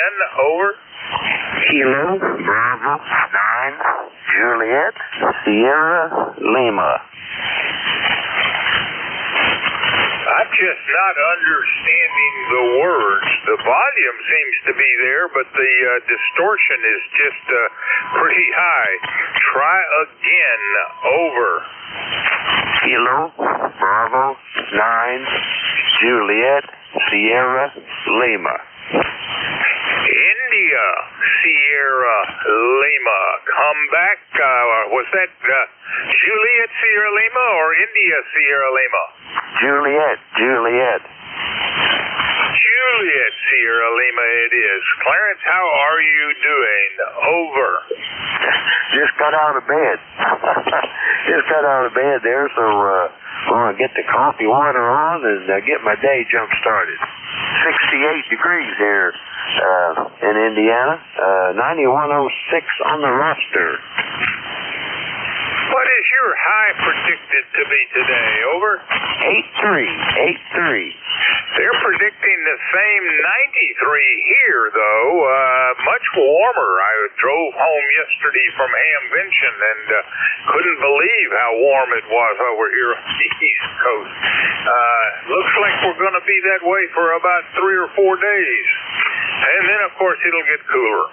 again, over. Kilo, Bravo, 9, Juliet, Sierra, Lima. I'm just not understanding the words. The volume seems to be there, but the distortion is just pretty high. Try again, over. Kilo, Bravo, 9, Juliet, Sierra, Lima. India, Sierra, Lima. Come back. Was that Juliet, Sierra Lima, or India, Sierra Lima? Juliet, Juliet. Juliet, Sierra Lima it is. Clarence, how are you doing? Over. Just got out of bed. Just got out of bed there, so want to get the coffee water on and get my day jump started. 68 degrees here in Indiana. 9106 on the roster. What is your high predicted to be today? Over. 83. They're predicting the same 93 here, though. Much warmer. I drove home yesterday from Hamvention and couldn't believe how warm it was over here on the East Coast. Looks like we're going to be that way for about 3 or 4 days. And then, of course, it'll get cooler.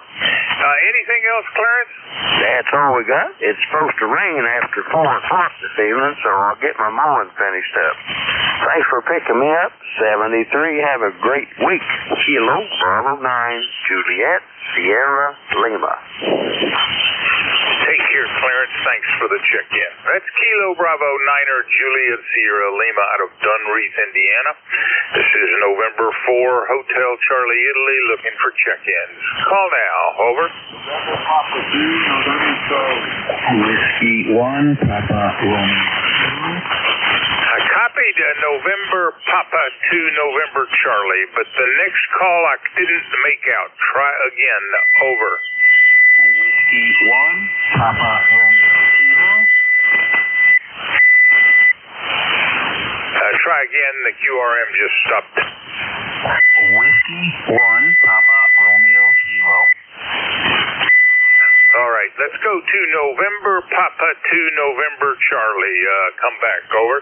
Anything else, Clarence? That's all we got. It's supposed to rain after 4 o'clock this evening, so I'll get my mowing finished up. Thanks for picking me up. 73. Have a great week. Kilo, Bravo, 9, Juliet, Sierra, Lima. Take care, Clarence. Thanks for the check-in. That's Kilo, Bravo, 9er, Juliet, Sierra, Lima out of Dunreath, Indiana. This is November 4, Hotel Charlie, Italy, looking for check-ins. Call now. Over. Whiskey 1, Papa Romeo. I copied November Papa 2 November Charlie, but the next call I didn't make out. Try again. Over. Whiskey 1, Papa Romeo. Try again. The QRM just stopped. Whiskey 1, Papa Romeo Kilo. All right, let's go to November Papa 2 November Charlie. Come back. Over.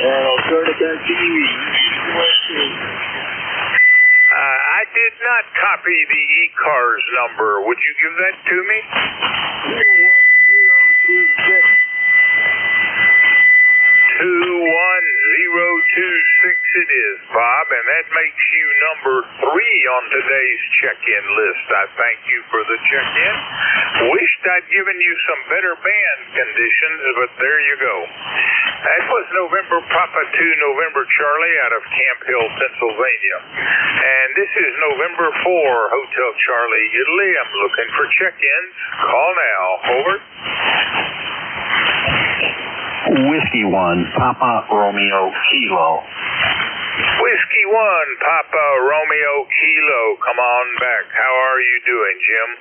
I'll turn it back to you. I did not copy the ECARS number. Would you give that to me? 21026 it is, Bob, and that makes you number 3 on today's check-in list. I thank you for the check-in. Wished I'd given you some better band conditions, but there you go. That was November Papa 2 November Charlie out of Camp Hill, Pennsylvania. And this is November 4 Hotel Charlie, Italy. I'm looking for check-ins. Call now. Over. Whiskey 1, Papa Romeo Kilo. Whiskey 1, Papa Romeo Kilo. Come on back. How are you doing, Jim?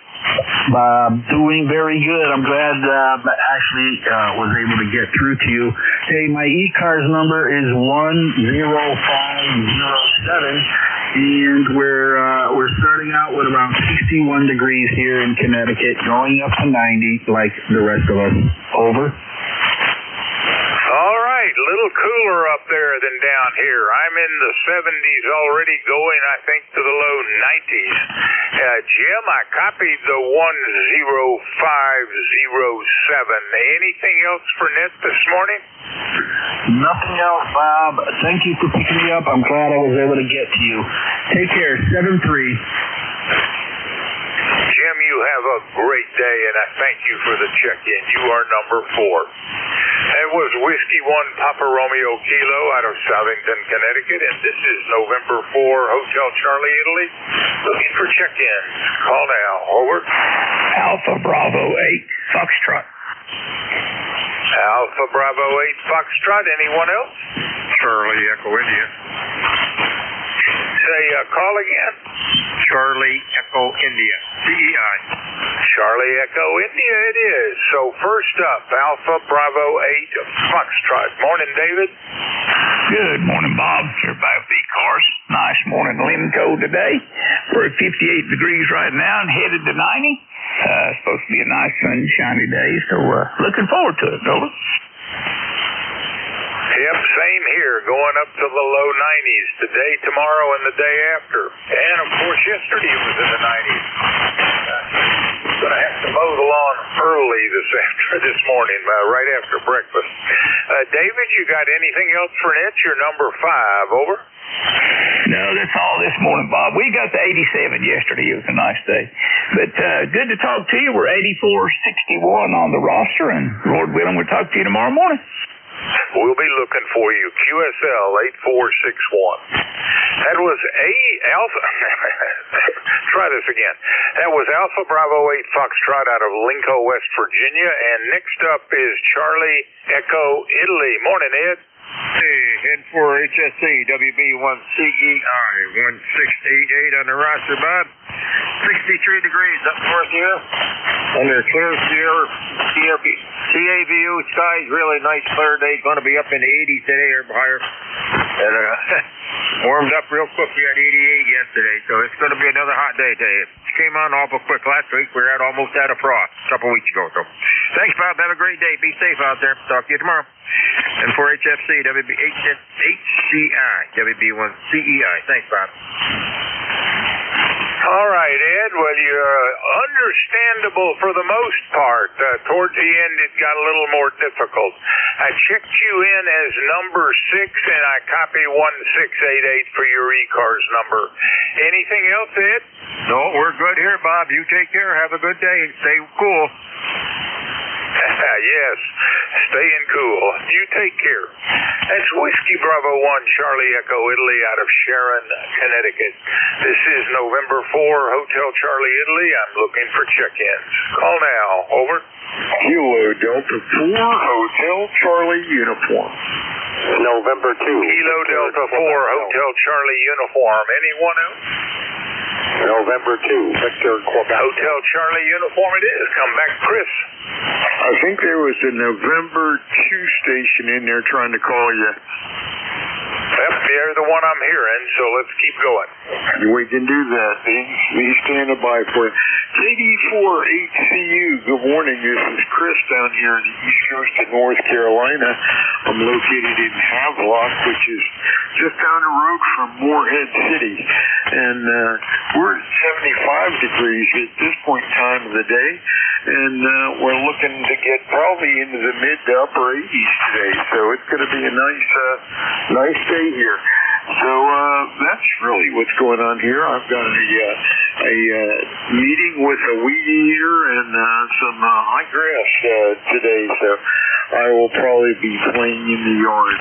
Doing very good. I'm glad actually was able to get through to you. Hey, my ECARS number is 10507, and we're starting out with around 61 degrees here in Connecticut, going up to 90 like the rest of us. Over. All right, a little cooler up there than down here. I'm in the 70s already, going, I think, to the low 90s. Jim, I copied the 10507. Anything else for net this morning? Nothing else, Bob. Thank you for picking me up. I'm glad I was able to get to you. Take care. 7-3. Jim, you have a great day, and I thank you for the check-in. You are number 4. That was Whiskey 1 Papa Romeo Kilo out of Southington, Connecticut, and this is November 4 Hotel Charlie, Italy. Looking for check-ins. Call now. Over. Alpha Bravo 8 Foxtrot. Alpha Bravo 8 Foxtrot. Anyone else? Charlie Echo India. Say, call again. Charlie Echo India. CEI. Charlie Echo India it is. So first up, Alpha Bravo 8 Foxtrot. Morning, David. Good morning, Bob. Everybody with ECARS. Nice morning Limco today. We're at 58 degrees right now and headed to 90. Supposed to be a nice sunshiny day, so looking forward to it, Over. Yep, same here. Going up to the low 90s today, tomorrow, and the day after. And, of course, yesterday it was in the 90s. Going to have to mow the lawn early this morning, right after breakfast. David, you got anything else for Nitch? You're number 5. Over. No, that's all this morning, Bob. We got to 87 yesterday. It was a nice day. But good to talk to you. We're 8461 on the roster, and Lord willing, we'll talk to you tomorrow morning. We'll be looking for you. QSL 8461. That was Alpha. Try this again. That was Alpha Bravo 8 Foxtrot out of Lincoln, West Virginia. And next up is Charlie Echo Italy. Morning, Ed. Hey, head for HSC, WB1CEI, 1688 on the roster, Bob. 63 degrees up north here. Under clear CAVU skies, really nice clear day. Going to be up in the 80s today or higher. And warmed up real quick. We had 88 yesterday, so it's going to be another hot day today. It came on awful quick last week. We were almost out of frost a couple weeks ago. So thanks, Bob. Have a great day. Be safe out there. Talk to you tomorrow. And for HFC, HCI, WB1CEI. Thanks, Bob. All right, Ed. Well, you're understandable for the most part. Towards the end, it got a little more difficult. I checked you in as number 6, and I copy 1688 for your ECARS number. Anything else, Ed? No, we're good here, Bob. You take care. Have a good day and stay cool. Yes, staying cool. You take care. That's Whiskey Bravo 1, Charlie Echo Italy out of Sharon, Connecticut. This is November 4, Hotel Charlie Italy. I'm looking for check-ins. Call now. Over. Kilo Delta 4, Hotel Charlie Uniform. November 2. Kilo Delta 4, Hotel Charlie Uniform. Anyone else? November 2. Victor Quebec. Hotel Charlie Uniform it is. Come back, Chris. I think there was a November 2 station in there trying to call you. Yep, you're the one I'm hearing, so let's keep going. We can do that. He's standing by for you. KD4HCU, good morning. This is Chris down here on the east coast of North Carolina. I'm located in Havelock, which is just down the road from Morehead City. And we're at 75 degrees at this point in time of the day. And we're looking to get probably into the mid to upper 80s today. So it's going to be a nice day here. So that's really what's going on here. I've got a meeting with a weed eater and some high grass today. So I will probably be playing in the yard,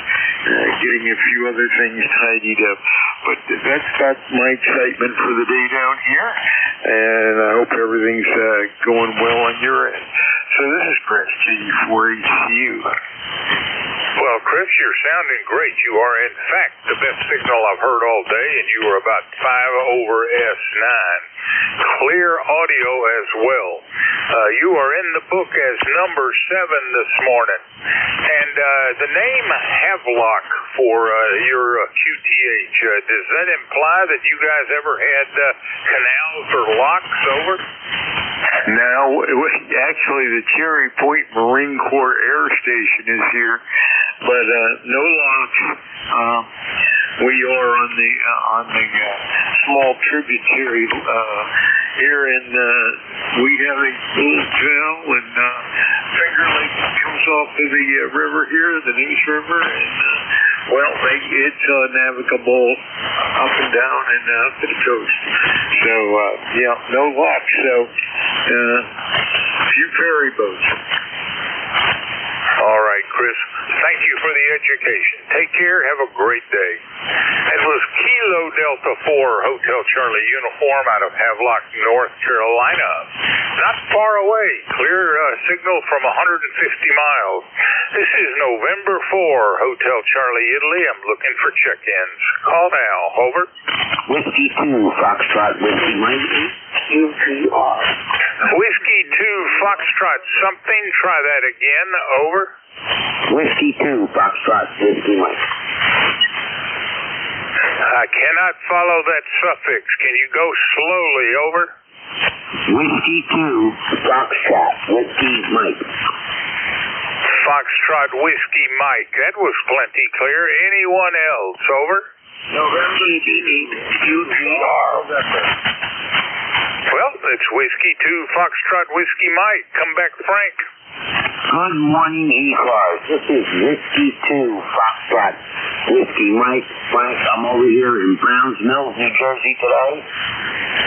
getting a few other things tidied up. But that's got my excitement for the day down here, and I hope everything's going well on your end. So this is Chris, KD4HCU. Well, Chris, you're sounding great. You are, in fact, the best signal I've heard all day, and you were about 5 over S9. Clear audio as well. You are in the book as number 7 this morning. And the name Havelock for your QTH, does that imply that you guys ever had canals or locks over? Now, actually, the Cherry Point Marine Corps Air Station is here, but no locks. We are on the small tributary here, and we have a little canal, and Finger Lake comes off of the river here, the Neuse River, and it's navigable up and down and up to the coast. So no locks. So few ferry boats. All right, Chris. Thank you for the education. Take care. Have a great day. It was Kilo Delta 4 Hotel Charlie uniform out of Havelock, North Carolina. Not far away. Clear signal from 150 miles. This is November 4 Hotel Charlie, Italy. I'm looking for check-ins. Call now. Over. Whiskey 2, Foxtrot, Whiskey Mike, ECARS. Whiskey 2 Foxtrot something. Try that again. Over. Whiskey 2, Foxtrot, Whiskey Mike. I cannot follow that suffix. Can you go slowly? Over. Whiskey 2, Foxtrot, Whiskey Mike. Foxtrot Whiskey Mike. That was plenty clear. Anyone else? Over. November 8, UGR. Well, it's Whiskey 2 Foxtrot Whiskey Mike. Come back, Frank. Good morning, ECARS. This is Whiskey 2 Foxtrot Whiskey Mike. Frank, I'm over here in Browns Mills, New Jersey today.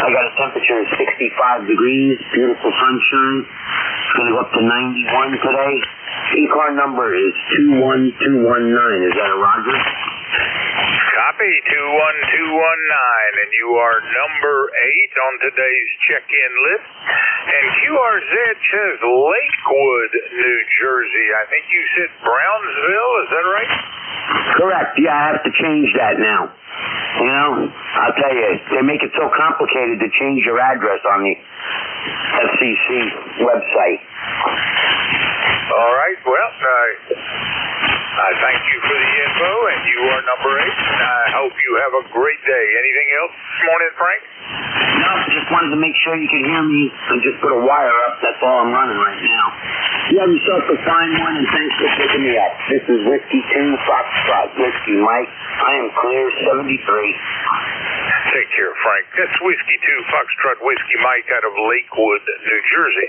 I got a temperature of 65 degrees, beautiful sunshine. It's going to go up to 91 today. ECAR number is 21219. Is that a Roger? Copy, 21219, and you are number 8 on today's check-in list. And QRZ says Lakewood, New Jersey. I think you said Brownsville, is that right? Correct. Yeah, I have to change that now. You know, I'll tell you, they make it so complicated to change your address on the FCC website. All right, well, I thank you for the info, and you are number 8, and I hope you have a great day. Anything else this morning, Frank? No, just wanted to make sure you could hear me and just put a wire up. That's all I'm running right now. You have yourself a fine one, and thanks for picking me up. This is Whiskey 2 Foxtrot Whiskey Mike. I am clear 73. Take care, Frank. That's Whiskey 2 Foxtrot Whiskey Mike out of Lakewood, New Jersey.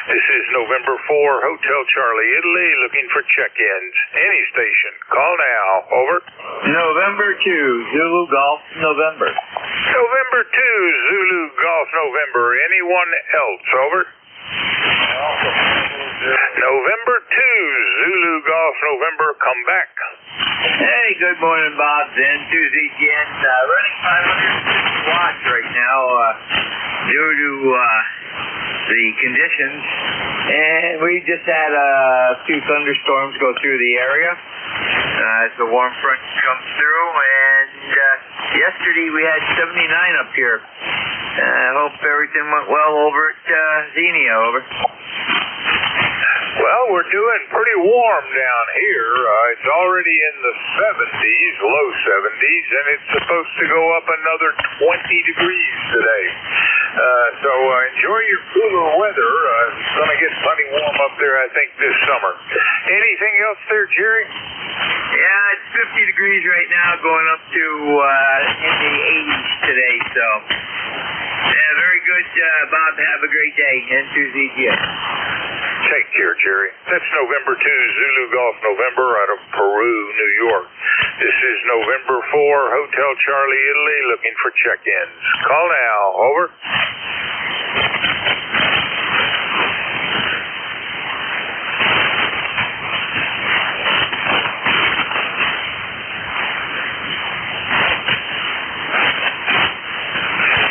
This is November 4 Hotel Charlie, Italy, looking for check-ins. Any station. Call now. Over. November 2, Zulu Golf, November. November 2 Zulu Golf, November. Anyone else? Over. November 2 Zulu Golf, November. Come back. Hey, good morning, Bob. N2ZGN, running 550 watts right now due to the conditions. And we just had a few thunderstorms go through the area as the warm front comes through. And yesterday we had 79 up here. I hope everything went well over at Xenia. Over. Well, we're doing pretty warm down here. It's already in the 70s, low 70s, and it's supposed to go up another 20 degrees today. So enjoy your cooler weather. It's going to get plenty warm up there, I think, this summer. Anything else there, Jerry? Yeah, it's 50 degrees right now, going up to in the 80s today. So, yeah, very good, Bob. Have a great day. N2ZGN. Take care, Jerry. That's November 2 Zulu Golf, November out of Peru, New York. This is November 4 Hotel Charlie, Italy, looking for check-ins. Call now. Over.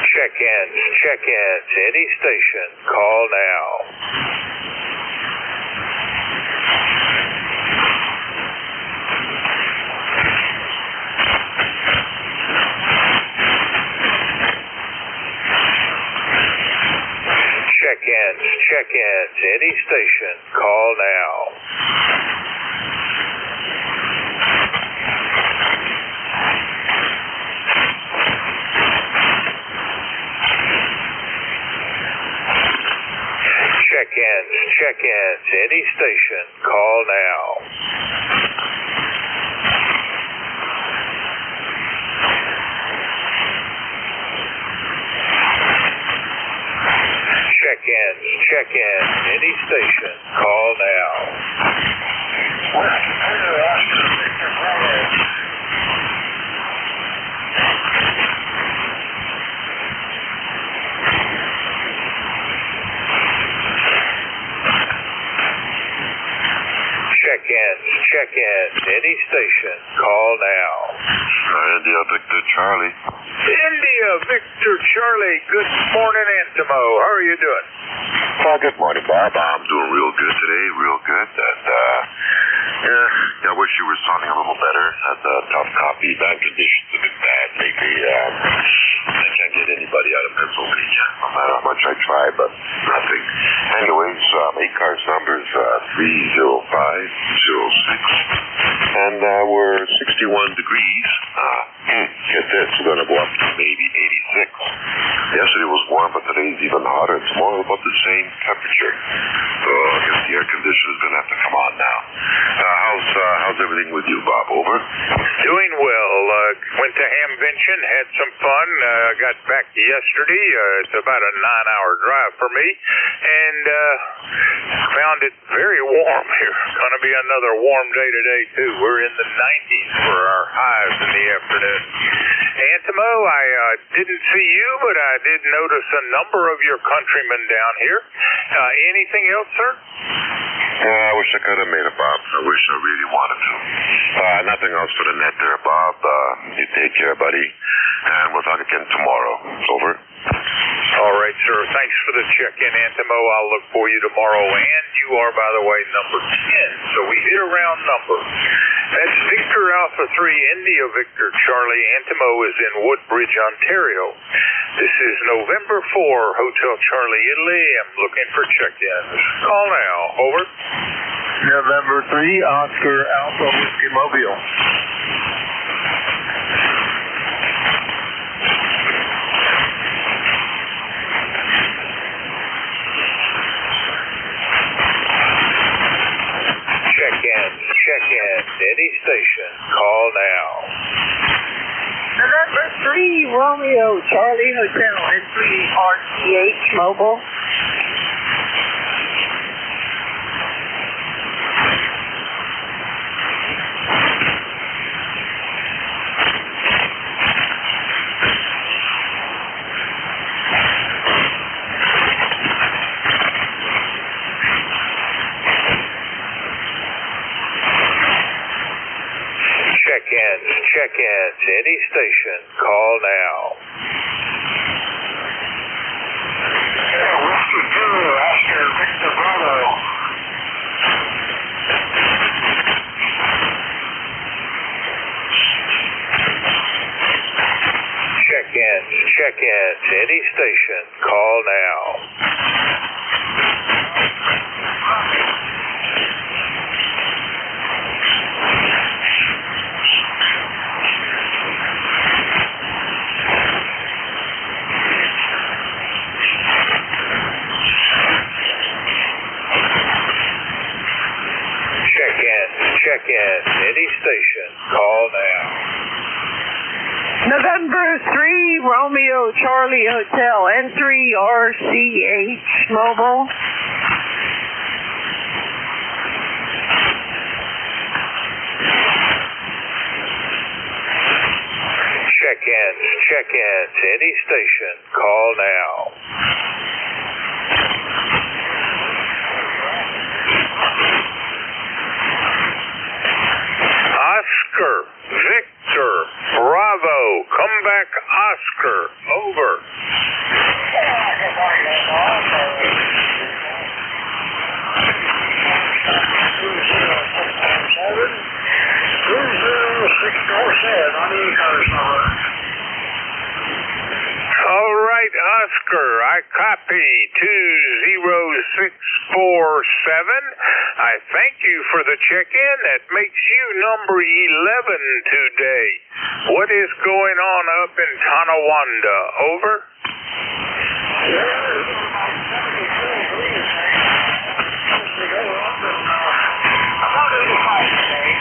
Check-ins, any station. Call now. Check-ins, any station. Call now. Check-ins, any station. Call now. Check-ins, any station. Call now. Check-ins, any station. Call now. India Victor Charlie. India Victor Charlie, good morning, Antimo. How are you doing? Good morning, Bob. I'm doing real good today, real good. And, I wish you were sounding a little better. Had a tough copy. Bad conditions have been bad lately. I can't get anybody out of Pennsylvania, no matter how much I try, but nothing. Anyways, ECARS number is 30506. And we're 61 degrees. Get this, we're going to go up to maybe 86. Yesterday was warm, but today's even hotter. It's more about the same temperature. So I guess the air conditioner is going to have to come on now. How's everything with you, Bob? Over? Doing well. Went to Hamvention, had some fun. Got back yesterday. It's about a 9-hour drive for me. And found it very warm here. Going to be another warm day today, too. We're in the 90s for our highs in the afternoon. Antimo, I didn't see you, but I did notice a number of your countrymen down here. Anything else, sir? I wish I could have made it, Bob. I wish I really wanted to. Nothing else for the net there, Bob. You take care, buddy. And we'll talk again tomorrow. Over. All right, sir. Thanks for the check-in, Antimo. I'll look for you tomorrow. And you are, by the way, number 10. So we hit a round number. That's Victor Alpha 3, India Victor Charlie. Antimo is in Woodbridge, Ontario. This is November 4, Hotel Charlie, Italy. I'm looking for check-ins. Call now. Over. November 3, Oscar Alpha Whiskey Mobile. Check-in. Any station. Call now. November 3, Romeo Charlie Hotel and 3 RCH Mobile. Check-ins. Any station. Call now. Whiskey 2, Oscar Victor Bravo. Check-ins. Any station. Call now. Check-in. Any station. Call now. November 3, Romeo Charlie Hotel and 3 RCH Mobile. Check-ins. Any station. Call now. Oscar, Victor, Bravo, come back, Oscar, over. All right, Oscar, I copy 20647. I thank you for the check-in. That makes you number 11 today. What is going on up in Tonawanda? Over. About 85 today.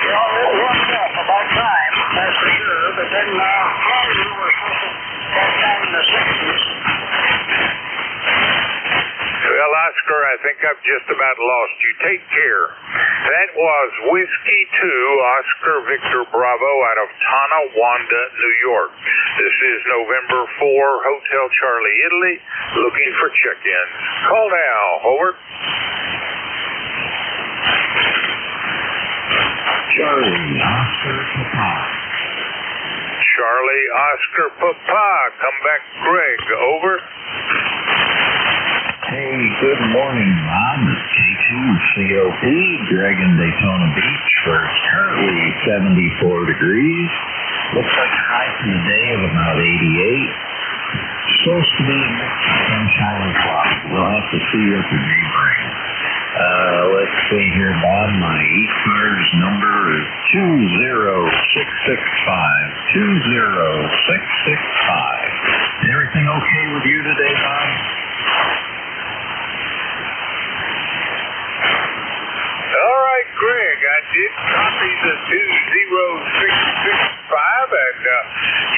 We already warmed up about time, that's for sure, but then probably we were supposed to get down in the 60s. Well, Oscar, I think I've just about lost you. Take care. That was Whiskey 2, Oscar Victor Bravo out of Tonawanda, New York. This is November 4, Hotel Charlie, Italy, looking for check-ins. Call now. Over. Charlie Oscar Papa. Charlie Oscar Papa. Come back, Greg. Over. Hey, good morning, Bob. It's J2COP, Dragon Daytona Beach for currently 74 degrees. Looks like a high for the day of about 88. Supposed to be a mix of sunshine and clouds. We'll have to see what the day brings. Let's see here, Bob. My ECARS number is 20665. 20665. Everything okay with you today, Bob? All right, Greg, I did copy the 20665, and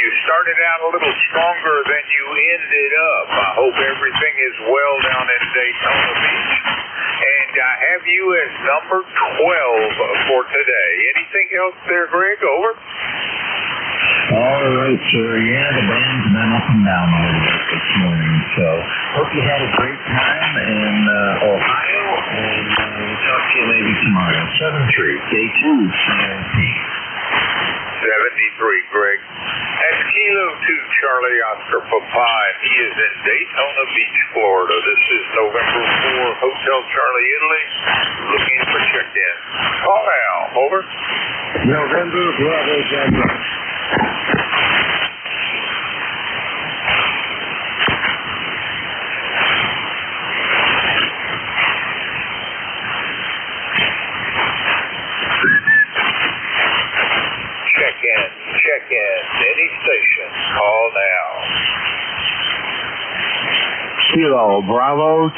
you started out a little stronger than you ended up. I hope everything is well down in Daytona Beach. And I have you as number 12 for today. Anything else there, Greg? Over. All right, sir. Yeah, the band's been up and down a little bit this morning, so hope you had a great time in Ohio, and we'll talk to you maybe tomorrow. 73, J2COP. 73, Greg. That's Kilo 2 Charlie Oscar Papa, and he is in Daytona Beach, Florida. This is November 4, Hotel Charlie, Italy, looking for check-in. Call now. Over. November, Bravo, Denver. Check in. Any station. Call now. Kilo Bravo 2,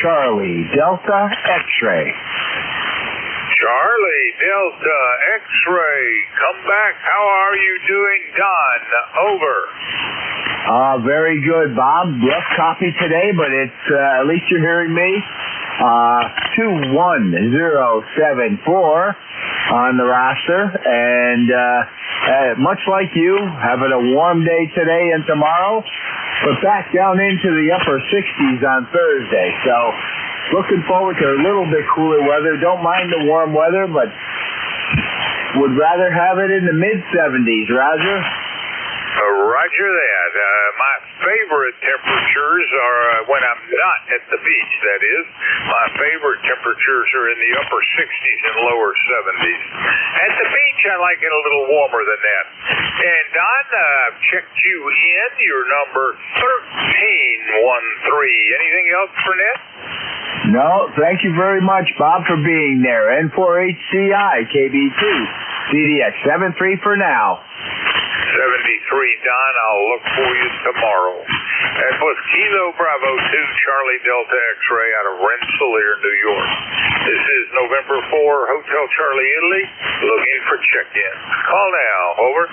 Charlie Delta X-Ray. Charlie Delta X-Ray. Come back. How are you doing, Don? Over. Very good, Bob. Rough copy today, but it's at least you're hearing me. 21074 on the roster, and much like you, having a warm day today and tomorrow, but back down into the upper 60s on Thursday. So looking forward to a little bit cooler weather. Don't mind the warm weather, but would rather have it in the mid-70s, Roger. Roger that. My favorite temperatures are when I'm not at the beach, that is. My favorite temperatures are in the upper 60s and lower 70s. At the beach, I like it a little warmer than that. And Don, I've checked you in. You're number 1313. Anything else for Ned? No, thank you very much, Bob, for being there. N4HCI, KB2, CDX 73 for now. 73, Don. I'll look for you tomorrow. That was Kilo Bravo 2 Charlie Delta X-Ray out of Rensselaer, New York. This is November 4, Hotel Charlie, Italy, looking for check-in. Call now. Over.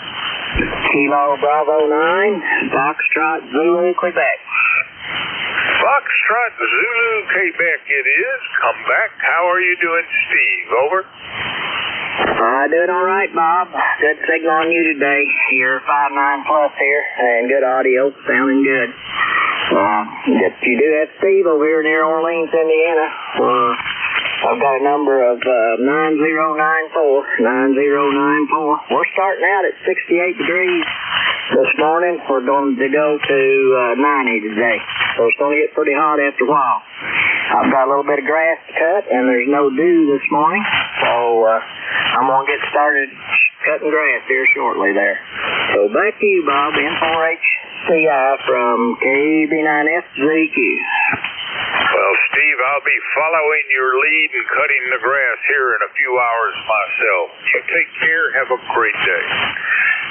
Kilo Bravo 9, Foxtrot Zulu, Quebec. Foxtrot Zulu, Quebec it is. Come back. How are you doing, Steve? Over. Doing all right, Bob. Good signal on you today. You're 5.9 plus here, and good audio, sounding good. You do have Steve over here near Orleans, Indiana. I've got a number of 9094. 9094. We're starting out at 68 degrees this morning. We're going to go to 90 today, so it's going to get pretty hot after a while. I've got a little bit of grass to cut, and there's no dew this morning, so I'm going to get started cutting grass here shortly there. So back to you, Bob, N4HCI from KB9FZQ. Well, Steve, I'll be following your lead and cutting the grass here in a few hours myself. You take care. Have a great day.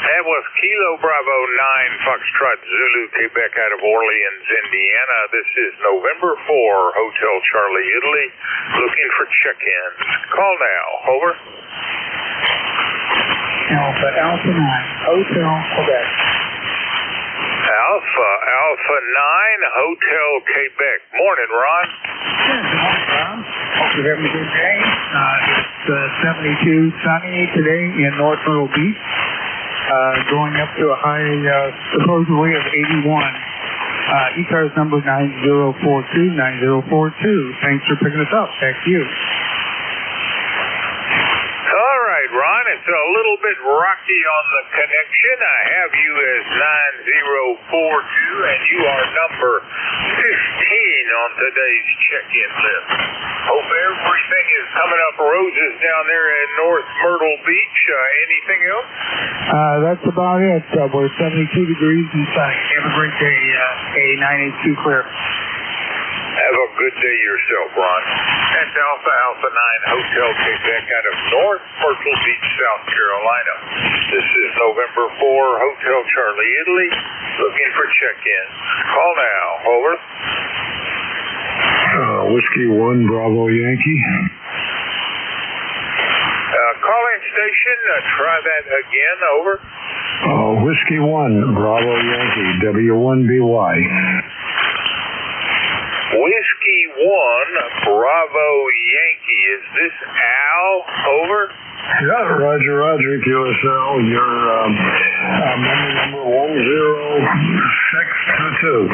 That was Kilo Bravo 9 Foxtrot Zulu, Quebec out of Orleans, Indiana. This is November 4, Hotel Charlie, Italy, looking for check-ins. Call now. Over. Alpha 9, Hotel Quebec. Alpha 9, Hotel Quebec. Morning, Ron. Good morning, Ron. Hope you're having a good day. It's 72 sunny today in North Myrtle Beach. Going up to a high, supposedly of 81. ECARS number 9042, 9042. Thanks for picking us up. Back to you. All right, it's a little bit rocky on the connection. I have you as 9042, and you are number 15 on today's check-in list. Hope everything is coming up roses down there in North Myrtle Beach. Anything else? That's about it. We're 72 degrees and sunny. Have a great day. 8982 clear. Have a good day yourself, Ron. That's Alpha 9 Hotel Quebec out of North Myrtle Beach, South Carolina. This is November 4, Hotel Charlie, Italy, looking for check-in. Call now. Over. Whiskey 1, Bravo Yankee. Call-in station, try that again. Over. Whiskey 1, Bravo Yankee, W1BY. Whiskey 1, Bravo Yankee. Is this Al? Over. Yeah, Roger, QSL. Your number 10622.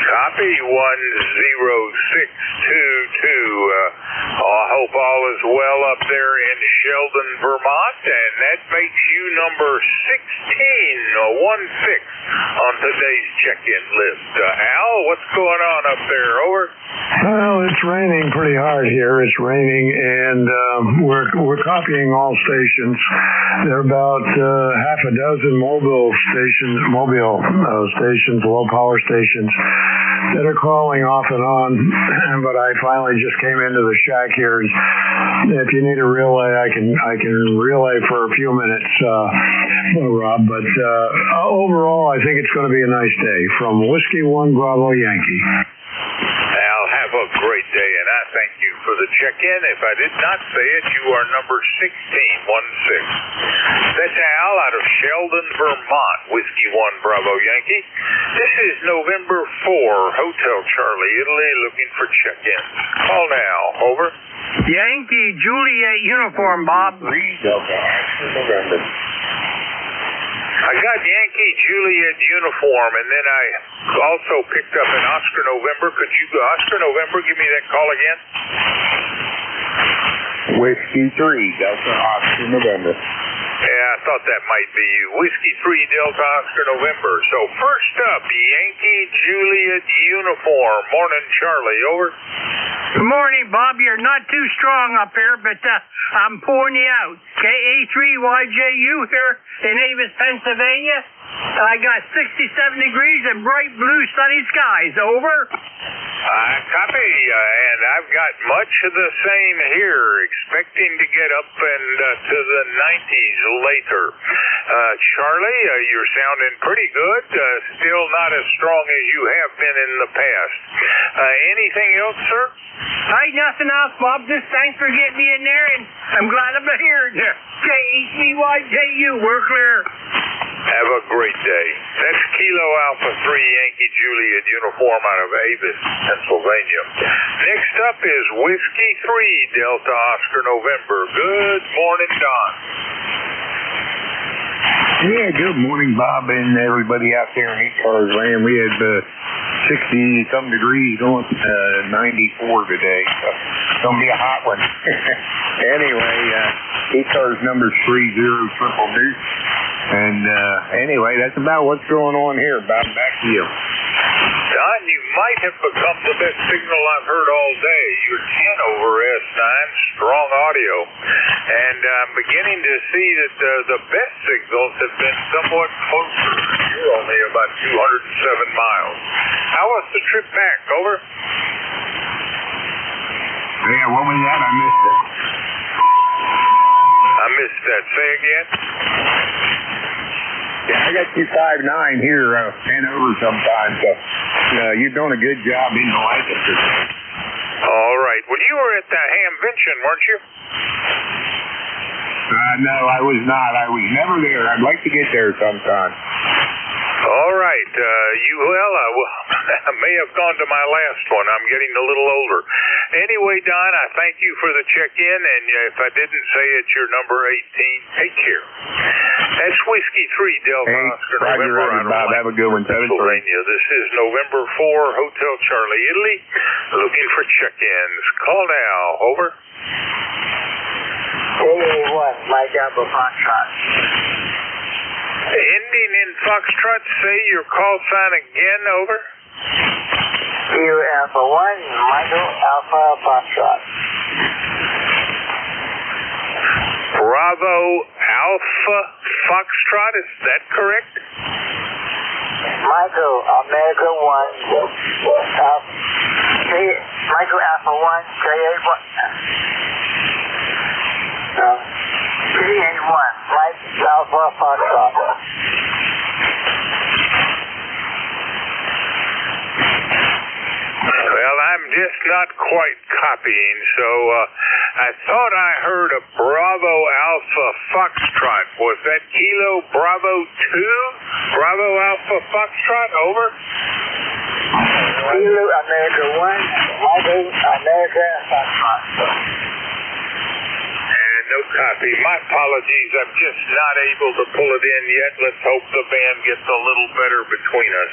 Copy 10622. I hope all is well up there in Sheldon, Vermont, and that makes you number 16, 16 on today's check-in list. Al, what's going on up there? Over. Well, it's raining pretty hard here. It's raining, and we're copying all stations. There are about half a dozen mobile stations, low power stations, that are calling off and on. But I finally just came into the shack here. If you need a relay, I can relay for a few minutes, Rob. But overall, I think it's going to be a nice day. From Whiskey 1, Bravo Yankee. Al, have a great day, and I thank you for the check-in. If I did not say it, you are number 1616. That's Al out of Sheldon, Vermont, Whiskey 1, Bravo Yankee. This is November 4, Hotel Charlie, Italy, looking for check-ins. Call now. Over. Yankee Juliet uniform, Bob. November. I got Yankee Juliet uniform, and then I also picked up an Oscar November. Could you, Oscar November, give me that call again? Whiskey 3, Delta Oscar November. Yeah, I thought that might be you. Whiskey 3, Delta Oscar November. So first up, Yankee Juliet uniform. Morning, Charlie. Over. Good morning, Bob. You're not too strong up here, but I'm pouring you out. KA3YJU here in Avis, Pennsylvania. I got 67 degrees and bright blue sunny skies. Over. Copy, and I've got much of the same here, expecting to get up and to the 90s later. Charlie, you're sounding pretty good, still not as strong as you have been in the past. Anything else, sir? Nothing else, Bob. Just thanks for getting me in there, and I'm glad I'm here. KA3YJU, we're clear. Have a great day. That's Kilo Alpha 3 Yankee Juliet uniform out of Avis, Pennsylvania. Next up is Whiskey 3 Delta Oscar November. Good morning, Don. Yeah, good morning, Bob, and everybody out there in ECARS land. We had 60-some degrees going, 94 today, so it's going to be a hot one. Anyway, ECARS number 3022. And anyway, that's about what's going on here. Bob, back to you. Don, you might have become the best signal I've heard all day. You're 10 over S9, strong audio. And I'm beginning to see that the best signals have been somewhat closer. You're only about 207 miles. How was the trip back? Over. Yeah, what was that? I missed it. I missed that. Say again? Yeah, I got 259 here, 10 over sometimes, so you're doing a good job in Lancaster. All right. Well, you were at the Hamvention, weren't you? No, I was not. I was never there. I'd like to get there sometime. All right. I may have gone to my last one. I'm getting a little older. Anyway, Don, I thank you for the check-in, and if I didn't say it, you're number 18. Take care. That's Whiskey 3 Delta Oscar November. Bob. Have a good one. Pennsylvania. This is November 4, Hotel Charlie, Italy, looking for check-ins. Call now. Over. 88-1, Mike Alpha Foxtrot. Ending in Foxtrot, say your call sign again, over. Kilo Alpha 1, Michael Alpha Foxtrot. Bravo Alpha Foxtrot, is that correct? Michael America 1, Michael Alpha 1, J81. J81, Mike Alpha Foxtrot. Well, I'm just not quite copying, so I thought I heard a Bravo Alpha Foxtrot. Was that Kilo Bravo 2? Bravo Alpha Foxtrot, over? Kilo America 1, Michael America Foxtrot. And no copy. My apologies, I'm just not able to pull it in yet. Let's hope the band gets a little better between us.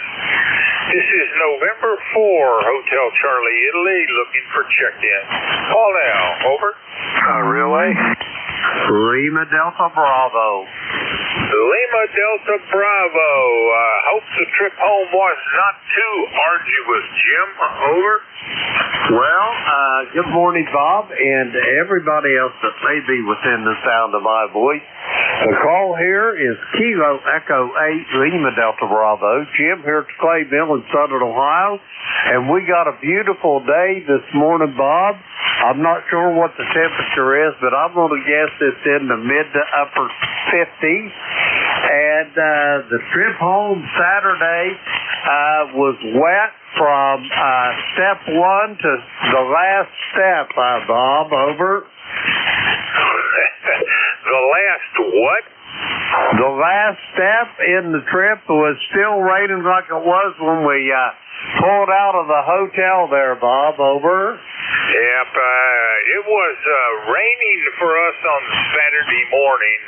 This is November 4, Hotel Charlie, Italy, looking for check-in. Call now, over. Relay. Lima Delta Bravo. Lima Delta Bravo. Hope the trip home was not too arduous, Jim. Over. Well, good morning, Bob, and everybody else that may be within the sound of my voice. The call here is Kilo Echo 8 Lima Delta Bravo. Jim here at the Clay Mill in Southern Ohio, and we got a beautiful day this morning, Bob. I'm not sure what the temperature is, but I'm going to guess it's in the mid to upper 50s. And the trip home Saturday was wet from step 1 to the last step, Bob, over. The last what? The last step in the trip was still raining like it was when we pulled out of the hotel there, Bob, over. Yep, it was raining for us on Saturday morning,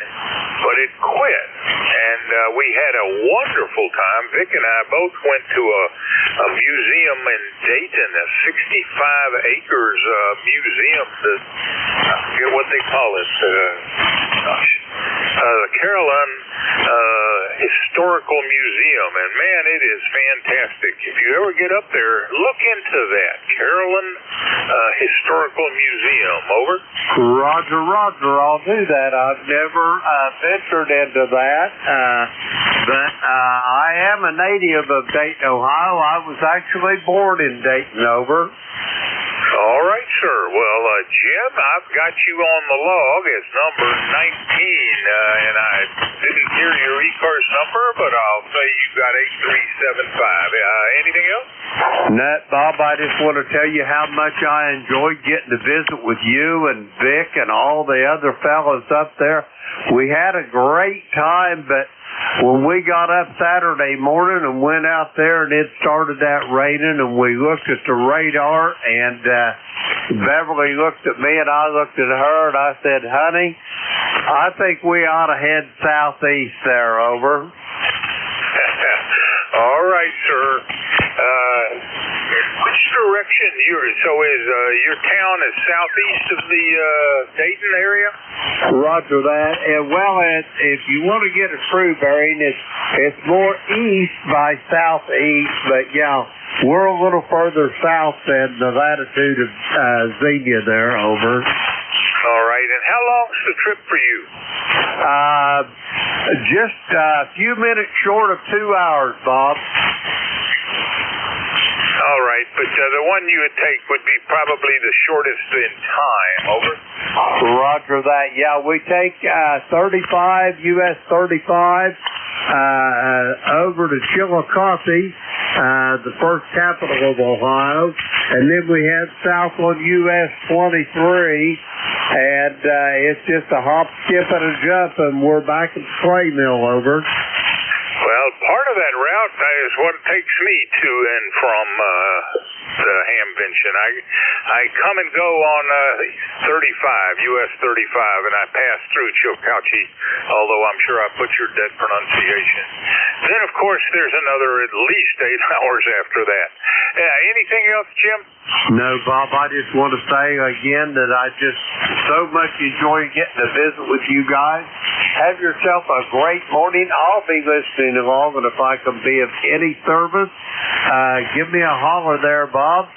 but it quit, and we had a wonderful time. Vic and I both went to a museum in Dayton, a 65 acres museum that, I forget what they call it, the Carolyn Historical Museum, and man, it is fantastic. If you ever get up there, look into that, Carolyn Historical Museum, over. Roger, Roger, I'll do that. I've never ventured into that, but I am a native of Dayton, Ohio. I was actually born in Dayton, over. All right, sir. Well, Jim, I've got you on the log as number 19, and I didn't hear your ECARS number, but I'll say you got 8375. Anything else? No, Bob, I just want to tell you how much I enjoyed getting to visit with you and Vic and all the other fellas up there. We had a great time, but when we got up Saturday morning and went out there and it started that raining and we looked at the radar and Beverly looked at me and I looked at her and I said, honey, I think we ought to head southeast there, over. All right, sir. Which direction is your town is southeast of the Dayton area? Roger that. And well, if you want to get a true bearing, it's more east by southeast, but yeah, we're a little further south than the latitude of Xenia there, over. All right, and how long's the trip for you? Just a few minutes short of 2 hours, Bob. All right, but the one you would take would be probably the shortest in time, over. Roger that. Yeah, we take 35, US 35, over to Chillicothe, the first capital of Ohio, and then we head south on US 23, and it's just a hop, skip, and a jump, and we're back at the Clay Mill, over. Well, part of that route is what takes me to and from the Hamvention. I come and go on 35, US 35, and I pass through Chillicothe, although I'm sure I butchered that pronunciation. Then, of course, there's another at least 8 hours after that. Anything else, Jim? No, Bob, I just want to say again that I just so much enjoy getting to visit with you guys. Have yourself a great morning. I'll be listening along, and if I can be of any service, give me a holler there, Bob.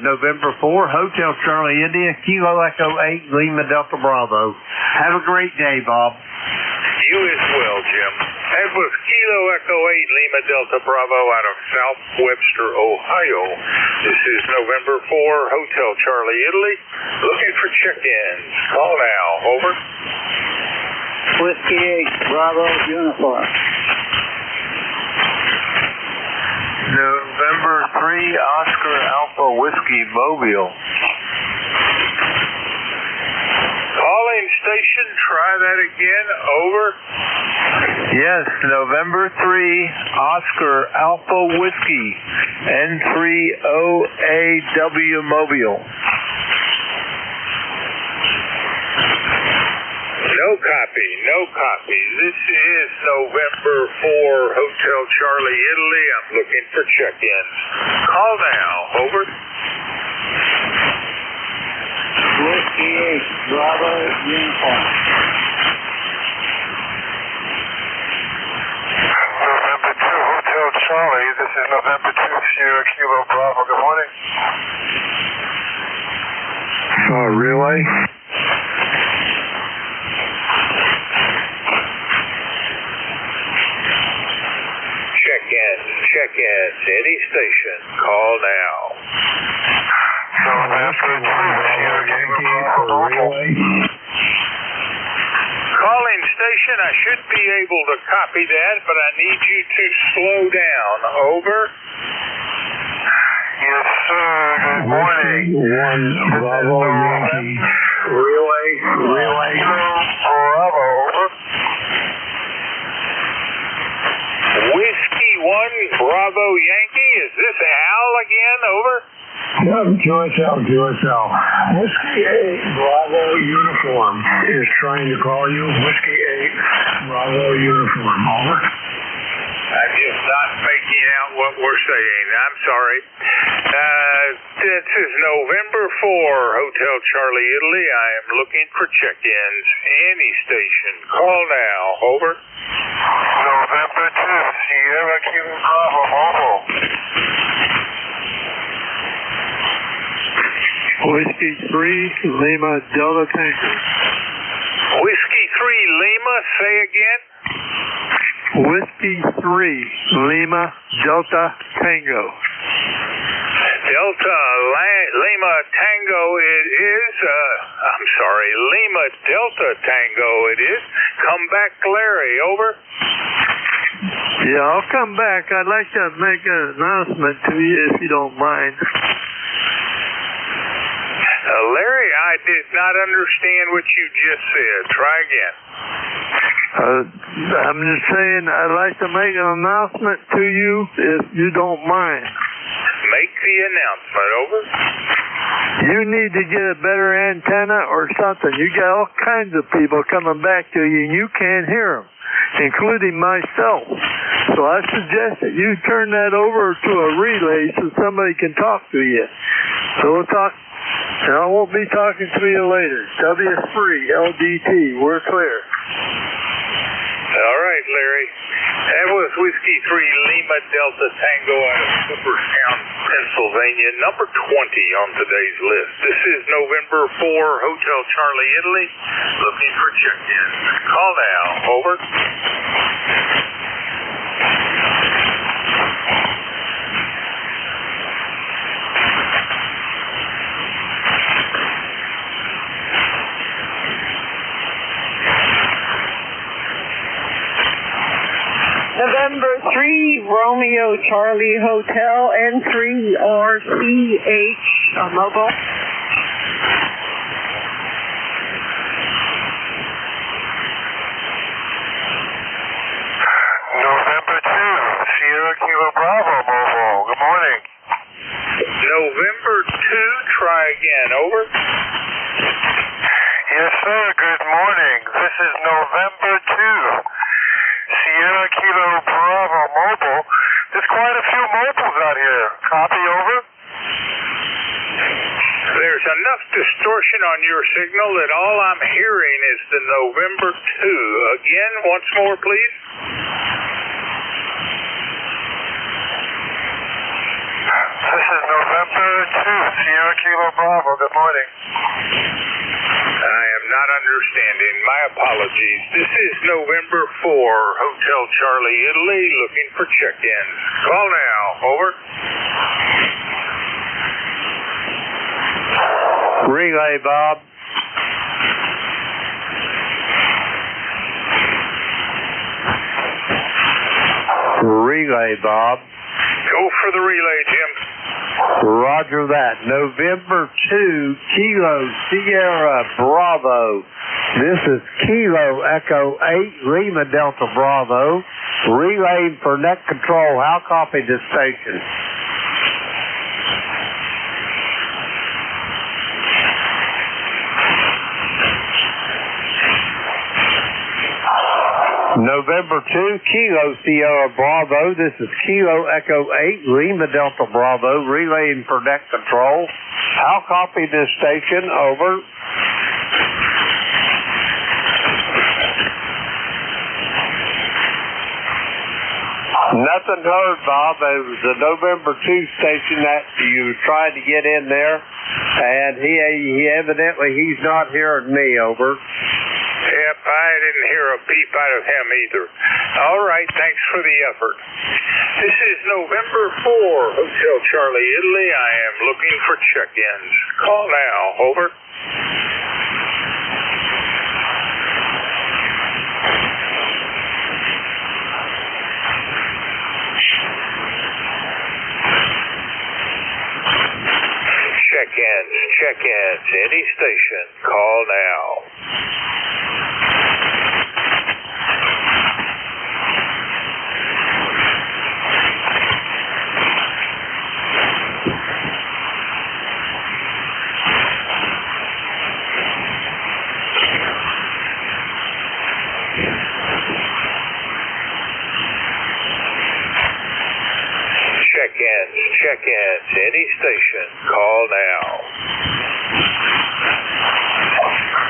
November 4, Hotel Charlie, India, Kilo Echo 8, Lima Delta Bravo. Have a great day, Bob. You as well, Jim. That was Kilo Echo 8, Lima Delta Bravo out of South Webster, Ohio. This is November 4, Hotel Charlie, Italy. Looking for check-ins. Call now. Over. Whiskey 8, Bravo, uniform. November 3, Oscar Alpha Whiskey Mobile. Calling station, try that again. Over. Yes, November 3, Oscar Alpha Whiskey, N3OAW Mobile. No copy, no copy. This is November 4, Hotel Charlie, Italy. I'm looking for check-ins. Call now. Over. Whiskey 8, Bravo, uniform. November 2, Hotel Charlie. This is November 2, Sierra Kilo Bravo. Good morning. Relay. Check-ins, any station. Call now. November 2, Sierra Kilo Bravo. Calling station, I should be able to copy that, but I need you to slow down. Over. Yes, sir. Good morning. 1 Bravo Yankee. Relay. Bravo. Over. Whiskey 1, Bravo Yankee. Is this Al again? Over. QSL. Whiskey 8, Bravo uniform is trying to call you. Whiskey 8, Bravo uniform. Over. I'm just not making out what we're saying. I'm sorry. This is November 4, Hotel Charlie, Italy. I am looking for check-ins. Any station. Call now. Over. November 2, Sierra Kilo Bravo. Mobile. Whiskey 3, Lima Delta Tango. Whiskey 3, Lima. Say again. Whiskey 3, Lima Delta Tango. Delta Lima Tango it is. Lima Delta Tango it is. Come back, Larry. Over. Yeah, I'll come back. I'd like to make an announcement to you if you don't mind. Larry, I did not understand what you just said. Try again. I'm just saying I'd like to make an announcement to you if you don't mind. Make the announcement. Over. You need to get a better antenna or something. You got all kinds of people coming back to you and you can't hear them, including myself. So I suggest that you turn that over to a relay so somebody can talk to you. So we'll talk. And I won't be talking to you later. WS3, LDT, we're clear. All right, Larry. That was Whiskey 3, Lima Delta Tango out of Cooperstown, Pennsylvania, number 20 on today's list. This is November 4, Hotel Charlie, Italy, looking for check-in. Call now. Over. November 3, Romeo Charlie Hotel, N3RCH, mobile. November 2, Sierra Kilo Bravo Mobile. Good morning. November 2, try again. Over. Yes, sir. Good morning. This is November 2, Sierra Kilo Bravo mobile. There's quite a few mobiles out here. Copy, over. There's enough distortion on your signal that all I'm hearing is the November 2. Again, once more, please. This is November 2, Sierra Kilo Bravo. Good morning. I am not understanding. My apologies. This is November 4, Hotel Charlie, Italy, looking for check-ins. Call now. Over. Relay, Bob. Relay, Bob. Go for the relay, Jim. Roger that. November 2, Kilo Sierra Bravo. This is Kilo Echo 8, Lima Delta Bravo. Relaying for net control. How copy this station? November 2, Kilo Sierra Bravo. This is Kilo Echo 8, Lima Delta Bravo, relaying for net control. How copy this station? Over. Nothing heard, Bob. It was the November 2 station that you were trying to get in there, and he evidently he's not hearing me. Over. Yep, I didn't hear a peep out of him either. All right, thanks for the effort. This is November 4, Hotel Charlie, Italy. I am looking for check-ins. Call now. Over. Check-ins, check-ins. Any station. Call now. Check-ins, any station. Call now.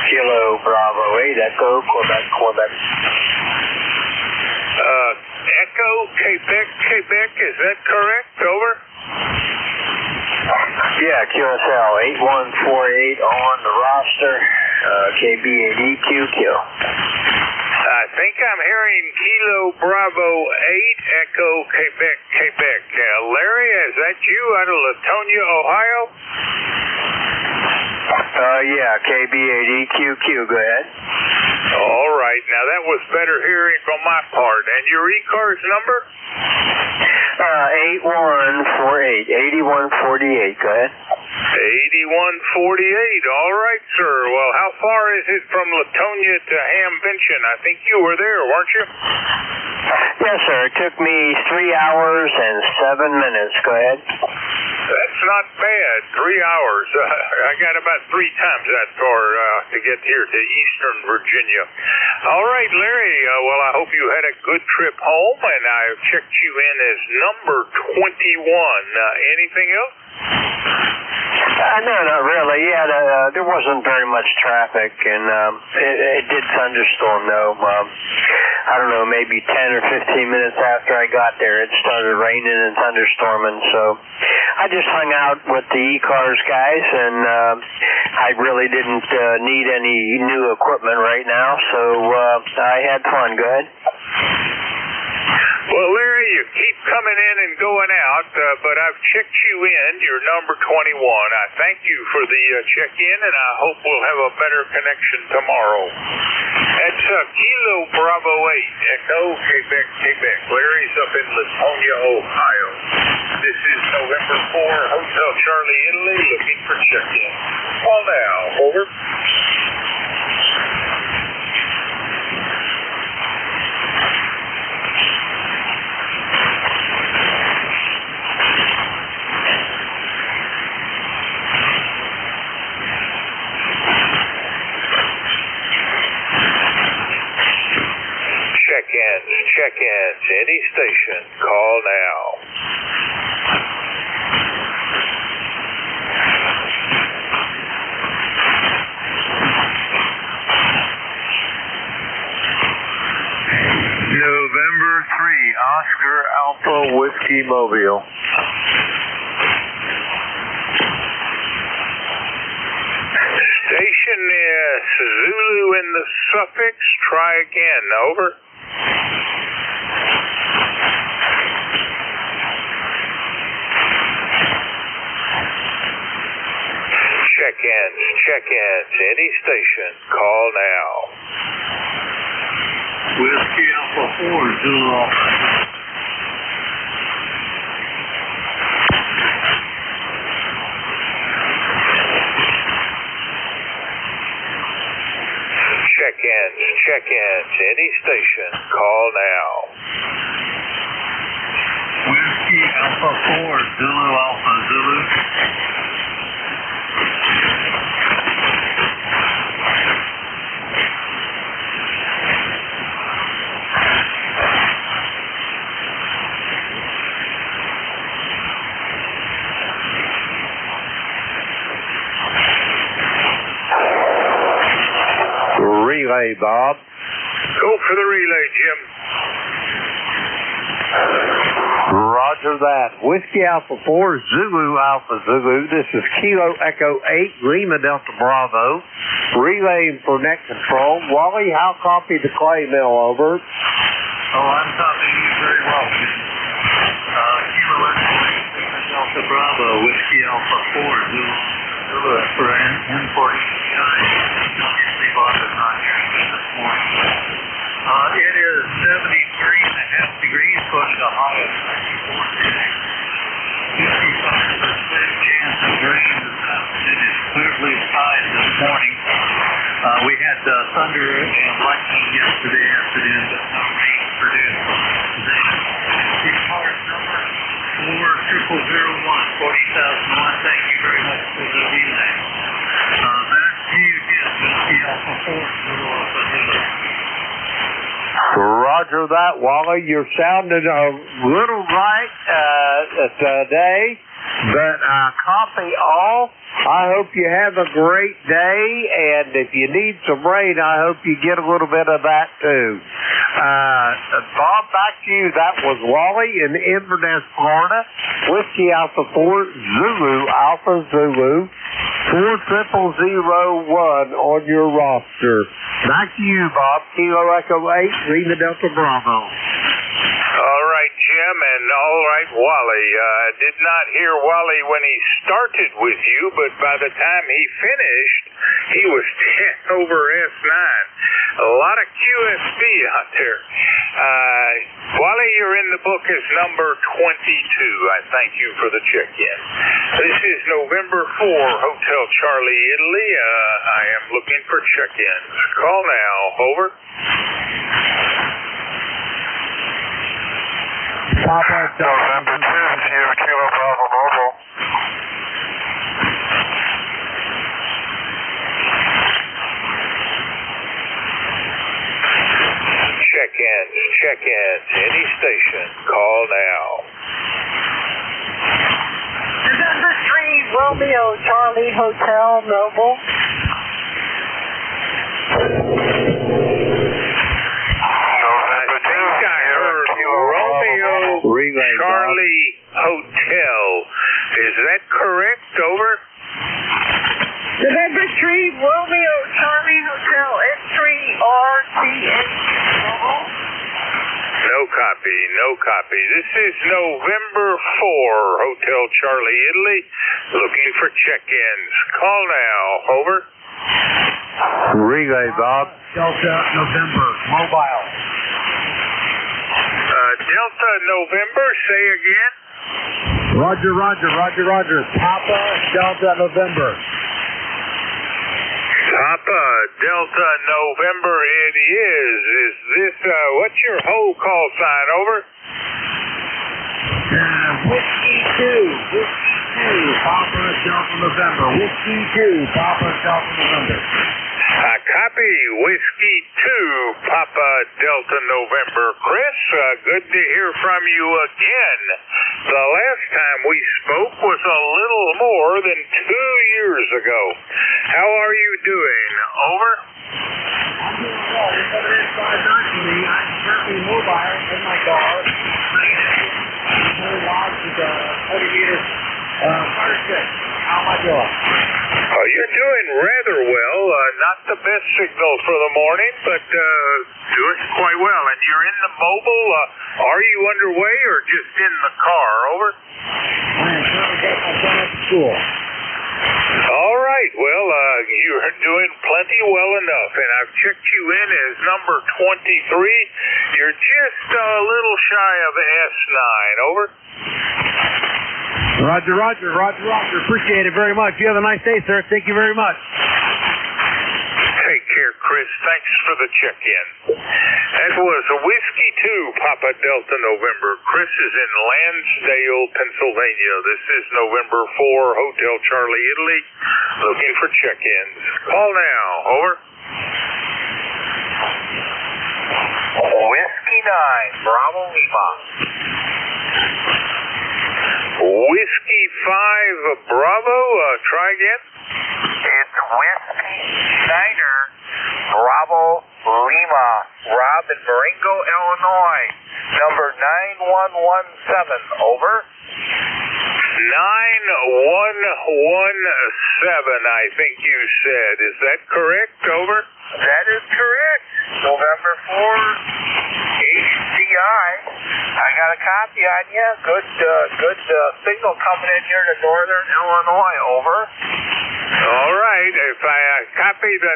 Kilo Bravo 8, Echo, Quebec. Echo, Quebec, is that correct? Over. Yeah, QSL 8148 on the roster, KB8EQQ. I think I'm hearing Kilo Bravo 8, Echo, Quebec. Larry, is that you out of Latonia, Ohio? Yeah, KB8EQQ, go ahead. All right, now that was better hearing from my part. And your ECARS number? 8148, go ahead. 8148, all right, sir. Well, how far is it from Latonia to Hamvention? I think you were there, weren't you? Yes, sir. It took me 3 hours and 7 minutes. Go ahead. That's not bad. 3 hours. I got about 3 times that far to get here to Eastern Virginia. All right, Larry. Well, I hope you had a good trip home, and I've checked you in as number 21. Anything else? No, not really. Yeah, there wasn't very much traffic, and it did thunderstorm, though. I don't know, maybe 10 or 15 minutes after I got there, it started raining and thunderstorming, so I just hung out with the ECARS guys, and I really didn't need any new equipment right now, so I had fun. Good. Well, Larry, you keep coming in and going out, but I've checked you in. You're number 21. I thank you for the check-in, and I hope we'll have a better connection tomorrow. That's Kilo Bravo 8, Echo, Quebec. Larry's up in Latonia, Ohio. This is November 4, Hotel Charlie, Italy, looking for check-in. Call now. Over. Check-ins, any station, call now. November 3, Oscar Alpha Whiskey Mobile. Station Zulu in the suffix, try again, over. Check-ins, any station, call now. Whiskey Alpha 4, Zulu Alpha. Check-ins, any station, call now. Whiskey Alpha 4, Zulu Alpha, Zulu. Relay, Bob. Go for the relay, Jim. Roger that. Whiskey Alpha 4, Zulu Alpha Zulu. This is Kilo Echo 8, Lima Delta Bravo. Relaying for net control. Wally, how copy the clay mill, over? Oh, I'm copying you very well. Kilo Echo 8, Lima Delta Bravo, Whiskey Alpha 4, Zulu for N40. Obviously, Bob is not here this morning. It is 73.5 degrees, going to the high of 94 today. 55% chance of rain this afternoon. It's clear blue skies this morning. We had thunder and lightning yesterday afternoon, but no rain produced today. ECARS number 40001, 40,001. Thank you very much for the relay. Back to you again, Whiskey Alpha 4, Zulu Alpha Zulu. Roger that, Wally. You're sounding a little light today, but copy all. I hope you have a great day, and if you need some rain, I hope you get a little bit of that too. Bob, back to you. That was Wally in Inverness, Florida. Whiskey Alpha 4, Zulu Alpha Zulu, 40001 on your roster. Back to you, Bob. Kilo Echo 8, Lima Delta Bravo. All right, Jim, and all right, Wally. I did not hear Wally when he started with you, but by the time he finished, he was 10 over S9. A lot of QSB out there. Wally, you're in the book as number 22. I thank you for the check-in. This is November 4, Hotel Charlie, Italy. I am looking for check-ins. Call now. Over. November 2, Sierra Kilo Bravo Mobile. Check-ins, any station, call now. November 3, Romeo Charlie Hotel Noble. I think I heard Romeo Charlie Hotel. Is that correct? Over. November 3, Romeo Charlie Hotel N3RTH. No copy. This is November 4, Hotel Charlie, Italy. Looking for check-ins. Call now. Over. Relay, Bob. Delta November, mobile. Delta November, say again. Roger. Papa Delta November. Papa Delta November it is. Is this, what's your whole call sign, over? Whiskey 2, Papa Delta November. Whiskey 2, Papa Delta November. Copy, Whiskey 2, Papa Delta November. Chris, good to hear from you again. The last time we spoke was a little more than 2 years ago. How are you doing? Over? I'm doing well. This other is 5 me. I'm currently mobile in my car. Very large with a 40-meter fire stick. How am I doing? You're doing rather well. Not the best signal for the morning, but doing quite well. And you're in the mobile. Are you underway or just in the car? Over? I am currently getting my son at school. All right. Well, you're doing plenty well enough, and I've checked you in as number 23. You're just a little shy of S9. Over? Roger. Appreciate it very much. You have a nice day, sir. Thank you very much. Take care, Chris. Thanks for the check-in. That was a Whiskey 2, Papa Delta November. Chris is in Lansdale, Pennsylvania. This is November 4, Hotel Charlie, Italy. Looking for check-ins. Call now. Over. Whiskey 9, Bravo Lima. Whiskey 5, Bravo. Try again. It's Whiskey Niner, Bravo Lima. Rob in Marengo, Illinois. Number 9117. Over. 9117, I think you said. Is that correct? Over. That is correct. November 4, HCI. I got a copy on you. Good signal coming in here to northern Illinois. Over. All right. If I copy the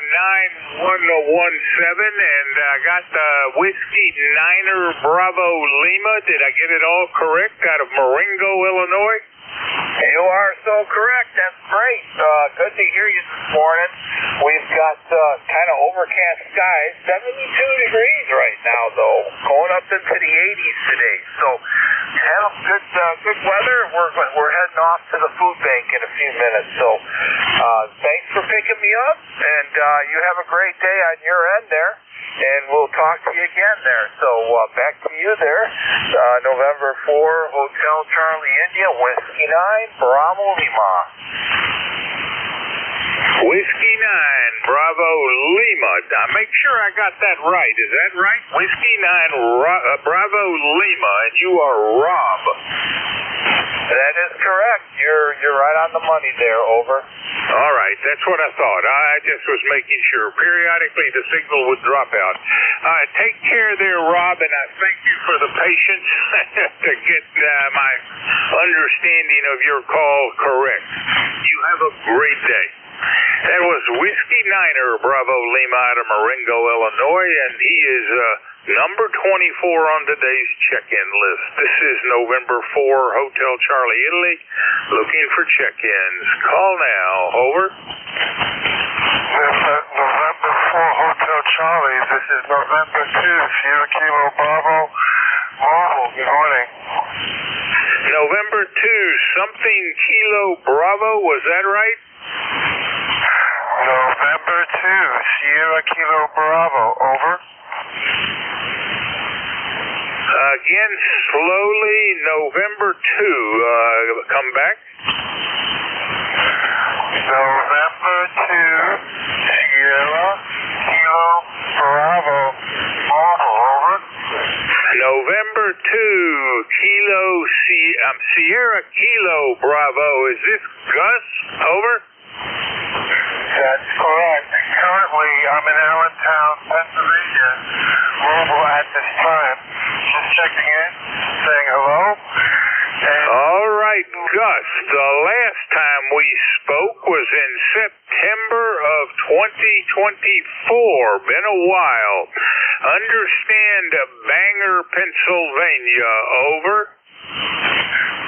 9117 and I got the Whiskey Niner Bravo Lima, did I get it all correct out of Marengo, Illinois? You are so correct. That's great. Good to hear you this morning. We've got kind of overcast skies. 72 degrees right now, though. Going up into the 80s today. So have good weather. We're heading off to the food bank in a few minutes. So thanks for picking me up, and you have a great day on your end there. And we'll talk to you again there. So back to you there. November 4, Hotel Charlie, India, Whiskey 9, Bravo Lima. Whiskey 9, Bravo Lima. Now, make sure I got that right. Is that right? Whiskey 9, Bravo Lima, and you are Rob. That is correct. You're right on the money there. Over. All right, that's what I thought. I just was making sure. Periodically, the signal would drop out. Take care there, Rob, and I thank you for the patience to get my understanding of your call correct. You have a great day. That was Whiskey Niner, Bravo Lima out of Marengo, Illinois, and he is number 24 on today's check-in list. This is November 4, Hotel Charlie, Italy, looking for check-ins. Call now. Over. November 4, Hotel Charlie. This is November 2, Sierra Kilo Bravo. Good morning. November 2, something Kilo Bravo, was that right? November 2, Sierra Kilo Bravo. Over. Again, slowly, November 2. Come back. November 2, Sierra Kilo Bravo. Over. November 2, Sierra Kilo Bravo. Is this Gus? Over. That's correct. Currently, I'm in Allentown, Pennsylvania, mobile at this time. Just checking in, saying hello. All right, Gus. The last time we spoke was in September of 2024. Been a while. Understand Bangor, Pennsylvania. Over.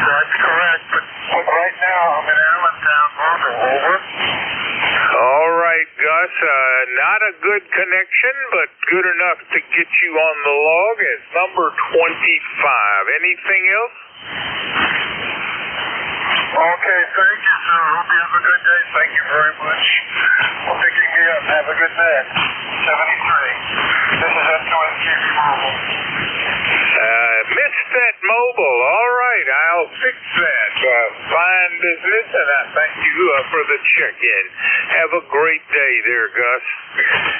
That's correct. But right now, I'm in Allentown, mobile. Over. All right, Gus. Not a good connection, but good enough to get you on the log as number 25. Anything else? Okay, thank you, sir. Hope you have a good day. Thank you very much for picking me up. Have a good day. 73. This is NJ2US Mobile. Missed that mobile. All right, I'll fix that. Fine business, and I thank you for the check-in. Have a great day there, Gus.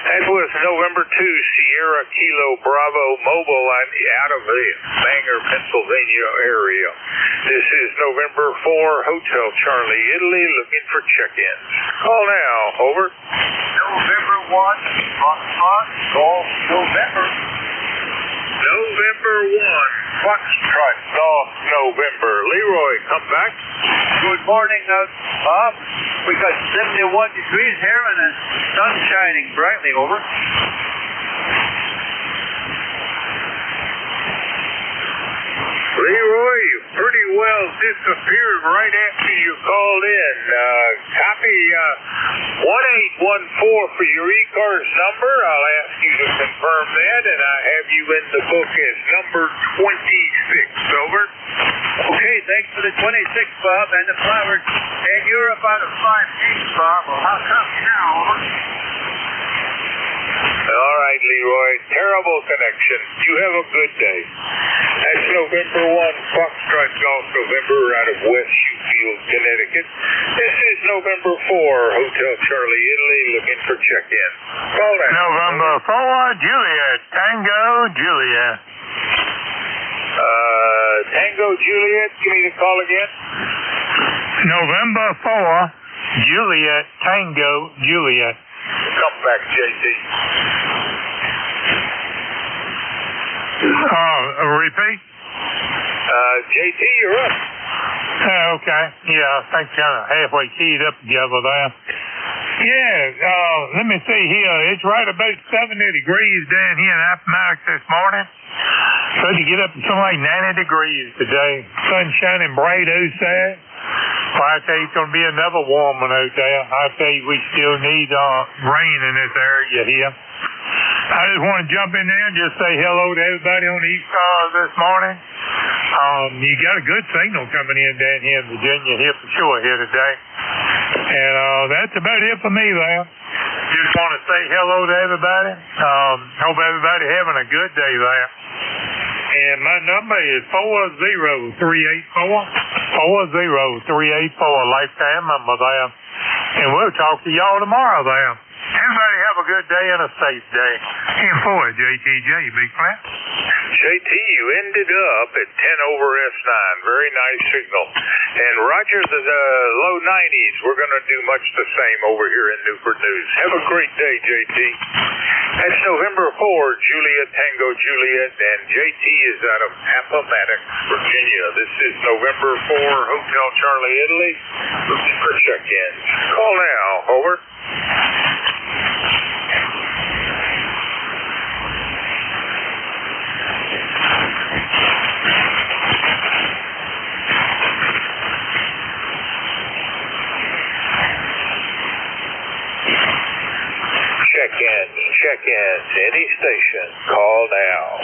That was November 2, Sierra Kilo Bravo Mobile out of the Bangor, Pennsylvania area. This is November 4, Hotel Charlie, Italy, looking for check-ins. Call now. Over. November 1, Foxtrot, Golf, November. November 1, Foxtrot, Golf, November. Leroy, come back. Good morning, Bob. We got 71 degrees here and the sun shining brightly. Over. Leroy, you pretty well disappeared right after you called in. Copy 1814 for your ECARS number. I'll ask you to confirm that, and I have you in the book as number 26. Over. Okay, thanks for the 26, Bob, and the flowers. And you're about a 5'8", Bob. Well, how come now? Over. All right, Leroy. Terrible connection. You have a good day. That's November 1, Foxtrot Golf, November, out of West Sheffield, Connecticut. This is November 4, Hotel Charlie, Italy, looking for check-in. Call that. November 4, Juliet, Tango, Juliet. Tango, Juliet, give me the call again. November 4, Juliet, Tango, Juliet. Come back, JT. Repeat? JT, you're up. Okay. Yeah, I think kind of halfway keyed up together there. Yeah, let me see here. It's right about 70 degrees down here in Appomattox this morning. Supposed to get up to something like 90 degrees today. Sun shining bright outside. Well, I tell you, it's going to be another warm one out there. I tell you, we still need rain in this area here. I just want to jump in there and just say hello to everybody on the ECARS this morning. You got a good signal coming in down here in Virginia here for sure here today. And that's about it for me there. Just want to say hello to everybody. Hope everybody having a good day there. And my number is 40384. 40384, lifetime number there. And we'll talk to y'all tomorrow there. Everybody have a good day and a safe day. And for it, JTJ, big flat. JT, you ended up at 10 over S9. Very nice signal. And Roger, the low 90s. We're going to do much the same over here in Newport News. Have a great day, JT. That's November 4, Juliet, Tango, Juliet, and JT is out of Appomattox, Virginia. This is November 4, Hotel Charlie, Italy. Looking for check-ins. Call now. Over. Check-ins, any station, call now.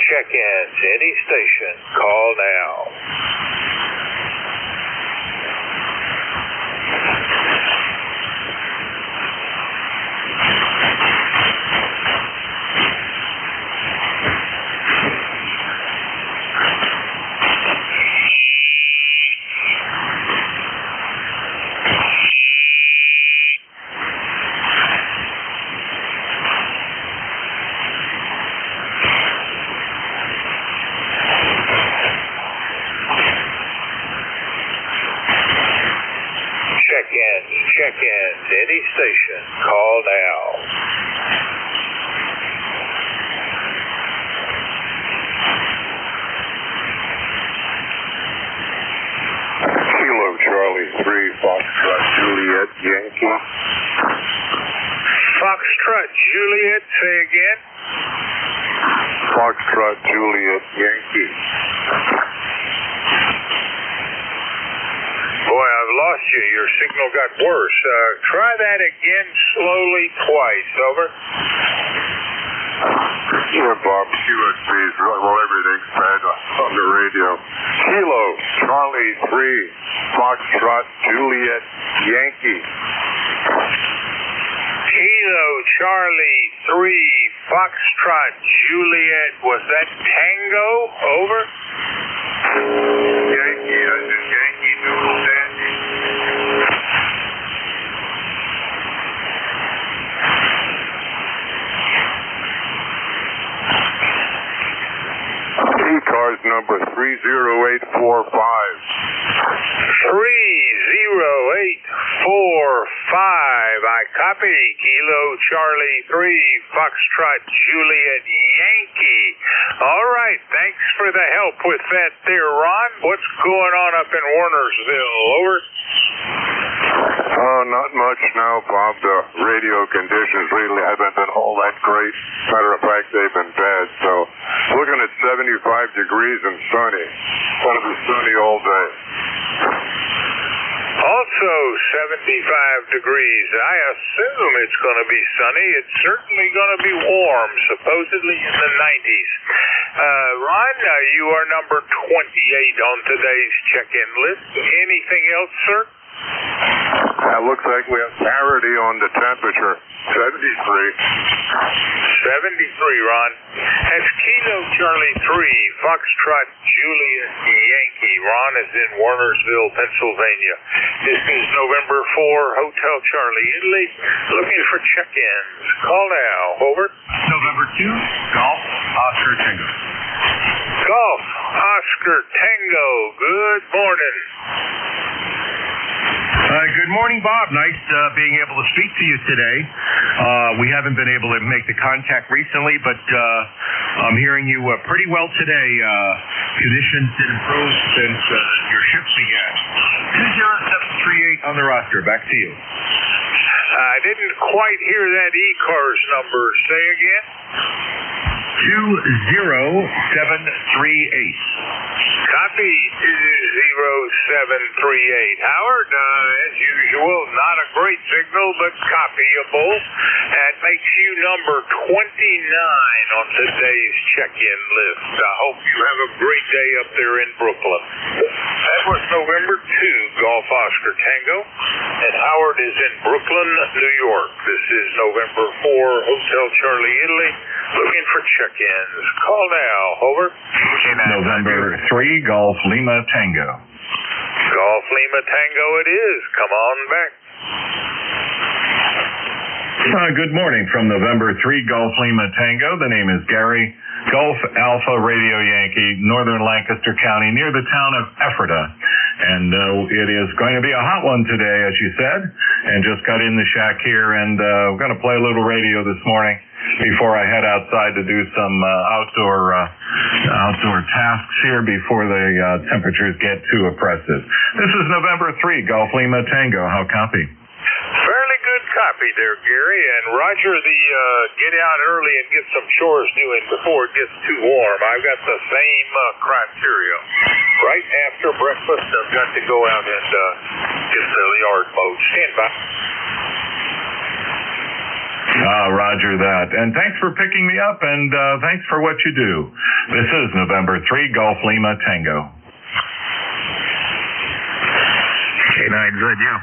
Check-ins, any station, call now. Check-ins, any station, call now. Kilo Charlie 3, Foxtrot Juliet, Yankee. Foxtrot Juliet, say again. Foxtrot Juliet, Yankee. Boy, I've lost you. Your signal got worse. Try that again slowly twice. Over. Yeah, Bob, QSB's well, everything's bad on the radio. Kilo, Charlie 3, Foxtrot, Juliet, Yankee. Kilo, Charlie 3, Foxtrot, Juliet. Was that Tango? Over. Yankee, I said Yankee Noodle Dandy. ECARS number 30845. 30845. I copy. Kilo Charlie 3, Foxtrot Juliet Yankee. All right. Thanks for the help with that there, Ron. What's going on up in Warnersville? Over. Oh, not much now, Bob. The radio conditions really haven't been all that great. Matter of fact, they've been bad. So, looking at 75 degrees and sunny. Going to be sunny all day. Also 75 degrees. I assume it's going to be sunny. It's certainly going to be warm, supposedly in the 90s. Ron, you are number 28 on today's check-in list. Anything else, sir? Looks like we have parity on the temperature. 73. 73, Ron. That's Kilo Charlie 3, Foxtrot Juliet Yankee. Ron is in Warnersville, Pennsylvania. This is November 4, Hotel Charlie, Italy. Looking for check-ins. Call now. Over. November 2, Golf, Oscar Tango. Golf, Oscar Tango. Good morning. Good morning, Bob. Nice being able to speak to you today. We haven't been able to make the contact recently, but I'm hearing you pretty well today. Conditions did improve since your shift began. 20738 on the roster. Back to you. I didn't quite hear that ECARS number. Say again. 20738. Copy 20738. Howard, as usual, not a great signal, but copyable. That makes you number 29 on today's check-in list. I hope you have a great day up there in Brooklyn. That was November 2, Golf Oscar Tango. And Howard is in Brooklyn, New York. This is November 4, Hotel Charlie, Italy. Looking for check-ins. Call now. Over. November 3, Golf Lima Tango. Golf Lima Tango it is. Come on back. Good morning from November 3, Golf Lima Tango. The name is Gary. Golf Alpha Radio Yankee, northern Lancaster County, near the town of Ephrata. And it is going to be a hot one today, as you said. And just got in the shack here, and we're going to play a little radio this morning before I head outside to do some outdoor tasks here before the temperatures get too oppressive. This is November 3, Golf Lima Tango. How copy? Fairly good copy there, Gary. And Roger, the get out early and get some chores doing before it gets too warm. I've got the same criteria. Right after breakfast, I've got to go out and get the yard mowed. Stand by. Roger that. And thanks for picking me up, and thanks for what you do. This is November 3, Golf Lima Tango. K9, good, you.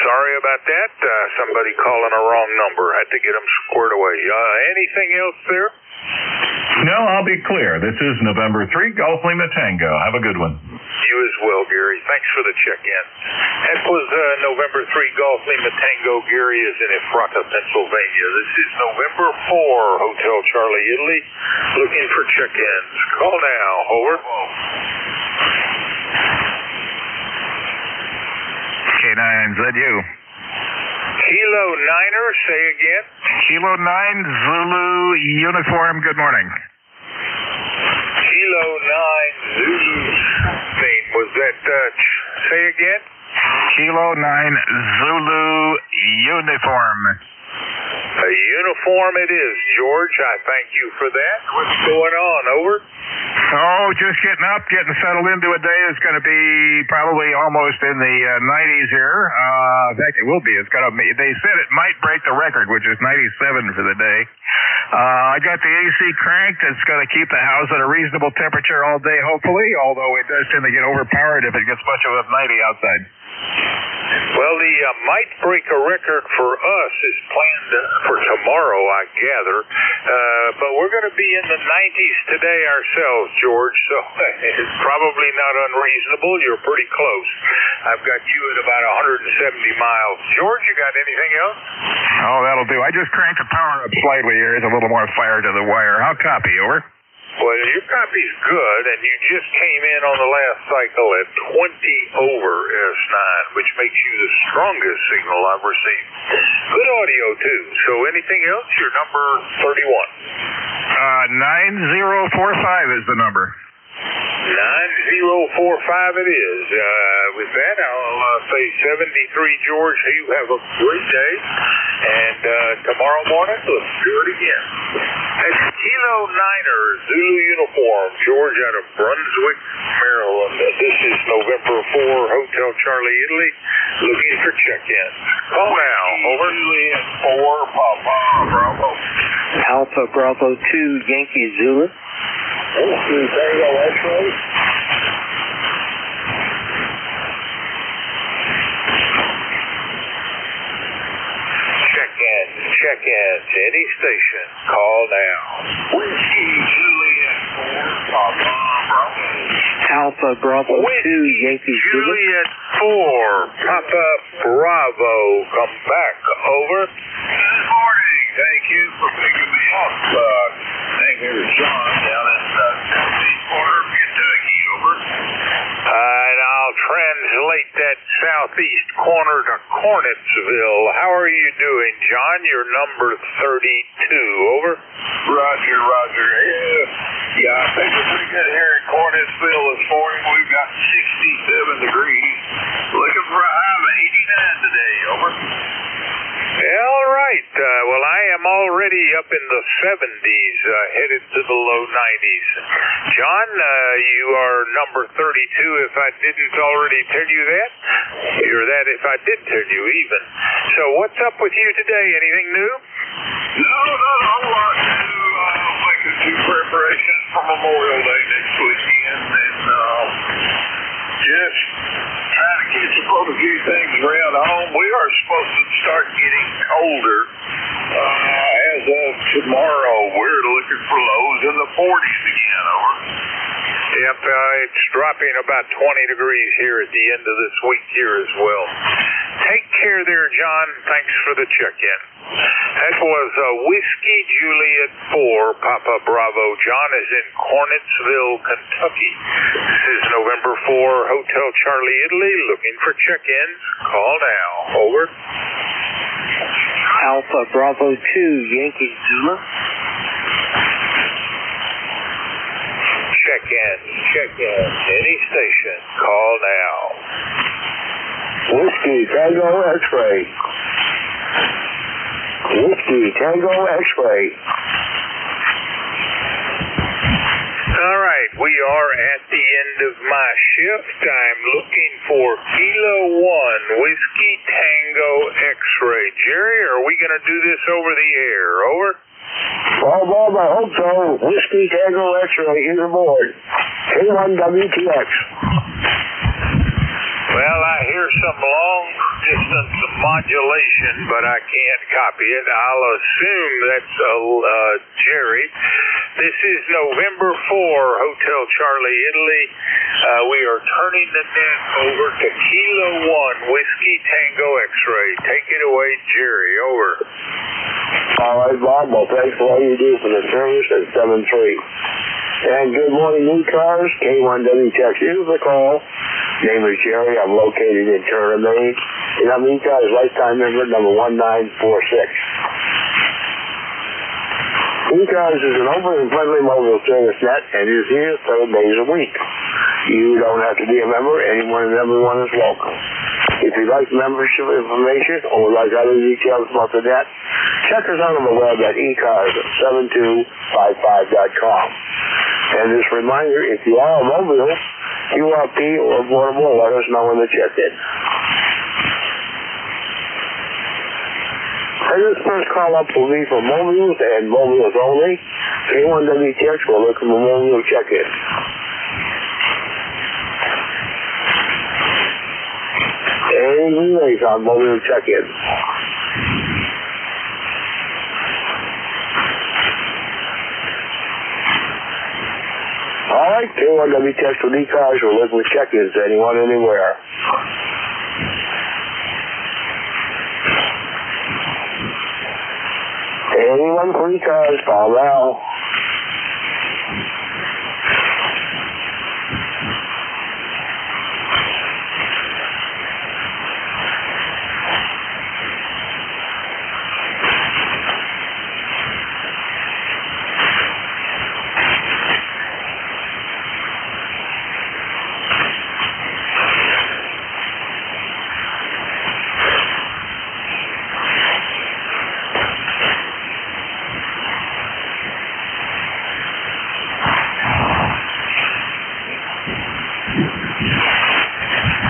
Sorry about that. Somebody calling a wrong number. Had to get them squared away. Anything else there? No, I'll be clear. This is November 3, Golf Lima Tango. Have a good one. You as well, Gary. Thanks for the check-in. That was November 3, Golf Lima Tango. Gary is in Ephrata, Pennsylvania. This is November 4, Hotel Charlie, Italy. Looking for check-ins. Call now. Over. K9's led you. Kilo Niner, say again. Kilo 9, Zulu Uniform, good morning. Kilo 9, Zulu. Was that, say again? Kilo 9, Zulu uniform. A uniform it is, George. I thank you for that. What's going on? Over? Oh, just getting up, getting settled into a day that's going to be probably almost in the 90s here. In fact, it will be. They said it might break the record, which is 97 for the day. I got the AC cranked. It's going to keep the house at a reasonable temperature all day, hopefully, although it does tend to get overpowered if it gets much above 90 outside. Well, the might break a record for us is planned for tomorrow, I gather. But we're going to be in the 90s today ourselves, George, so it's probably not unreasonable. You're pretty close. I've got you at about 170 miles. George, you got anything else? Oh, that'll do. I just cranked the power up slightly here. There's a little more fire to the wire. How copy? Over? Well, your copy's good, and you just came in on the last cycle at 20 over S9, which makes you the strongest signal I've received. Good audio, too. So anything else? Your number 31. 9045 is the number. 9045 it is. With that, I'll say 73, George. You have a great day. And tomorrow morning, let's do it again. That's Kilo Niner, Zulu uniform, George out of Brunswick, Maryland. This is November 4, Hotel Charlie, Italy, looking for check-in. Call now. Over. Juliet 4, Papa Bravo. Alpha Bravo 2, Yankee Zulu. Tango X-ray. Check-in to any station. Call now. Whiskey Juliet 4, Papa Bravo. Alpha Bravo 2, Yankee Zulu. Juliet 4, Papa Bravo. Come back. Over. Good morning. Thank you for picking me up. Name here is John down in the southeast corner of Kentucky. Over. And I'll translate that southeast corner to Cornetsville. How are you doing, John? You're number 32. Over. Roger. Yeah, I think we're pretty good here in Cornetsville this morning. We've got 67 degrees. Looking for a high of 89 today. Over. All right. Well, I am already up in the 70s, headed to the low 90s. John, you are number 32, if I didn't already tell you that. Or that if I did tell you even. So what's up with you today? Anything new? No, not a whole lot new. Making two preparations for Memorial Day next weekend, and just trying to catch up on a few things around home. We are supposed to start getting colder. As of tomorrow, we're looking for lows in the 40s again. Over. Yep, it's dropping about 20 degrees here at the end of this week here as well. Take care there, John. Thanks for the check-in. That was Whiskey Juliet 4, Papa Bravo. John is in Cornetsville, Kentucky. This is November 4, Hotel Charlie, Italy, looking for check-ins. Call now. Over. Alpha Bravo 2, Yankee Zulu. Check-in. Any station. Call now. Whiskey Tango X-ray. Whiskey Tango X-ray. All right, we are at the end of my shift. I'm looking for Kilo 1, Whiskey Tango X-ray. Jerry, are we going to do this over the air? Over. Well, Bob, I hope so. Whiskey Tango X-ray, here's aboard. K1WTX. Well, I hear some long-distance modulation, but I can't copy it. I'll assume that's Jerry. This is November 4, Hotel Charlie, Italy. We are turning the net over to Kilo 1, Whiskey Tango X-ray. Take it away, Jerry. Over. All right, Bob. Well, thanks for all you do for the service at 7-3. And good morning, ECARS, K1WTX. Here's the call. Name is Jerry. I'm located in Turner, Maine. And I'm ECARS lifetime member number 1946. ECARS is an open and friendly mobile service net and is here 7 days a week. You don't have to be a member. Anyone and everyone is welcome. If you'd like membership information or would like other details about the net, check us out on the web at ECARS7255.com. And just a reminder, if you are a mobile, URP or portable, let us know when the check in. And this first call up will be for mobiles and mobiles only. K1WTX will look for mobile check-in. Any relays on mobile check-in. All right, K1WTX with ECARS will look with check-ins. Anyone, anywhere. Anyone for ECARS, call now.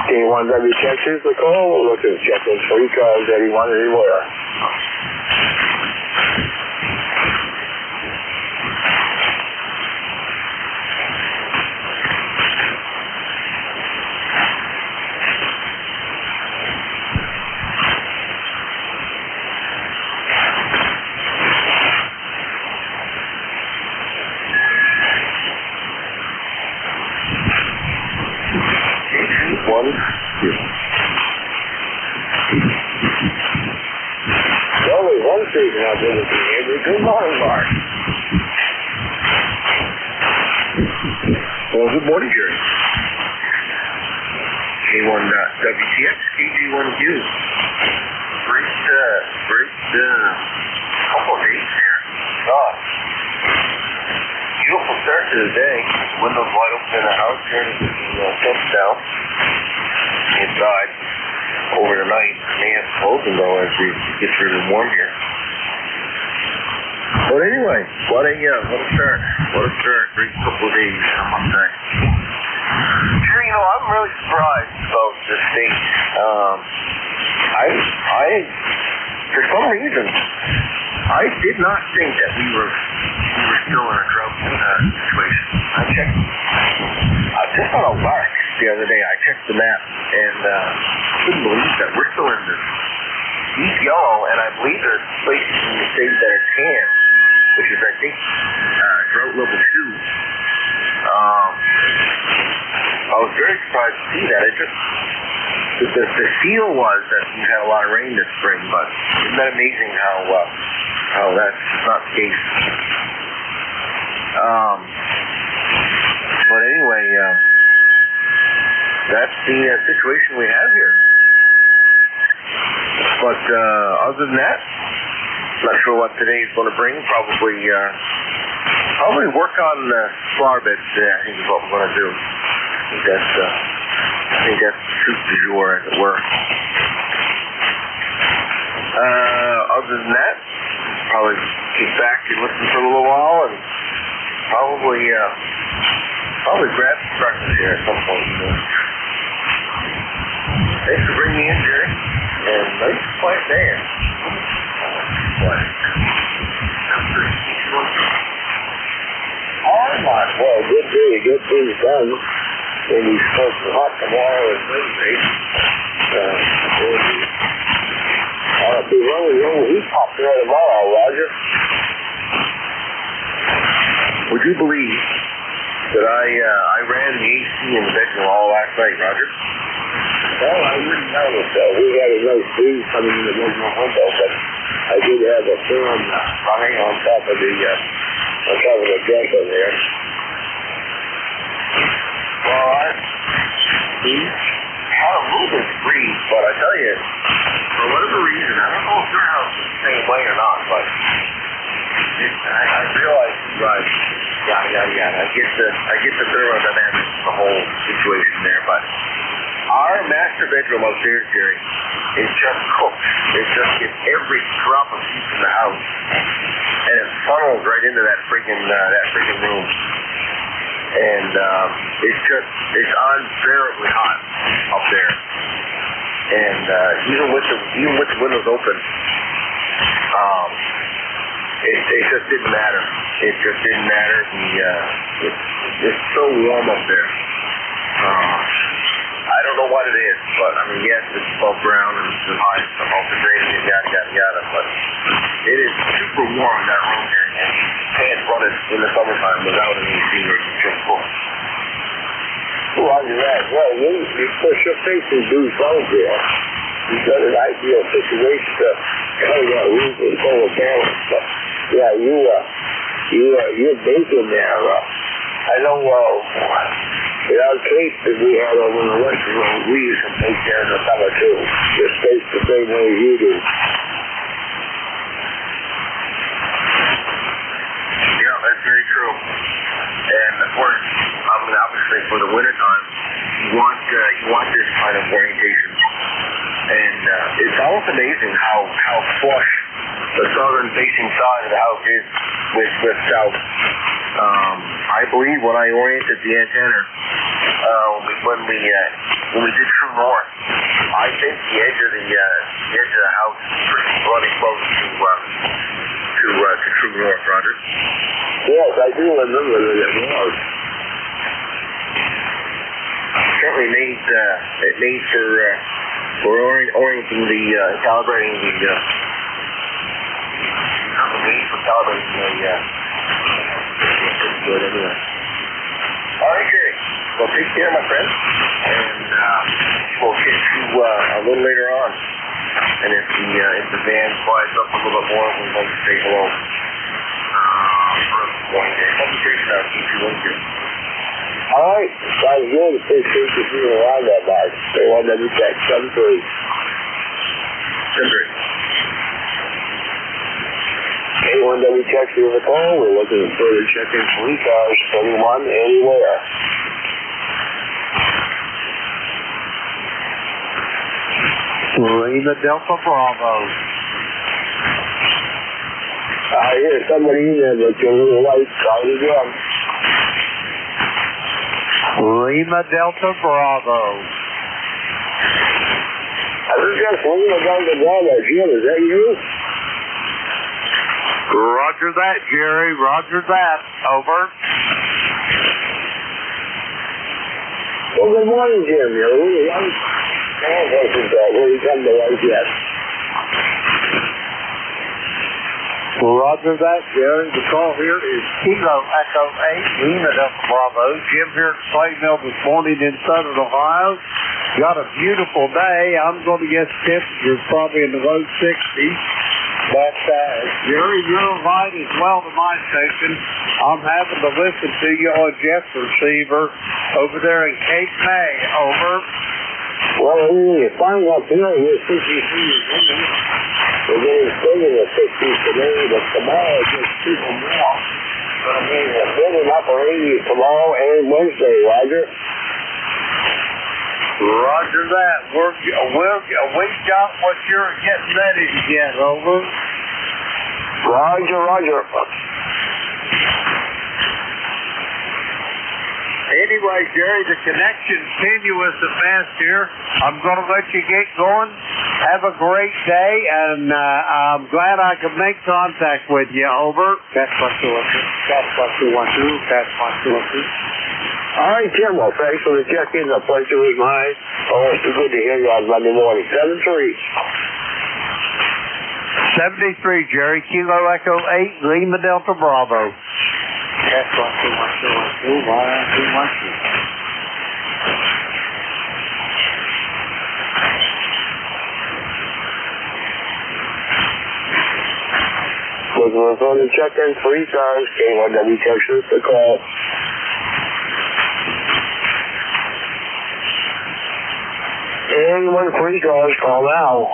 K1WTX is the call. We'll look at check-ins for ECARS, anyone, anywhere. Good morning, Mark. Well, good morning, Jerry. K1WTX, KG1Q. Great couple of days here. Beautiful start to the day. Windows wide open in the house, turning the temps down. Inside over the night. May have closing though as we get really warm here. But anyway, what a start. What a start. Great couple of days, I must say. Sure, I'm really surprised about this state. I for some reason, I did not think that we were still in a drought situation. I checked, just on a lark the other day, I checked the map and couldn't believe that we're still in this deep yellow, and I believe there's places in the state that are tan, which is, I think, drought level 2. I was very surprised to see that. The feel was that we had a lot of rain this spring, but isn't that amazing how that's not the case? But anyway, that's the situation we have here. But other than that, not sure what today is going to bring. Probably work on flower beds today. I think is what we're going to do. I think that's truth du jour, as it were. Other than that, probably get back and listen for a little while, and probably grab some breakfast here at some point. Thanks for bringing me in, Jerry. And nice quiet day. All right, Mark. Well, good day. Good things done. And he's supposed to hot tomorrow and Wednesday. I'll be running heat pop there tomorrow, Roger. Would you believe that I ran the AC in the bedroom all last night, Roger? Well, I wouldn't notice that. We had a nice breeze coming in the bedroom window, but I did have a fan running on top of the deck in there. Well, I had a little bit of breeze, but I tell you, for whatever reason, I don't know if your house is the same way or not, but I realize, I get the thermodynamics of the whole situation there, but Our master bedroom upstairs, Jerry, is just cooked. It just gets every drop of heat from the house, and it funnels right into that freaking room. And it's unbearably hot up there. And even with the windows open, it just didn't matter. It just didn't matter. It's so warm up there. I don't know what it is, but I mean, yes, it's above ground and it's high, it's off the drainage and yada yada yada. But it is super warm in that room here, and you can't run it in the summertime without an AC or it's just full. Roger that. Well, you push your face and do phone here. You've got an ideal situation to kind of room and full of balance. But yeah, you're baking there. I know. In our case that we had over in the Western Road, we used to bake there in the summer too. Just face the same way you do. Yeah, that's very true. And of course, I mean, obviously for the wintertime, you want this kind of orientation. And it's almost amazing how flush the southern facing side of the house is with south. I believe when I oriented the antenna, when we did true north, I think the edge of the house is pretty bloody close to true north, Roger. Yes, I do remember that it was. Certainly it made for orienting calibrating good anyway. All right, Jerry. Well, take care, my friend. And we'll get you a little later on. And if the van quiets up a little bit more, we're going to say hello. For the morning day. I'll be taking out ECARS. All right. Sounds good. Appreciate you being around that night. Stay on every check. 7-3. 7-3. K1W checks you the call. We're looking to further check in for ECARS 21 anywhere. Lima Delta Bravo. I hear somebody in there, but you're a little late. Try it again. Lima Delta Bravo. This is just Lima Delta Bravo. Jim, is that you? Roger that, Jerry. Roger that. Over. Well, good morning, Jim. You're a little late. Will you come to life yet? Roger that, Jerry. The call here is Kilo Echo 8, Lima Delta Bravo. Jim here at Slate Mill this morning in southern Ohio. Got a beautiful day. I'm going to guess temperature's probably in the low 60s. But, Jerry, you're right as well to my station. I'm having to listen to you on Jeff's receiver over there in Cape May. Over. Well, it's fine up here. We're 63 degrees. We're getting still in the 60s today, but tomorrow it's just super warm. Going to be in the mid and upper 80s tomorrow and Wednesday, Roger. Roger that. We got what you're getting ready to get, over. Roger, Roger. Anyway, Jerry, the connection's tenuous at best here. I'm going to let you get going. Have a great day, and I'm glad I could make contact with you. Over. That's what you want to. That's what you want to. That's what you want to. All right, Jim. Well, thanks for the check-in. The pleasure was mine. Oh, it's good to hear you on Monday morning. 7-3. 73, Jerry. Kilo Echo 8, Lima Delta Bravo. That's what you want to. Why you want to. Was on the check-in 3 times. K1W Texas to call. Anyone free calls, call now.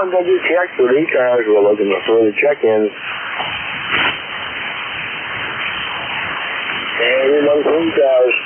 KC1WTX with ECARS. We're looking for further check-ins. And we're looking for ECARS.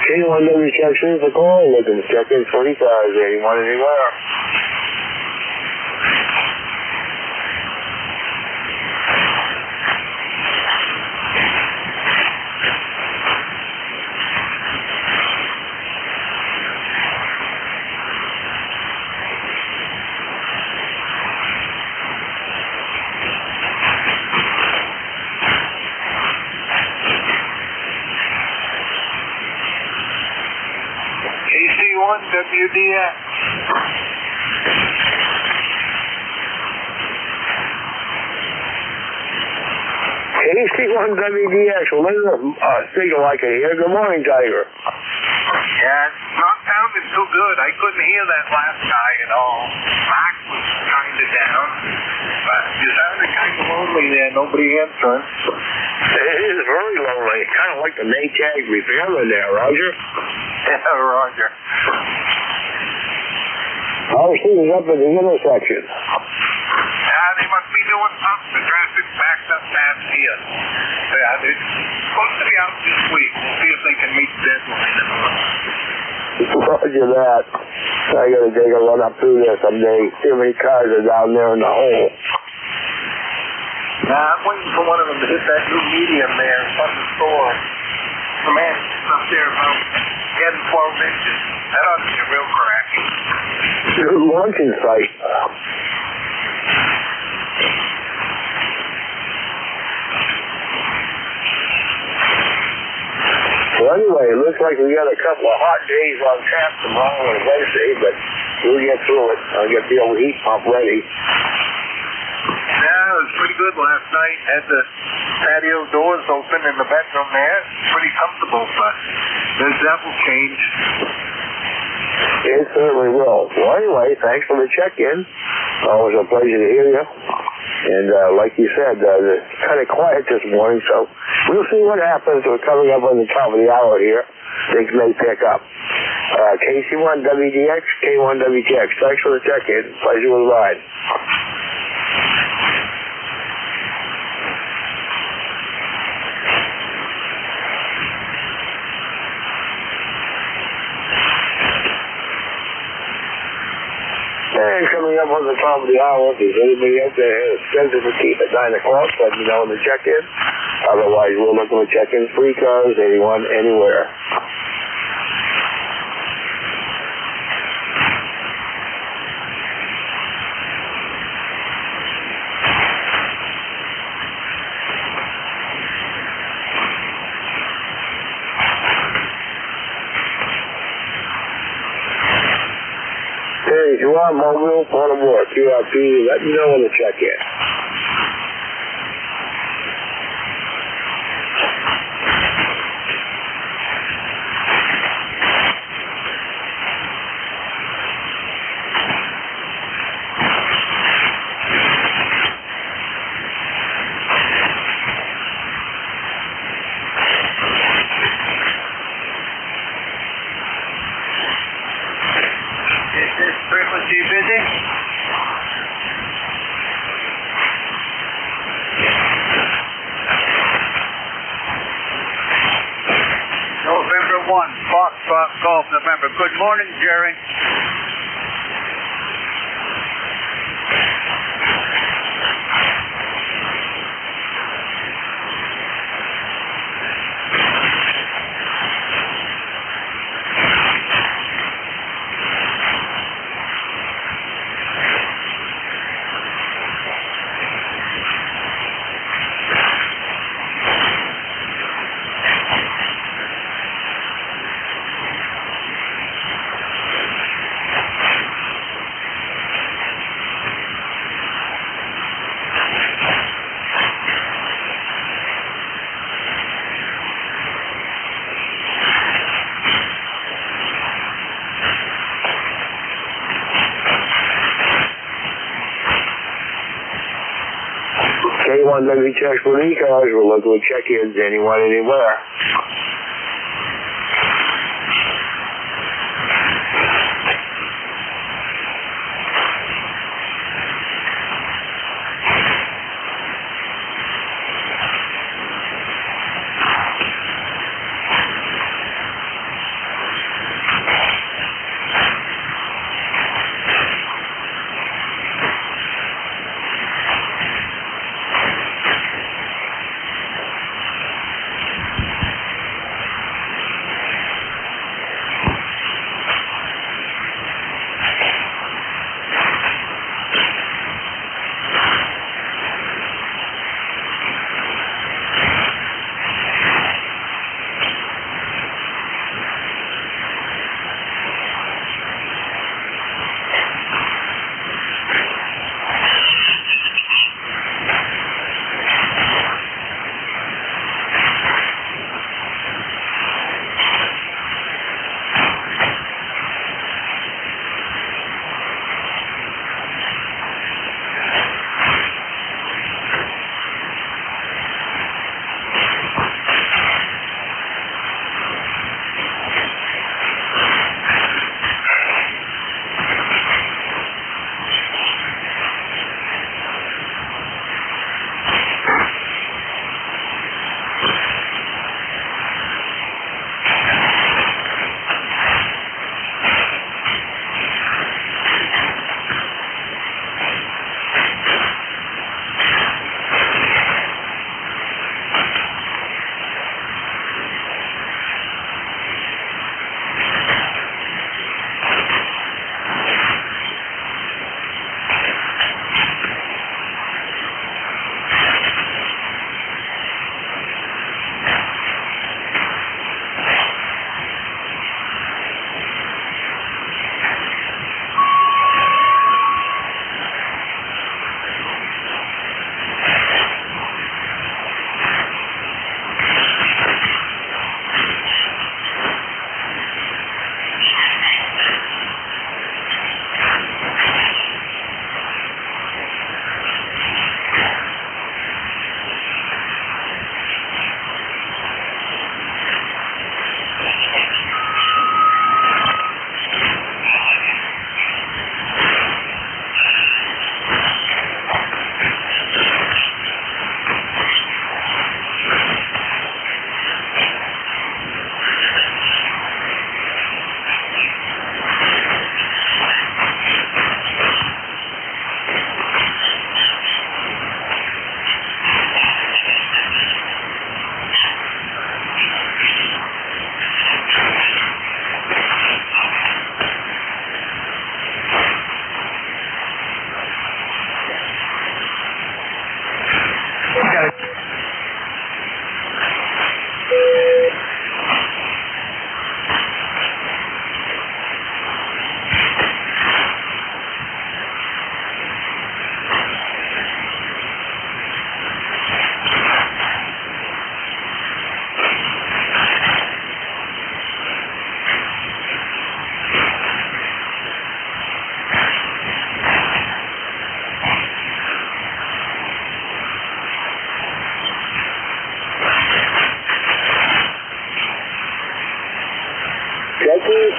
K1WTX is the call. Looking to check in for ECARS. Anyone, anywhere. KC1WDX. KC1WDX. Well, there's a signal I can hear. Good morning, Tiger. Yeah, it's not sounding too good. I couldn't hear that last guy at all. Mark was kind of down. But you sounded kind of lonely there. Nobody answering. It is very lonely. Kind of like the Maytag repairman there, Roger. Yeah, Roger. How's things up at the intersection? Yeah, they must be doing something. The traffic's backed up past here. Yeah, they're supposed to be out this week. We'll see if they can meet the deadline. Roger that. I gotta take a run up through there someday. See how many cars are down there in the hole. Nah, I'm waiting for one of them to hit that new medium there in front of the store. The man sits up there about 10, 12 inches. That ought to be a real cracky. Good launching site. Well, anyway, it looks like we got a couple of hot days on tap tomorrow and Wednesday, but we'll get through it. I'll get the old heat pump ready. Yeah, it was pretty good last night. Had the patio doors open in the bedroom there. Pretty comfortable, but that will change. It certainly will. Well, anyway, thanks for the check-in. Always a pleasure to hear you. And like you said, it's kind of quiet this morning, so we'll see what happens. We're coming up on the top of the hour here. Things may pick up. KC1WDX, K1WTX. Thanks for the check-in. Pleasure with the ride. And coming up on the top of the hour, if there's anybody out there who has to keep at 9 o'clock, let me know in the check-in. Otherwise, we're looking for check-ins, free cars, anyone, anywhere. Hey, if you want mobile, on the board, QRP, let me know when to check in. Frequency busy? November 1, Fox Golf, November. Good morning, Jerry. anyone that needs checks with ECARS, we're looking with check-ins anyone, anywhere.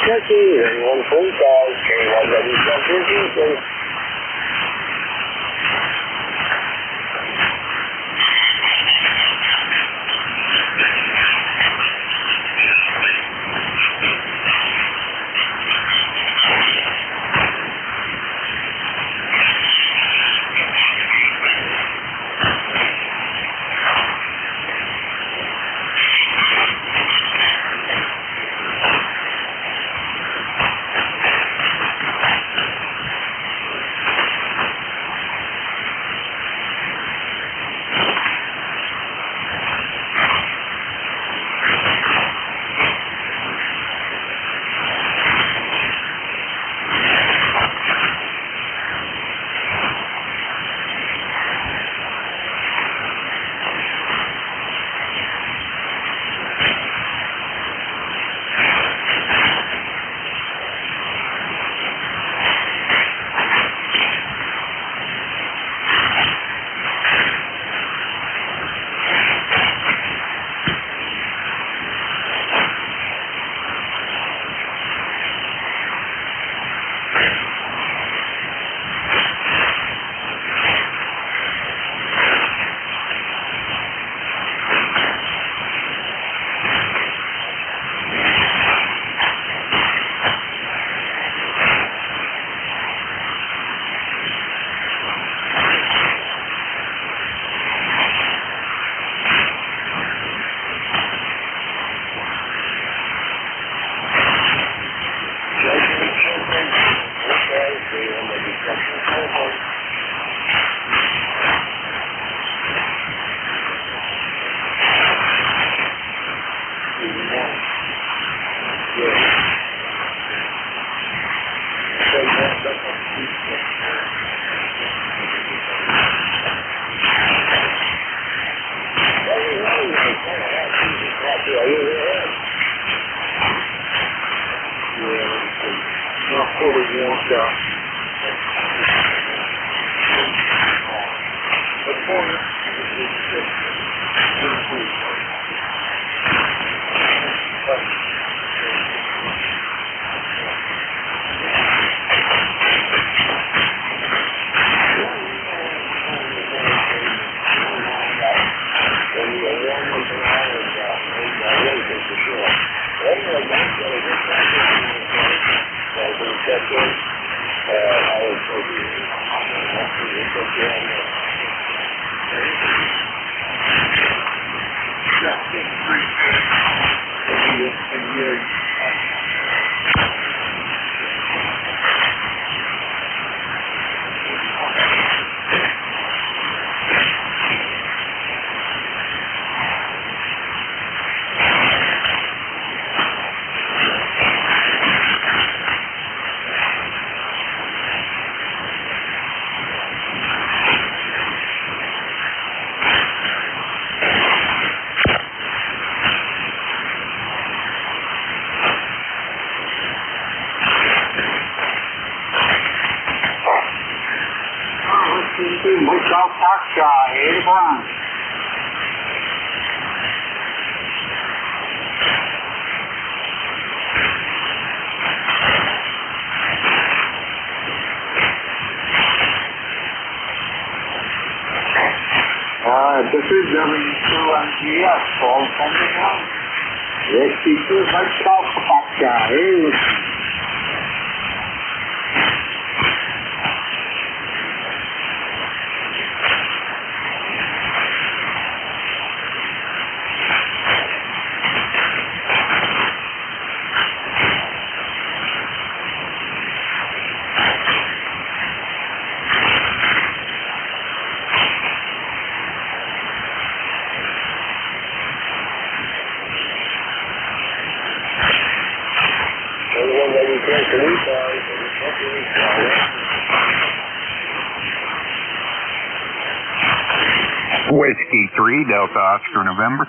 Kentucky, and 145, K1W please. West Golf Foxtrot, 81. This is NJ2US, Paul sending out. ECARS, West Golf Foxtrot, 81. Whiskey 3, Delta Oscar, November.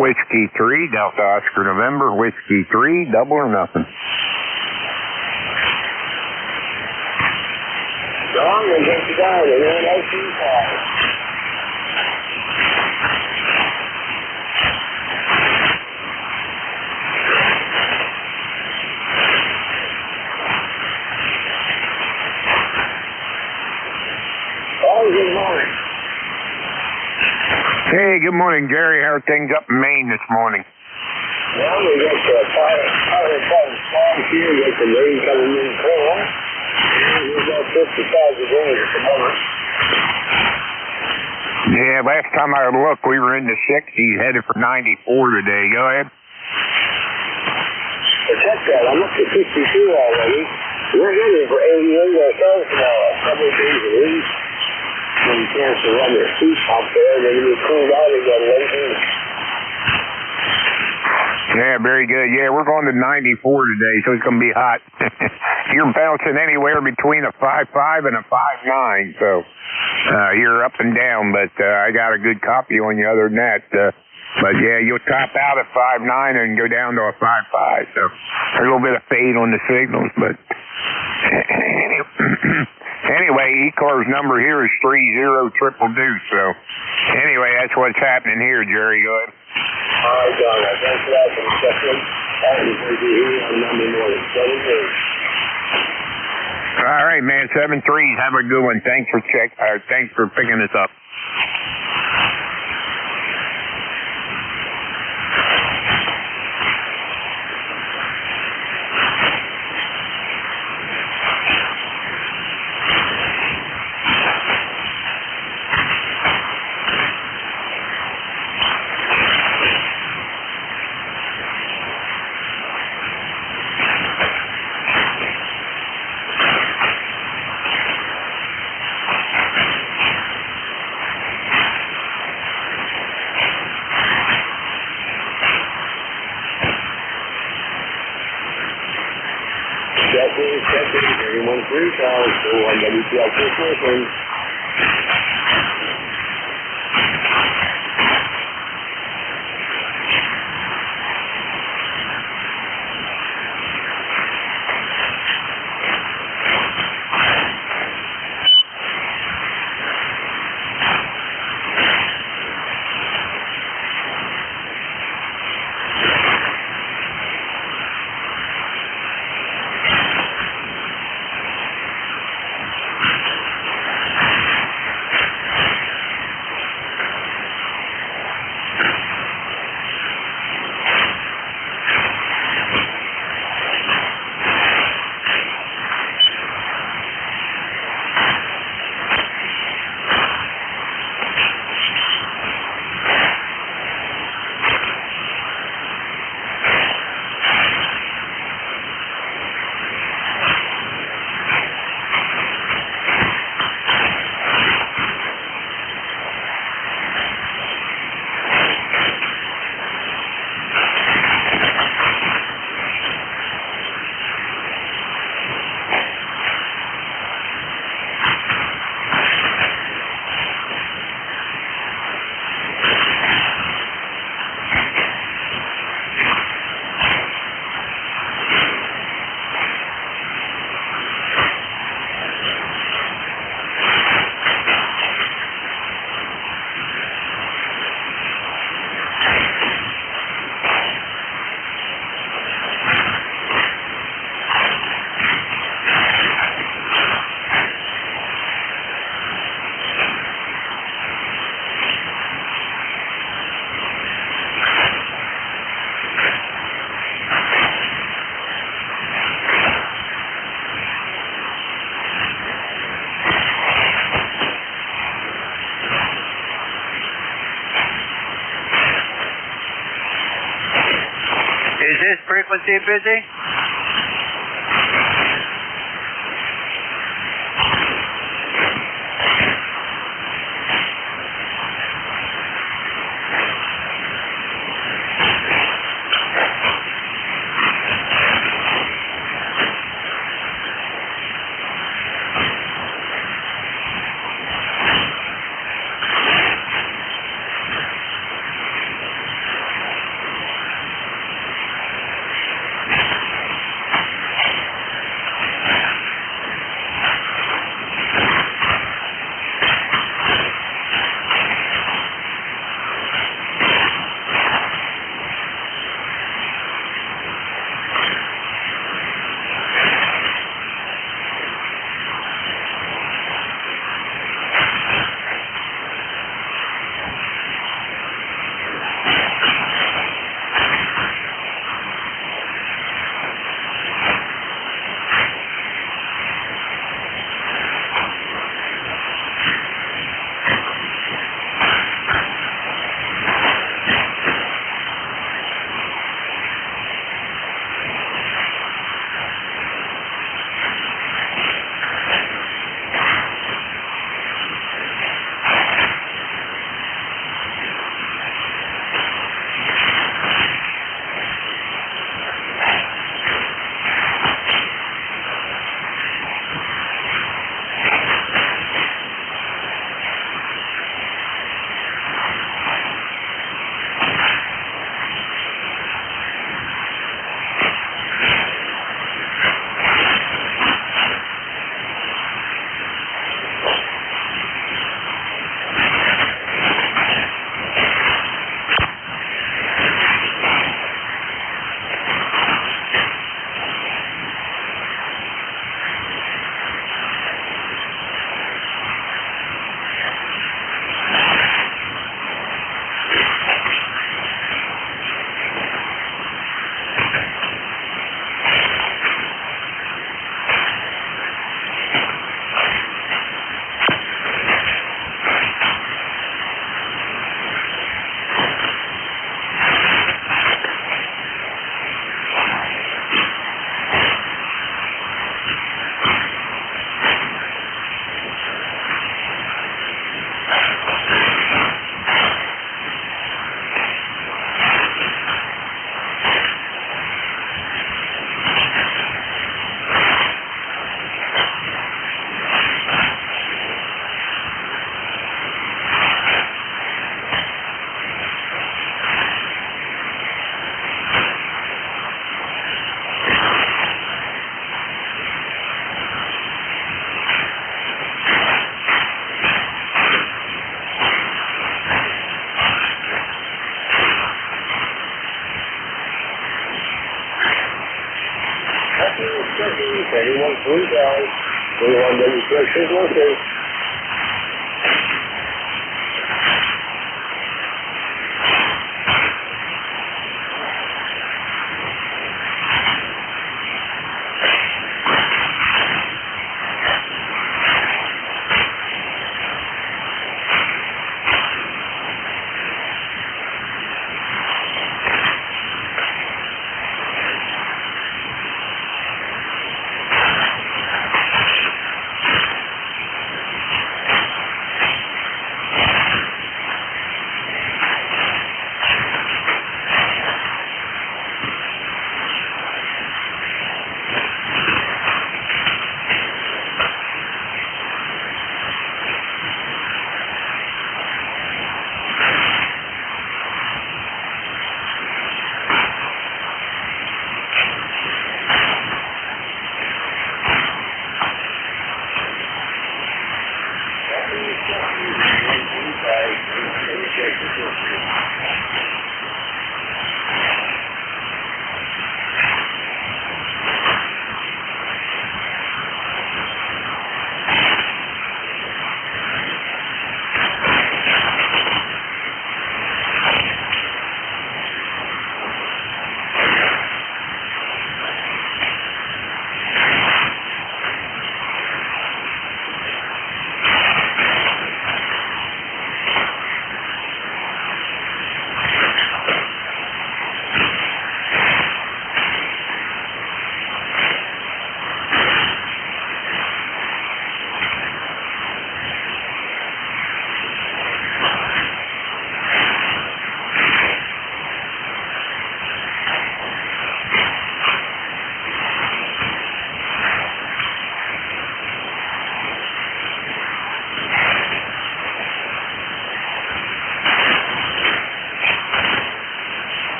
Whiskey 3, Delta Oscar, November. Whiskey 3, double or nothing. Strong and get you down in NJ2US. Oh, good morning. Hey, good morning, Jerry. How are things up in Maine this morning? Well, we got the fire storm here. We got the rain coming in cold. We've got 55 degrees at the moment. Yeah, last time I looked, we were in the 60s, headed for 94 today. Go ahead. Well, check that. I'm up to 62 already. We're heading for 88 ourselves tomorrow. Couple of days a week. Some chance to run their feet out there. They're going to be cooled out again later. Yeah, very good. Yeah, we're going to 94 today, so it's going to be hot. You're bouncing anywhere between a 5.5 and a 5.9, so you're up and down, but I got a good copy on you other than that. But yeah, you'll top out at 5.9 and go down to a 5.5, so a little bit of fade on the signals, but anyway, ECARS number here is 30222, so anyway, that's what's happening here, Jerry. Go ahead. All right, John. Thanks for that for the session. And we'll be here on Monday morning, 7:30. All right, man. 7-3. Have a good one. Thanks for picking this up. Checking, everyone 3,000, so on WTL Christmas. Is this frequency busy? anyone please out. 21WQX is located.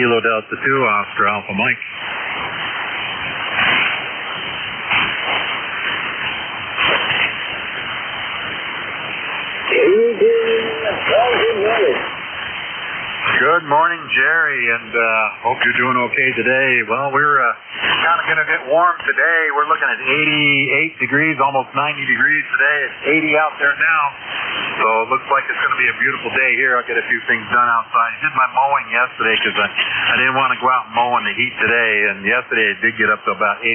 Kilo Delta 2, Oscar Alpha Mike. Good morning, Jerry, and hope you're doing okay today. Well, we're kind of going to get warm today. We're looking at 88 degrees, almost 90 degrees today. It's 80 out there now, so it looks like it's going to be a beautiful day here. I'll get a few things done outside. I did my mowing yesterday because I didn't want to go out and mow in the heat today, and yesterday it did get up to about 83,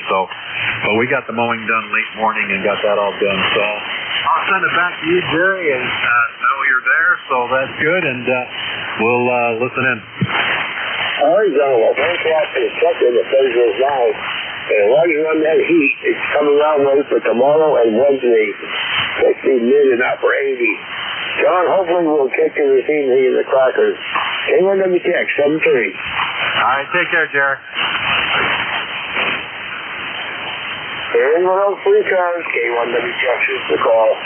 but we got the mowing done late morning and got that all done. So I'll send it back to you, Jerry, and know you're there, so that's good, and we'll listen in. All right, gentlemen. Thanks a lot for the check-in that says it's now. And while you're on that heat, it's coming around ready for tomorrow and Wednesday. 60 mid and upper 80. John, hopefully we'll kick in this evening in the crackers. K1WTX 73. All right, take care, Jerry. And with those free cars, K1WTX is the call.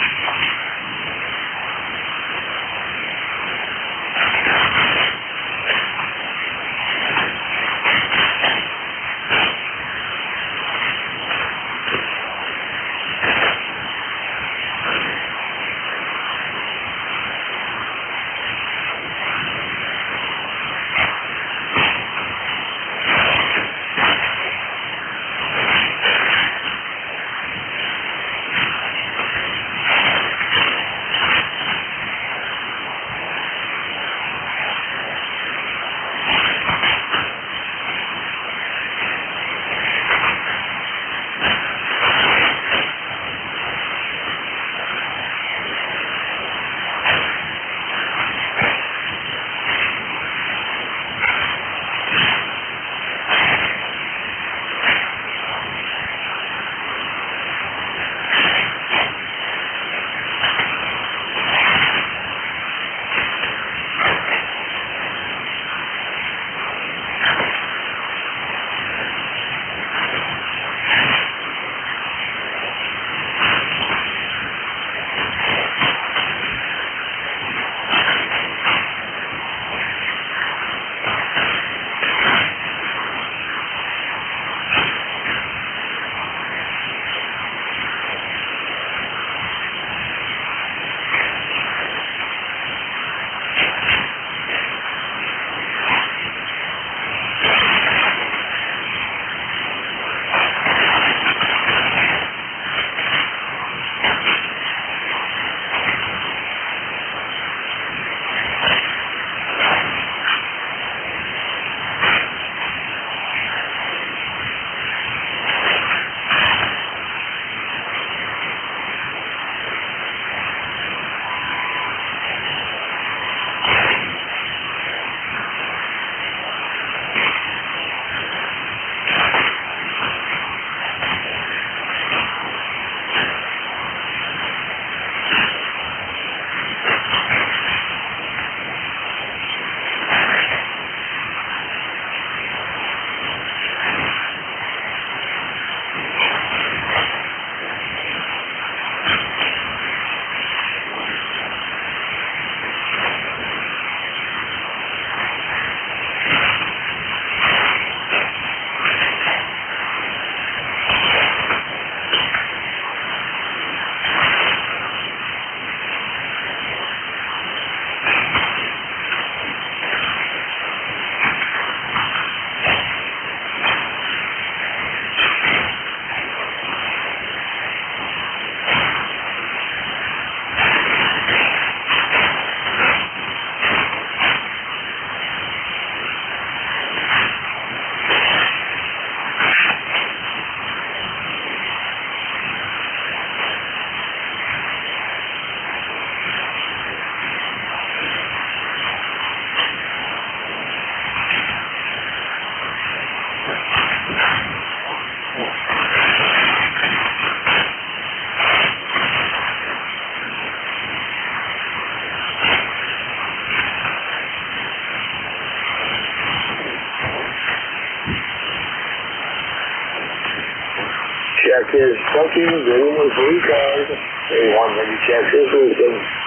check his booking, get him a free card. They want me to check his wisdom.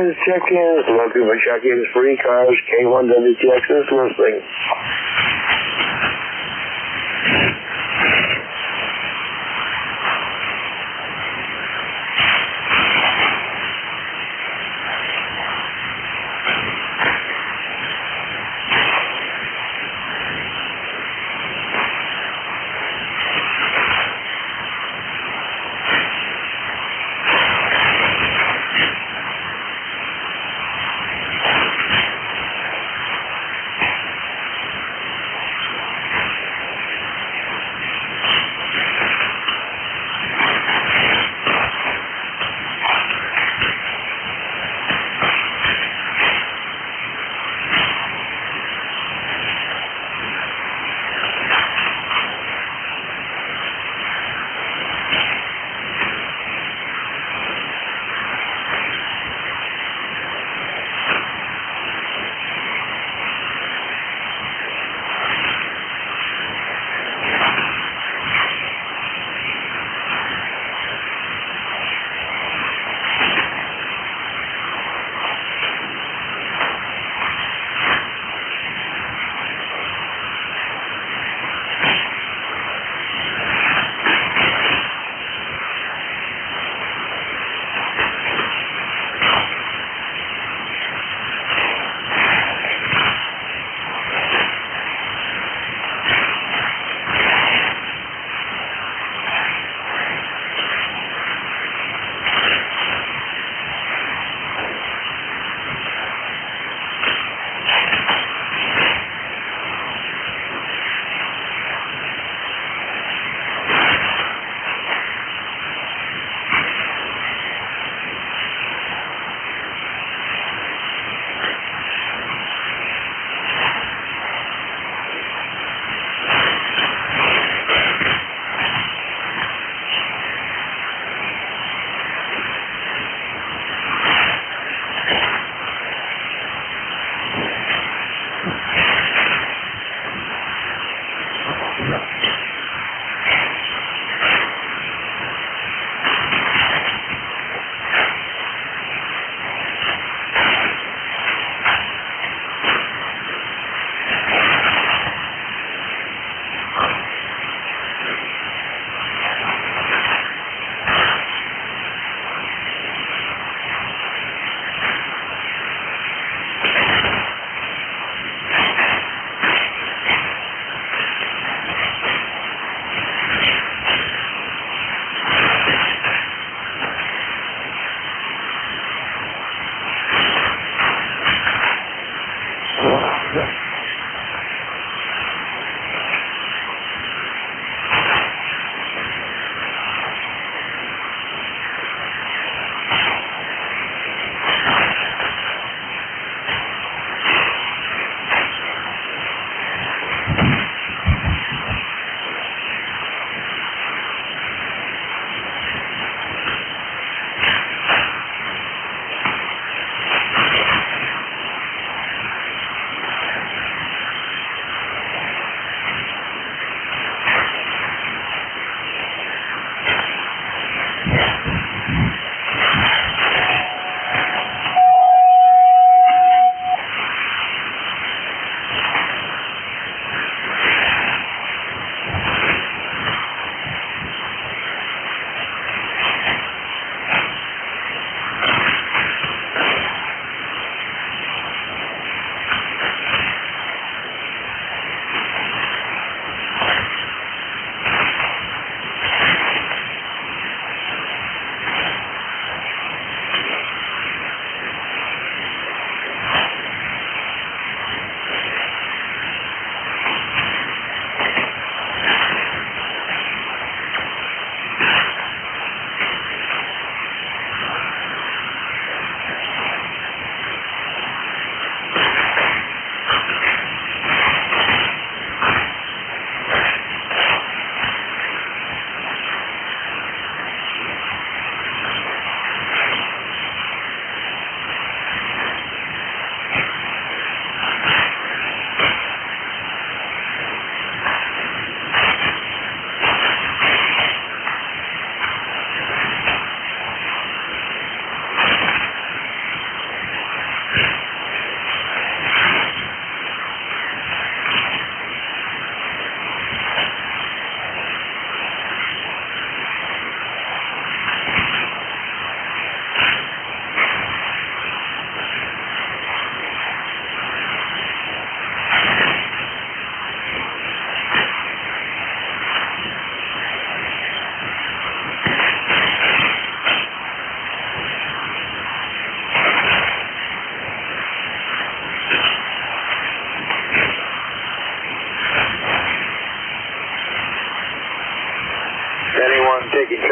check-ins. Looking for check-ins for ECARS. K1WTX is listening.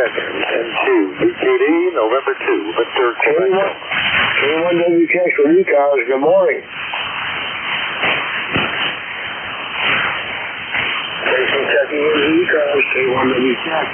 checking. N2, BKD, November 2, Victor, Quebec. K1WX for ECARS, good morning. Station checking in ECARS, K1WX.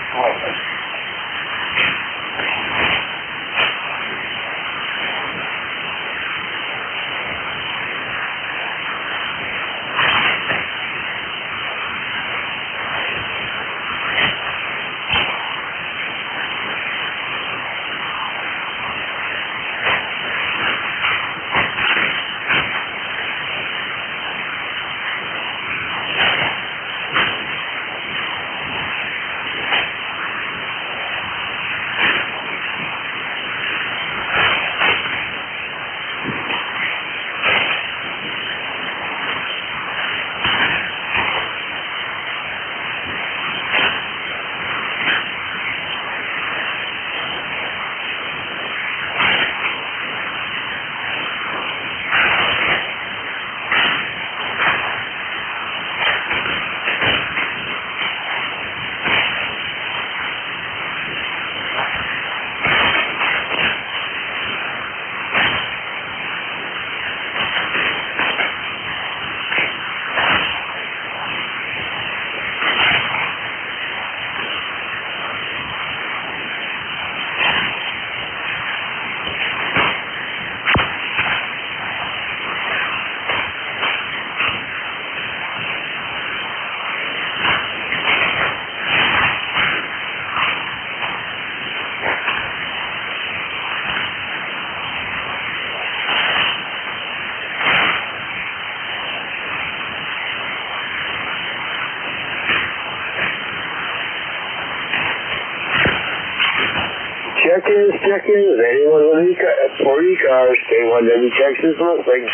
Check-ins, anyone with for ECARS, K1WX is listening.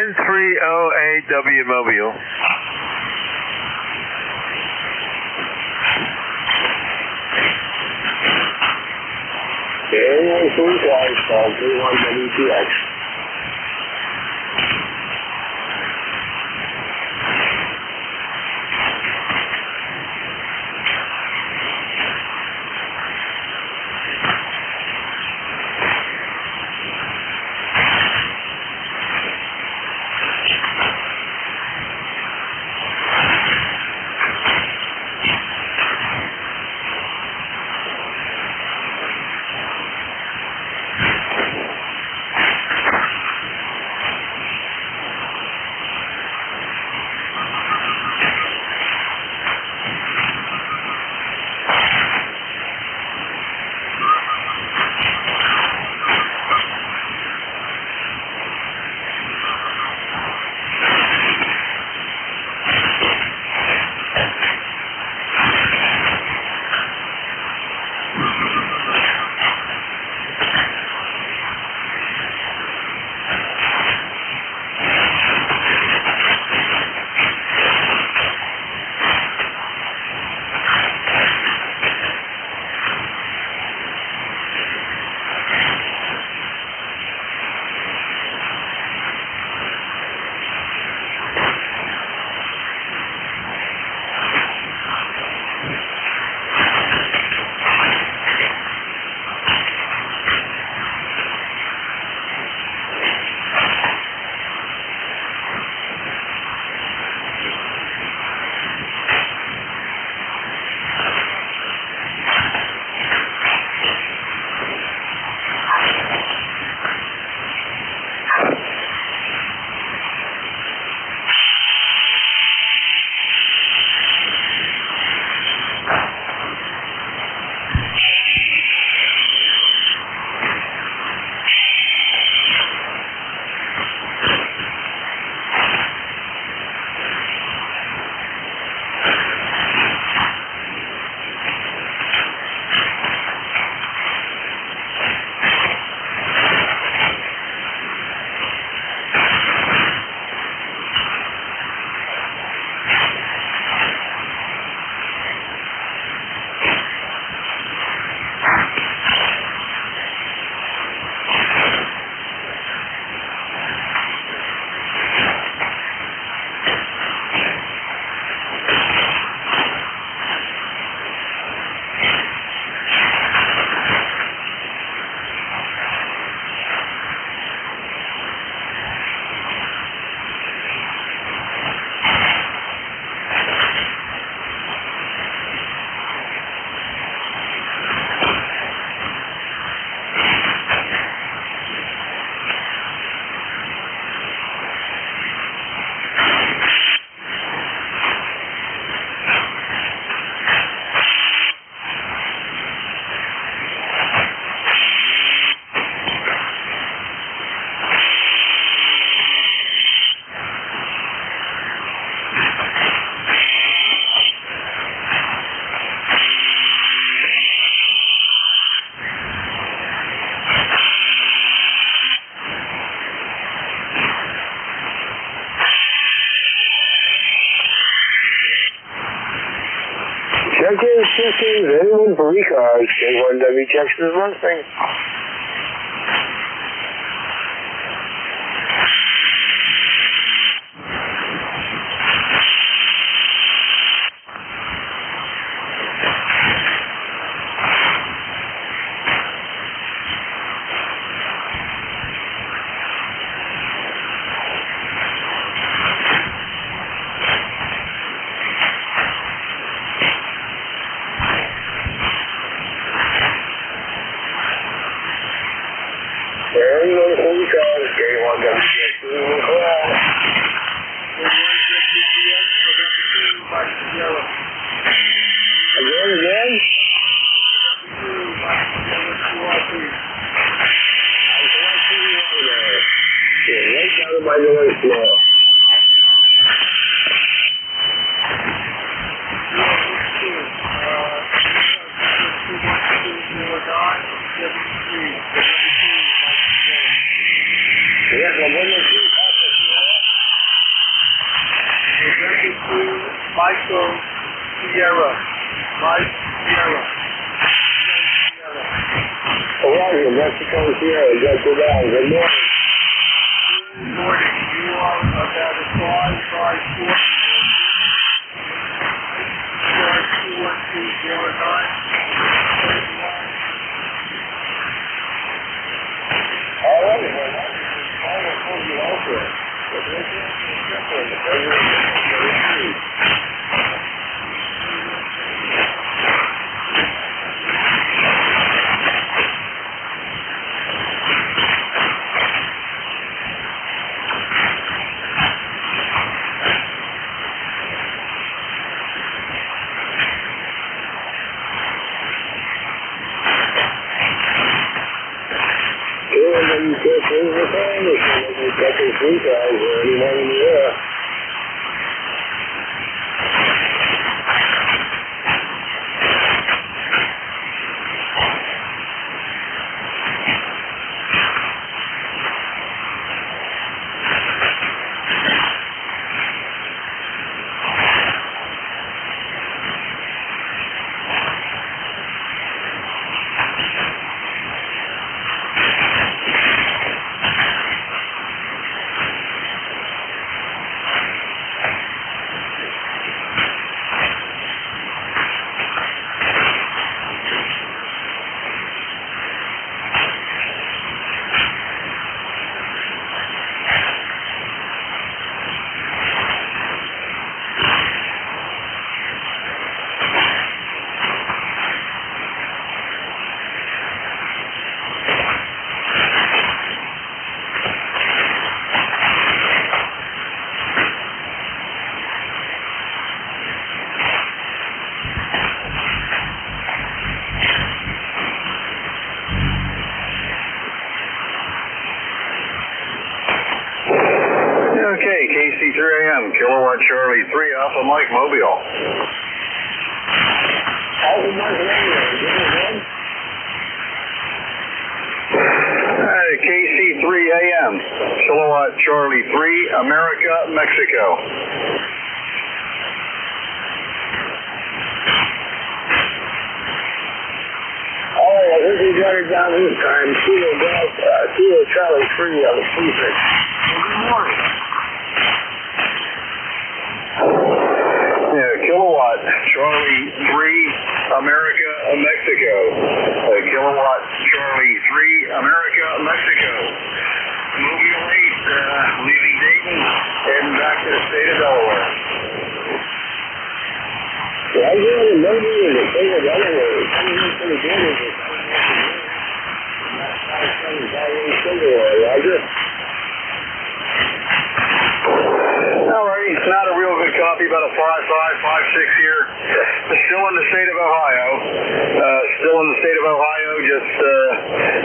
N308W Mobile. Anyone for ECARS, call K1WX. Check-ins, anyone for ECARS, K1WTX is listening. Anyone for ECARS, K1WTX is correct. Again? Right down to my noise floor. Yes, I'm going to see Michael Sierra. Mike Sierra. Roger, Mexico Sierra, get you down. Good morning. Good morning. You are about a 554. 41209. All right. Okay, KC3AM, Kilowatt Charlie 3, Alpha Mike Mobile. Alpha Mike Radio, KC3AM, Kilowatt Charlie 3, America, Mexico. I think we got it down this time. Kilo Charlie 3 on the prefix. Good morning. Yeah, Kilowatt Charlie 3, America, Mexico. Kilowatt Charlie 3, America, Mexico. Mobile 8, leaving Dayton, heading back to the state of Delaware. Yeah, I'm doing a movie in the state of Delaware. I'm doing pretty good in this. Roger. Alrighty, it's not a real good copy, about a 5.5, 5.6 here. Still in the state of Ohio.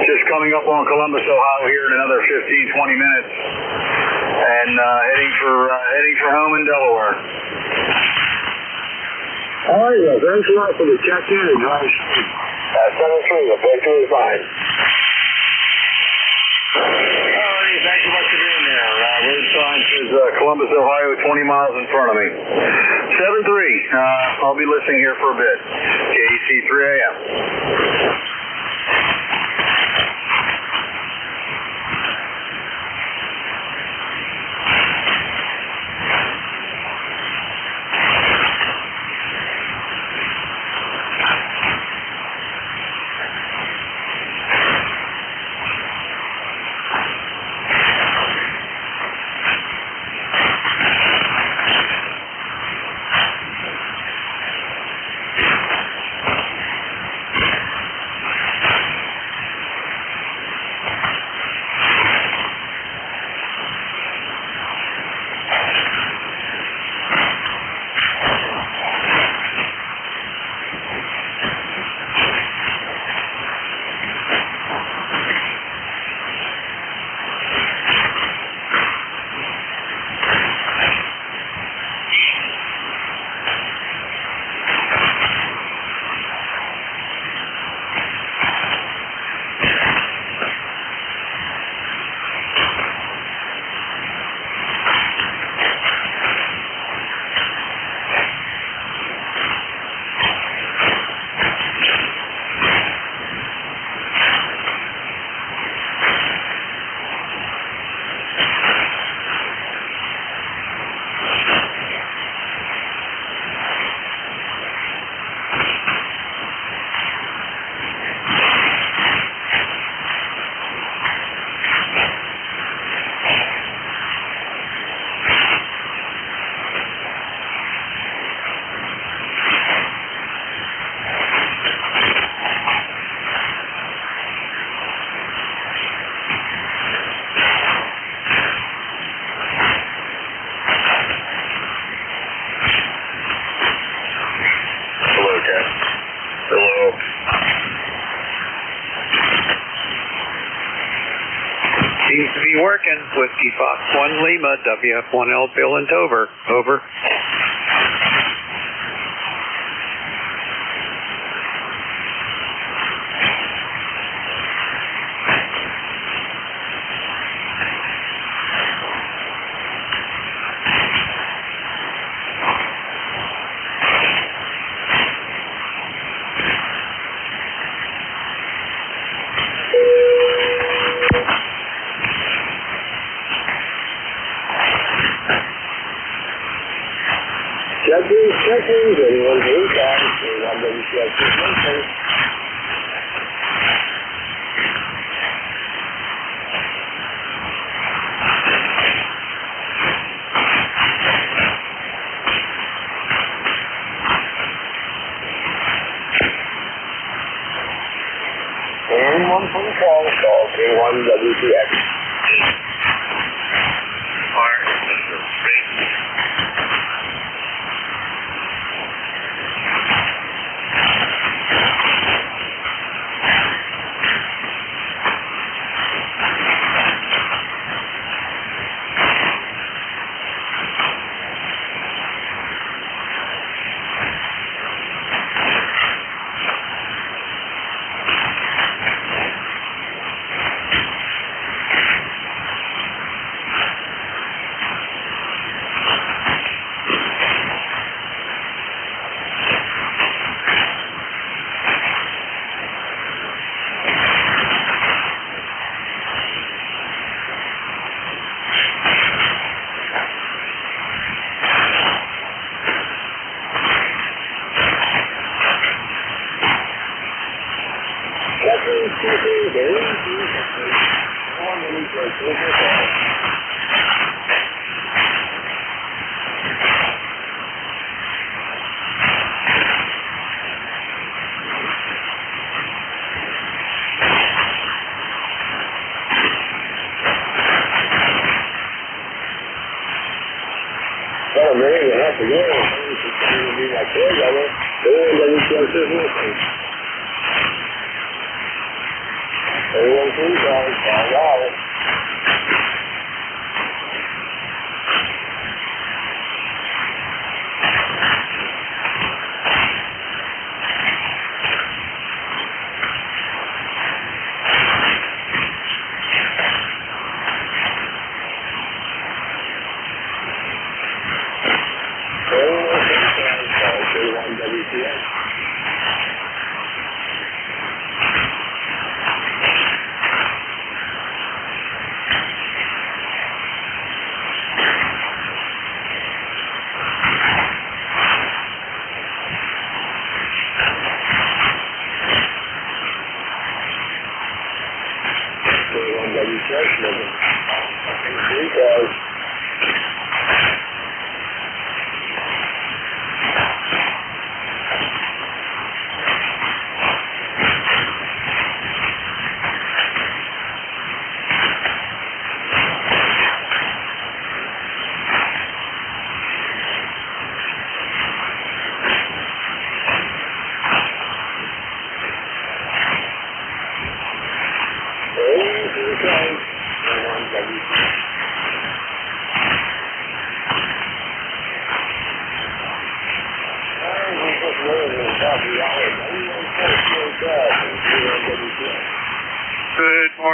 Just coming up on Columbus, Ohio here in another 15, 20 minutes. And heading for home in Delaware. All right, well, thanks a lot for the check-in and drive safe. 7-3, the breakthrough is fine. Alrighty, thanks so much for being there. Road sign says Columbus, Ohio, 20 miles in front of me. 7-3. I'll be listening here for a bit. KC 3 AM. Seems to be working. Whiskey Fox 1 Lima, WF1L Bill and Dover. Over. Check-in, anyone to ECARS, NJ2US. Anyone from the call, call K1WTX.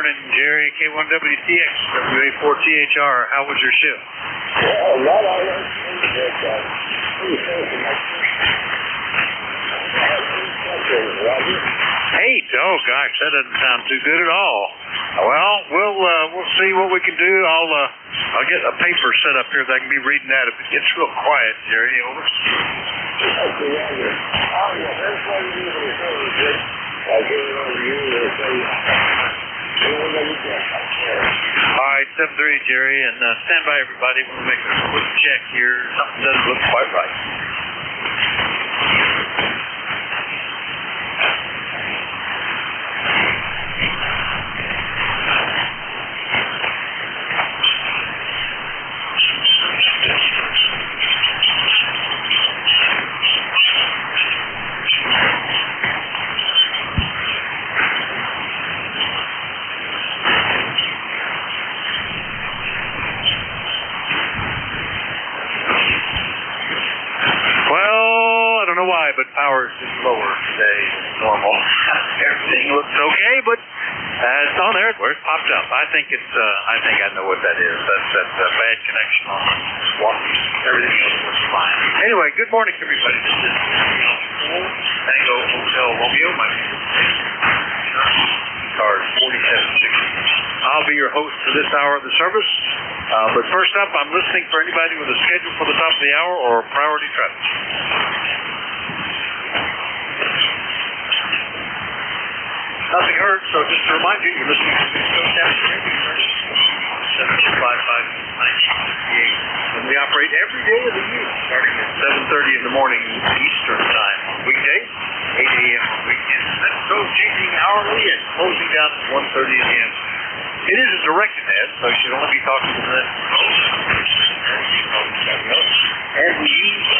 morning, Jerry. K1WTX, WA4THR. How was your shift? Well, not all right. Hey, oh gosh, that doesn't sound too good at all. Well, we'll see what we can do. I'll get a paper set up here that I can be reading that if it gets real quiet, Jerry. Over. All right, 7-3, Jerry, and stand by, everybody. We'll make a quick check here. Something doesn't look quite right. But power is just lower today than normal. Everything looks okay, but it's on there. Where it popped up. I think I know what that is. That's a bad connection on the walkie. Everything else looks fine. Anyway, good morning, everybody. This is Tango Hotel Romeo. My name is ECARS 4760. I'll be your host for this hour of the service. But first up, I'm listening for anybody with a schedule for the top of the hour or priority traffic. Nothing heard, so just to remind you, you're listening to the Coast After Radio, 755-1968. And we operate every day of the year, starting at 7:30 in the morning Eastern Time on weekdays, 8 a.m. on weekends. That's so changing hourly and closing down at 1:30 a.m. It is a directed ad, so you should only be talking to the and we use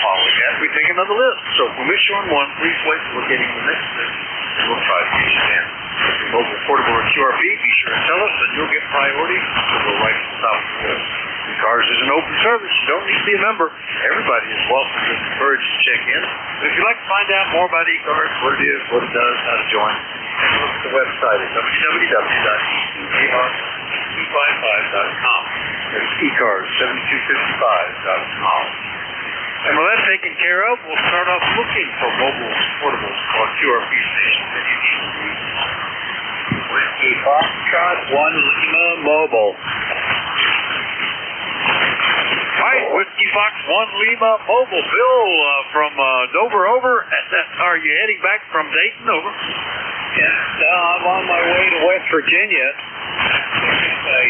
following that, we take another list. So if we miss you on one, please wait till we're getting the next list, and we'll try to get you in. If you're mobile, portable, or QRP, be sure to tell us, and you'll get priority. We'll go right to the top of the list. ECARS is an open service. You don't need to be a member. Everybody is welcome and encouraged to check in. But if you'd like to find out more about ECARS, what it is, what it does, how to join, look at the website at www.ecars255.com. There's ECARS7255.com. And with that taken care of, we'll start off looking for mobile, portable, or QRP stations that you need to reach. Whiskey Foxtrot 1 Lima Mobile. Right, Whiskey Fox 1 Lima Mobile. Bill from Dover over. Are you heading back from Dayton over? Yes, I'm on my way to West Virginia. It's a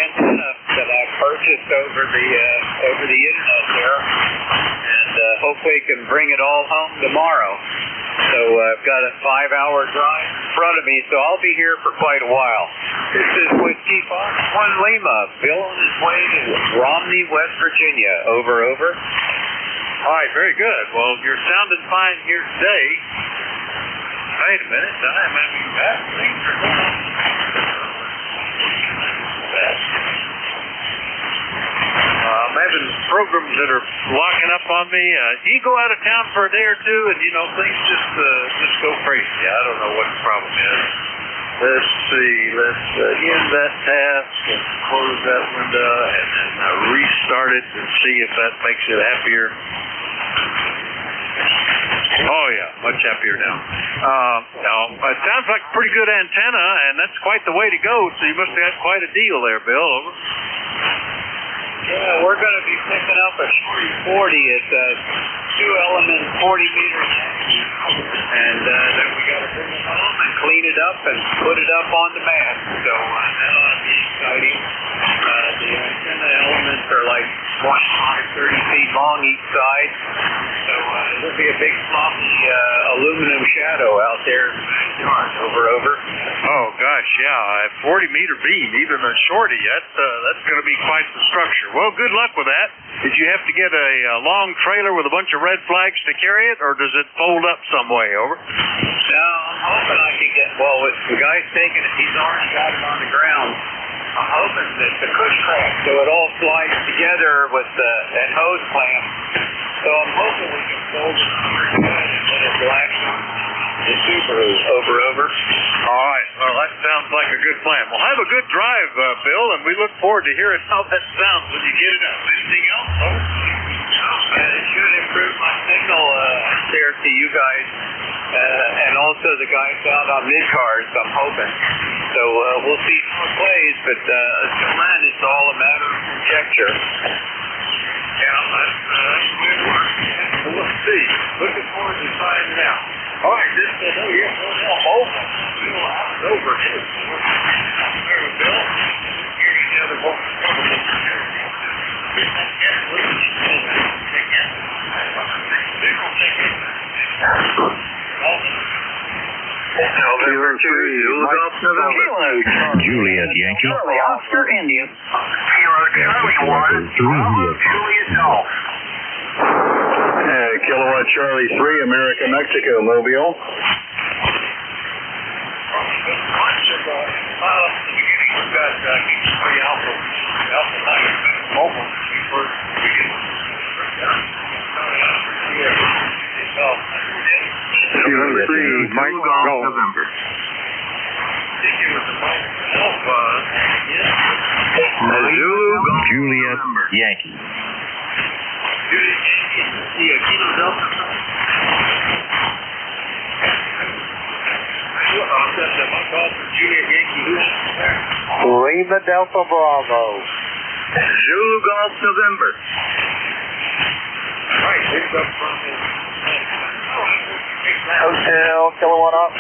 antenna that I purchased over the internet there, and hopefully can bring it all home tomorrow. So I've got a 5-hour drive in front of me, so I'll be here for quite a while. This is Whiskey Fox 1 Lima. Bill on his way to Romney, West Virginia. Over. All right, very good. Well, you're sounding fine here today. Wait a minute, I'm having bad things are going on. I'm having programs that are locking up on me. You go out of town for a day or two, and things just go crazy. I don't know what the problem is. Let's see. Let's end that task and close that window, and then restart it and see if that makes it happier. Oh yeah, much happier now. It sounds like a pretty good antenna, and that's quite the way to go. So you must have had quite a deal there, Bill. Over. Yeah, we're going to be picking up a Shorty 40. It's a 2-element 40-meter and then we got to bring it home and clean it up and put it up on the mat. So that'll be exciting. The antenna elements are like 25, 30 feet long each side. So there'll be a big floppy aluminum shadow out there in the backyard. Over. Oh gosh, yeah, a 40-meter beam, even a shorty. That's going to be quite the structure. Well, good luck with that. Did you have to get a long trailer with a bunch of red flags to carry it, or does it fold up some way? Over. No, I'm hoping I can get. Well, with the guy's taking it, he's already got it on the ground. I'm hoping that the cush crack, so it all slides together with that hose clamp. So I'm hoping we can fold it pretty good, and then it will actually Subaru. Over. All right. Well, that sounds like a good plan. Well, have a good drive, Bill, and we look forward to hearing how that sounds when you get it up. Anything else? It should improve my signal there to you guys, and also the guys out on ECARS, I'm hoping. So we'll see how it plays, but until then, it's all a matter of conjecture. Yeah, that's good work. Well, let's see. Looking forward to finding out. All right, this is over. Bill, Bill, here's the other one. November 2, Juliet Yankee. Charlie Oscar India. Charlie 1, Juliet Golf. Kilowatt Charlie 3, America, Mexico, Mobile. Juliet Yankee, Mike Golf. November. Juliet Yankee. Lima Delta Bravo. Zulu Golf, November. Right, here's up from Hotel, kilowatt up.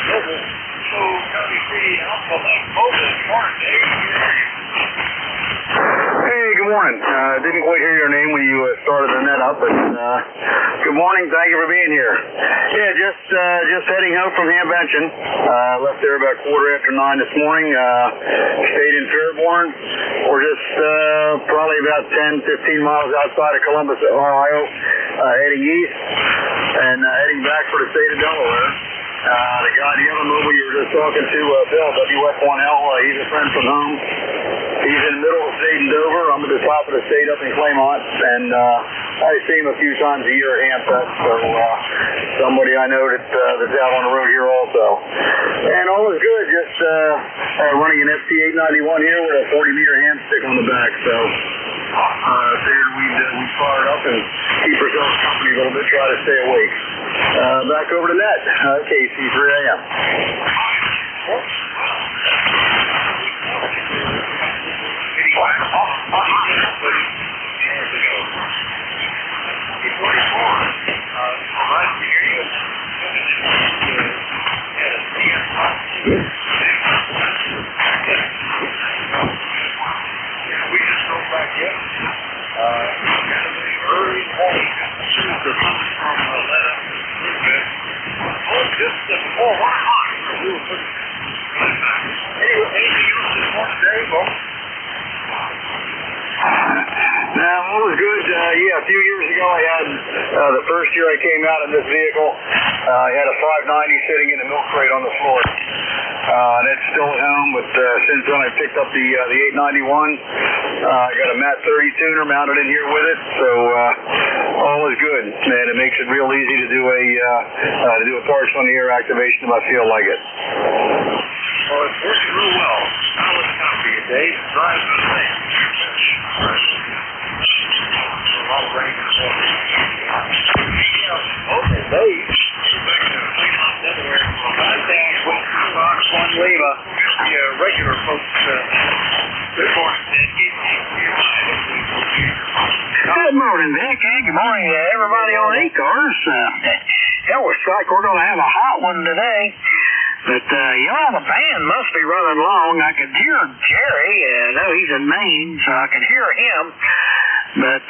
Hey, good morning. Didn't quite hear your name when you started the net up, but good morning. Thank you for being here. Yeah, just heading home from Hamvention. Left there about 9:15 this morning. Stayed in Fairborn. We're just probably about 10-15 miles outside of Columbus, Ohio, heading east and heading back for the state of Delaware. The other mobile you were just talking to, Bill, WF1L, he's a friend from home. He's in the middle of the state in Dover. I'm at the top of the state up in Claymont, and I see him a few times a year at Hamfest, so somebody I know that's out on the road here also. And all is good, just running an FT891 here with a 40-meter hand stick on the back, so figured we'd fire it up and keep ourselves company a little bit, try to stay awake. Back over to net, KC3AM. Now, what was good, a few years ago I had, the first year I came out in this vehicle, I had a 590 sitting in the milk crate on the floor. And it's still at home, but since then I picked up the 891. I got a MAT 30 tuner mounted in here with it, so all is good. And it makes it real easy to do a partial on the air activation if I feel like it. Well, it's working real well. Solid copy of Dave. Drives the same. A lot of rain and water. Okay, Dave. One Lima. The regular folks, good morning. Good morning, Vic. Good morning to everybody on ECARS. It looks like we're going to have a hot one today. But, the band must be running long. I could hear Jerry. I know he's in Maine, so I could hear him. But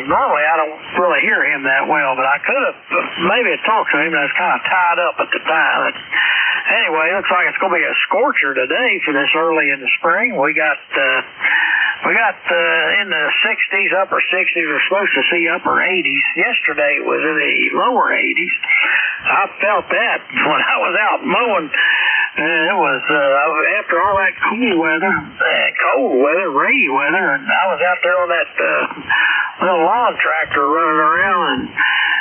normally I don't really hear him that well. But I could have maybe talked to him. I was kind of tied up at the time. But anyway, it looks like it's going to be a scorcher today for this early in the spring. We got in the 60s, upper 60s. We're supposed to see upper 80s. Yesterday it was in the lower 80s. I felt that when I was out mowing. It was after all that cool weather, cold weather, rainy weather, and I was out there on that little lawn tractor running around, and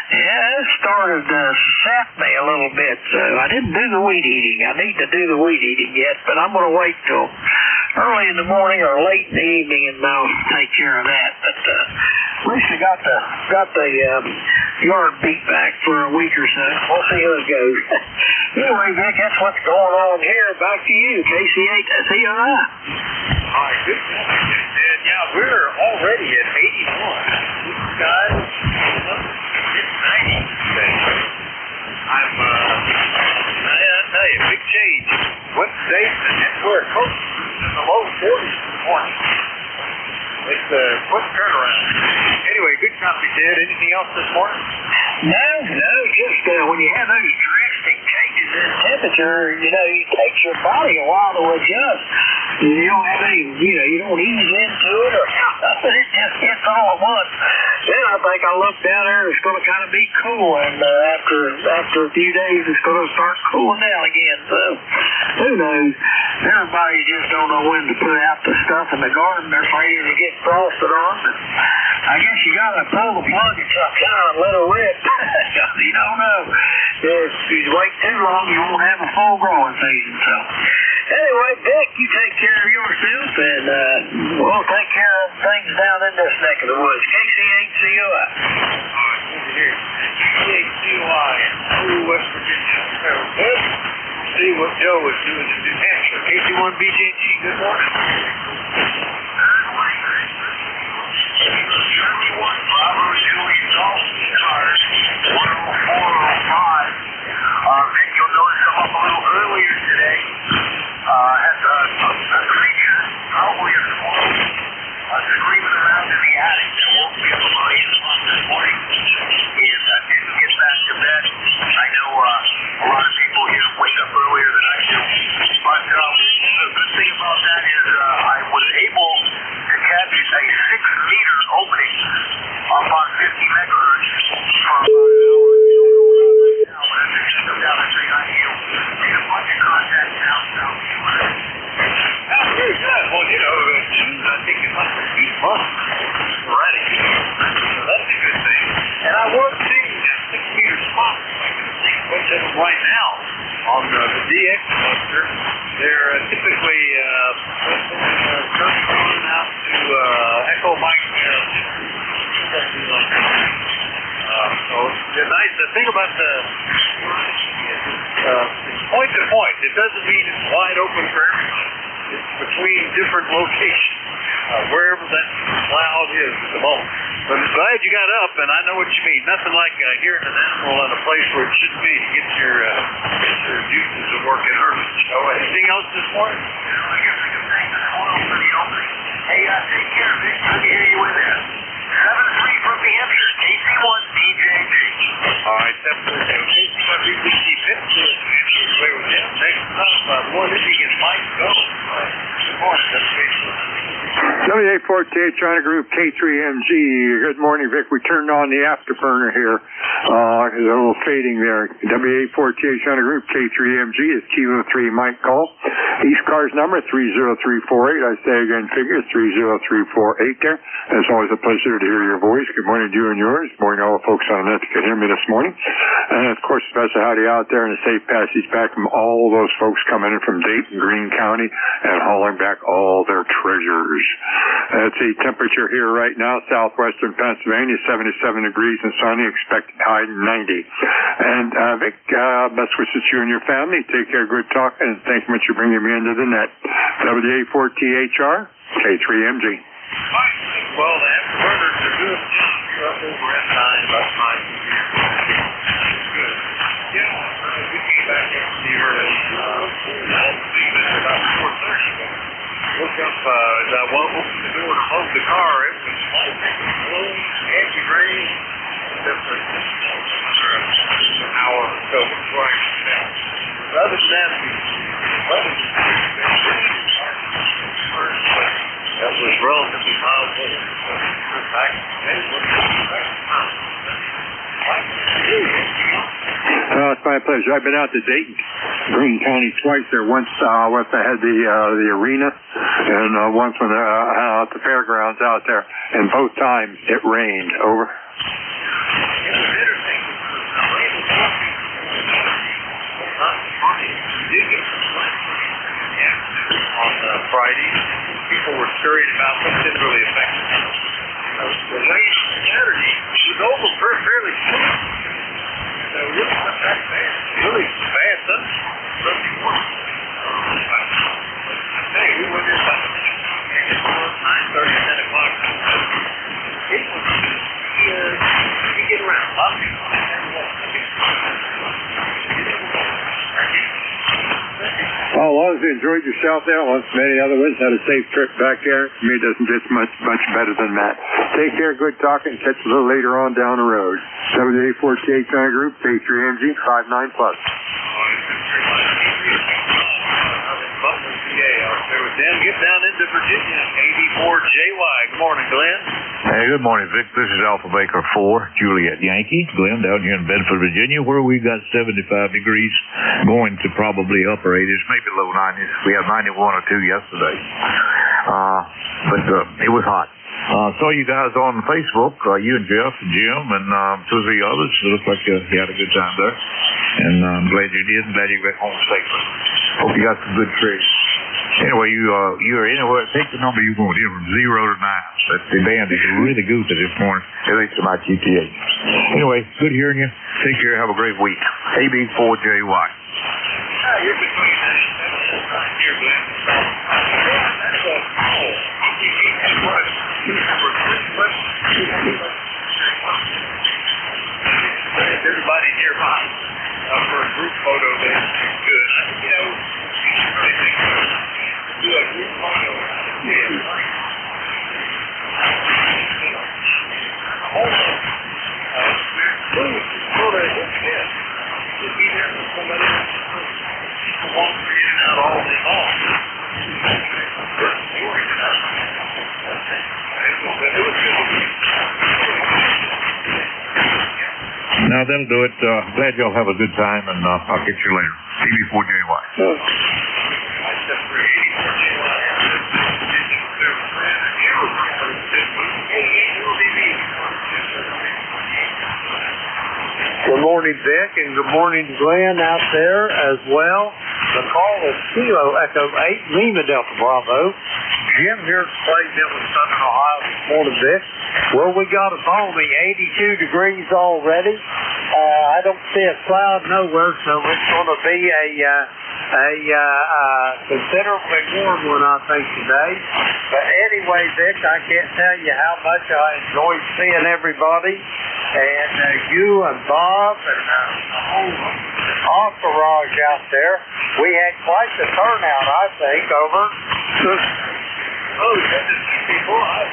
Yeah, it started to sap me a little bit, so I didn't do the weed eating. I need to do the weed eating yet, but I'm going to wait till early in the morning or late in the evening, and I'll take care of that. But at least I got the yard beat back for a week or so. We'll see how it goes. Anyway, Vic, that's what's going on here. Back to you, KC8 COI. Hi, good morning. And yeah, we're already at 81. Guys, it's 90 today. I tell you, big change. Went days and that's where it coast in the low 40s this morning. It's a quick turnaround. Anyway, good copy, Ted. Anything else this morning? No, just when you have those drastic changes in temperature, it takes your body a while to adjust. You don't have any, you don't ease into it or nothing. It just hits all at once. Then I think I look down there, it's going to kind of be cool, and after a few days, it's going to start cooling down again. So, who knows? Everybody just don't know when to put out the stuff in the garden. They're afraid to get frosted on. But I guess you got to pull the plug at some time and let it rip. You don't know. If you wait too long, you won't have a full growing season. So, anyway, Dick, you take care of yourself, and we'll take care of things down in this neck of the woods. KC8COI. KC8COI in West Virginia. Good. See what Joe is doing in New Hampshire. KC1BJG, good morning. Bravo Julie Golf ECARS 10405. Vic, you'll notice I'm up a little earlier today. Had a creature, probably a squirrel, screaming around in the attic that woke me up about 8 o'clock this morning. And I didn't get back to bed. I know a lot of people here wake up earlier than I do. But the good thing about that is I was able to catch a 6-meter opening up on 50 megahertz from about an hour right now. But I'm just going to come down and say hi to you. Made a bunch of contacts down south. That's very good. Well, June, I think it must be months already. So that's a good thing. And I was seeing that 6-meter spot. I can see a bunch of them right now on the DX cluster. They're typically going out to Echo Mike there. So it's nice. The thing about the it's point to point. It doesn't mean it's wide open for everybody. It's between different locations, wherever that cloud is at the moment. But I'm glad you got up, and I know what you mean. Nothing like hearing an animal in a place where it should be to get your juices to work in early. So anything else this morning? I guess I can thank the squirrel for the opening. Hey, take care, Vic. Good to hear you with that. 7-3 from New Hampshire, KC1BJG. All right, that's KC1BJG. Play with him. Next up, one inning is Mike Go. Good morning. That's W848 China Group K3MG. Good morning, Vic. We turned on the afterburner here. There's a little fading there. W848 China Group K3MG is Kilo 3 Mike Golf. ECARS number 30348. I say again, figure 30348 there. It's always a pleasure to hear your voice. Good morning to you and yours. Good morning to all the folks on the net that can hear me this morning. And of course, special howdy out there and a safe passage back from all those folks coming in from Dayton, Greene County, and hauling back all their treasures. It's a temperature here right now, southwestern Pennsylvania, 77 degrees and sunny, expected high 90. And Vic, best wishes to you and your family. Take care, good talking, and thank you much for bringing me into the net. W840HR, K3MG. Well, the afterburners are doing a job. You're up over at 9, about 5 here. Good. Yeah, we came back up here at about 4:30. Look up, as I opened the door to close the car, it was blowing, heavy rain, except for another hour or so before I got down. But other than that, the weather's first, but that was relatively mild weather. It's my pleasure. I've been out to Dayton, Greene County twice there. Once I had the arena, and once when at the fairgrounds out there. And both times it rained. Over. It was interesting. Virginia on Friday. People were scurrying about, but it didn't really affect them. The rain Saturday was over fairly soon. So really not that bad. Really bad, huh? Hey, we went in about 9:30, 10 o'clock. It was, we get around. Well, as long as you enjoyed yourself there, once many other ones had a safe trip back there, to me it doesn't get much better than that. Take care, good talking, catch you a little later on down the road. WA48 China Group, K3MG, 59 plus. There was Dan. Get down into Virginia, 84JY. Good morning, Glenn. Hey, good morning, Vic. This is Alpha Baker 4, Juliet Yankee. Glenn down here in Bedford, Virginia, where we got 75 degrees, going to probably upper 80s, maybe low 90s. We had 91 or 2 yesterday. But it was hot. Saw you guys on Facebook, you and Jeff and Jim and 2 or 3 others. It looked like you had a good time there. And I'm glad you did and glad you got home safely. Hope you got some good tricks. Anyway, you're anywhere. Take the number you want, from 0 to 9. But the band is really goofy this morning, at least to my GTA. Anyway, good hearing you. Take care. Have a great week. AB4JY. You're between right here, Glenn. Everybody nearby for a group photo there. Good. You know, I think do a group photo. Now that'll do it. Glad y'all have a good time, and I'll get you later. AB4JY. Good morning, Vic, and good morning, Glenn, out there as well. The call is Kilo Echo 8, Lima Delta Bravo. Jim here at Clay Milton, Southern Ohio this morning, Vic. Well, we got a balmy 82 degrees already. I don't see a cloud nowhere, so it's going to be a considerably warm one, I think, today. But anyway, Vic, I can't tell you how much I enjoyed seeing everybody. And you and Bob and the whole entourage out there. We had quite the turnout, I think, over. Oh, before I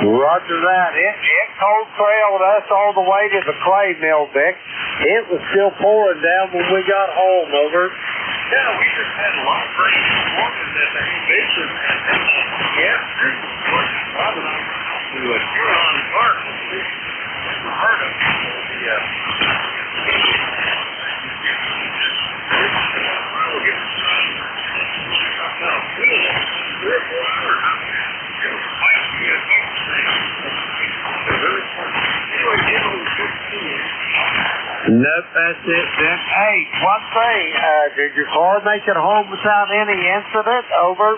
Roger that. It cold trailed us all the way to the clay mill, Vic. It was still pouring down when we got home, over. Yeah, we just had a lot of rain this morning that the basin and Robin, I went to Huron Park. Heard of Nope, that's it, Vic. Hey, one thing, did your car make it home without any incident? Over.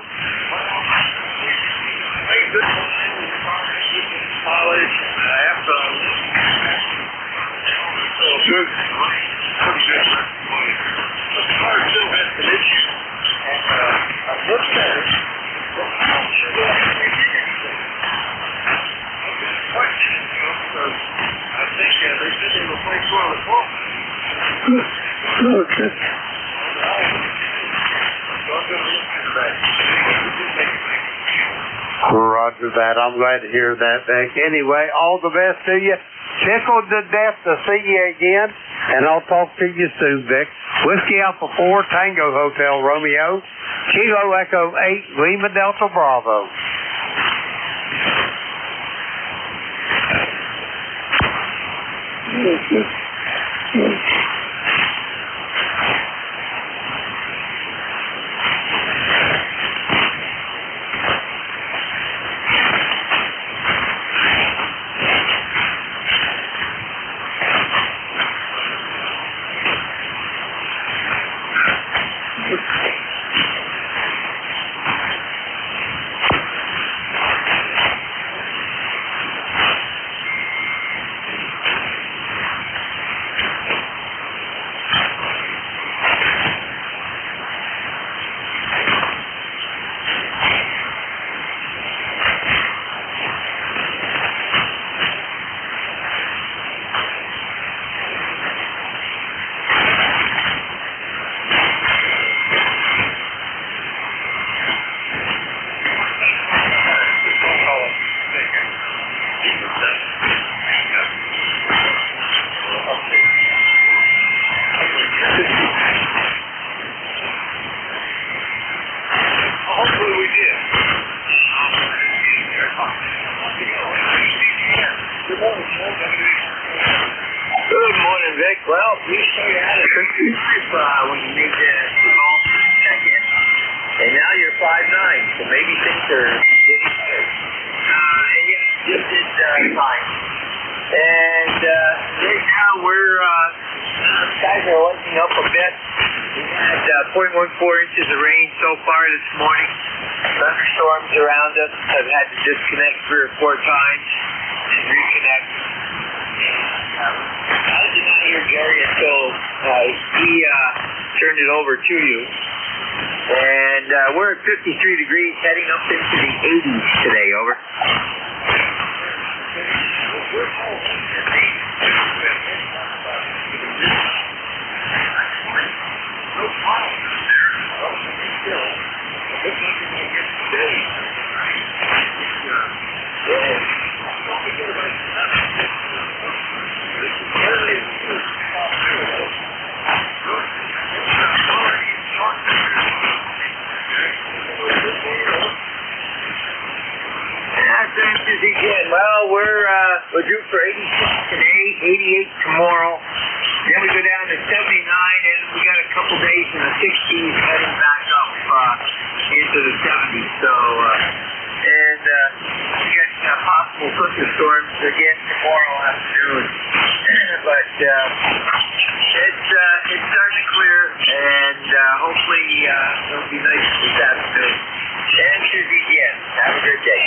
Okay. Roger that. I'm glad to hear that, Vic. Anyway, all the best to you. Tickled to death to see you again, and I'll talk to you soon, Vic. Whiskey Alpha 4, Tango Hotel Romeo, Kilo Echo 8, Lima Delta Bravo. Good morning, Vic. Well, you started out at 55 when you made the call for the second, and now you're 5'9", so maybe things are getting better. And yeah, you did fine. And right now we're skies are lightening up a bit. We had 0.14 inches of rain so far this morning. Thunderstorms around us. I've had to disconnect 3 or 4 times and reconnect. I did not hear Gary until he turned it over to you. And we're at 53 degrees, heading up into the 80s today, over. Again, well, we're due for 86 today, 88 tomorrow. Then we go down to 79, and we got a couple days in the 60s, heading back up into the 70s. So, and we got possible thunderstorms again tomorrow afternoon. But it's starting to clear, and hopefully it'll be nice this afternoon. And Tuesday again. Have a good day.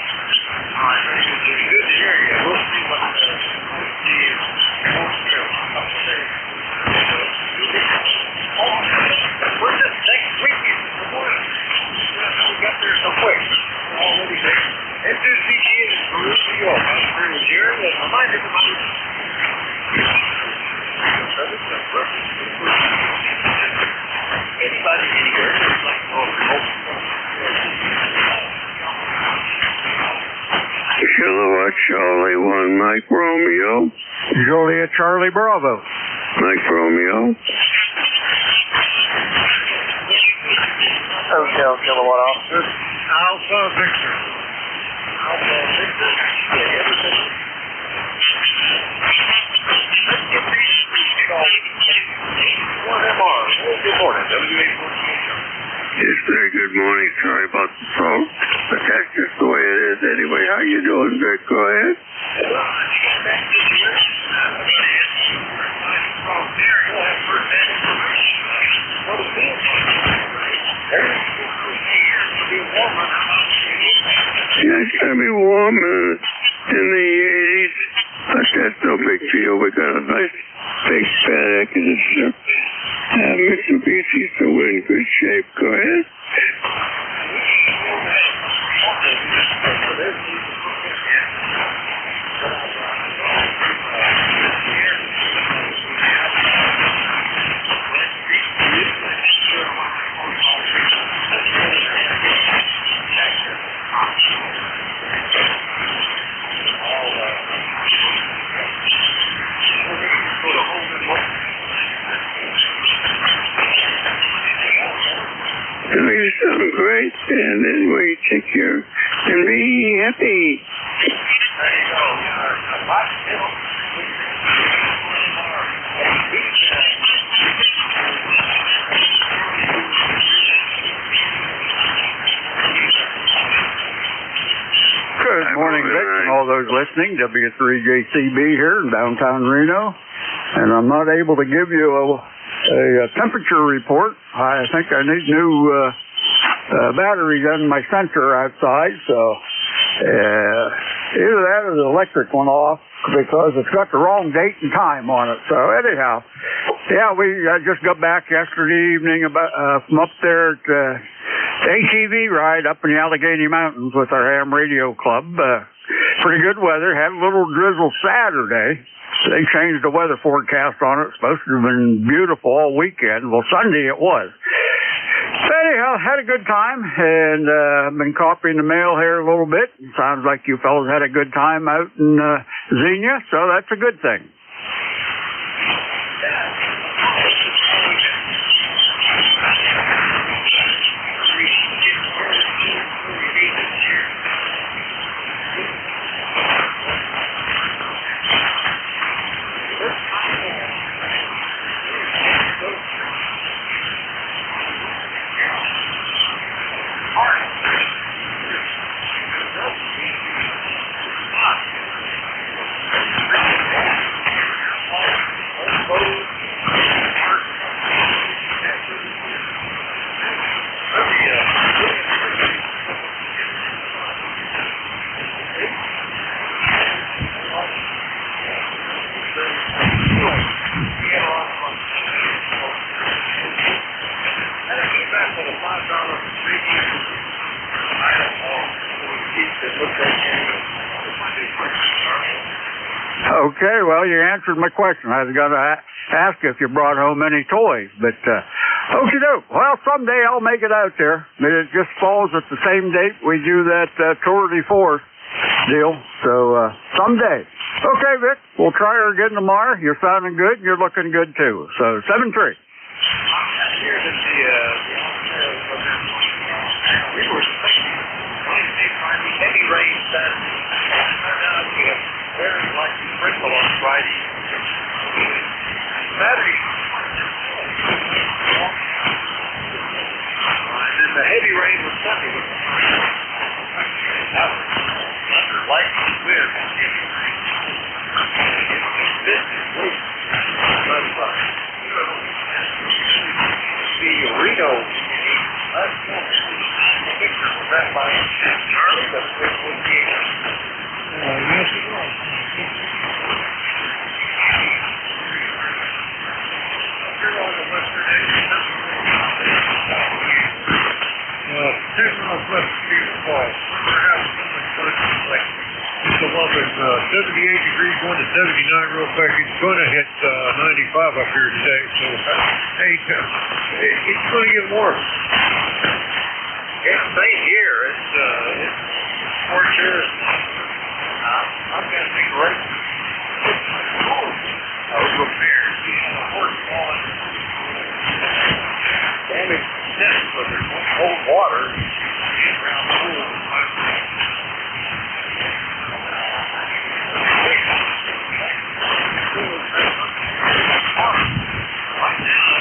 All right, very good. Good to hear you. We'll see what the what's this next weekend? We got there so quick. Already there. NJ2US is from New York. I'm from Jerry, and remind everybody. Anybody anywhere would like to go Kilowatt Charlie 1, Mike Romeo. Juliet Charlie Bravo. Mike Romeo. Hotel Kilowatt Officer. Alpha Victor. Alpha Victor. Good morning, Yes, very good morning. Sorry about the phone, but that's just the way it is anyway. How you doing, Vic? Go ahead. Yeah, it's going to be warm in the 80s, but that's no big deal. We got a nice big fat air conditioner. Mitsubishi's still in good shape. Go ahead. do something great. And anyway, take care and be happy. There you go. Good morning, Vic, and all those listening. W3JCB here in downtown Reno. And I'm not able to give you a temperature report. I think I need new batteries in my sensor outside, so either that or the electric went off because it's got the wrong date and time on it. So anyhow, yeah, we just got back yesterday evening from up there at ATV ride up in the Allegheny Mountains with our ham radio club. Pretty good weather. Had a little drizzle Saturday. They changed the weather forecast on it. It's supposed to have been beautiful all weekend. Well, Sunday it was. So anyhow, had a good time, and I've been copying the mail here a little bit. Sounds like you fellas had a good time out in Xenia, so that's a good thing. Okay, well, you answered my question. I was going to ask if you brought home any toys, but okie doke. Well, someday I'll make it out there. It just falls at the same date we do that Tour de Force deal, so someday. Okay, Vic, we'll try her again tomorrow. You're sounding good, and you're looking good, too. So, 7-3. Heavy rain that turned out to be a very light sprinkle on Friday. Saturday. And then the heavy rain was Sunday. Under light and clear. Heavy rain. The Reno last picture was that by Charlie, but it would be yes, it was. You're on the western edge. There's northwest Cedar Falls. Perhaps it's a lump in 78 degrees going to 79 real quick. It's going to hit 95 up here today. So, hey, it's going to get warm. Yeah, same here. It's scorch here. I'm going to think right. I was up there. The horse falling. Damage nest, but there's no cold water. Around the pool.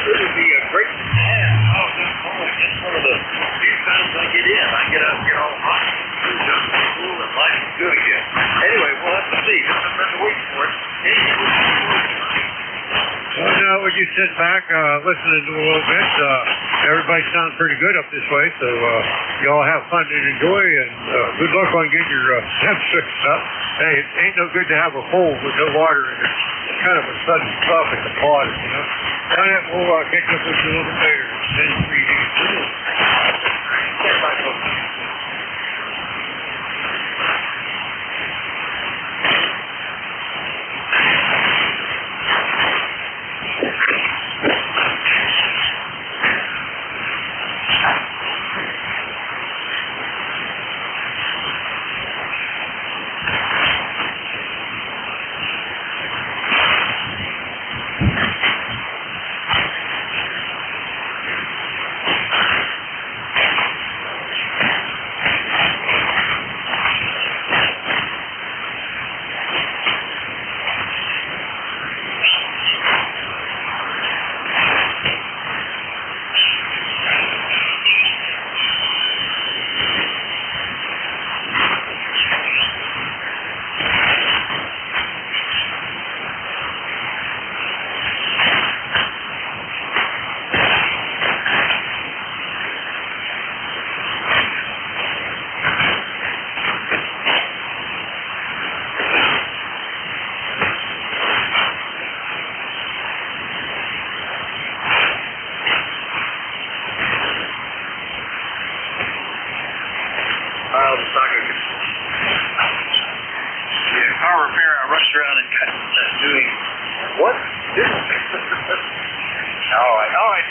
It would be a great man. Oh, that's one of the few times I get in. I get up, get all hot, jump in the pool, and life is good again. Anyway, we'll have to see. Just spend the week for it. Well, now we just sit back, listening to a little bit. Everybody sounds pretty good up this way, so y'all have fun and enjoy, and good luck on getting your temps fixed up. Hey, it ain't no good to have a hole with no water in it. It's kind of a sudden stop at the water, you know. All right, we'll catch up with you a little bit later. 10-3.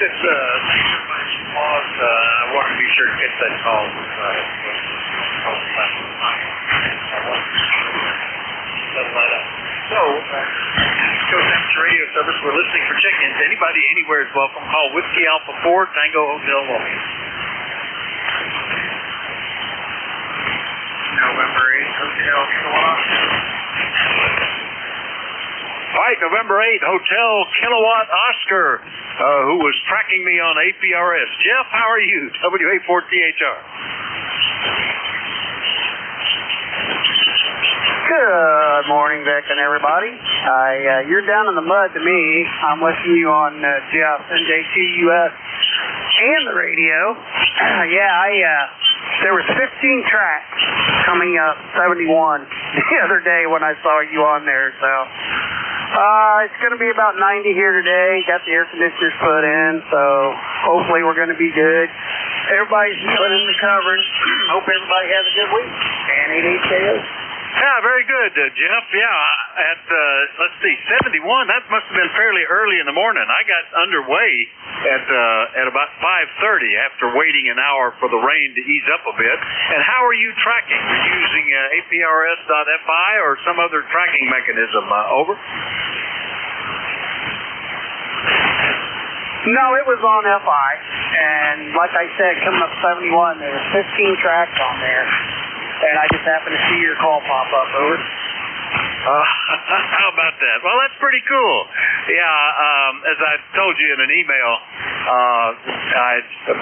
this, pause. I want to be sure to get that call. So, Coast Temperature Radio Service, we're listening for check-ins. Anybody anywhere is welcome. Call Whiskey Alpha 4, Tango Hotel Romeo. November 8, Hotel Kilowatt. All right, November 8, Hotel Kilowatt Oscar, who was tracking me on APRS. Jeff, how are you? WA4THR. Good morning, Vic and everybody. You're down in the mud to me. I'm listening to you on Jeff, NJ2US, and the radio. There was 15 tracks coming up 71 the other day when I saw you on there. So it's going to be about 90 here today. Got the air conditioners put in, so hopefully we're going to be good. Everybody's put in the covering. Hope everybody has a good week. And 88KO. Yeah, very good, Jeff. Yeah, at, let's see, 71, that must have been fairly early in the morning. I got underway at about 5:30 after waiting an hour for the rain to ease up a bit. And how are you tracking? Are you using APRS.FI or some other tracking mechanism? Over? No, it was on FI. And like I said, coming up 71, there were 15 tracks on there. And I just happened to see your call pop up. Over. How about that? Well, that's pretty cool. Yeah, as I told you in an email,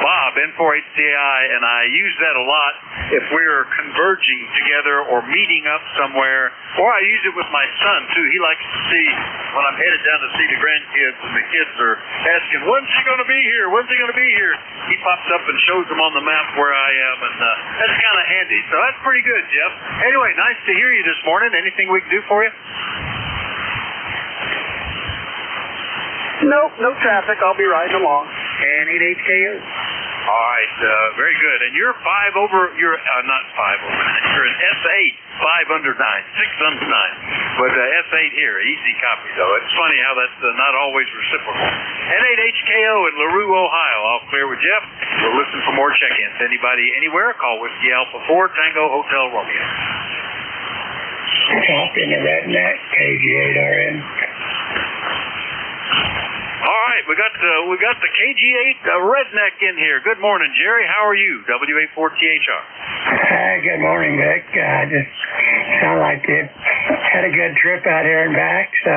Bob, N4HCI, and I use that a lot if we're converging together or meeting up somewhere, or I use it with my son, too. He likes to see, when I'm headed down to see the grandkids, and the kids are asking, when's he going to be here? When's he going to be here? He pops up and shows them on the map where I am, and that's kind of handy. So that's pretty good, Jeff. Anyway, nice to hear you this morning. Anything we can do for you? Nope, no traffic. I'll be riding along. And 88KO. All right, very good. And you're you're not 5 over 9. You're an S8, 5 under 9, 6 under 9. But S8 here, easy copy, though. It's funny how that's not always reciprocal. N8HKO in LaRue, Ohio. All clear with Jeff. We'll listen for more check-ins. Anybody anywhere, call Whiskey Alpha 4, Tango Hotel Romeo. Talking to Redneck, KG8RN. All right, we got the KG8 Redneck in here. Good morning, Jerry. How are you? WA4THR. Good morning, Vic. Just sound like you had a good trip out here and back. So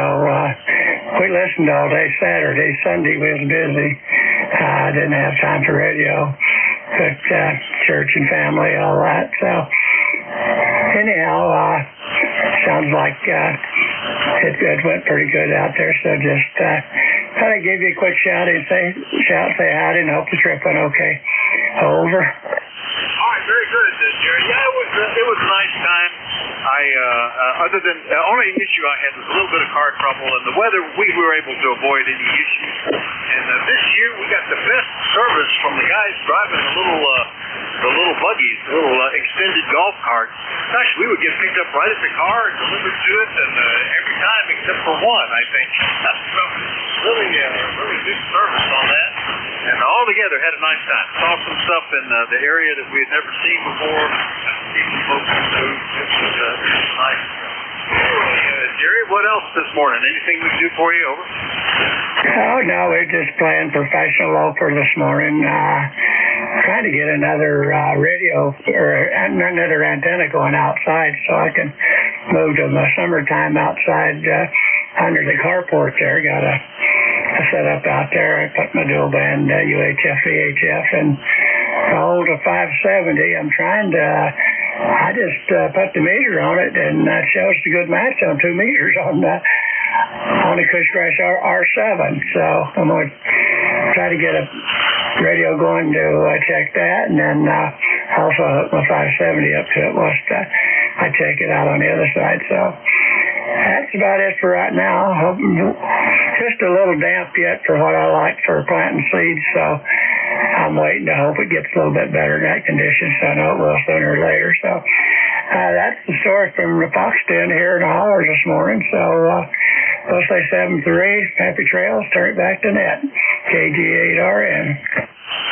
we listened all day Saturday. Sunday we was busy. Didn't have time for radio, but church and family, all that. So anyhow, sounds like it went pretty good out there. So just thought I'd give you a quick shout, say howdy, and hope the trip went okay. Over. All right, very good, Jerry. Yeah, it was a nice time. Other than only issue I had was a little bit of car trouble, and the weather we were able to avoid any issues. And this year we got the best service from the guys driving the little buggies, the little extended golf carts. Gosh, we would get picked up right at the car and delivered to it, and every time except for one, I think. So really good service on that. And all together had a nice time. Saw some stuff in the area that we had never seen before. See some folks on those. It was nice. Jerry, what else this morning? Anything we can do for you? Over. Oh, no, we're just playing professional local this morning. Trying to get another radio or another antenna going outside so I can move to my summertime outside under the carport there. Got a setup out there. I put my dual band UHF, VHF, and hold a 570. I'm trying to. I just put the meter on it, and that shows a good match on 2 meters on the Cushcrash R7. So I'm going to try to get a radio going to check that, and then also hook my 570 up to it whilst I check it out on the other side. So that's about it for right now. Just a little damp yet for what I like for planting seeds, so I'm waiting to hope it gets a little bit better in that condition, so I know it will sooner or later. So that's the story from the fox den here in the hollers this morning. So We'll say 7-3. Happy trails. Turn it back to net. KG8RN.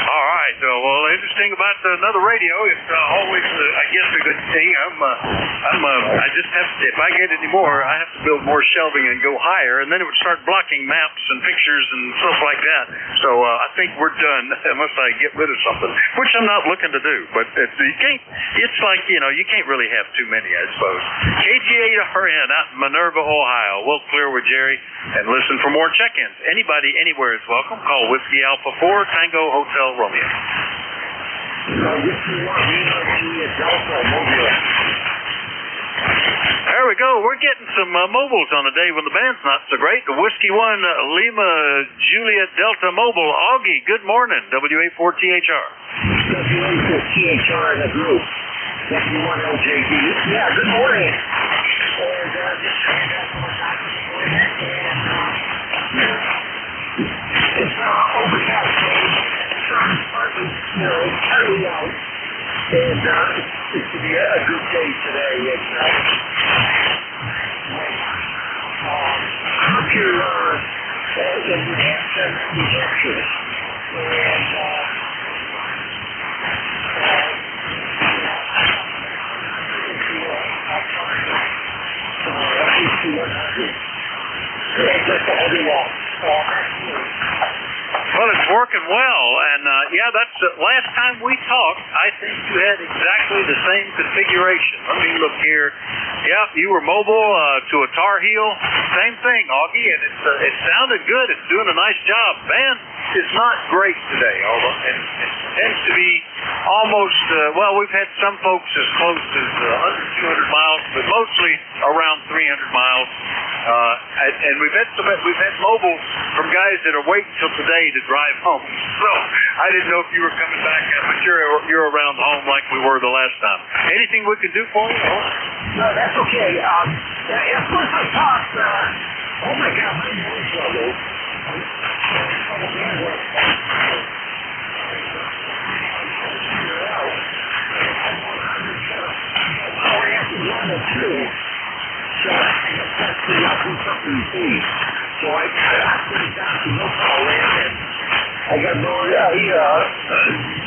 All right. Well, interesting about another radio. It's always, I guess, a good thing. I just have to, if I get any more, I have to build more shelving and go higher, and then it would start blocking maps and pictures and stuff like that. So I think we're done unless I get rid of something, which I'm not looking to do. But you can't. It's like, you can't really have too many, I suppose. KG8RN out in Minerva, Ohio. We'll clear with Jerry and listen for more check-ins. Anybody, anywhere is welcome. Call Whiskey Alpha 4 Tango Hotel Romeo. There we go. We're getting some mobiles on a day when the band's not so great. The Whiskey 1 Lima Juliet Delta Mobile. Augie, good morning. WA4THR. WA4THR in the group. Whiskey 1 LJD. Yeah, good morning. And just trying to it's overcast day. Sun partly, early out. And it's to be a good day today. It's up here in New Hampshire, New Hampshire. And well, it's working well, and that's last time we talked, I think you had exactly the same configuration. Let me look here. Yeah, you were mobile to a Tar Heel. Same thing, Augie, and it sounded good. It's doing a nice job. Band is not great today, although it tends to be almost, we've had some folks as close as under 200 miles, but mostly around 300 miles. And we've had mobiles from guys that are waiting till today to drive home. So I didn't know if you were coming back, but you're around home like we were the last time. Anything we can do for you? No, that's okay. Of course I talked, oh my God, my voice level. So I put it down to no call in, and I got no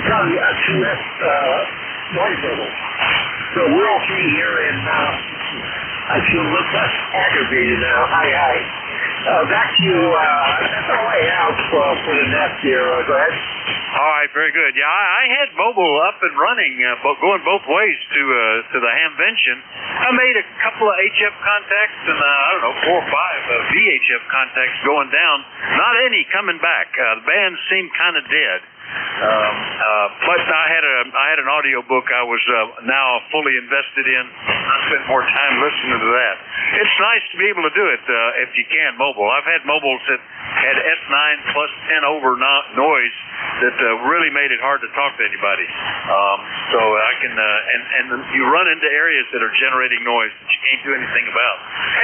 probably a 2S noise level. So we're okay here, and I feel a little less aggravated now. Back to you. That's all I have for the net here. Go ahead. All right, very good. Yeah, I had mobile up and running, going both ways to the Hamvention. I made a couple of HF contacts and 4 or 5 VHF contacts going down. Not any coming back. The band seemed kind of dead. But I had an audio book I was now fully invested in. I spent more time listening to that. It's nice to be able to do it if you can mobile. I've had mobiles that had S9 plus 10 over noise that really made it hard to talk to anybody. So I can and you run into areas that are generating noise that you can't do anything about.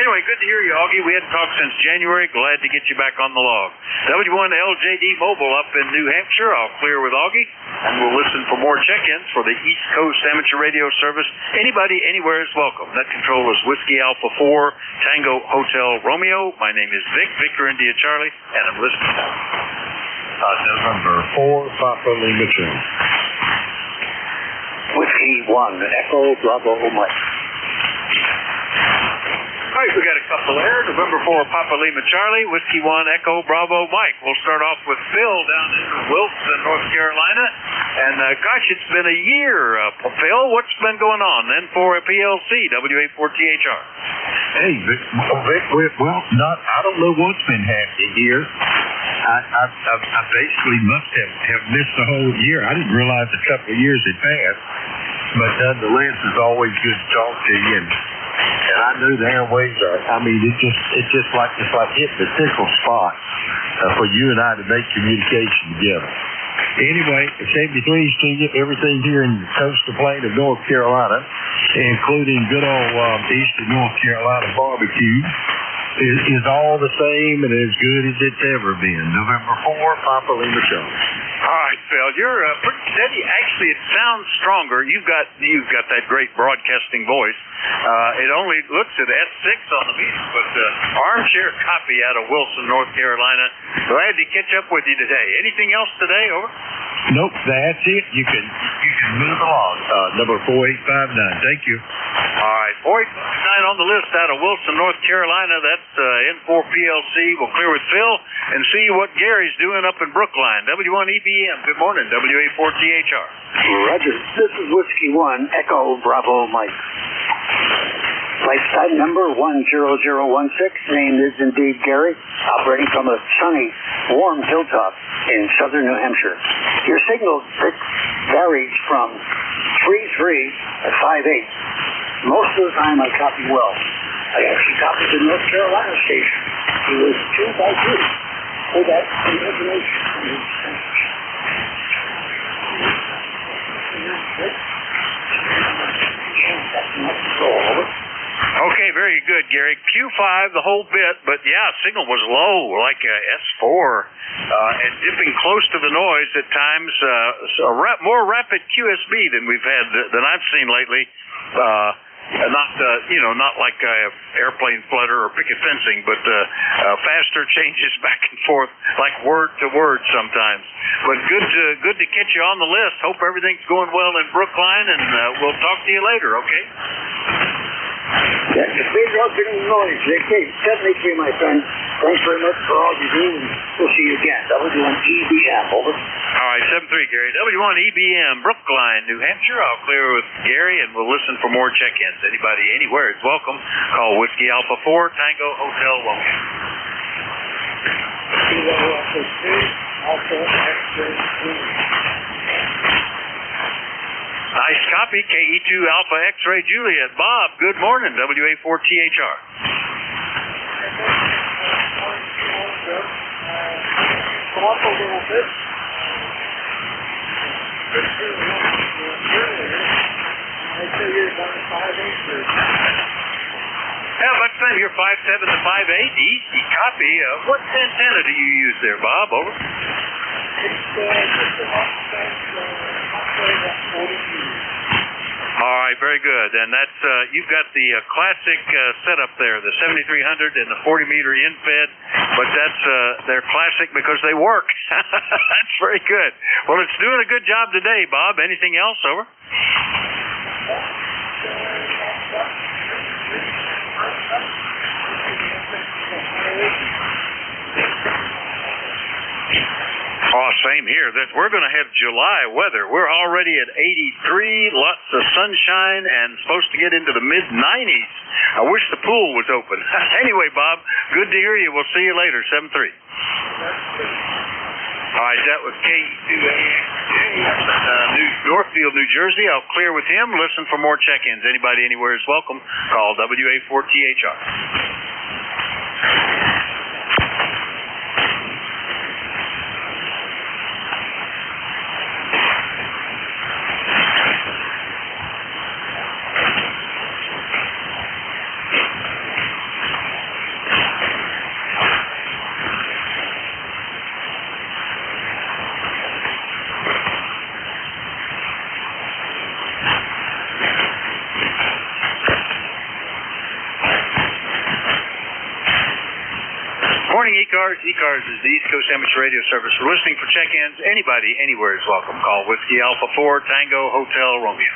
Anyway, good to hear you, Augie. We hadn't talked since January. Glad to get you back on the log. W1LJD Mobile up in New Hampshire. I'll clear with Augie, and we'll listen for more check-ins for the East Coast Amateur Radio Service. Anybody, anywhere is welcome. Net control is Whiskey Alpha 4 Tango Hotel Romeo. My name is Vic, Victor India Charlie, and I'm listening now. November 4 Papa Lima 2. Whiskey 1 Echo Bravo Mike. All right, we got a couple there. November 4 Papa Lima Charlie, Whiskey 1 Echo Bravo Mike. We'll start off with Phil down in Wilson, North Carolina. And gosh, it's been a year, Phil. What's been going on then for PLC, WA4THR? Hey, Vic, I don't know what's been happening here. I basically must have missed the whole year. I didn't realize a couple of years had passed. But nonetheless, it's always good to talk to you. And I knew the airwaves are, it's just like hitting the tickle spot for you and I to make communication together. Anyway, 73's to you, everything here in the coastal plain of North Carolina, including good old eastern North Carolina barbecue, is all the same and as good as it's ever been. November 4, Papa Lima Charlie. All right, Phil, you're pretty steady. Actually, it sounds stronger. You've got that great broadcasting voice. It only looks at S6 on the meter, but armchair copy out of Wilson, North Carolina. Glad to catch up with you today. Anything else today? Over. Nope, that's it. You can move along. Number 4859. Thank you. All right, 4859 on the list out of Wilson, North Carolina. That's N4PLC. We'll clear with Phil and see what Gary's doing up in Brookline. W1EBM. Good morning. WA4THR. Roger. This is Whiskey 1, Echo Bravo Mike. Flight side number 10016. Name is indeed Gary, operating from a sunny, warm hilltop in southern New Hampshire. Your signal varies from 3.3 to 5.8. Most of the time I copy well. I actually copied the North Carolina station. It was 2 by 2. So that's the information. Okay, very good, Gary. Q5, the whole bit, but yeah, signal was low, like S4, and dipping close to the noise at times. More rapid QSB than we've had, than I've seen lately. Not like airplane flutter or picket fencing, but faster changes back and forth, like word to word sometimes. But good to catch you on the list. Hope everything's going well in Brookline, and we'll talk to you later, okay? Yeah, the big open noise. Okay, 73, my friend. Thanks very much for all you do, and we'll see you again. W1EBM, over. All right, 73, Gary. W1EBM, Brookline, New Hampshire. I'll clear with Gary, and we'll listen for more check-ins. Anybody anywhere is welcome. Call Whiskey Alpha 4, Tango Hotel Romeo. Nice copy, KE2 Alpha X-Ray Juliet. Bob, good morning, WA4THR. Come up a little bit. I say you're about 5'8". Yeah, let's say you're 5'7" to 5'8". Easy copy. What antenna do you use there, Bob? Over. It's just about 40. All right, very good. And that's you've got the classic setup there, the 7300 and the 40-meter in-fed, but that's they're classic because they work. That's very good. Well, it's doing a good job today, Bob. Anything else? Over. Oh, same here. We're going to have July weather. We're already at 83, lots of sunshine, and supposed to get into the mid-90s. I wish the pool was open. Anyway, Bob, good to hear you. We'll see you later, 7-3. All right, that was KE2AXJ, Northfield, New Jersey. I'll clear with him. Listen for more check-ins. Anybody anywhere is welcome. Call WA4THR. Morning, ECARS. ECARS is the East Coast Amateur Radio Service. We're listening for check-ins. Anybody, anywhere is welcome. Call Whiskey Alpha 4, Tango Hotel Romeo.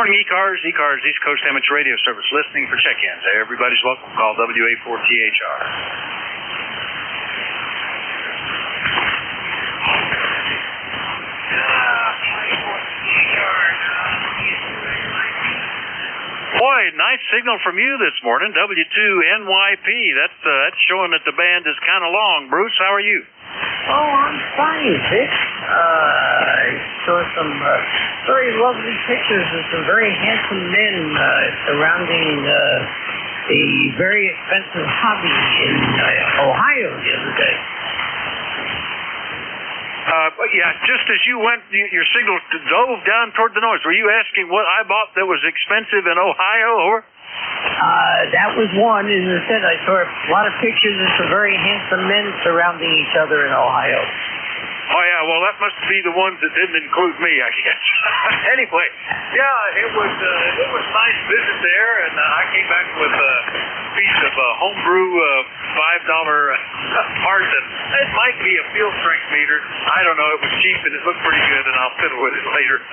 Morning, ECARS. ECARS, East Coast Amateur Radio Service, listening for check-ins. Everybody's welcome. Call WA4THR. Boy, nice signal from you this morning, W2NYP. That's showing that the band is kind of long. Bruce, how are you? Oh, I'm fine, Vic. I saw some very lovely pictures of some very handsome men surrounding a very expensive hobby in Ohio the other day. Yeah, just as you went, your signal dove down toward the noise. Were you asking what I bought that was expensive in Ohio? Over? That was one. As I said, I saw a lot of pictures of some very handsome men surrounding each other in Ohio. Oh, yeah, well, that must be the ones that didn't include me, I guess. Anyway, yeah, it was a nice visit there, and I came back with a piece of homebrew $5 part that it might be a field strength meter. I don't know. It was cheap, and it looked pretty good, and I'll fiddle with it later.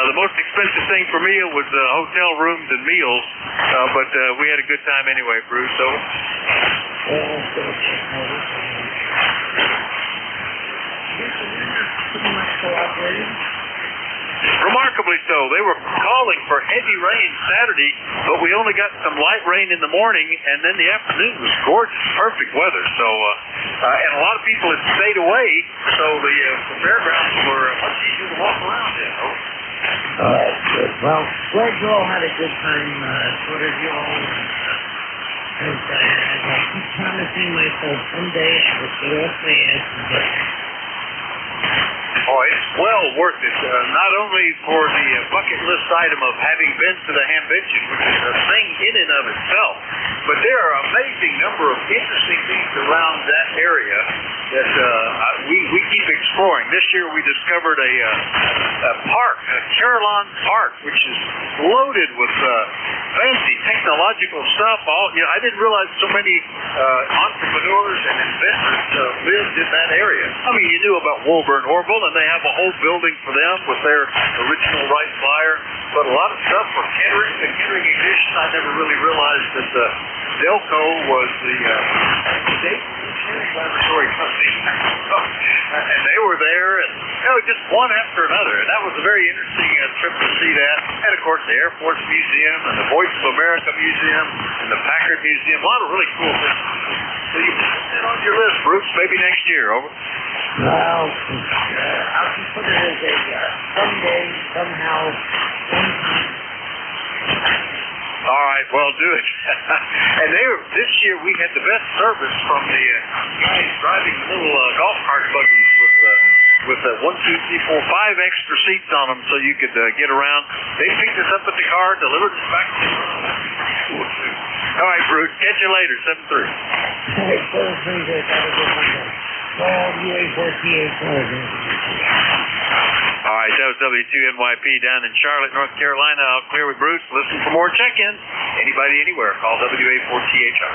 The most expensive thing for me was hotel rooms and meals, but we had a good time anyway, Bruce. So. Pretty much cooperated. Remarkably so. They were calling for heavy rain Saturday, but we only got some light rain in the morning, and then the afternoon was gorgeous, perfect weather. So, and a lot of people had stayed away, so the fairgrounds were much easier to walk around in. That's good. Well, glad you all had a good time. Sort of you all. I keep promising myself someday I will get off my ass and get it. Oh, it's well worth it. Not only for the bucket list item of having been to the Hamvention, which is a thing in and of itself, but there are an amazing number of interesting things around that area that we keep exploring. This year we discovered a park, a Carillon Park, which is loaded with fancy technological stuff. I didn't realize so many entrepreneurs and inventors lived in that area. I mean, you knew about Wilbur and Orville, and they have a whole building for them with their original Wright Flyer, but a lot of stuff for Kettering, the Kettering Ignition. I never really realized that Delco was the state laboratory company. And they were there, and just one after another. And that was a very interesting trip to see that. And of course, the Air Force Museum and the Voice of America Museum and the Packard Museum. A lot of really cool things. So you put that on your list, Bruce, maybe next year. Over. Well, I'll just put it as a someday, somehow, sometime. All right, well, do it. And this year we had the best service from the guys driving little golf cart buggies with 1, 2, 3, 4, 5 extra seats on them so you could get around. They picked us up at the car, delivered us back to the car. All right, Bruce, catch you later, 7-3. Hey, 7-3, Dick. Have a good Monday. Well, All right, that was W2NYP down in Charlotte, North Carolina. I'll clear with Bruce. Listen for more check-ins. Anybody, anywhere, call WA4THR.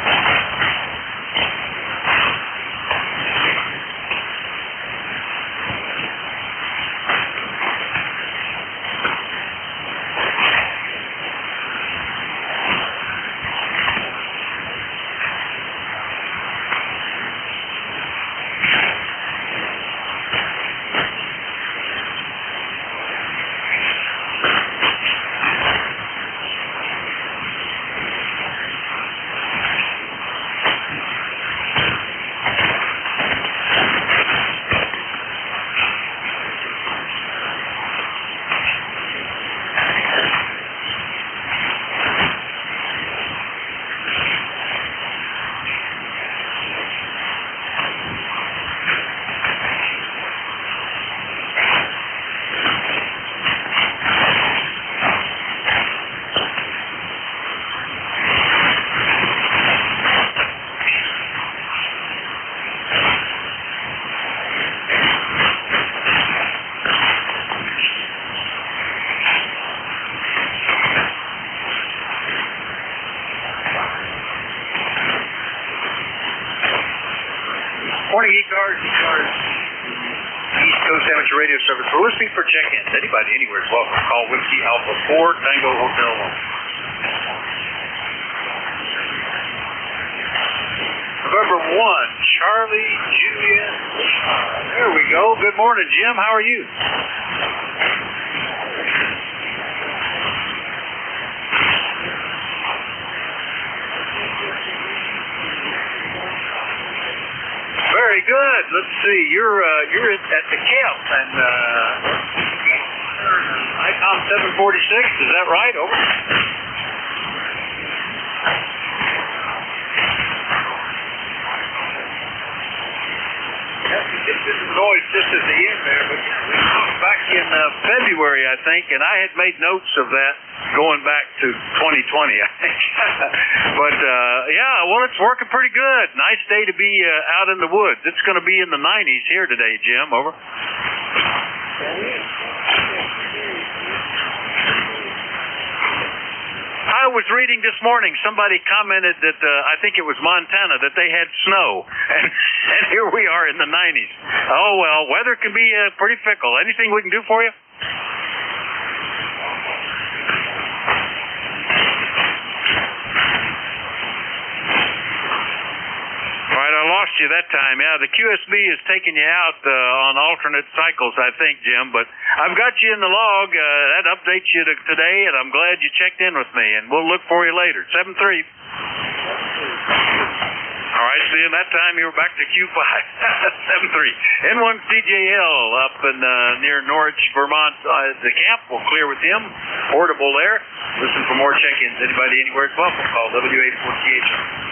Coast Amateur Radio Service. We're listening for check-ins. Anybody anywhere is welcome. Call Whiskey Alpha 4 Tango Hotel 1. November 1, Charlie Juliet. There we go. Good morning, Jim. How are you? Very good. Let's see. You're at the camp and ICOM 746. Is that right? Over. This is always just at the end there, but we talked back in February, I think, and I had made notes of that going back to 2020, I think. But yeah, well, it's working pretty good. Nice day to be out in the woods. It's going to be in the 90s here today, Jim. Over. I was reading this morning, somebody commented that I think it was Montana, that they had snow, and here we are in the 90s. Oh, well, weather can be pretty fickle. Anything we can do for you? All right, I lost you that time. Yeah, the QSB is taking you out on alternate cycles, I think, Jim. But I've got you in the log. That updates you to today, and I'm glad you checked in with me. And we'll look for you later. 7-3. All right, see, in that time you were back to Q5. 7-3. N1CJL up in near Norwich, Vermont. The camp. We'll clear with him. Portable there. Listen for more check-ins. Anybody anywhere is welcome. Call W848.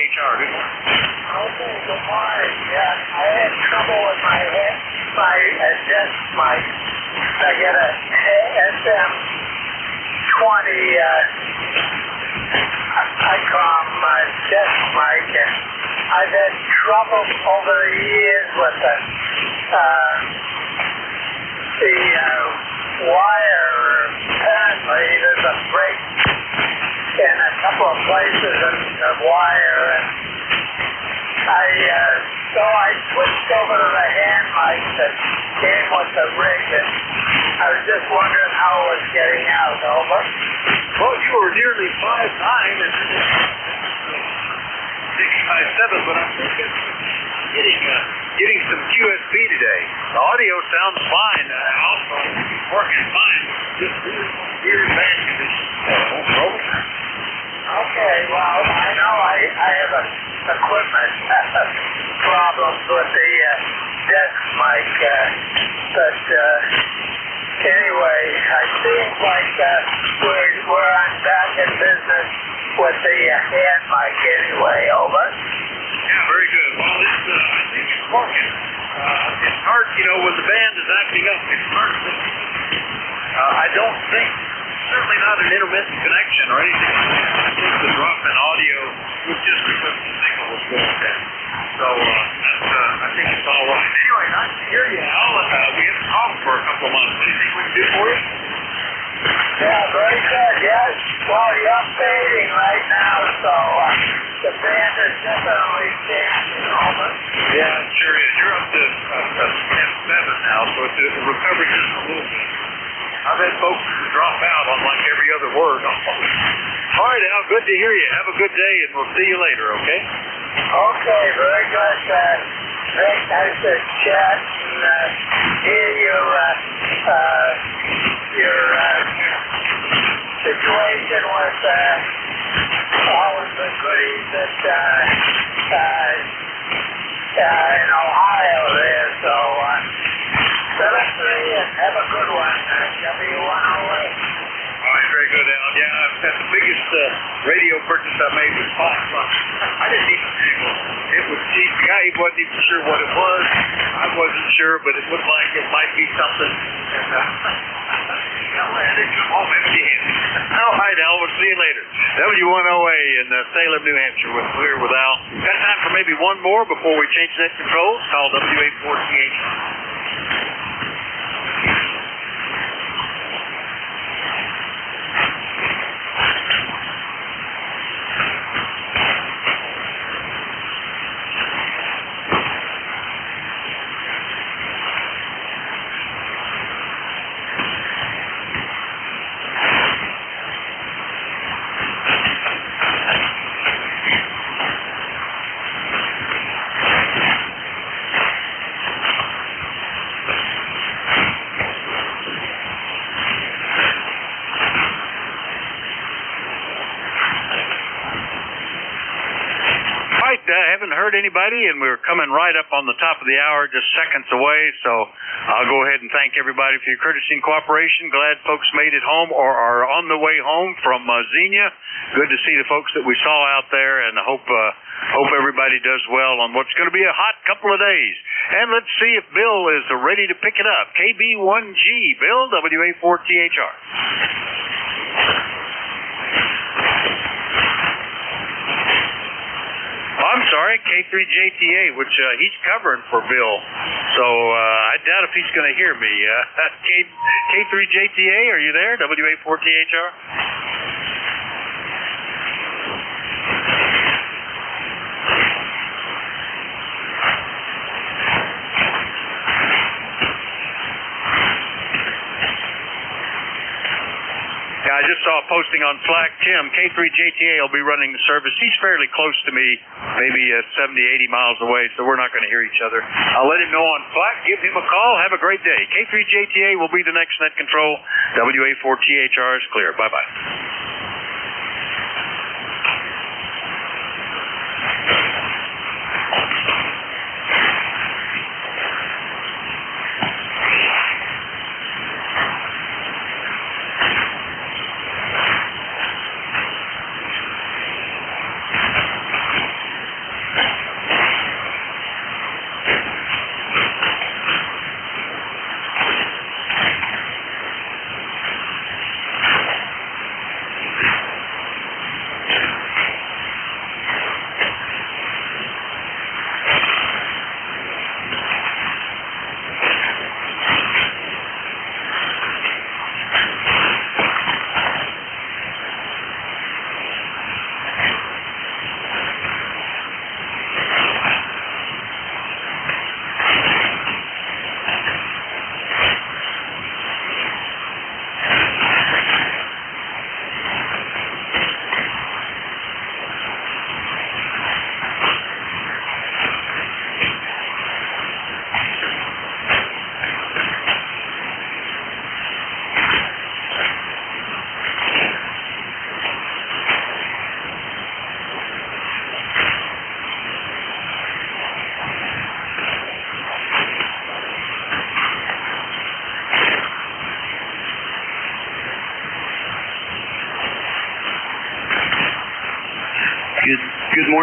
WA4THR. Good morning. Okay, good morning. Yeah, I had trouble with my desk mic. I get a SM20 ICOM desk mic, and I've had trouble over the years with the wire. Apparently, there's a break in a couple of places in the wire, and so I switched over to the hand mic that came with the rig, and I was just wondering how it was getting out. Over. Well, you were nearly 5'9" and 6'7", but I think it's getting some QSB today. The audio sounds fine. Also, it's working fine. Just weird band conditions. Okay, well, I know I have equipment problems with the desk mic, but anyway, I seem like we're on back in business with the hand mic anyway. Over. Yeah, very good. Well, I think it's working. It's hard, when the band is acting up, it's hard to I don't think, certainly not an intermittent connection or anything like that. I think the drop in audio was just because the signal was going down. So, I think it's all right. Anyway, nice to hear you, Al. We haven't talked for a couple of months. Anything we can do for you? Yeah, very good, yes. Well, you're fading right now, so the band is definitely changing over. Yeah, it sure is. You're up to M7 now, so it's recovering just a little bit. I've had folks drop out on like every other word. All right, Al, good to hear you. Have a good day, and we'll see you later, okay? Okay, very good. Very nice to chat and hear your situation with all of the goodies that in Ohio there. So, 7-3 and have a good one. W108. All right, very good, Al. Yeah, that's the biggest radio purchase I made was $5. I didn't even know. It was cheap. The guy, he wasn't even sure what it was. I wasn't sure, but it looked like it might be something. And I had to come home empty-handed. All right, Al, we'll see you later. W108 in Salem, New Hampshire. We're clear with Al. Got time for maybe one more before we change net controls. Call WA4THR. Haven't heard anybody, and we're coming right up on the top of the hour, just seconds away, so I'll go ahead and thank everybody for your courtesy and cooperation. Glad folks made it home or are on the way home from Xenia. Good to see the folks that we saw out there, and I hope everybody does well on what's going to be a hot couple of days. And let's see if Bill is ready to pick it up. KB1G, Bill, WA4THR. I'm sorry, K3JTA, which he's covering for Bill. So I doubt if he's going to hear me. K3JTA, are you there? WA4THR? I just saw a posting on Slack. Tim, K3JTA will be running the service. He's fairly close to me, maybe 70, 80 miles away, so we're not going to hear each other. I'll let him know on Slack. Give him a call. Have a great day. K3JTA will be the next net control. WA4THR is clear. Bye-bye.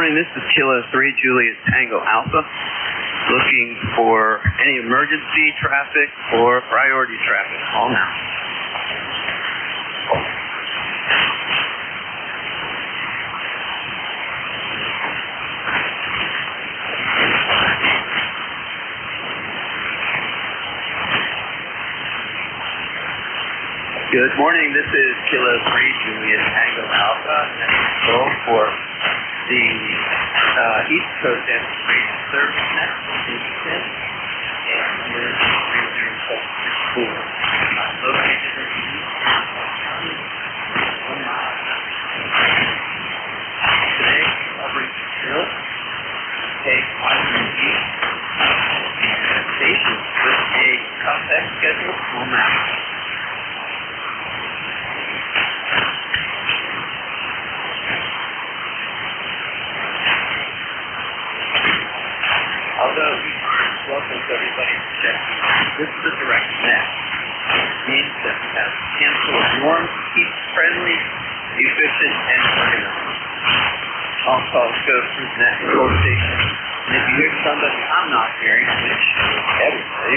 morning. This is Kilo 3 Juliet Tango Alpha. Looking for any emergency traffic or priority traffic. Call now. Good morning. This is Kilo 3 Juliet Tango Alpha. And control for the East Coast Demonstration Service next in Houston. And we're located in today, covering the drill. Take Washington East and stations with a contact schedule on map. Although ECARS welcomes everybody to check, this is a direct net. It means that we have a handful of norms to keep friendly, efficient, and organized. All calls go through the net control station. And if you hear somebody I'm not hearing, which is everybody,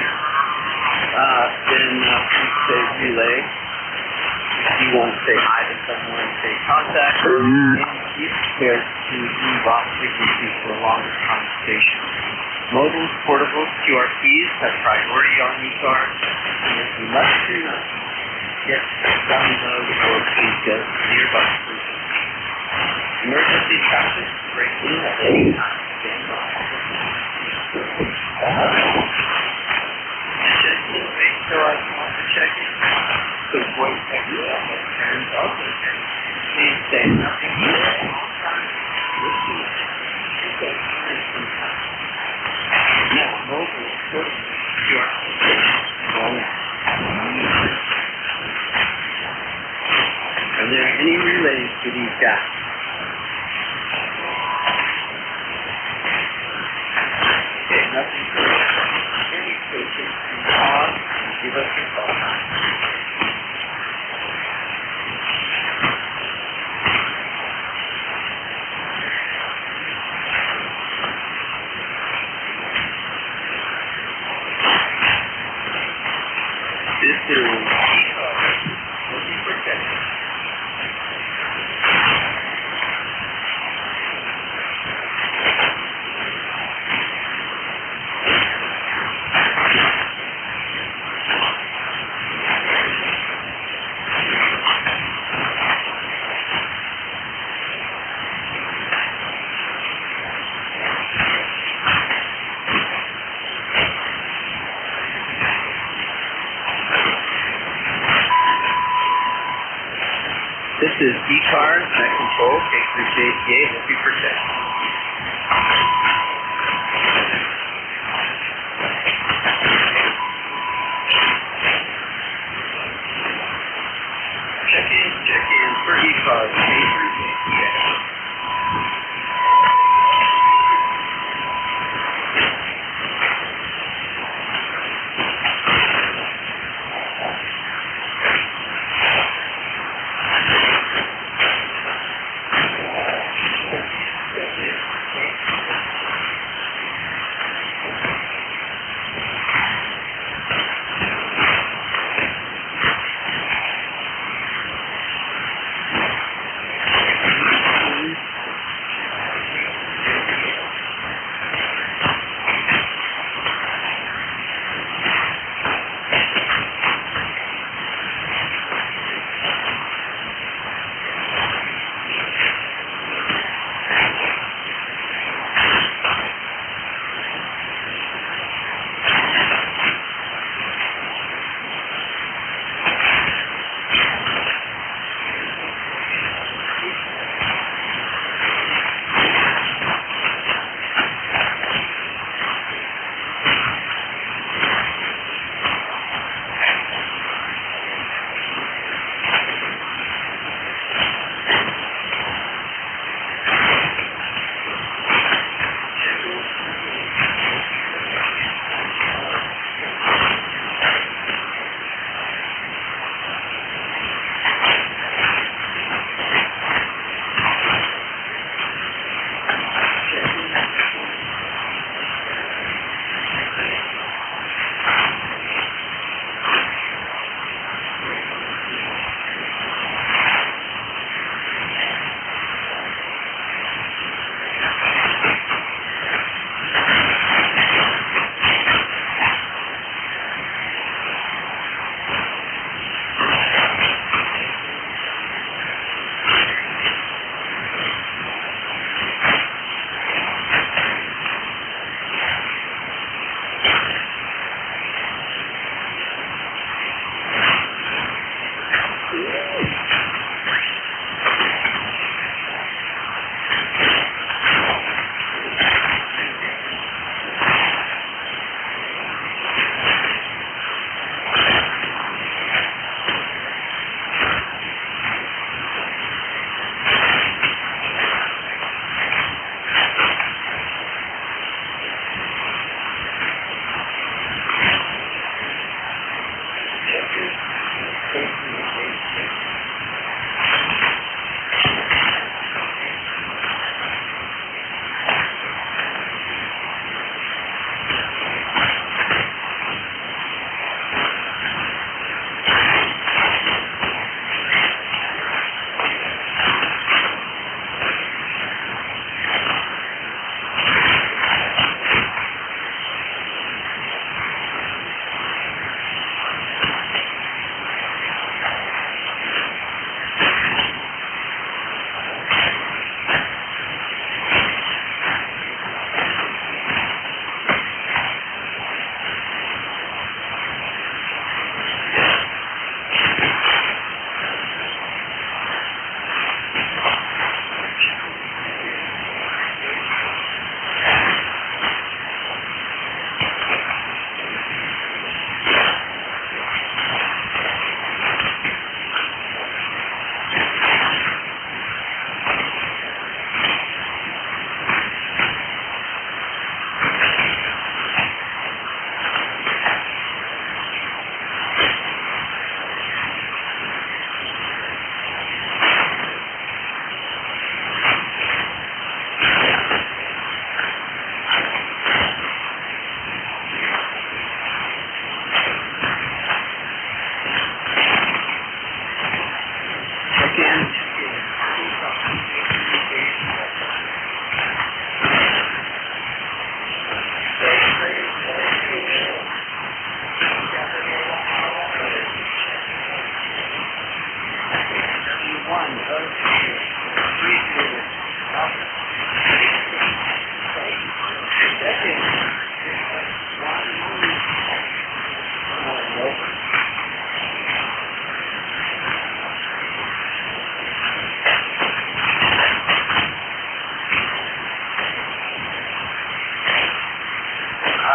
then please say relay. If you want to say hi to someone, say contact, and be prepared to move off frequency for a longer conversation. Mobile, portable, QR keys have priority on ECARS, and if you must do not, get download or please go to nearby solutions. Emergency traffic break in at any time. Stand by. NJ2US wait till I come off the check-in. So voice everyone that turns off the check-in. Please say nothing here at all times. Listen. Okay. Now, mobile, portable, QR keys. Are there any relays to these guys? Okay, nothing further. Any patients can pause and give us your call time. This is ECARS. Will be protected. This is ECARS, net control, K3J88, will be protected. Check in for ECARS, K3J88.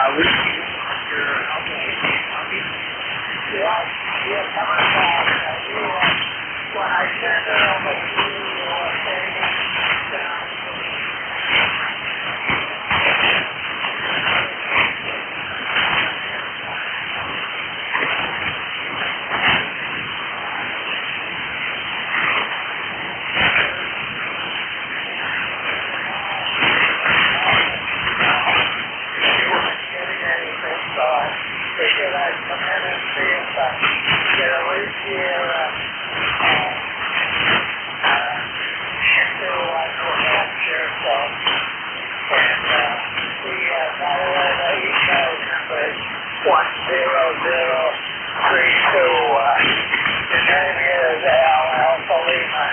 When I send it over to figured I'd come in and see if I get at least here into New Hampshire. So, and by the way, the ECARS number is 10032. The name is Alpha Lima,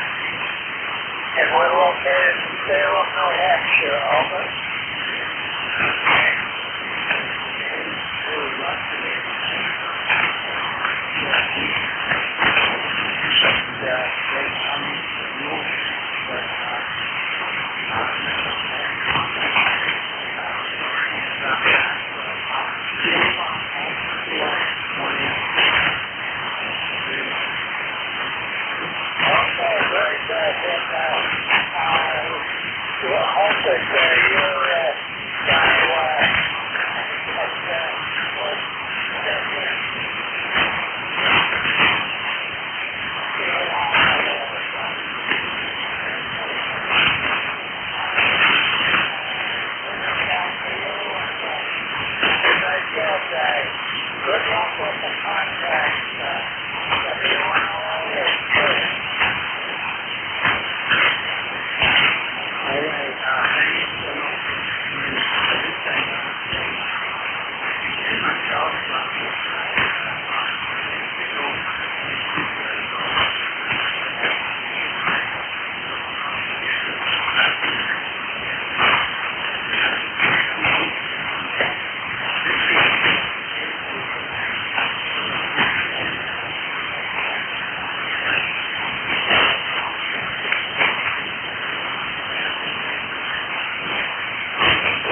and we're located in Salem, New Hampshire. Over. Very good. And we'll hope that you're good luck with the contract. Everyone over is good.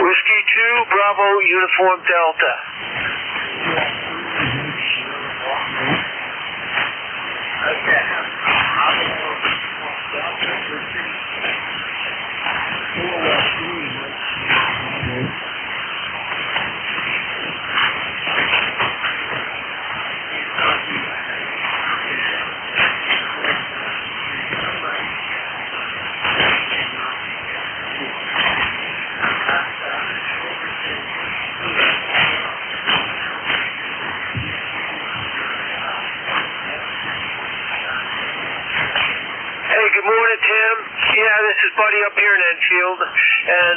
Whiskey 2, Bravo, Uniform Delta. Good morning, Tim. Yeah, this is Buddy up here in Enfield, and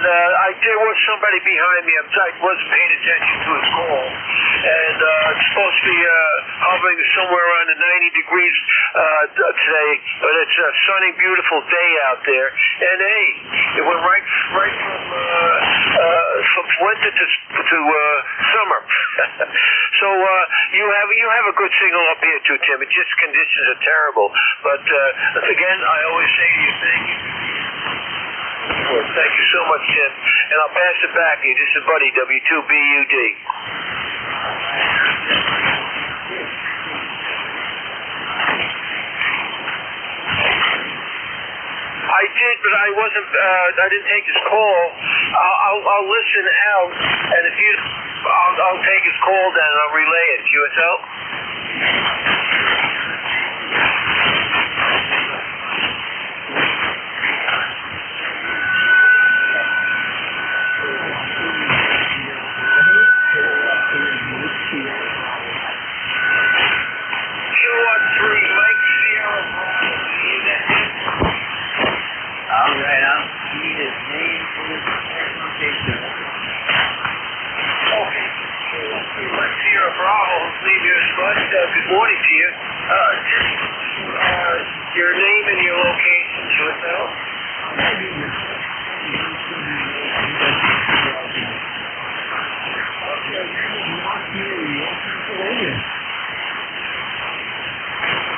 there was somebody behind me. I wasn't paying attention to his call, and it's supposed to be hovering somewhere around the 90 degrees today, but it's a sunny, beautiful day out there. And hey, it went right from winter to summer. So you have a good signal up here too, Tim. It's just conditions are terrible, but again, I always say to you, thank you. Well, thank you so much, Tim. And I'll pass it back to you. This is Buddy, W2BUD. I did, but I wasn't. I didn't take his call. I'll listen out, and if you, I'll take his call down and I'll relay it. QSL. Good morning to you. Your name and your location, QSL.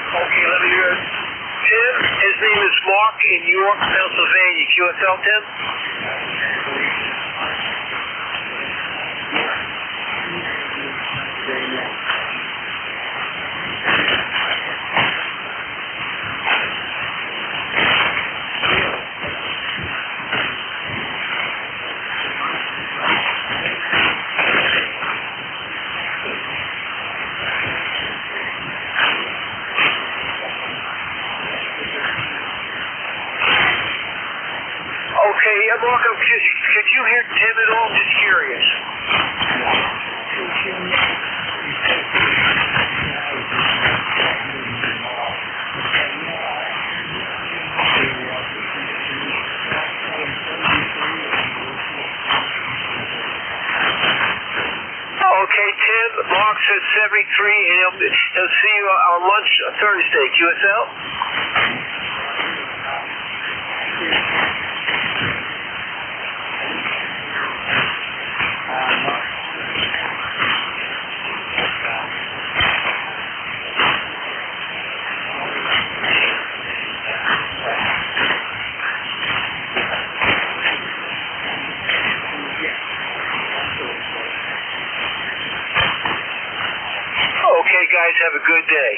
Okay, let me hear it. Tim, his name is Mark in York, Pennsylvania. QSL, Tim? him at all? Just curious. Okay, Tim, Mark says 73, and he'll see you on lunch Thursday. QSL? Okay, guys, have a good day.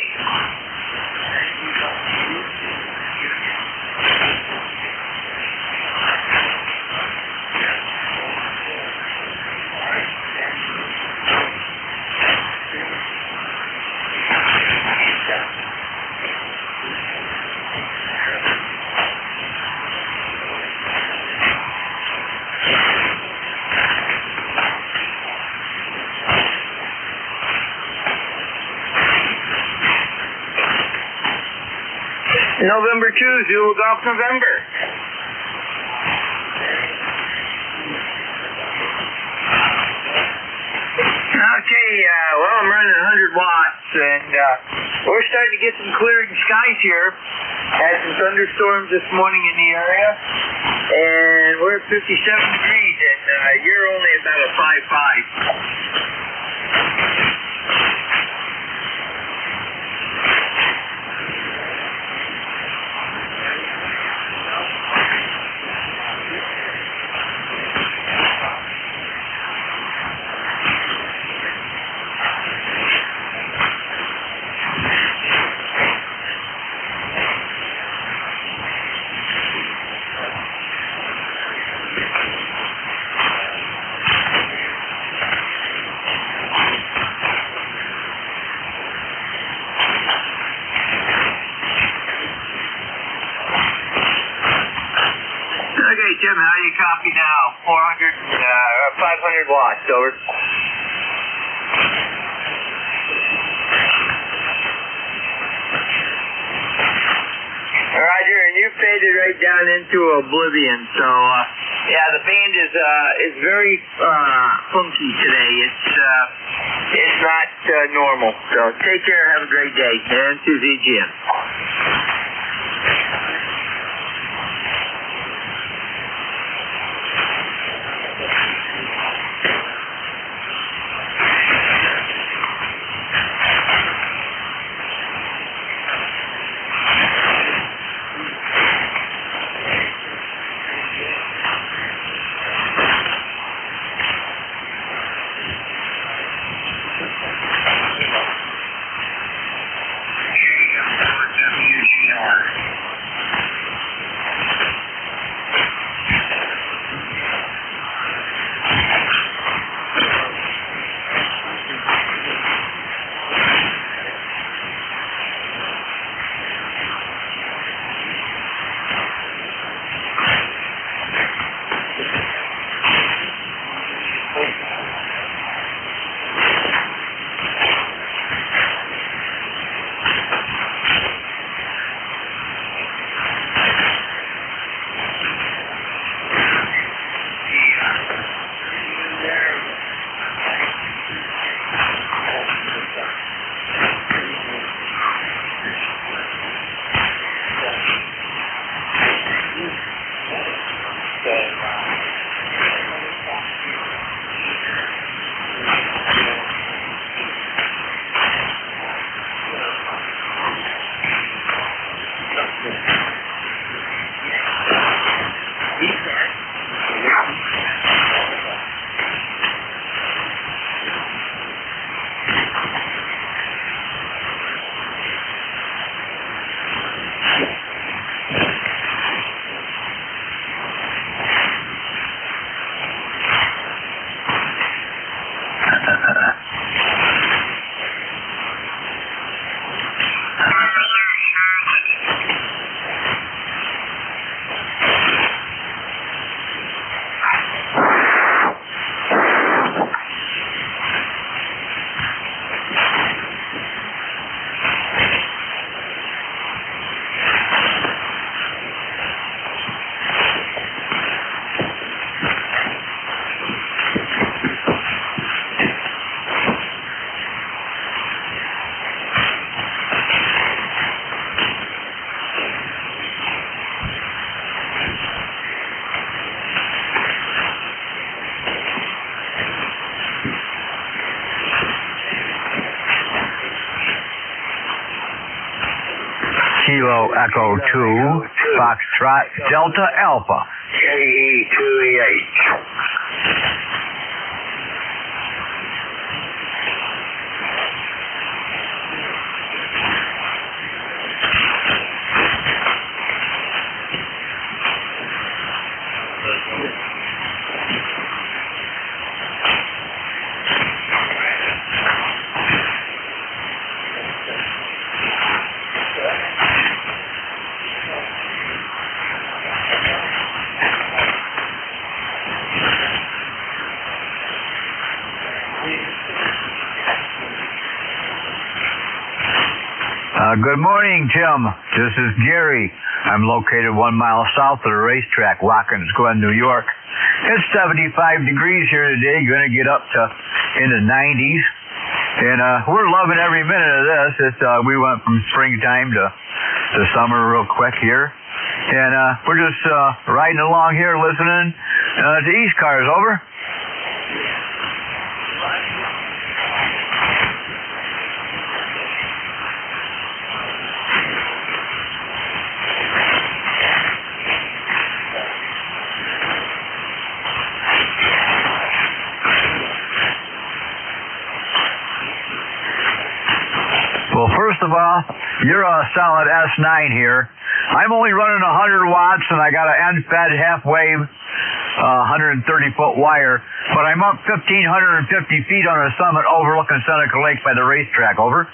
November 2, Zulu Golf November. Okay, well, I'm running 100 watts, and we're starting to get some clearing skies here. Had some thunderstorms this morning in the area, and we're at 57 degrees, and you're only about a 5.5. Okay, Jim, how do you copy now? 500 watts, over. Roger, and you faded right down into oblivion, so, yeah, the band is very, funky today. It's not, normal. So, take care, have a great day. And to ZGM. Kilo Echo 2, Foxtrot Delta Alpha. KE2EH. Good morning, Tim. This is Gary. I'm located 1 mile south of the racetrack, Watkins Glen, New York. It's 75 degrees here today, going to get up to in the 90s. And we're loving every minute of this. We went from springtime to summer real quick here. And we're just riding along here listening to ECARS, over. Well, first of all, you're a solid S9 here. I'm only running 100 watts, and I got an end-fed half-wave 130-foot wire, but I'm up 1,550 feet on a summit overlooking Seneca Lake by the racetrack, over.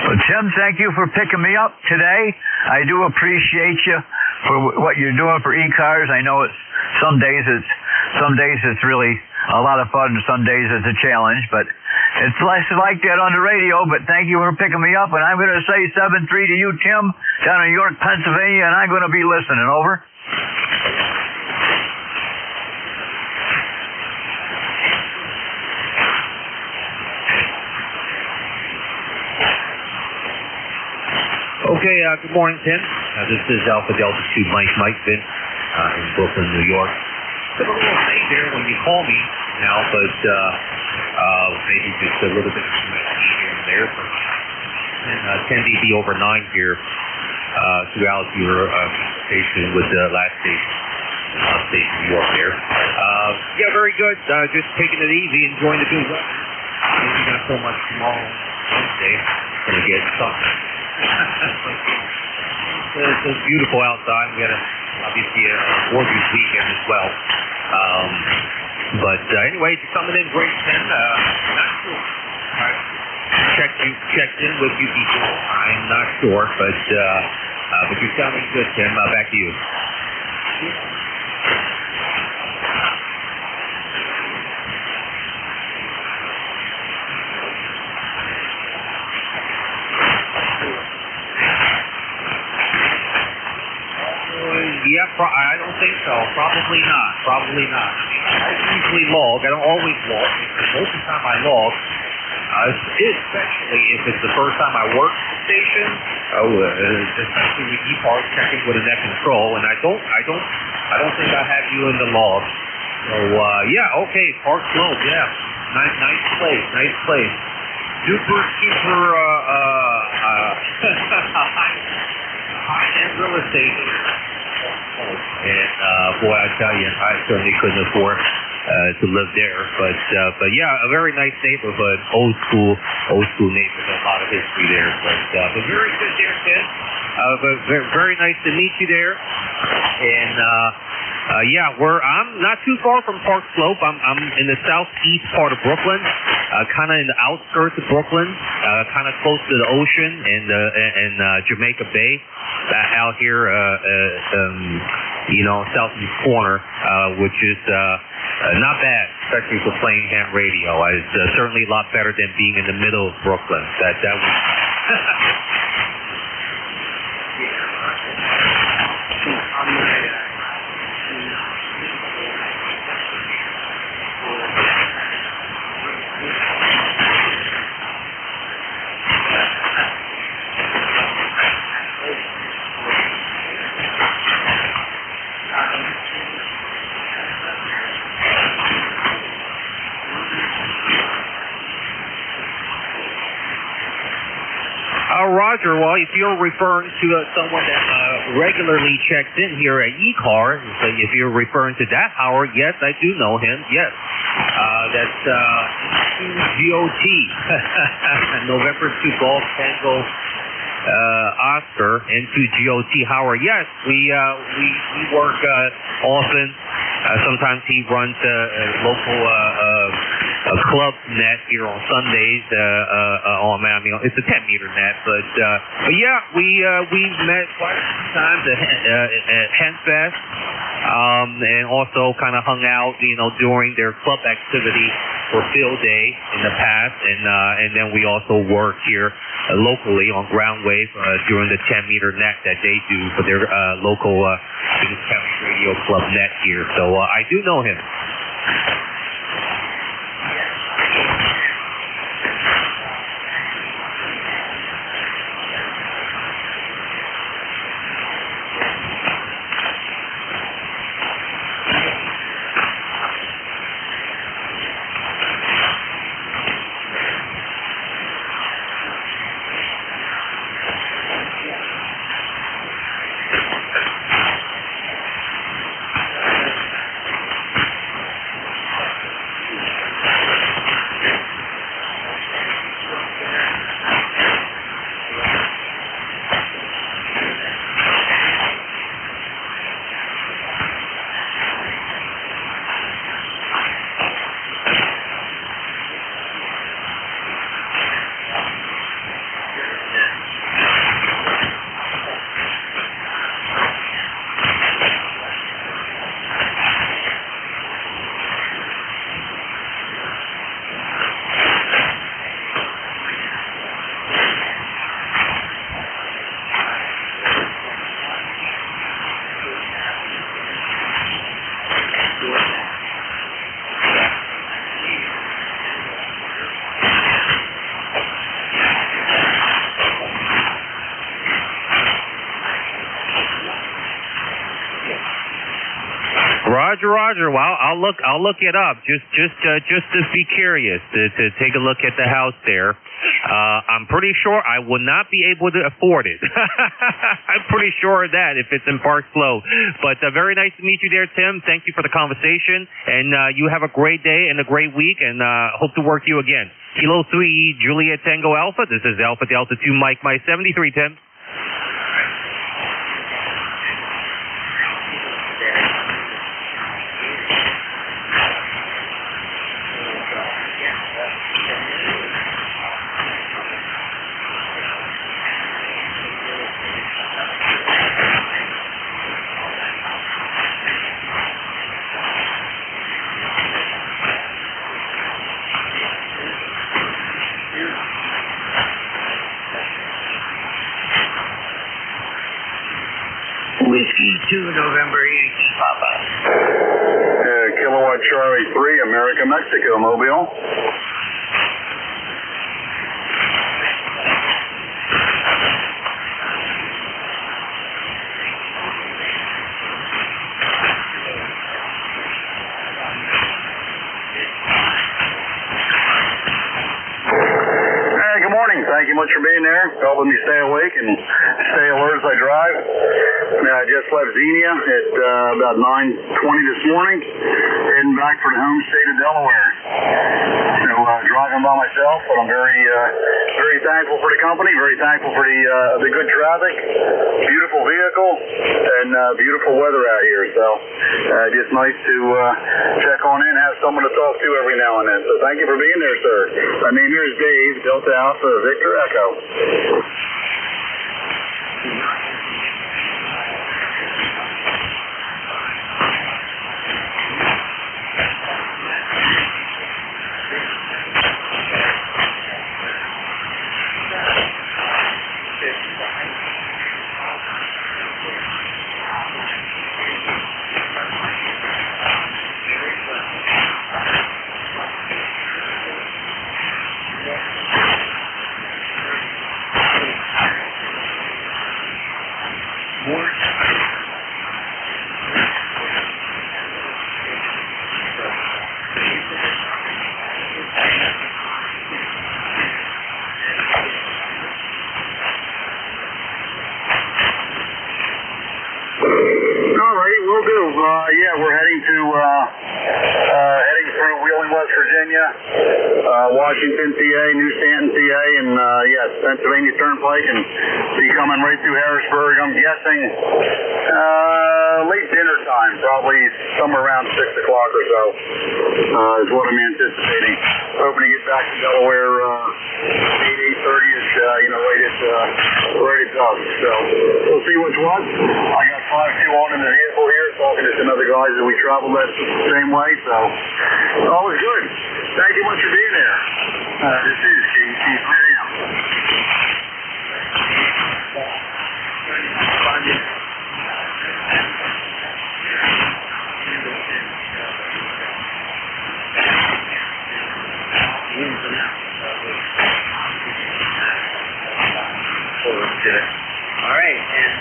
Well, Tim, thank you for picking me up today. I do appreciate you for what you're doing for ECARS. I know some days it's really a lot of fun, and some days it's a challenge, but it's less like that on the radio. But thank you for picking me up, and I'm going to say 7-3 to you, Tim, down in York, Pennsylvania, and I'm going to be listening, over. Okay, good morning, Tim. This is Alpha Delta 2 Mike Vin in Brooklyn, New York. Took a little thing there when you call me now, but maybe just a little bit of humidity here and there. And 10 dB over 9 here throughout your station with the last station New York there. Yeah, very good. Just taking it easy, enjoying the good weather. Maybe not so much tomorrow, Wednesday. Gonna get something. It's beautiful outside. We got obviously a gorgeous weekend as well. But anyway, you're coming in great, Tim. Not sure. Checked in with you before. I'm not sure, but you're sounding good, Tim. Back to you. Yeah, I don't think so. Probably not. I usually log. I don't always log. Most of the time I log, especially if it's the first time I work the station. Especially with ECARS checking with a net control, and I don't think I have you in the log. So yeah, okay, Park Slope, yeah, nice place. Super high-end real estate. And boy, I tell you, I certainly couldn't afford to live there. But yeah, a very nice neighborhood, old school neighborhood, a lot of history there. But very good there, Tim. But very nice to meet you there. And I'm not too far from Park Slope. I'm in the southeast part of Brooklyn, kind of in the outskirts of Brooklyn, kind of close to the ocean and Jamaica Bay, out here, southeast corner, which is not bad, especially for playing ham radio. It's certainly a lot better than being in the middle of Brooklyn. That was. Roger, well, if you're referring to someone that regularly checks in here at ECARS, so if you're referring to that Howard, yes, I do know him, yes. That's GOT, November 2 Golf Tango Oscar, into GOT Howard. Yes, we work often. Sometimes he runs a local club net here on Sundays. It's a 10-meter net, but yeah, we met quite a few times at Henfest, and also kind of hung out, during their club activity for Field Day in the past, and then we also work here locally on Ground Wave during the 10-meter net that they do for their local Kings County Radio Club net here. So I do know him. Roger. Well, I'll look it up just to be curious to take a look at the house there. I'm pretty sure I will not be able to afford it. I'm pretty sure of that if it's in Park Slope. But very nice to meet you there, Tim. Thank you for the conversation, and you have a great day and a great week, and hope to work you again. Kilo 3 Juliet Tango Alpha. This is Alpha Delta 2 Mike 73, Tim. Whiskey 2, November 8th, Papa. Kilowatt Charlie 3, America, Mexico, Mobile. Thank you much for being there, helping me stay awake and stay alert as I drive. I just left Xenia at about 9:20 this morning, heading back for the home state of Delaware. So driving by myself, but I'm very thankful for the company, very thankful for the good traffic, beautiful vehicle, and beautiful weather out here. So just nice to check on in, have someone to talk to every now and then. So thank you for being there, sir. My name here is Dave, Delta Alpha Victor Echo. Yeah, we're heading to heading through Wheeling, West Virginia, Washington, PA, New Stanton, PA, and yes, Pennsylvania Turnpike, and be coming right through Harrisburg. I'm guessing late dinner time, probably somewhere around 6 o'clock or so is what I'm anticipating. Hoping to get back to Delaware 8:30ish, right at dusk. So we'll see what's what. I got 5-2 on in the vehicle here, talking to some other guys that we traveled that same way, so always good. Thank you much for being there. This is KC 3AM. All right, and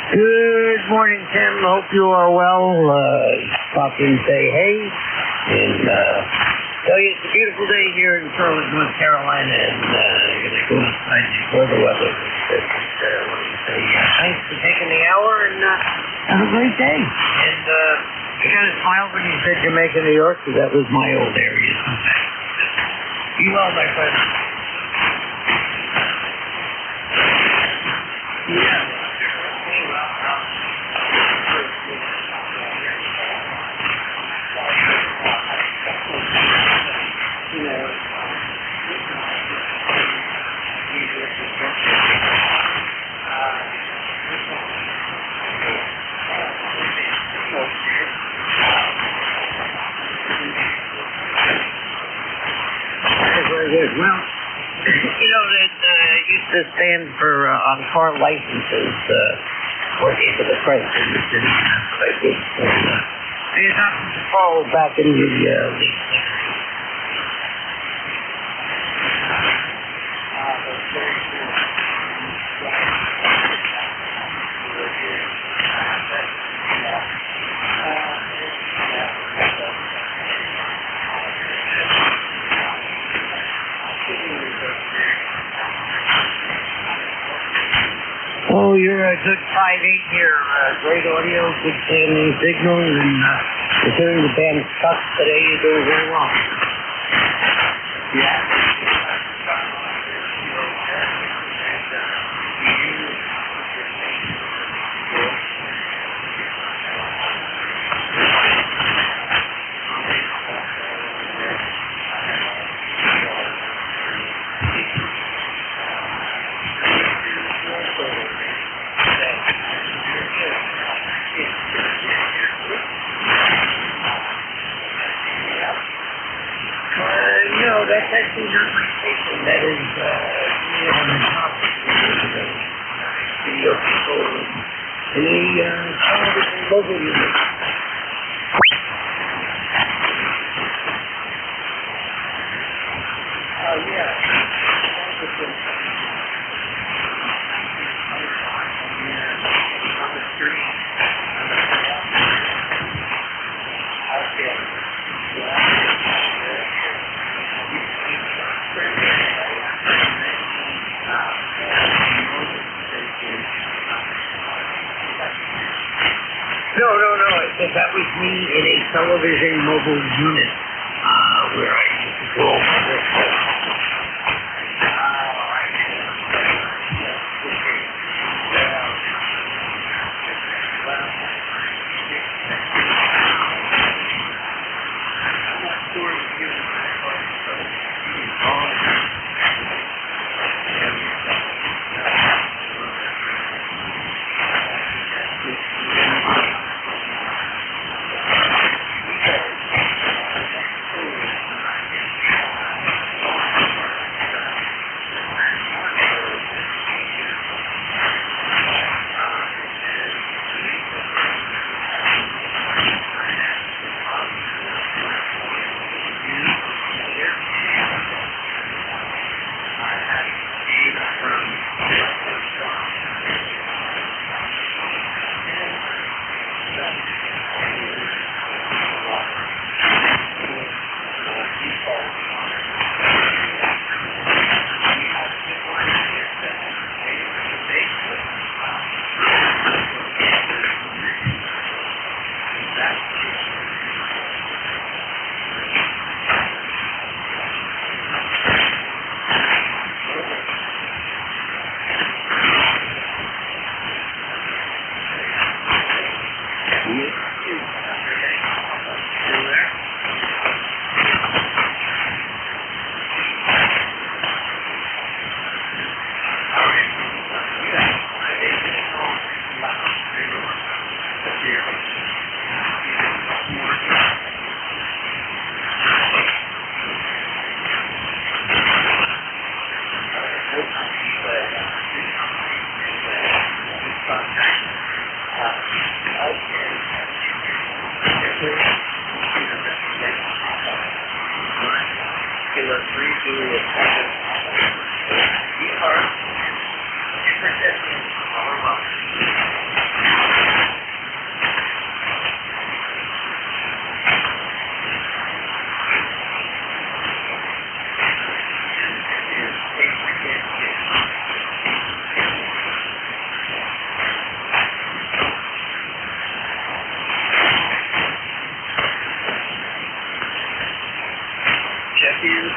good morning, Tim. Hope you are well. Stop in and say hey. And tell you it's a beautiful day here in Charlotte, North Carolina, and I'm going to go outside and enjoy the weather. I want to say thanks for taking the hour, and have a great day. And you kind of smiled when you said Jamaica, New York, because that was my old area. Be well, my friend. Yeah. Very good. Well, that used to stand for on car licenses, working for the president of the city. That's what I did. I adopted the Paul back in the late 60s. Oh, you're a good 5'8" here. Great audio, good standing signal, and considering the band sucks today, you're doing very well. Yeah. No, that's actually not my station. That is on the top of the video control. The mobile unit. No. That was me in a television mobile unit where I used to go over this.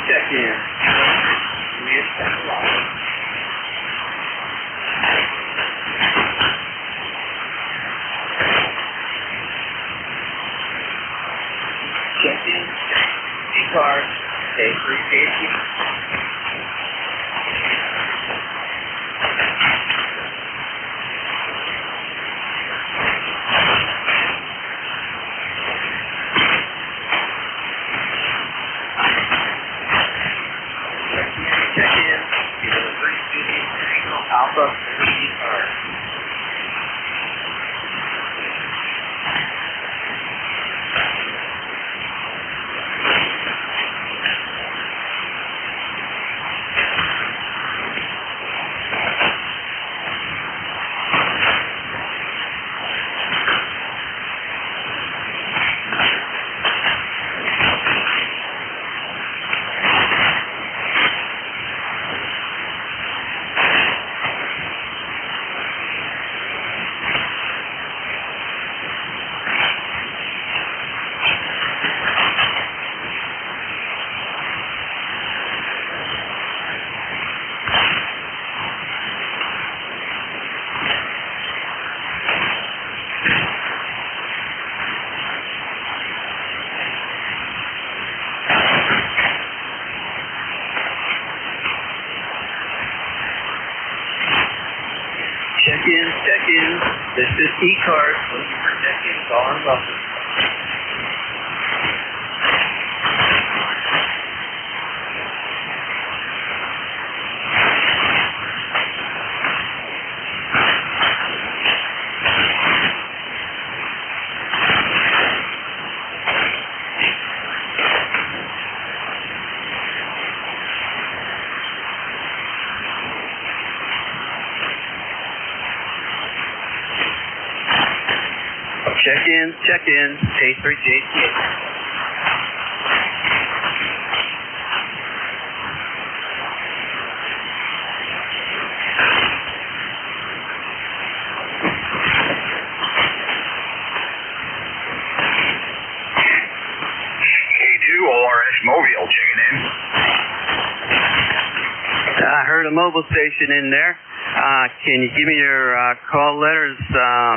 Check in. Check-in, ECARS, day 3 safety. Check-in, Kilo 3 Tango Alpha, ECARS. Check-in. This is ECARS. Looking for check-in. Call and welcome. Check-in, K3 JTA. I heard a mobile station in there. Can you give me your call letters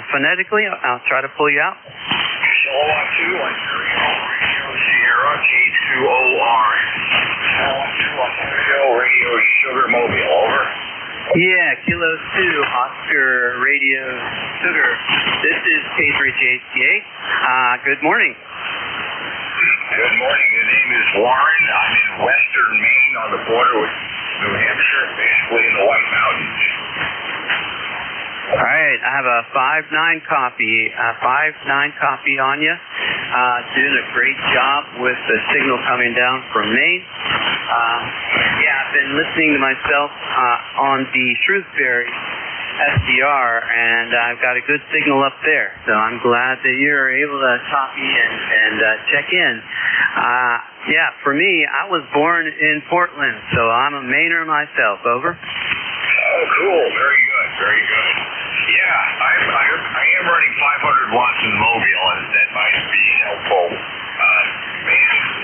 phonetically? I'll try to pull you out. Kilo 2 Radio Sierra K2OR. Radio Sugar Mobile, over. Yeah, Kilo 2 Oscar Radio Sugar. This is K3JCA. Good morning. Good morning. Your name is Warren. I'm in western Maine on the border with New Hampshire, basically in the White Mountains. All right, I have a 5.9 copy on you. Doing a great job with the signal coming down from Maine. I've been listening to myself on the Shrewsbury SDR, and I've got a good signal up there. So I'm glad that you're able to copy and check in. For me, I was born in Portland, so I'm a Mainer myself. Over. Oh, cool. Very good. Very good. Yeah, I am running 500 watts in Mobile, and that might be helpful.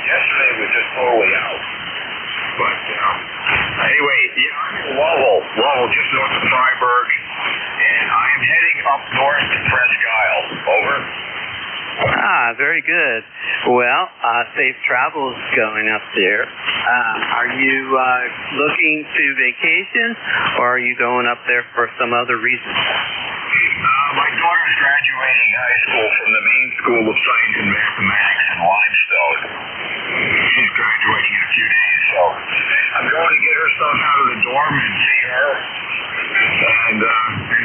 Yesterday was just totally out. But, anyway, I'm in Lovell, just north of Freiburg, and I am heading up north to Presque Isle. Over. Very good. Well, safe travels going up there. Are you looking to vacation, or are you going up there for some other reason? My daughter's graduating high school from the Maine School of Science and Mathematics in Limestone. She's graduating in a few days, so I'm going to get her stuff out of the dorm and see her, and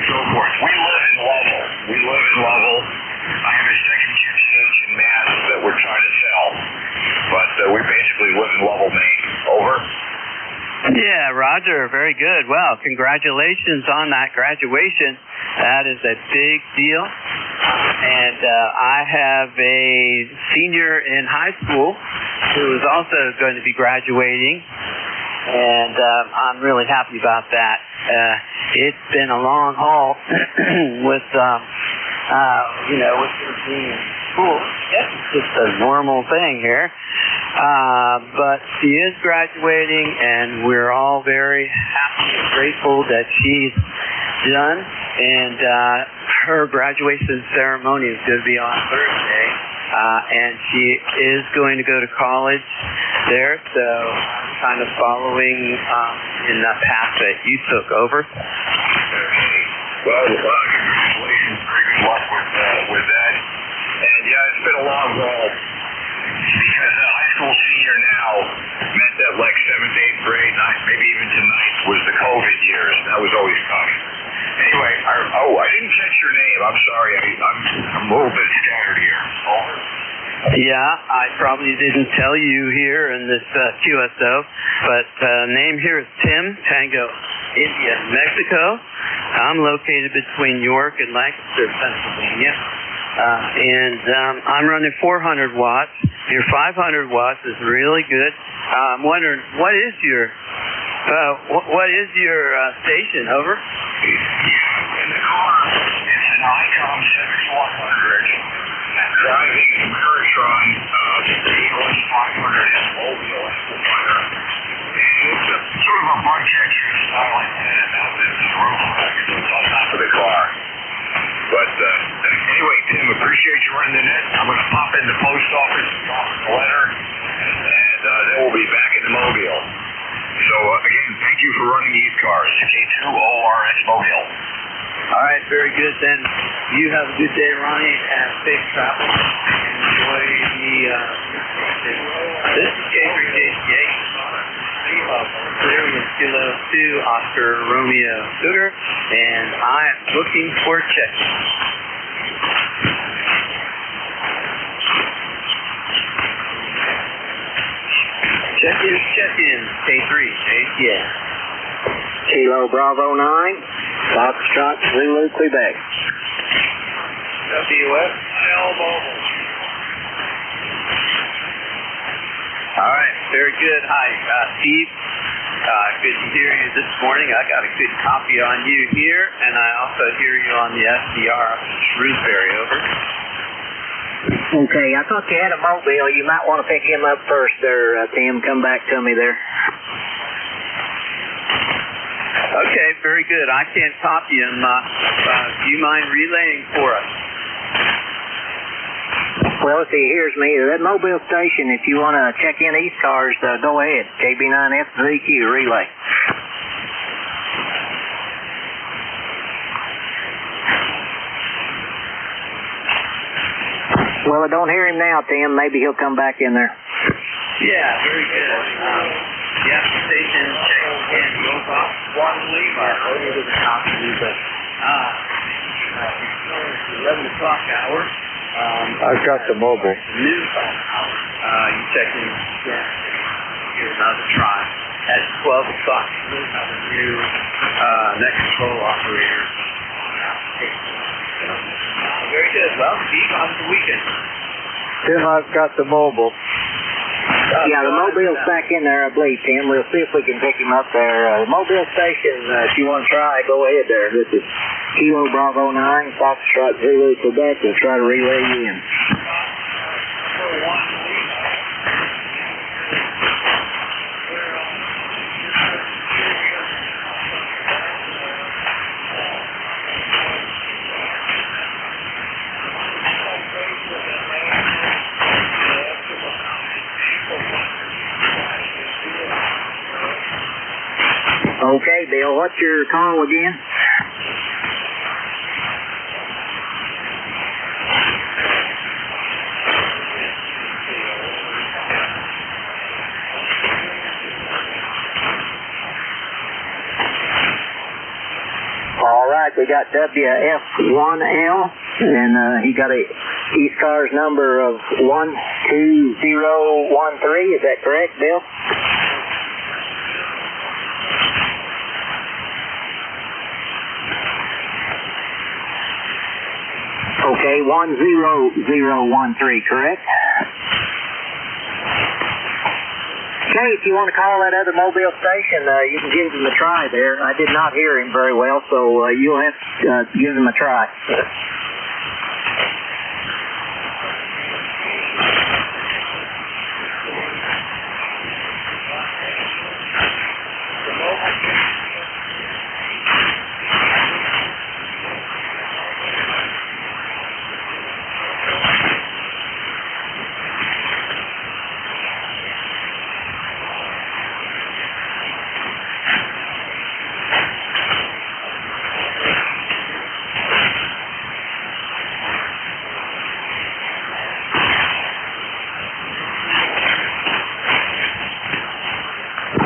so forth. We live in Lovell. I have a second QTH in Mass that we're trying to sell, but we basically live in Lovell, Maine. Over. Yeah, Roger. Very good. Well, congratulations on that graduation. That is a big deal. And I have a senior in high school who is also going to be graduating, and I'm really happy about that. It's been a long haul with her being in school. It's just a normal thing here. But she is graduating, and we're all very happy and grateful that she's done. And her graduation ceremony is going to be on Thursday. And she is going to go to college there, so I'm kind of following in the path that you took. Over. Well, congratulations. Very good luck with that. And it's been a long haul, because a high school senior now meant that like 7th, 8th grade, maybe even to 9th was the COVID years. That was always tough. Anyway, I didn't catch your name. I'm sorry. I'm a little bit scattered here. Over. Yeah, I probably didn't tell you here in this QSO, but name here is Tim, Tango, India, Mexico. I'm located between York and Lancaster, Pennsylvania. I'm running 400 watts. Your 500 watts is really good. I'm wondering, what is your station? Over. In the car, it's an ICOM 7100 driving an Ameritron EOS 500 and Mobile amplifier. And it's sort of a bug catcher style antenna mounted to the roof it's on top of the car. But anyway, Tim, appreciate you running the net. I'm going to pop in the post office and drop a letter, and then we'll be back in the Mobile. So, again, thank you for running ECARS, K2ORS Mobile. All right, very good. Then you have a good day, Ronnie, and safe travel. Enjoy the this is K3JCA. Clear with Kilo 2 Oscar Romeo Sugar, and I am looking for checking. Check-in, K3JCA. Kilo Bravo 9, Foxtrot Zulu, Quebec. NJ2US, Mobile. All right, very good. Hi, Steve. Good to hear you this morning. I got a good copy on you here, and I also hear you on the SDR up in Shrewsbury. Over. Okay, I thought you had a Mobile. You might want to pick him up first there, Tim. Come back to me there. Okay, very good. I can't copy him. Do you mind relaying for us? Well, if he hears me, that mobile station, if you want to check in ECARS, go ahead. KB9FZQ relay. Well, I don't hear him now, Tim. Maybe he'll come back in there. Yeah, very good. Yeah, station check in. Goes off one Lima over to the top of the 11 o'clock hour. I've got the mobile. Noon hour. You check in again. Here's another try. At 12 o'clock, we'll have a new next control operator. Very good. Well, Steve, on the weekend. Tim, I've got the mobile. Yeah, the mobile's back in there, I believe, Tim. We'll see if we can pick him up there. The mobile station, if you want to try, go ahead there. This is Kilo Bravo 9, Foxtrot Zulu, Quebec. We'll try to relay you in. Okay, Bill, what's your call again? All right, we got WF1L, and he got a ECARS number of 12013. Is that correct, Bill? Okay, 10013, correct? Okay, if you want to call that other mobile station, you can give him a try there. I did not hear him very well, so you'll have to give him a try.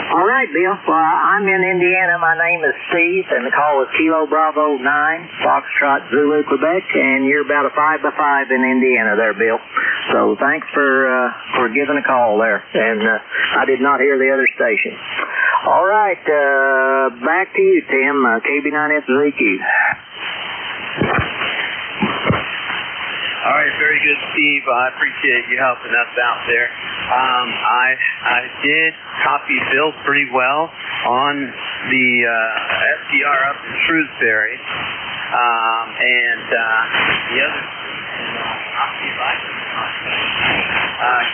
All right, Bill. I'm in Indiana. My name is Steve, and the call is Kilo Bravo 9, Foxtrot Zulu, Quebec, and you're about a 5x5 in Indiana there, Bill. So thanks for giving a call there, and I did not hear the other station. All right, back to you, Tim, KB9FZQ. All right, very good, Steve. I appreciate you helping us out there. I did copy Bill pretty well on the FDR up in Shrewsbury, and the other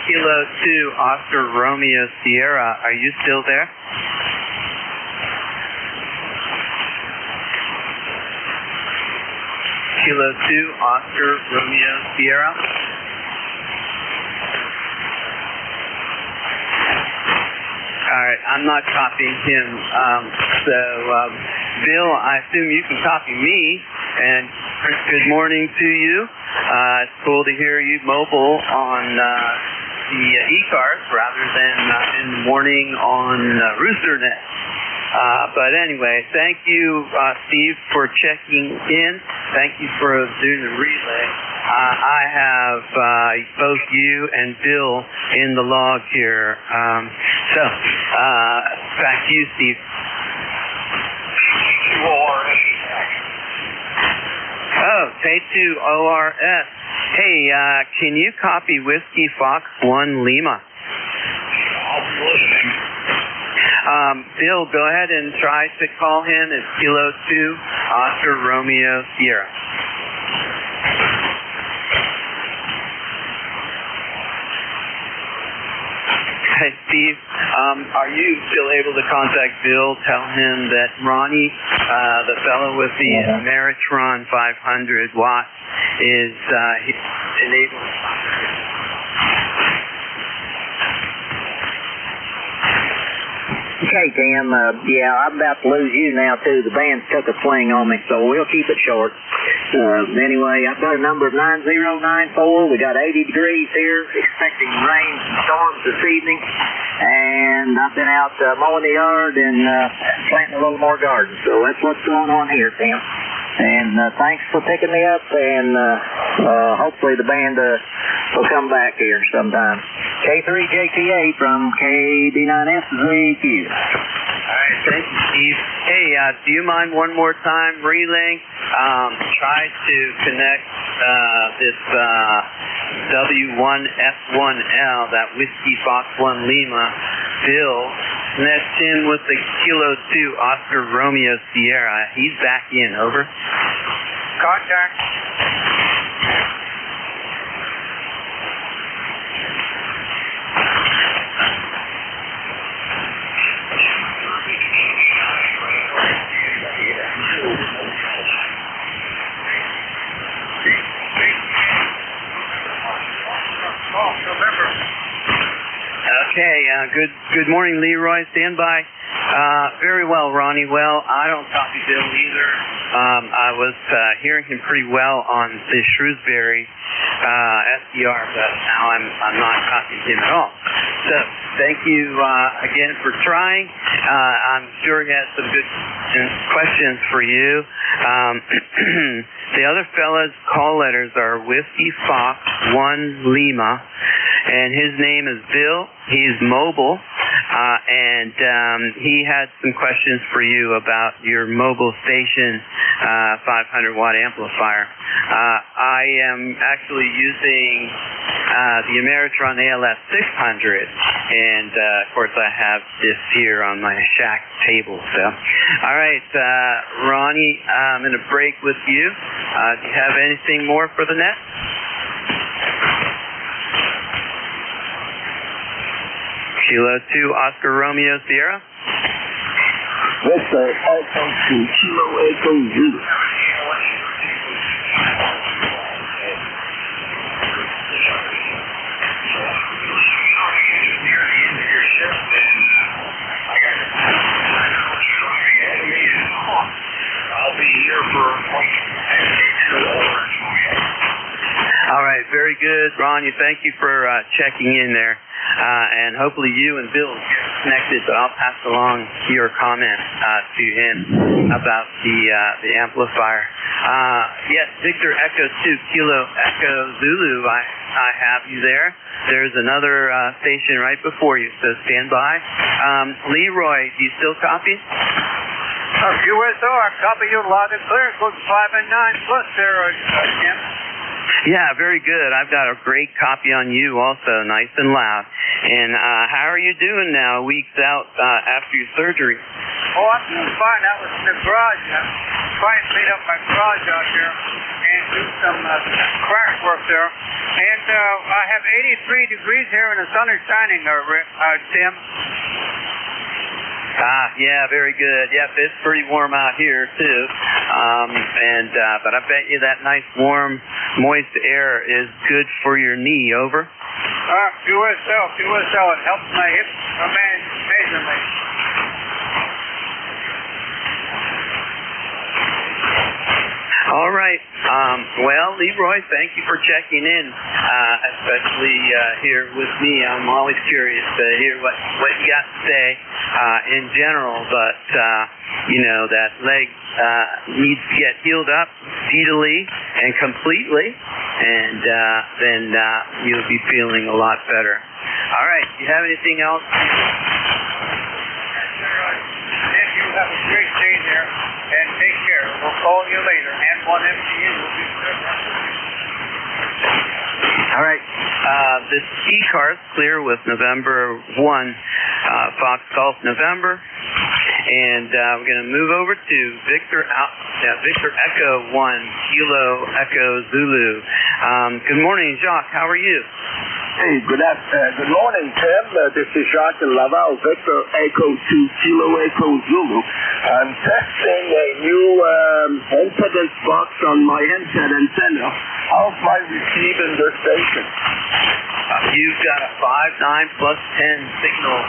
Kilo 2 Oscar Romeo Sierra. Are you still there? Kilo 2 Oscar Romeo Sierra. All right, I'm not copying him. Bill, I assume you can copy me. And good morning to you. It's cool to hear you mobile on the ECARS rather than in the morning on RoosterNet. But anyway, thank you, Steve, for checking in. Thank you for doing the relay. I have both you and Bill in the log here. Back to you, Steve. Oh, K2ORS. Hey, can you copy Whiskey Fox 1 Lima? I'm listening. Bill, go ahead and try to call him. It's Kilo 2 Oscar Romeo Sierra. Hey, Steve, are you still able to contact Bill? Tell him that Ronnie, the fellow with the Ameritron 500 watt, is enabled. Okay, Tim. Yeah, I'm about to lose you now, too. The band took a swing on me, so we'll keep it short. Anyway, I've got a number of 9094. We got 80 degrees here, expecting rain and storms this evening. And I've been out mowing the yard and planting a little more garden. So that's what's going on here, Tim. And thanks for picking me up, and hopefully the band will come back here sometime. K3JTA from KD9SZQ. All right, thank you, Steve. Hey, do you mind one more time relaying? Try to connect this W1F1L, that Whiskey Fox 1 Lima, Bill. And that's in with the Kilo 2 Oscar Romeo Sierra. He's back in, over. Contact. Okay, good morning, Leroy. Stand by. Very well, Ronnie. Well, I don't copy Bill either. I was hearing him pretty well on the Shrewsbury SDR, but now I'm not copying him at all. So, thank you again for trying. I'm sure he has some good questions for you. The other fella's call letters are Whiskey Fox 1 Lima, and his name is Bill. He's mobile, and he had some questions for you about your mobile station 500 watt amplifier. I am actually using the Ameritron ALS 600, and of course I have this here on my shack table. So, all right, Ronnie, I'm going to break with you. Do you have anything more for the net? Kilo 2 Oscar Romeo Sierra. Victor Echo 2 Kilo Echo Zulu. I'll be here for all right, very good, Ron. Thank you for checking in there. And hopefully you and Bill get connected, but I'll pass along your comment to him about the amplifier. Yes, Victor Echo 2 Kilo Echo Zulu, I have you there. There's another station right before you, so stand by. Leroy, do you still copy? USO, I copy you loud and clear. Goes 5 and 9 plus there, Jim. Yeah, very good. I've got a great copy on you also, nice and loud. And how are you doing now, weeks out after your surgery? Oh, I'm doing fine. I was in the garage. I'm trying to clean up my garage out here and do some crack work there. And I have 83 degrees here and the sun is shining, Tim. Yeah, very good. Yep, it's pretty warm out here too. But I bet you that nice, warm, moist air is good for your knee. Over. USL. It helps my hip amazingly. All right. Well, Leroy, thank you for checking in, especially here with me. I'm always curious to hear what you got to say in general, but that leg needs to get healed up speedily and completely, and then you'll be feeling a lot better. All right. Do you have anything else? Yes, you have a great day there, and take care. We'll call you later. And 1MTN will be good. All right. This ECARS clear with November 1, Fox Golf November. And we're going to move over to Victor Echo 1, Kilo Echo Zulu. Good morning, Jacques. How are you? Hey, good morning, Tim. This is Jacques in Laval, Victor Echo 2 Kilo Echo Zulu. I'm testing a new impedance box on my headset antenna. How's my receiving the station? You've got a 5.9 plus 10 signal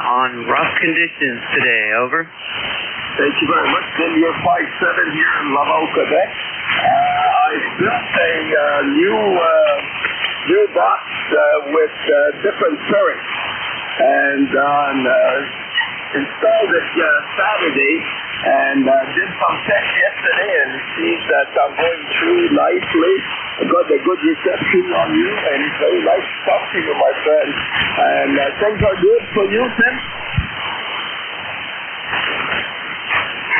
on rough conditions today. Over. Thank you very much. Then you're 5.7 here in Laval, Quebec. I built a new box with different currents, and installed it Saturday, and did some tests yesterday, and it seems that I'm going through nicely. I got a good reception on you, and it's very nice to talk to you, my friend. And things are good for you, Tim?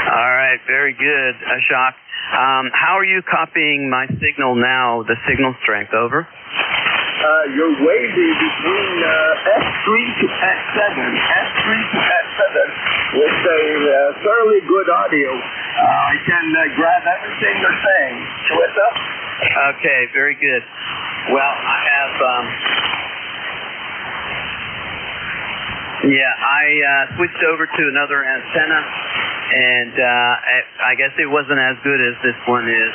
All right, very good, Jacques. How are you copying my signal now, the signal strength? Over. You're waving between S3 to S7, S3 to S7 with a fairly good audio. I can grab everything you're saying. Twitter? Okay, very good. Well, I have, I switched over to another antenna, and I guess it wasn't as good as this one is.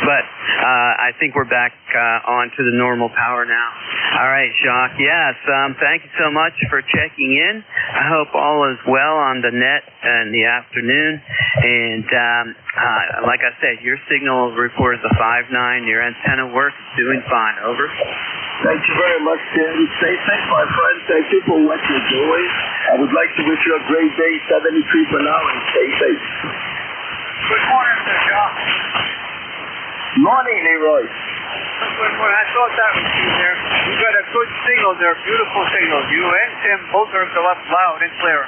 But I think we're back on to the normal power now. All right, Jacques. Yes, thank you so much for checking in. I hope all is well on the net in the afternoon. And like I said, your signal records a 5.9. Your antenna works, doing fine. Over. Thank you very much, Tim. Stay safe, my friend. Thank you for what you're doing. I would like to wish you a great day, 73 per hour, and stay safe. Good morning, Sir Jacques. Morning, Leroy. Good morning. I thought that was you there. You got a good signal there, beautiful signal. You and Tim both are loud and clear.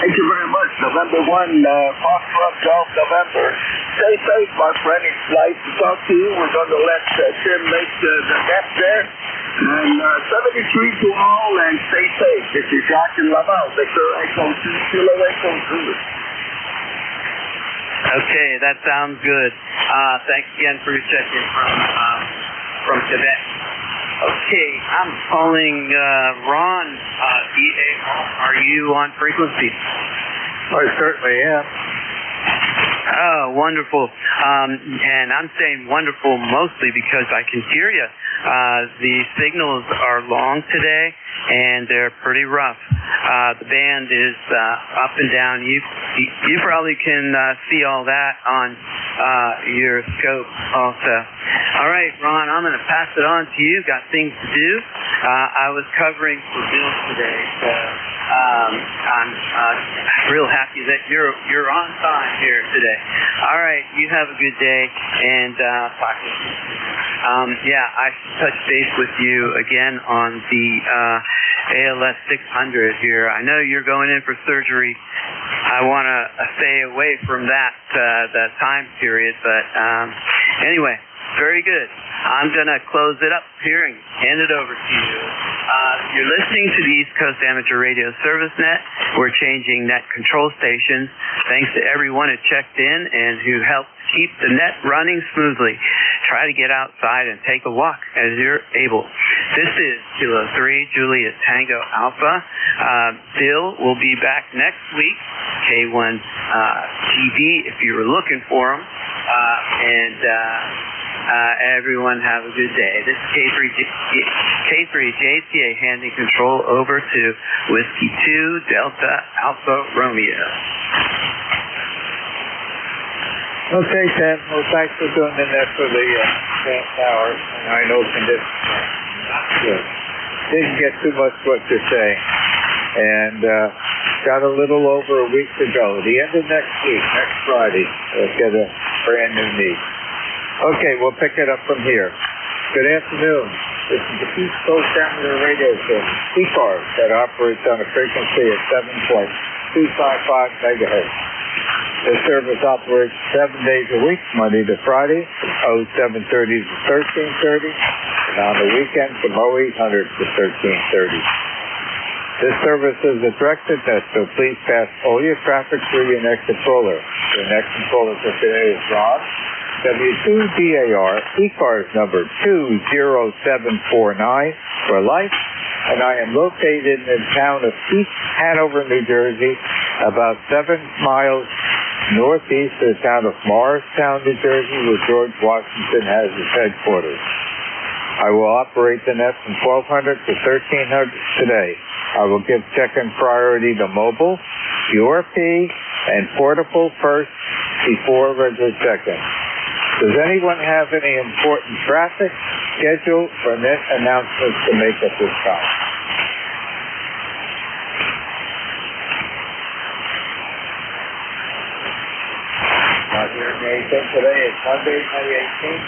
Thank you very much. November 1, Foxtrot Golf, November. Stay safe, my friend. It's nice to talk to you. We're going to let Tim make the net there. And 73 to all, and stay safe. This is Jacques in Laval, Victor Echo 2 Kilo Echo Zulu. Okay, that sounds good. Thanks again for your check-in from Quebec. Okay, I'm calling Ron. Are you on frequency? I certainly am. Oh, wonderful. And I'm saying wonderful mostly because I can hear you. The signals are long today, and they're pretty rough. The band is up and down. You probably can see all that on your scope also. All right, Ron, I'm going to pass it on to you. Got things to do. I was covering for Bill today, so I'm real happy that you're on time here today. All right, you have a good day, and talk to you. I touch base with you again on the ALS 600 here. I know you're going in for surgery. I want to stay away from that time period, but anyway, very good. I'm going to close it up here and hand it over to you. You're listening to the East Coast Amateur Radio Service Net. We're changing net control stations. Thanks to everyone who checked in and who helped keep the net running smoothly. Try to get outside and take a walk as you're able. This is Kilo 3, Juliet Tango Alpha. Bill will be back next week, K1 TV if you were looking for him. Everyone have a good day. This is K3JCA handing control over to Whiskey 2 Delta Alpha Romeo. Okay, Tim. Well, thanks for doing the net for the past hour. And I know conditions are not good. Didn't get too much what to say. And got a little over a week to go. The end of next week, next Friday, we'll get a brand new need. Okay, we'll pick it up from here. Good afternoon. This is the East Coast Amateur Radio Service, ECARS, that operates on a frequency of 7.255 megahertz. This service operates 7 days a week, Monday to Friday, 0730 to 1330, and on the weekend from 0800 to 1330. This service is a directed test, so please pass all your traffic through your net controller. Your net controller for today is Ron. W2DAR, ECARS number 20749 for life, and I am located in the town of East Hanover, New Jersey, about 7 miles northeast of the town of Morristown, New Jersey, where George Washington has his headquarters. I will operate the net from 1200 to 1300 today. I will give check-in priority to mobile, URP, and portable first before regular check-in. Does anyone have any important traffic, schedule, or net announcements to make at this time? Not hearing anything. Today is Monday, May 18th,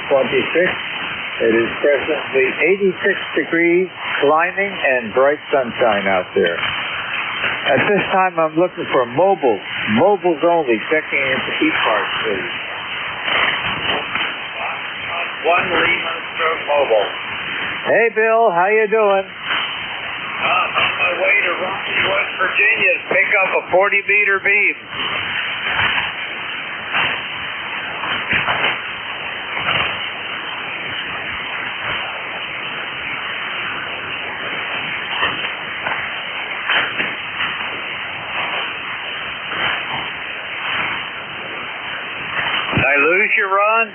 2026. It is presently 86 degrees, climbing, and bright sunshine out there. At this time, I'm looking for mobiles. Mobiles only. Checking into ECARS, please. 1 Lima stroke mobile. Hey, Bill. How you doing? On my way to Rocky, West Virginia to pick up a 40-meter beam. Did I lose you, Ron?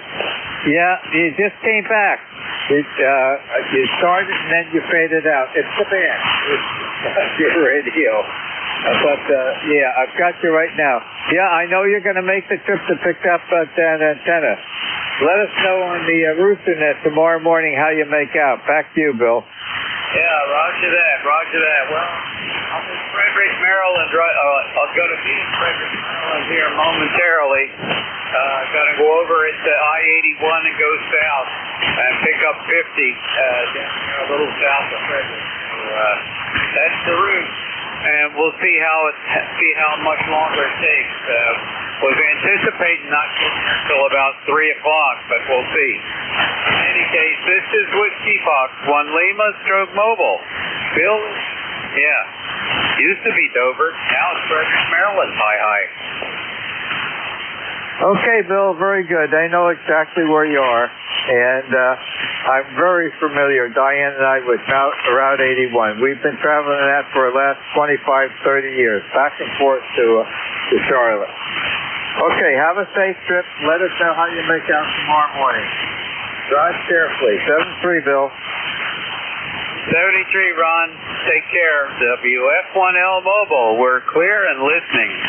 Yeah, you just came back. You started and then you faded out. It's the band. It's your radio. But, yeah, I've got you right now. Yeah, I know you're going to make the trip to pick up that antenna. Let us know on the rooster net tomorrow morning how you make out. Back to you, Bill. Yeah, roger that, roger that. Well, I'm in Frederick, Maryland. I'll go to Frederick, Maryland here momentarily. Going to go over at I-81 and go south and pick up 50 down here a little south of Frederick. So, that's the route, and we'll see how much longer it takes. Was anticipating not getting there until about 3 o'clock, but we'll see. In any case, this is Whiskey Fox 1 Lima stroke mobile. Bill, yeah, used to be Dover, now it's Frederick, Maryland. Hi. Okay, Bill, very good. I know exactly where you are, and I'm very familiar, Diane and I, with Route 81. We've been traveling that for the last 25, 30 years, back and forth to Charlotte. Okay, have a safe trip. Let us know how you make out tomorrow morning. Drive carefully. 73, Bill. 73, Ron. Take care. WF1L Mobile. We're clear and listening.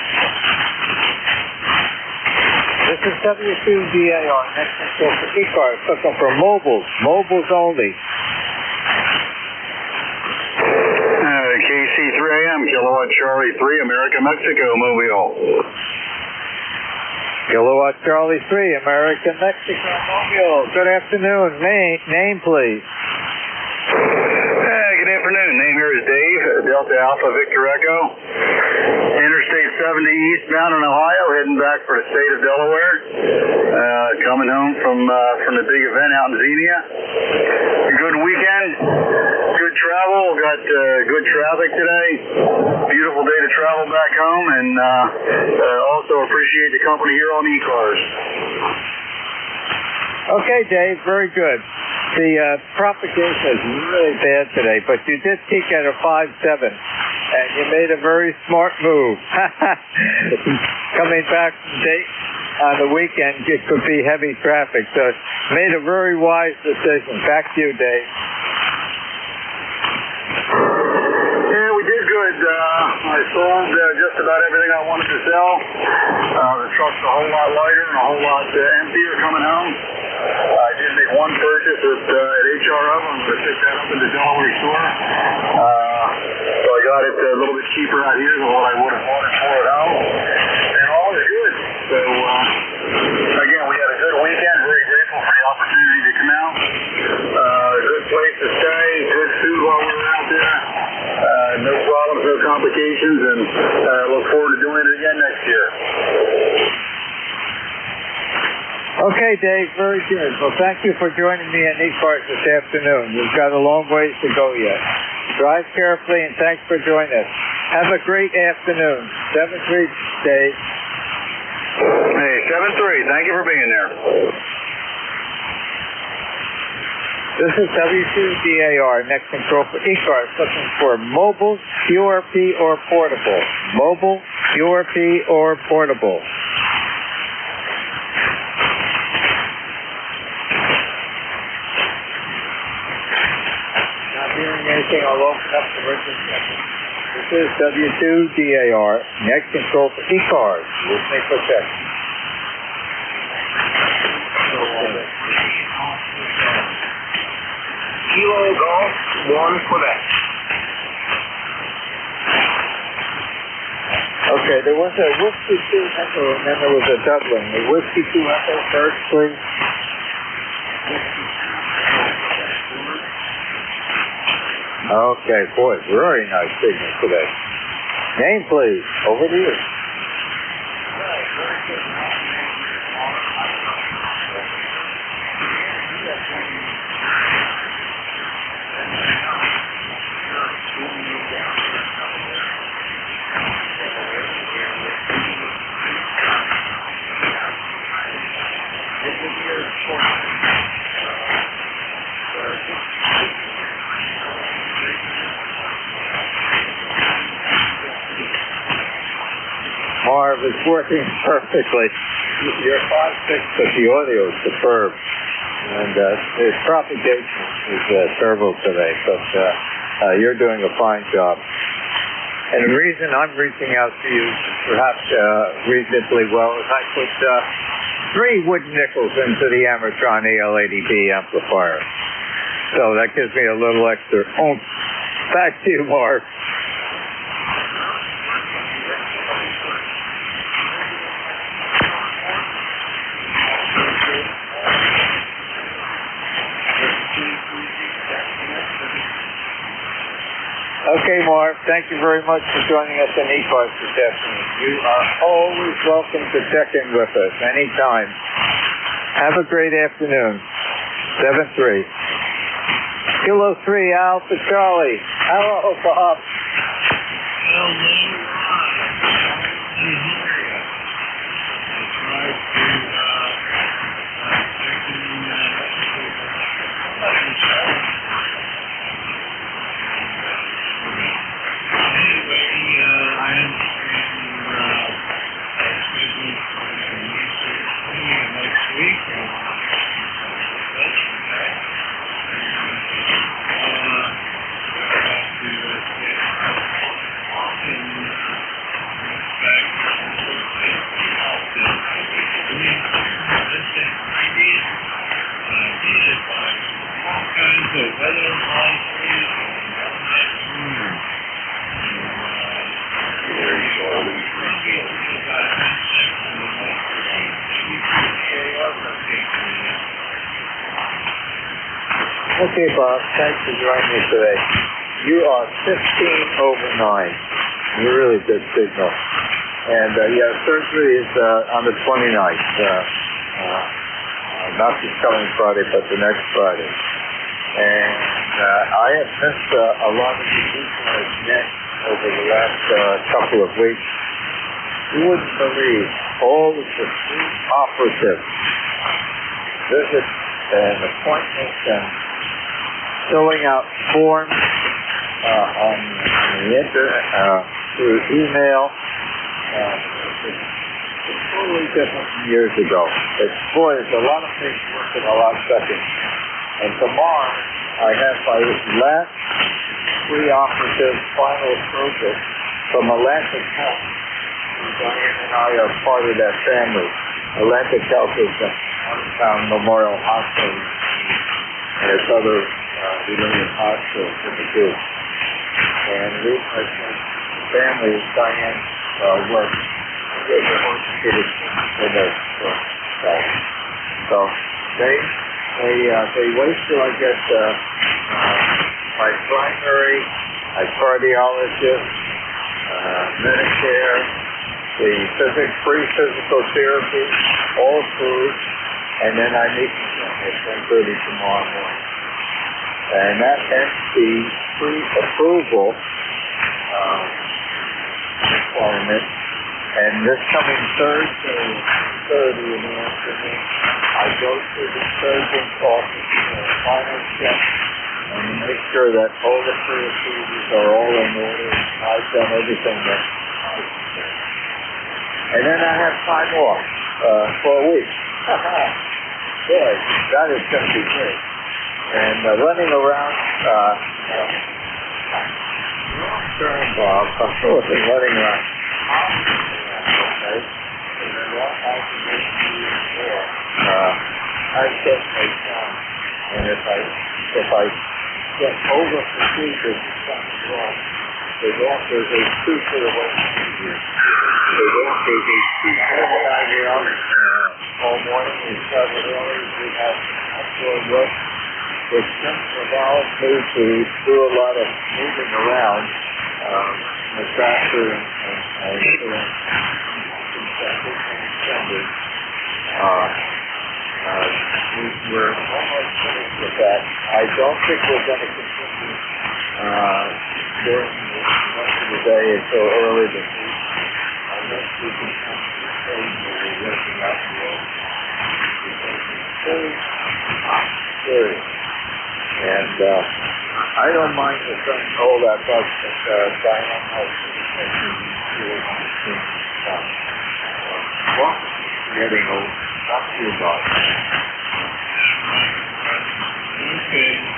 This is W2DAR. Next control for ECARS. Looking for mobiles. Mobiles only. KC3AM, Kilowatt Charlie 3, America, Mexico, Mobile. Kilowatt Charlie 3, American Mexico Mobile. Good afternoon. Name, please. Good afternoon. Name here is Dave, Delta Alpha Victor Echo. Interstate 70 eastbound in Ohio, heading back for the state of Delaware. Coming home from the big event out in Xenia. Good weekend. Good travel. Got good traffic today. Beautiful day to travel back home, and also appreciate the company here on ECARS. Okay, Dave. Very good. The propagation is really bad today, but you did peak at a 5.7, and you made a very smart move. Coming back from Dayton on the weekend, it could be heavy traffic, so made a very wise decision. Back to you, Dave. Yeah, we did good. I sold just about everything I wanted to sell. The truck's a whole lot lighter and a whole lot emptier coming home. I did make one purchase at HRO. I'm going to pick that up in the Delaware store. So I got it a little bit cheaper out here than what I would have bought it for at home. And all is good. So, again, we had a good weekend. Very grateful for the opportunity to come out. A good place to stay. Good food while we were out there. No problems, no complications, and look forward to doing it again next year. Okay, Dave, very good. Well, thank you for joining me at ECARS this afternoon. We've got a long ways to go yet. Drive carefully, and thanks for joining us. Have a great afternoon. 7-3, Dave. Hey, 7-3, thank you for being there. This is W2DAR, next control for ECARS, looking for mobile, QRP, or portable. Mobile, QRP, or portable. Not hearing anything, I'll open up the register. This is W2DAR, next control for ECARS. Listening for check. Kilo Golf 1 Quebec. Okay, there was a Whiskey 2 Echo, and then there was a Dublin. The Whiskey 2 Echo first, please. Okay, boy, very nice signal today. Name, please. Over to you. Marv, it's working perfectly. You're 5-6, but the audio is superb. And the propagation is terrible today, but you're doing a fine job. And the reason I'm reaching out to you, perhaps reasonably well, is I put 3 wooden nickels into the Amertron AL80B amplifier. So that gives me a little extra oomph. Back to you, Marv. Okay, Marv, thank you very much for joining us in ECARS this afternoon. You are always welcome to check in with us anytime. Have a great afternoon. 7-3. Kilo 3, Alpha Charlie. Hello, Bob. Okay, Bob, thanks for joining me today. You are 15 over 9. You're really good signal. And, surgery is on the 29th. Not this coming Friday, but the next Friday. And I have missed a lot of the ECARS net over the last couple of weeks. You wouldn't believe all of the operative visits and appointments and filling out forms on the internet, through email. It's totally different from years ago. Boy, there's a lot of things working a lot better. And tomorrow, I have my last pre-operative final approval from Atlantic Health. Diane and I are part of that family. Atlantic Health is a Memorial Hospital, and it's other related hospitals in the group. And we, my family, Diane's work, is an orthopedic nurse. So they wait till I get my primary, my cardiologist, Medicare, the free physical therapy, all through, and then I meet at 10:30 tomorrow morning. And that ends the pre-approval requirement. And this coming Thursday, 30 in the afternoon, I go to the surgeon's office for a final check and make sure that all the procedures are all in order. I've done everything that I can do. And then I have time off for a week. Boy, that is going to be great. And running around, long-term, Bob, I'm sure running around. Okay? And then what I can do more, I set my time. And if I get over procedures, something wrong, there's a two-foot away from you. There's a two-foot away all morning. We started early. We have outdoor work, which involves me to do a lot of moving around, the tractor and we're almost finished with that. I don't think we're going to continue during the rest of the day until early this week. Unless we can come to the stage where we're working out the road. It's very serious. And I don't mind the sun, all that stuff, but Diana has getting old. Talk to you about it. Okay.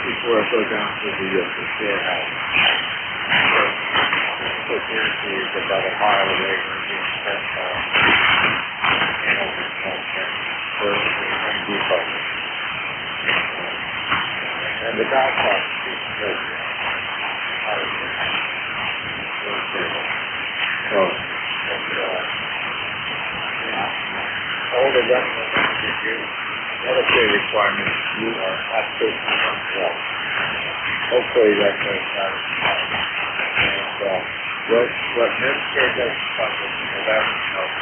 Before I go down to the share house. It's about a mile away from the depot. And the golf cart is good. So, all the Medicare requirements, you are absolutely well. Hopefully that goes out. And what Medicare doesn't cover, that would help.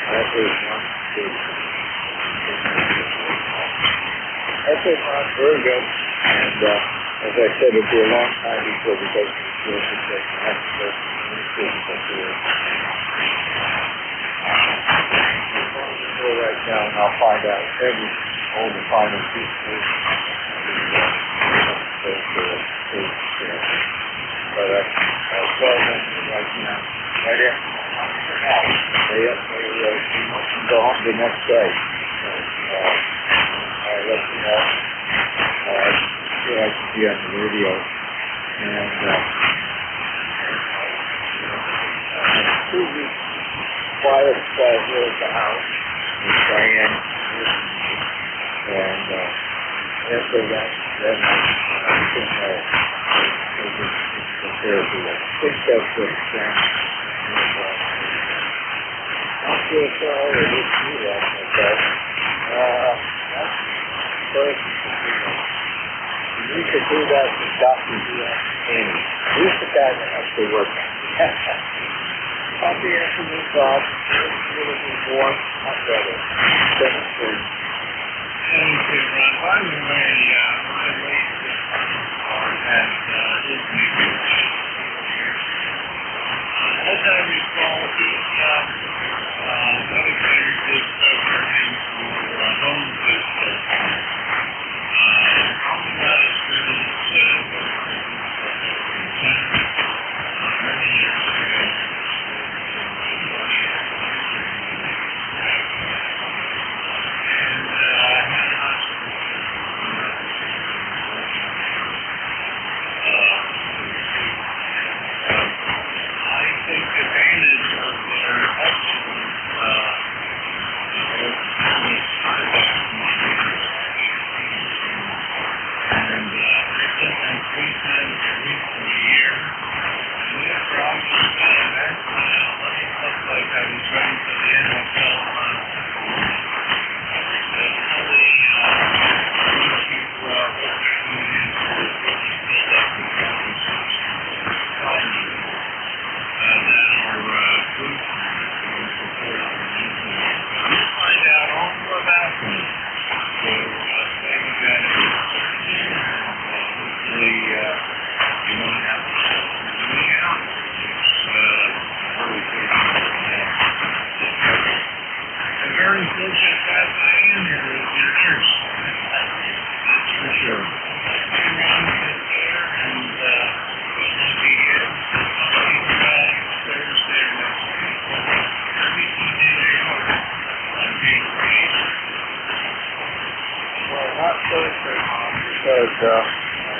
That is one good. That's it, Ron. Very good. And as I said, it'll be a long time before we go to the field because we have to go to the physical field. over right now, and I'll find out all the final pieces. But I'll tell them right now, right after now, they can go home the next day. So, I'll let you know. I can be on the radio. And Susie quiet here at the house with Diane and after that, then I can prepare for that. I think that's what it's saying. I'll feel sorry I didn't do that myself. That's first. You could do that with Dr. D.S. Annie. He's the guy that actually worked on it. I'll be afternoon thought. It's a little bit warm. Much better. 7:30. Okay, Ron, by the way, my late car had his name as I recall, he dedicated this over him for home business. Probably not as good as many years ago.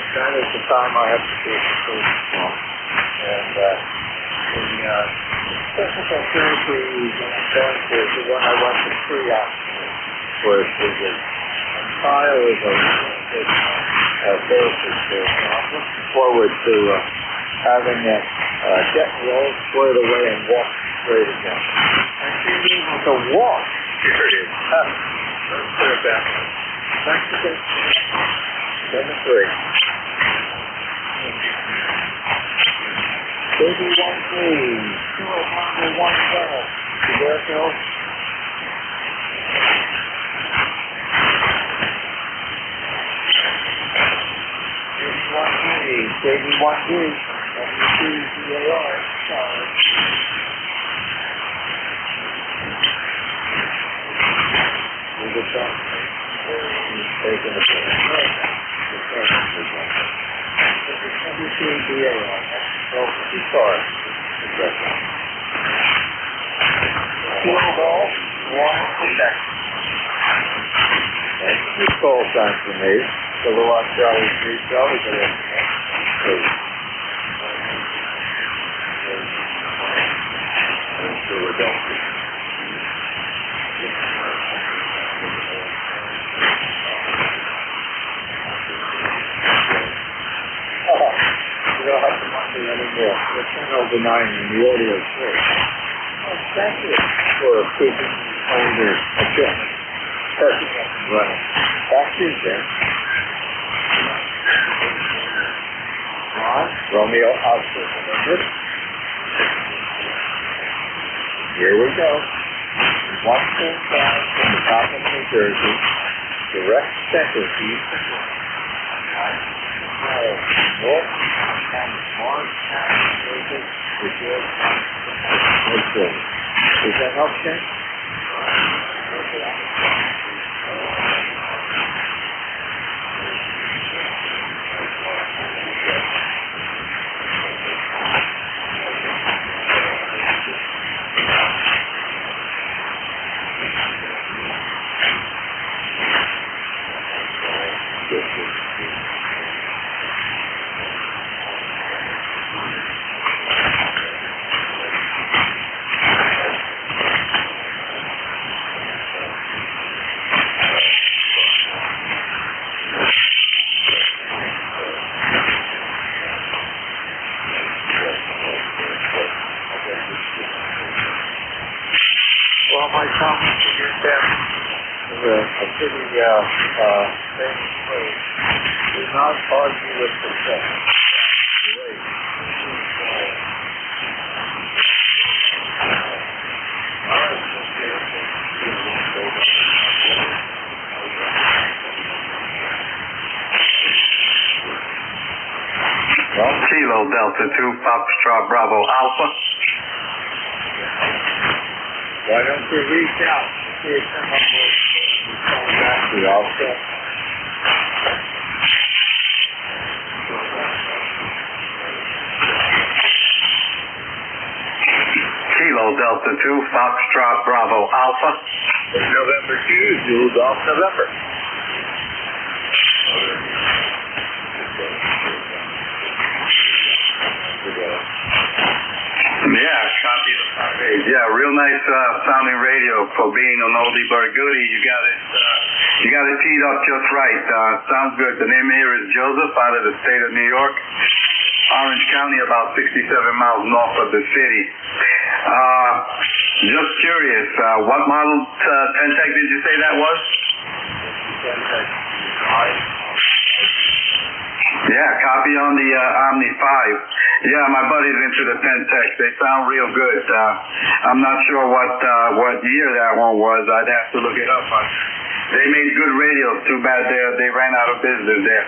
That is the time I have to do it for food. And the technical therapy that I'm going to is the one I went to pre-op, where the trial is a good therapist there. So I'm looking forward to having that get rolled squared away and walk straight again. I can't even to walk. Period. Let's put it back. Thanks again. 7-3. Baby 1-3. 2 1 1 7. You there, Phil? Baby 1-3. WCDAR. Sorry. We'll get that. He's taking the picture. WCDAR. ECARS. Field goal. 1 check. That's 2 call sign for me. So we'll watch Charlie 3 Charlie for this. You don't have to wonder anymore. Let's turn over 9 in the audio too. Oh, thank you for keeping older adjustment. Perking up and running. Back to you, Jim. Ron, Romeo Oscar. Here we go. 1.5 from the top of New Jersey. Direct center to Houston. North County, Orange County, Jersey, with your Is that help, Ken? Well, my comments to your family is a pretty famous phrase. Do not argue with success. Wait. Kilo Delta 2 Foxtrot Bravo Alpha. Why don't you reach out and see if someone will come back to you also? Kilo Delta 2 Foxtrot Bravo Alpha. November 2, Jules off November. Yeah, copy the page. Yeah, real nice sounding radio for being an oldie but goodie. You got it teed up just right. Sounds good. The name here is Joseph out of the state of New York, Orange County, about 67 miles north of the city. Just curious, what model Pentec did you say that was? Yeah, copy on the Omni 5. Yeah, my buddy's into the Pentec. They sound real good. I'm not sure what year that one was. I'd have to look it up. They made good radios. Too bad they ran out of business there.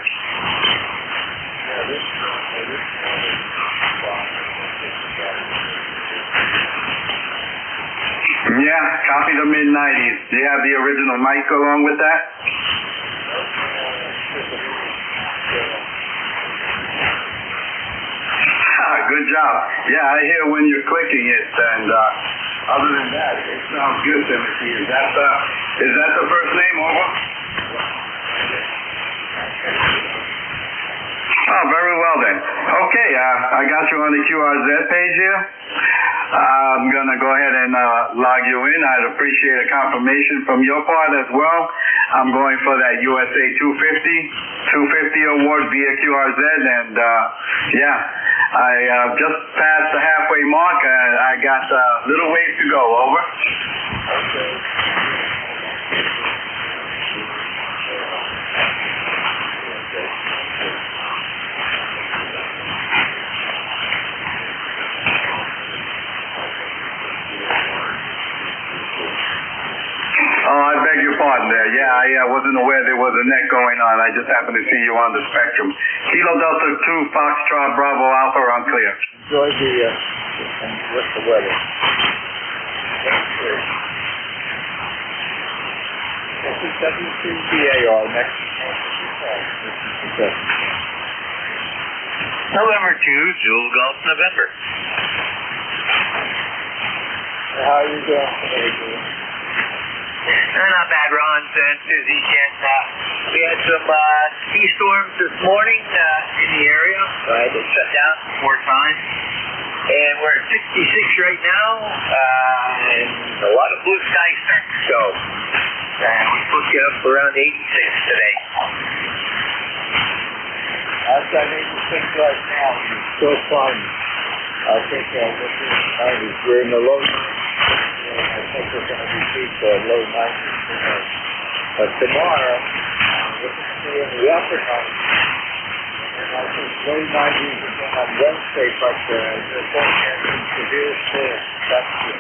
Yeah, copy the mid-90s. Do you have the original mic along with that? Good job. Yeah, I hear when you're clicking it, and other than that, it sounds good, Timothy. Is that the first name, over? Oh, very well then. Okay, I got you on the QRZ page here. I'm going to go ahead and log you in. I'd appreciate a confirmation from your part as well. I'm going for that USA 250 award via QRZ, and yeah, I just passed the halfway mark. I got a little ways to go, over. Okay. Oh, I beg your pardon there. Yeah, I wasn't aware there was a net going on. I just happened to see you on the spectrum. Kilo Delta 2 Foxtrot Bravo Alpha, on clear. Enjoy with the weather. This is W2BAR, next. November 2, Jules Golf, November. How are you doing today, Jules? Not bad, Ron. This weekend, we had some ski storms this morning in the area, so I had to shut down 4 times. And we're at 66 right now, and a lot of blue skies starting to show. And we're supposed to get up around 86 today. I've got 86 right now. It's still fun. I think this is 90s. We're in the low 90s. I think we're going to be peak low 90s tonight. But tomorrow, we're going to be in the upper 90s. And I think low 90s again on Wednesday, but they're forecasting severe storms. That's good.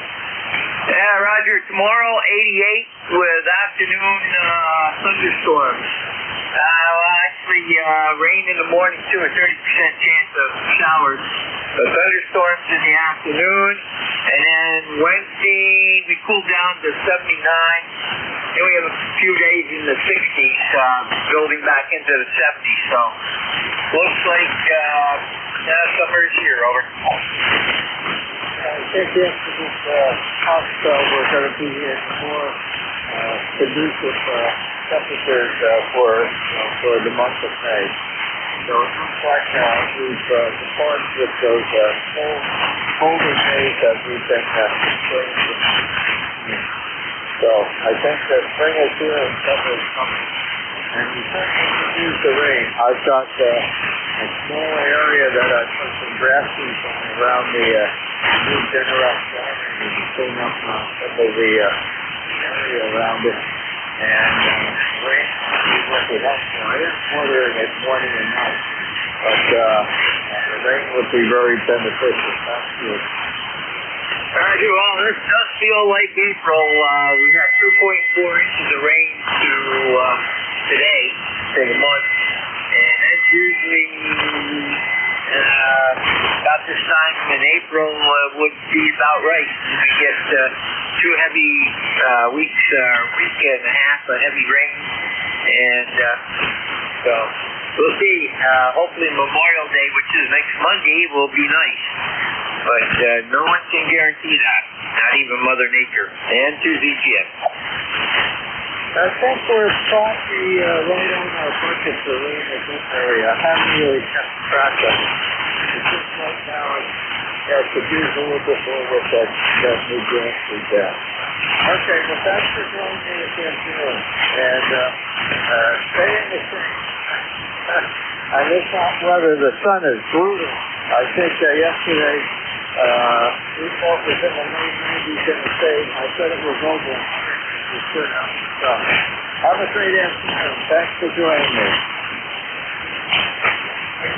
Yeah, Roger. Tomorrow, 88 with afternoon thunderstorms. Actually, rain in the morning too, a 30% chance of showers. The thunderstorms in the afternoon, and then Wednesday we cooled down to 79. building back into the 70s. So looks like summer is here. Over. I think after this hot spell, we're going to be in more conducive temperatures for the month of May. So it looks like we've departed with those colder days that we've been experiencing. So I think that spring is here and summer is coming. And we certainly could use the rain. I've got a small area that I put some grass seeds on around the new Generac farm and clean up some of the area around it. And rain is what we have for. I am watering it morning and night. But the rain would be very beneficial. That's good. All right, well, this does feel like April. We got 2.4 inches of rain today for the month, and that's usually about this time in April would be about right. We get 2 heavy weeks, week and a half of heavy rain, and so we'll see. Hopefully Memorial Day, which is next Monday, will be nice. But no one can guarantee that, not even Mother Nature and 2ZGF. I think we're probably right on our budget for rain in this area. I haven't really kept track of it. It's just right now, it could use a little bit more with that new grant we got. Okay, well, thanks for joining me this afternoon. And stay in the shade. On this hot weather, the sun is brutal. I think yesterday, we thought it was in the low 90s in the shade. I said it was over 100. So, have a great afternoon. Thanks for joining me.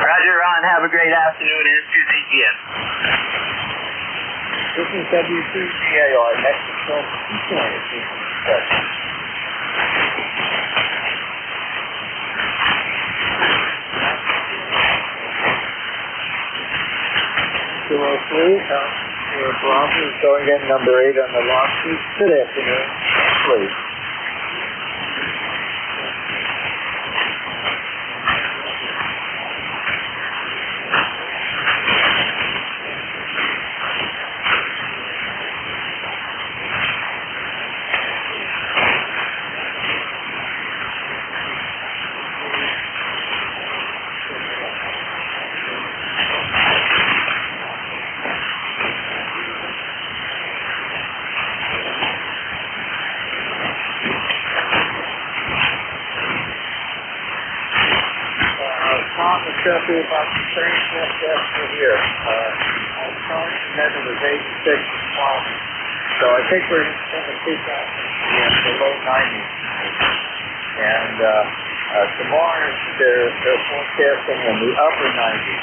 Roger, Ron. Have a great afternoon and 2ZGF. This is W2GAR, Mexico. We're Bravo going in number 8 on the log sheet. Good afternoon, please. About the same after here. I'm sorry, and then it was 86 this morning. So I think we're going to keep that in the low 90s. And tomorrow they're forecasting in the upper 90s.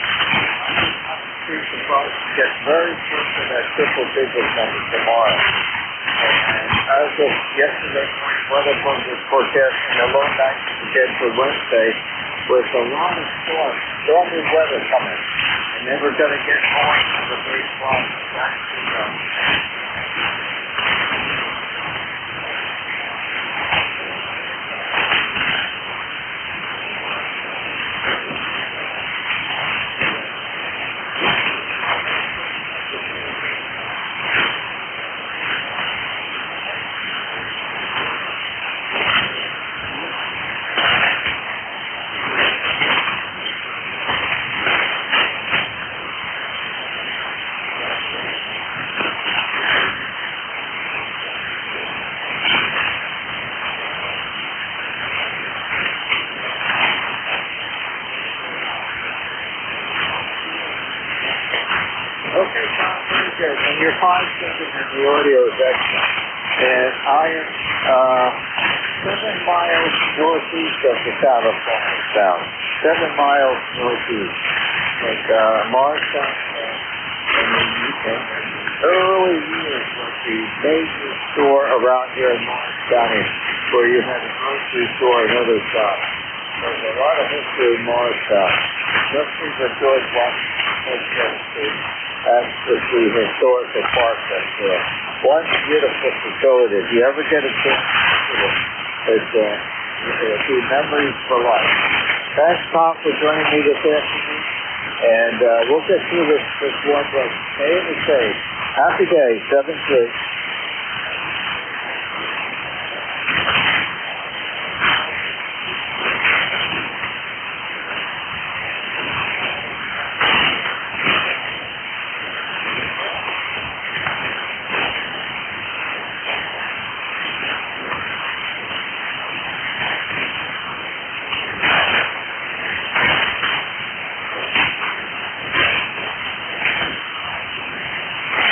I'm supposed to get very close to that triple digit number tomorrow. And as of yesterday morning, weather was forecasting the low 90s again for Wednesday. With a lot of stormy weather coming, and then we're going to get more of the base line. Okay, Tom, very good. And your 5 seconds in the audio is excellent. And I am 7 miles northeast of the town of Florence. 7 miles northeast. Like Morristown, in the early years was the major store around here in Morris County, where you had a grocery store and other shops. There's a lot of history in Morristown. Just as the George Washington Street. That's the historical park that's there. One beautiful facility. If you ever get a chance to it, it's It'll be memories for life. Thanks, Tom, for joining me this afternoon. And we'll get through this one, but stay in the shade. Happy day, 7-3.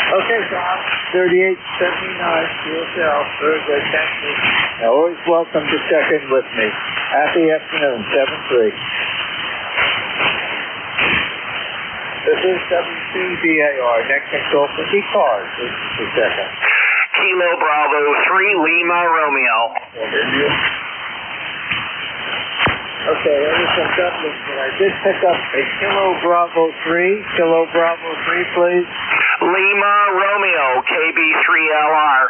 Okay, Tom. 3879 to yourself. Very good. Thank you. Always welcome to check in with me. Happy afternoon, 7-3. This is 72DAR. Next control for ECARS. This is the second. Kilo Bravo 3 Lima Romeo. Okay, there was some dublin, but I did pick up a Kilo Bravo 3. Kilo Bravo 3, please. Lima Romeo, KB3LR.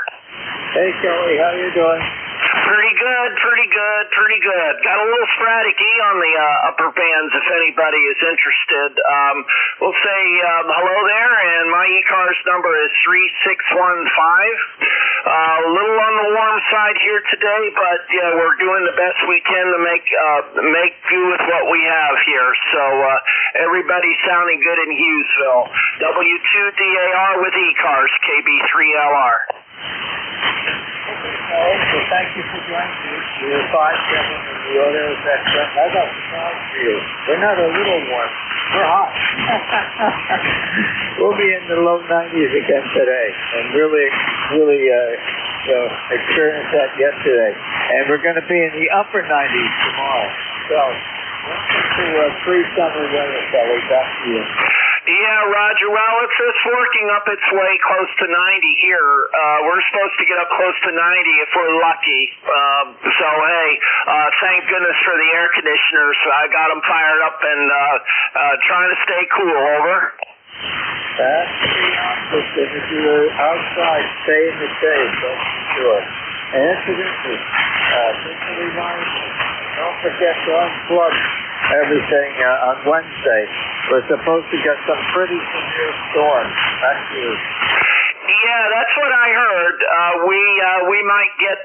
Hey, Kelly, how you doing? Pretty good, pretty good, pretty good. Got a little sporadic E on the upper bands if anybody is interested. We'll say hello there, and my ECARS number is 3615. A little on the warm side here today, but yeah, we're doing the best we can to make do with what we have here. So everybody's sounding good in Hughesville. W2DAR with ECARS, KB3LR. So thank you for joining me. You're 5-7 and the other is excellent. I got some songs for you. We're not a little warm. We're hot. We'll be in the low 90s again today, and really experienced that yesterday. And we're going to be in the upper 90s tomorrow. So, welcome to pre-summer weather, Kelly. Back to you. Yeah, Roger. Well, it's working up its way close to 90 here. We're supposed to get up close to 90 if we're lucky. So, hey, thank goodness for the air conditioners. I got them fired up and trying to stay cool. Over. That's the opposite. If you're outside, stay in the shade. That's for sure. And incidentally, just a reminder, don't forget to unplug everything on Wednesday. We're supposed to get some pretty severe storms. Back to you. Yeah, that's what I heard. We might get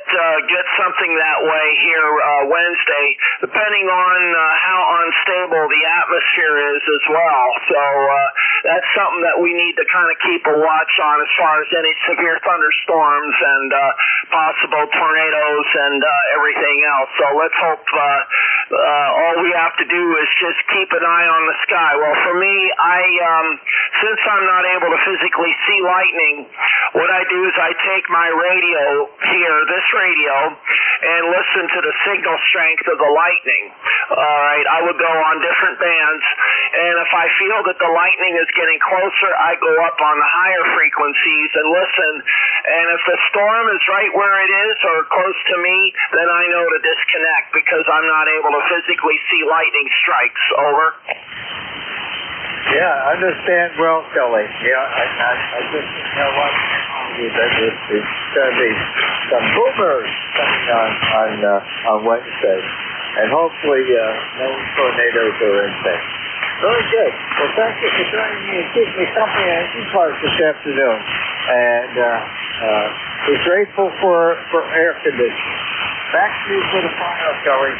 something that way here Wednesday, depending on how unstable the atmosphere is as well. So that's something that we need to kind of keep a watch on as far as any severe thunderstorms and possible tornadoes and everything else. So let's hope all we have to do is just keep an eye on the sky. Well, for me, since I'm not able to physically see lightning, what I do is I take my radio here, this radio, and listen to the signal strength of the lightning. All right, I would go on different bands, and if I feel that the lightning is getting closer, I go up on the higher frequencies and listen. And if the storm is right where it is or close to me, then I know to disconnect because I'm not able to physically see lightning strikes. Over. Yeah, I understand well, Kelly. Yeah, I just want you that there's going to be some boomers coming on Wednesday, and hopefully no tornadoes or anything. Very good. Well, thank you for joining me and keeping me company on ECARS this afternoon. And we're grateful for air conditioning. Back to you for the final, Kelly.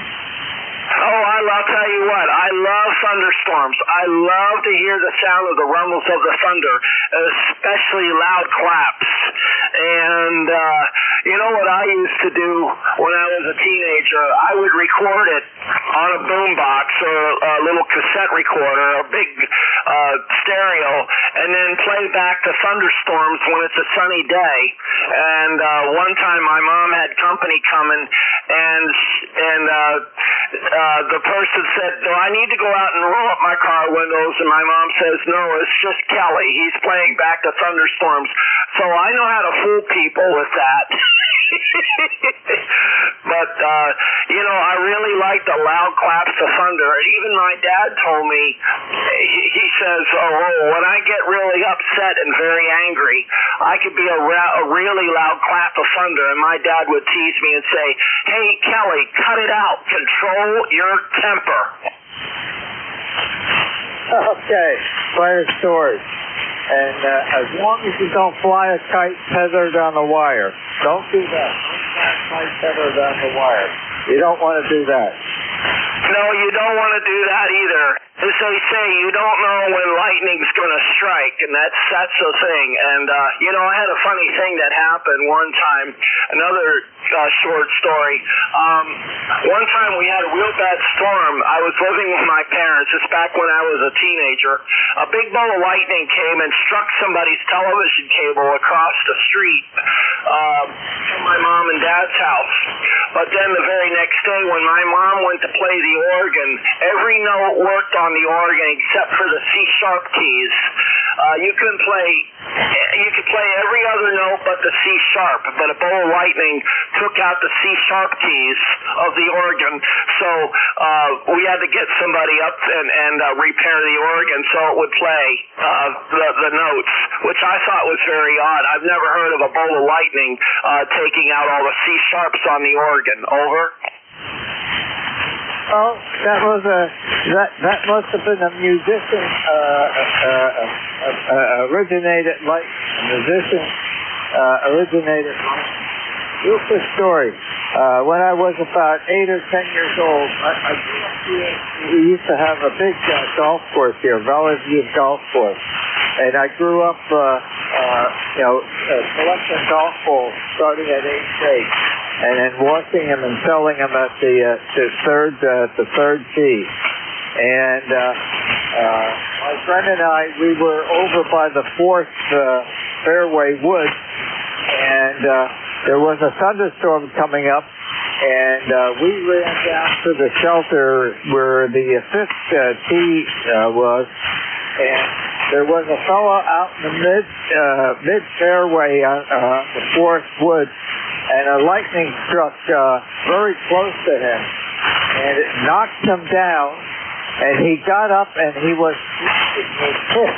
Oh, I'll tell you what, I love thunderstorms. I love to hear the sound of the rumbles of the thunder, especially loud claps. And you know what I used to do when I was a teenager? I would record it on a boombox or a little cassette recorder, a big stereo, and then play back the thunderstorms when it's a sunny day. And one time my mom had company coming, and the person said, "Do I need to go out and roll up my car windows?" And my mom says, "No, it's just Kelly. He's playing back the thunderstorms." So I know how to fool people with that. But, I really like the loud claps of thunder. And even my dad told me, he says, when I get really upset and very angry, I could be a really loud clap of thunder. And my dad would tease me and say, hey, Kelly, cut it out. Control your temper. Okay, quite a story. And as long as you don't fly a kite tethered on a wire, don't do that. Don't fly a kite tethered on the wire. You don't want to do that. No, you don't want to do that either. As they say, you don't know when lightning's going to strike, and that's the thing. And, I had a funny thing that happened one time, another short story. One time we had a real bad storm. I was living with my parents. It's back when I was a teenager. A big bolt of lightning came and struck somebody's television cable across the street from my mom and dad's house. But then the very next day when my mom went to play the organ, every note worked on the organ except for the C-sharp keys. You could play every other note but the C-sharp, but a bolt of lightning took out the C-sharp keys of the organ, so we had to get somebody up and repair the organ so it would play the notes, which I thought was very odd. I've never heard of a bolt of lightning taking out all the C-sharps on the organ. Over. Oh, that must have been a musician originated Real quick story. When I was about 8 or 10 years old, we used to have a big golf course here, Valley View Golf Course, and I grew up, collecting golf balls starting at 8th grade, and then washing them and selling them at the third tee. And my friend and I, we were over by the 4th fairway woods, and there was a thunderstorm coming up, and we ran down to the shelter where the 5th tee was, and there was a fellow out in the mid fairway on the 4th wood, and a lightning struck very close to him, and it knocked him down, and he got up and he was slapping his hip,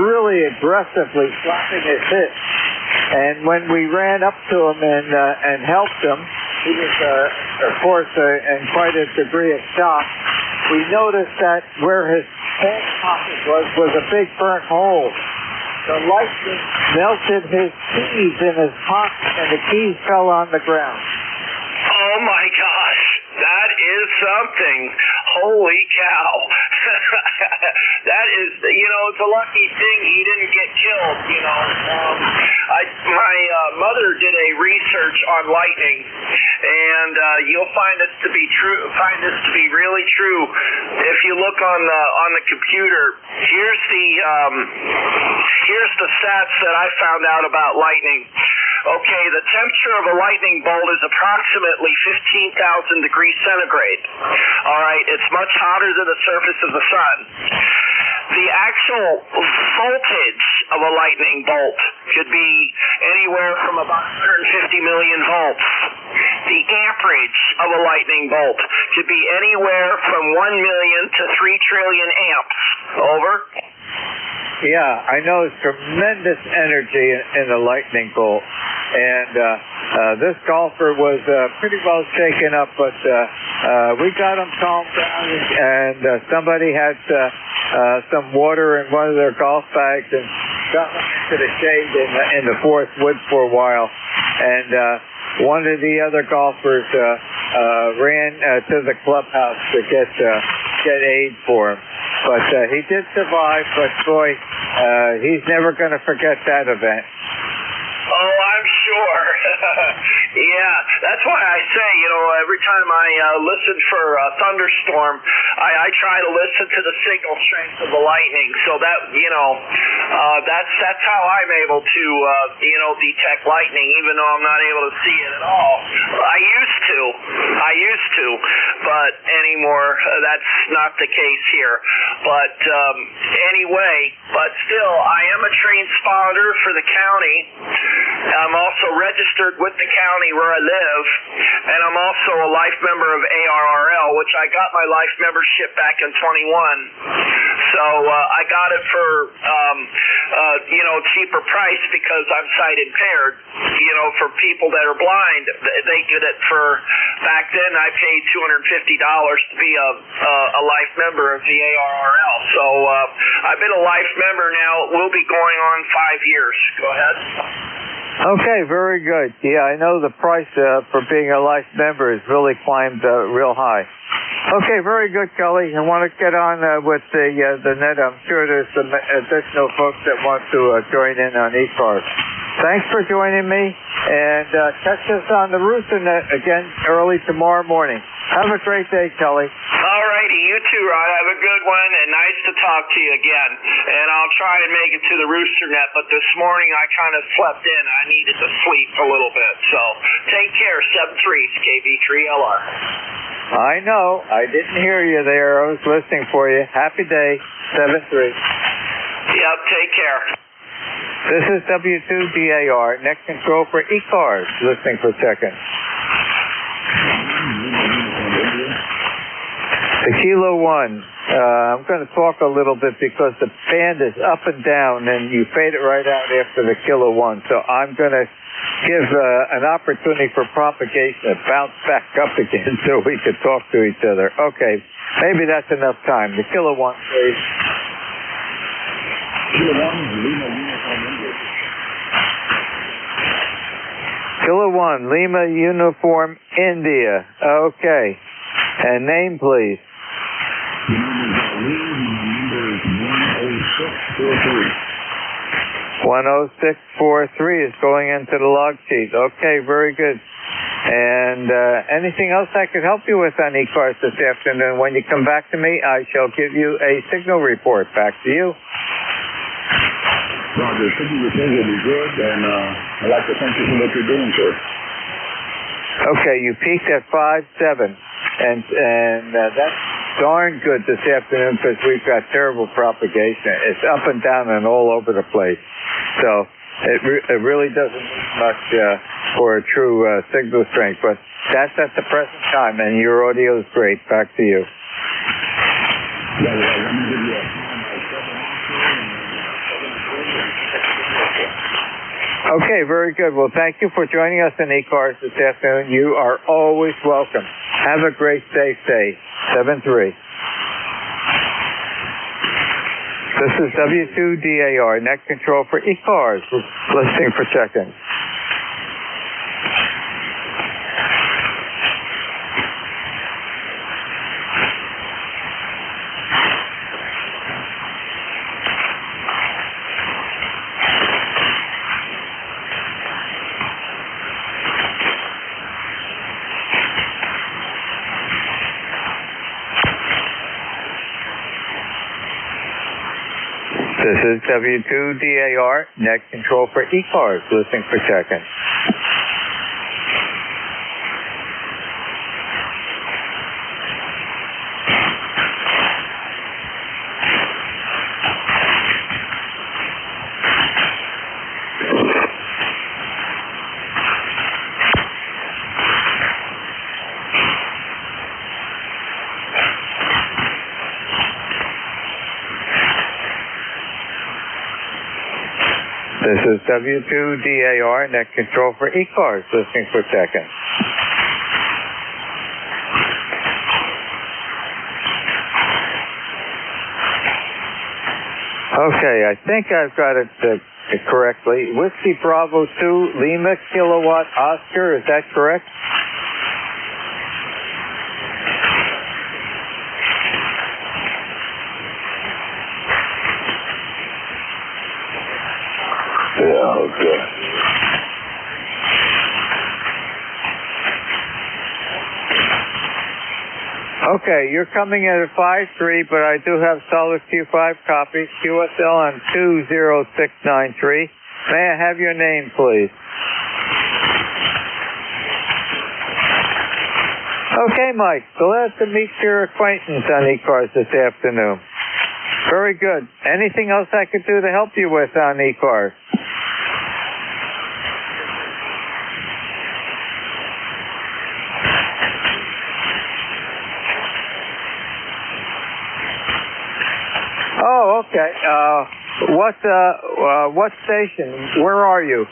really aggressively slapping his hip. And when we ran up to him and helped him, he was, of course, in quite a degree of shock. We noticed that where his pants pocket was a big burnt hole. The lightning melted his keys in his pocket, and the keys fell on the ground. Oh my gosh, that is something. Holy cow. That is, it's a lucky thing he didn't get killed, my mother did a research on lightning, and you'll find this to be really true. If you look on the computer, here's the stats that I found out about lightning. Okay, the temperature of a lightning bolt is approximately 15,000 degrees centigrade. All right, it's much hotter than the surface of the sun. The actual voltage of a lightning bolt could be anywhere from about 150 million volts. The amperage of a lightning bolt could be anywhere from 1 million to 3 trillion amps. Over. Yeah, I know there's tremendous energy in the lightning bolt, and this golfer was pretty well shaken up, but we got him calmed down, and somebody had some water in one of their golf bags and got him into the shade in the 4th wood for a while, and one of the other golfers ran to the clubhouse to get aid for him. But he did survive, but boy, he's never going to forget that event. Oh, I'm sure. Yeah, that's why I say, every time I listen for a thunderstorm, I try to listen to the signal strength of the lightning. So that, that's how I'm able to, detect lightning, even though I'm not able to see it at all. I used to, but anymore, that's not the case here. But anyway, but still, I am a trained spotter for the county. I'm also registered with the county where I live, and I'm also a life member of ARRL, which I got my life membership back in 21. So I got it for, cheaper price because I'm sight impaired. For people that are blind, they get it for, back then I paid $250 to be a life member of the ARRL. So I've been a life member now. We'll be going on 5 years. Go ahead. Okay, very good. Yeah, I know the price for being a life member has really climbed real high. Okay, very good, Kelly. I want to get on with the net. I'm sure there's some additional folks that want to join in on ECARS. Thanks for joining me, and catch us on the Rooster Net again early tomorrow morning. Have a great day, Kelly. All righty, you too, Rod. Have a good one, and nice to talk to you again. And I'll try and make it to the Rooster Net, but this morning I kind of slept in. I needed to sleep a little bit. So take care, 7-3, KB3LR. I know. I didn't hear you there. I was listening for you. Happy day, 7-3. Yep, take care. This is W2DAR, net control for ECARS, listening for seconds. The Kilo 1, I'm going to talk a little bit because the band is up and down and you fade it right out after the Kilo 1. So I'm going to give an opportunity for propagation to bounce back up again so we can talk to each other. Okay, maybe that's enough time. The Kilo 1, please. Kilo 1, Lima Uniform India. Okay. And name, please. 10643 is going into the log sheet. Okay, very good. And anything else I could help you with on ECARS this afternoon? When you come back to me, I shall give you a signal report. Back to you. The signal report will be good, and I'd like to thank you for what you're doing, sir. Okay, you peaked at 5.7, and that's darn good this afternoon because we've got terrible propagation. It's up and down and all over the place. So it really doesn't need much for a true signal strength, but that's at the present time, and your audio is great. Back to you. Okay, very good. Well, thank you for joining us in ECARS this afternoon. You are always welcome. Have a great day. 7-3. This is W2DAR, net control for ECARS, listening for seconds. This is W2DAR, net control for ECARS, listening for seconds. This is W2DAR, net control for ECARS, listening for seconds. Okay, I think I've got it correctly. Whiskey Bravo 2, Lima Kilowatt Oscar, is that correct? Yeah, okay. Okay, you're coming in at 5-3, but I do have solid Q5 copies, QSL on 20693. May I have your name, please? Okay, Mike, glad to meet your acquaintance on ECARS this afternoon. Very good. Anything else I could do to help you with on ECARS? Oh, okay. What station? Where are you?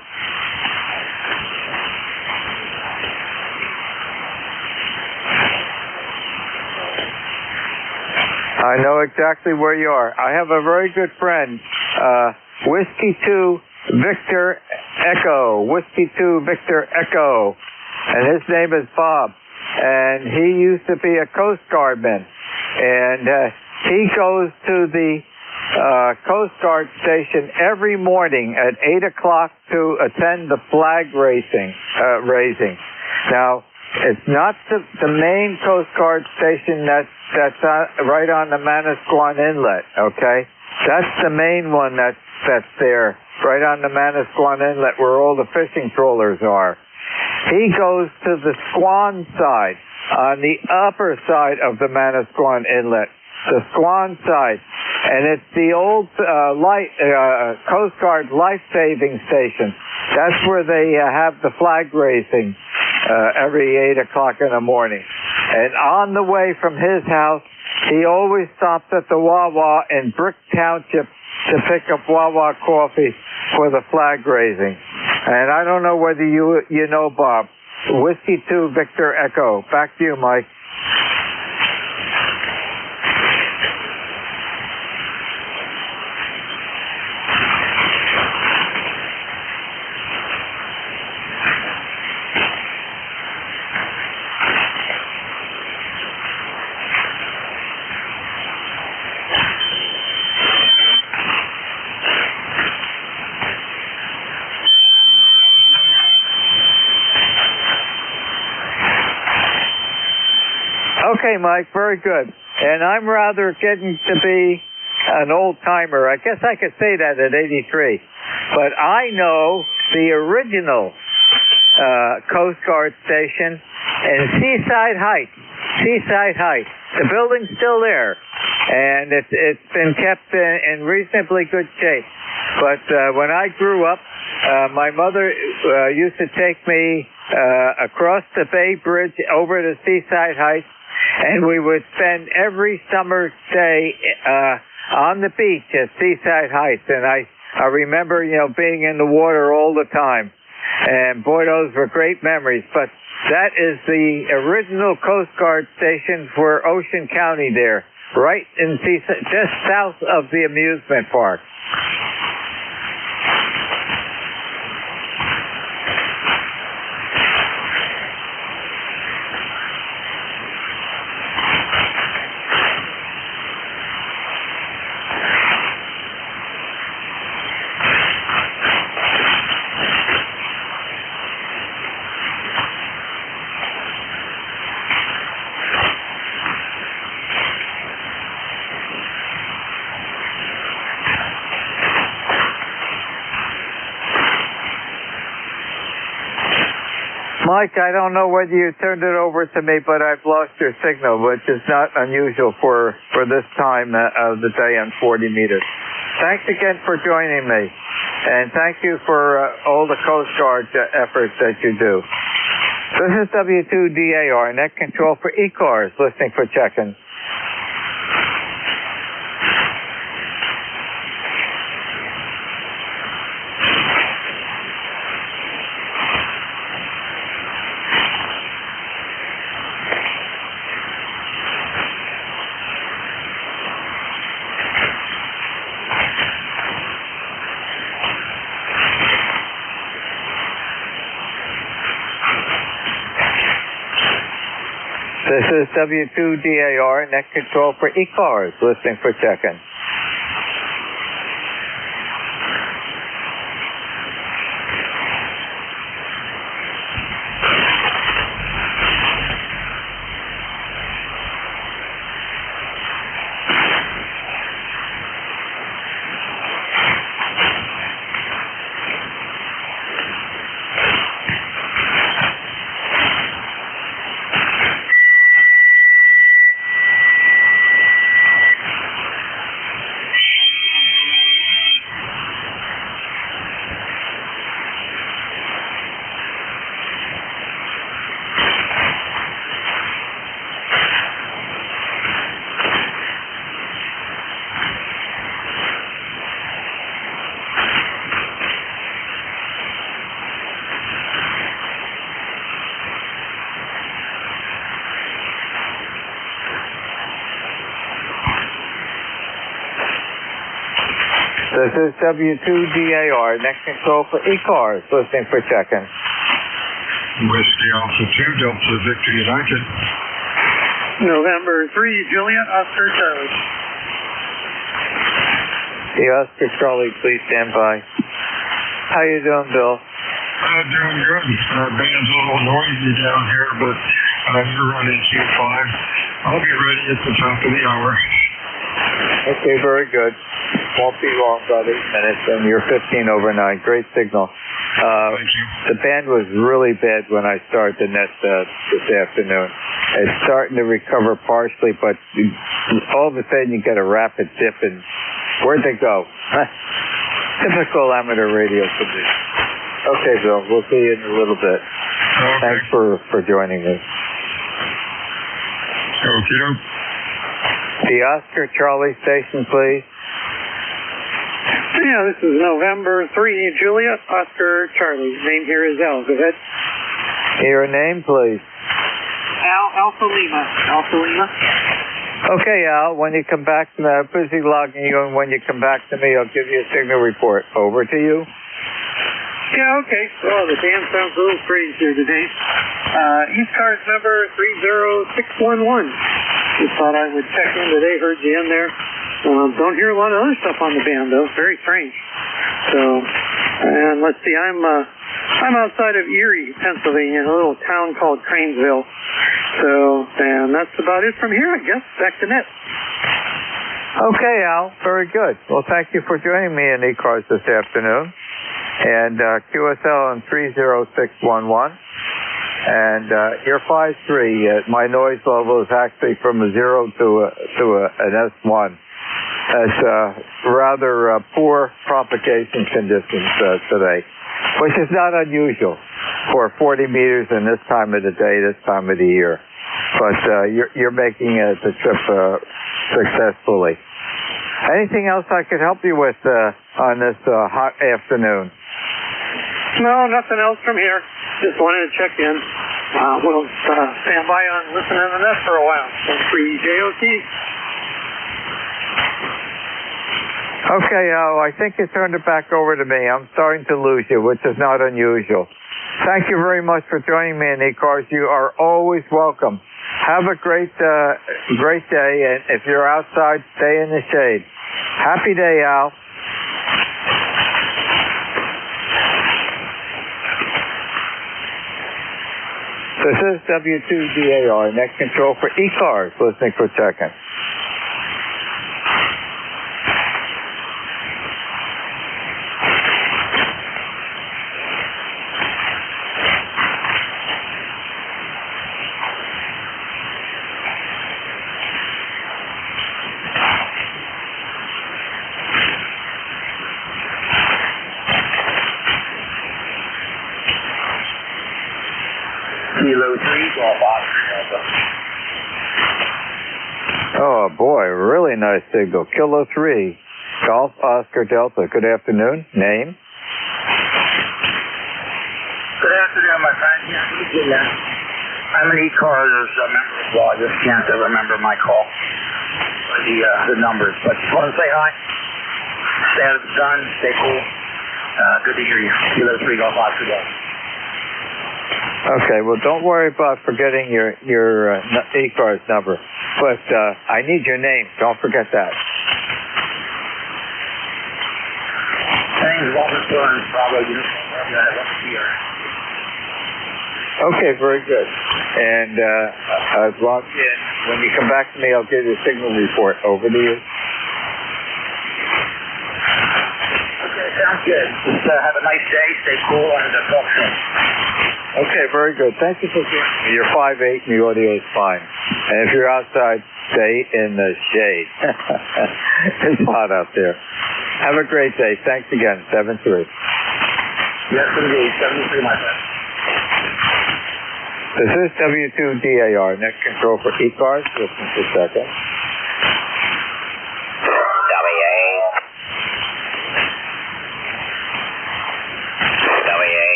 I know exactly where you are. I have a very good friend, Whiskey 2 Victor Echo. Whiskey 2 Victor Echo. And his name is Bob. And he used to be a Coast Guardman. And he goes to the Coast Guard station every morning at 8 o'clock to attend the flag raising. Now, it's not the main Coast Guard station that's right on the Manasquan Inlet, okay? That's the main one that's there, right on the Manasquan Inlet where all the fishing trawlers are. He goes to the Squan side, on the upper side of the Manasquan Inlet, the Squan side. And it's the old Coast Guard life-saving station. That's where they have the flag raising every 8 o'clock in the morning. And on the way from his house, he always stopped at the Wawa in Brick Township to pick up Wawa coffee for the flag raising. And I don't know whether you know Bob. Whiskey 2 Victor Echo. Back to you, Mike. Okay, Mike, very good. And I'm rather getting to be an old-timer. I guess I could say that at 83. But I know the original Coast Guard station in Seaside Heights. Seaside Heights. The building's still there. And it's been kept in reasonably good shape. But when I grew up, my mother used to take me across the Bay Bridge over to Seaside Heights, and we would spend every summer day on the beach at Seaside Heights. And I remember, being in the water all the time. And boy, those were great memories. But that is the original Coast Guard station for Ocean County there, right in Seaside, just south of the amusement park. Mike, I don't know whether you turned it over to me, but I've lost your signal, which is not unusual for this time of the day on 40 meters. Thanks again for joining me, and thank you for all the Coast Guard efforts that you do. This is W2DAR, Net Control for ECARS, listening for check-in. This is W2DAR, Net Control for ECARS, listening for check-in. This is W2DAR, next control for ECARS, listening for check-in. Whiskey Alpha 2, Delta Victor United. November 3, Juliet, Oscar Charlie. The Oscar Charlie, please stand by. How you doing, Bill? Doing good. Band's a little noisy down here, but you're running Q5. I'll be ready at the top of the hour. Okay, very good. Won't be long, about 8 minutes, and you're 15 over 9. Great signal. Thank you. The band was really bad when I started the net this afternoon. It's starting to recover partially, but all of a sudden you get a rapid dip, and where'd they go? Typical amateur radio condition. Okay, Bill, we'll see you in a little bit. Okay. Thanks for joining me. Okay. The Oscar Charlie station, please. Yeah, this is November 3, Juliet, Oscar Charlie. Name here is Al. Go ahead. Your name, please. Alpha Lima. Alpha Lima. Okay, Al, when you come back to me, I'm busy logging you, and when you come back to me, I'll give you a signal report. Over to you. Yeah, okay. Well, the band sounds a little strange here today. ECARS number 30611. Just thought I would check in today. Heard you in there. Don't hear a lot of other stuff on the band, though. Very strange. So, and let's see, I'm outside of Erie, Pennsylvania, in a little town called Cranesville. So, and that's about it from here, I guess. Back to net. Okay, Al. Very good. Well, thank you for joining me in ECARS this afternoon. And QSL on 30611. And you're 5'3". My noise level is actually from a 0 to an S1. It's rather poor propagation conditions today, which is not unusual for 40 meters in this time of the day, this time of the year. But you're making the trip successfully. Anything else I could help you with on this hot afternoon? No, nothing else from here. Just wanted to check in. We'll stand by on listening to the net for a while. Free JOT. Okay, I think you turned it back over to me. I'm starting to lose you, which is not unusual. Thank you very much for joining me in ECARS. You are always welcome. Have a great day, and if you're outside, stay in the shade. Happy day, Al. This is W2DAR, next control for ECARS, listening for check-in. Kilo 3, Golf Oscar Delta. Oh boy, really nice signal. Kilo 3, Golf Oscar Delta. Good afternoon. Name? Good afternoon, my friend. I'm an ECARS member as well. I just can't remember my call, the numbers. But just want to say hi. Stay out of the sun. Stay cool. Good to hear you. Kilo 3, Golf Oscar Delta. Okay, well, don't worry about forgetting your ECARS number, but I need your name. Don't forget that. My name is Walter Burns, Bravo Uniform here. Okay, very good. And I've logged in. When you come back to me, I'll give you a signal report. Over to you. Okay, sounds good. Just have a nice day. Stay cool and talk soon. Okay, very good. Thank you for joining me. You're 5'8", and the audio is fine. And if you're outside, stay in the shade. It's hot out there. Have a great day. Thanks again. 7-3. Yes, indeed. 73, my friend. This is W2DAR. Next control for ECARS. Listen for a second.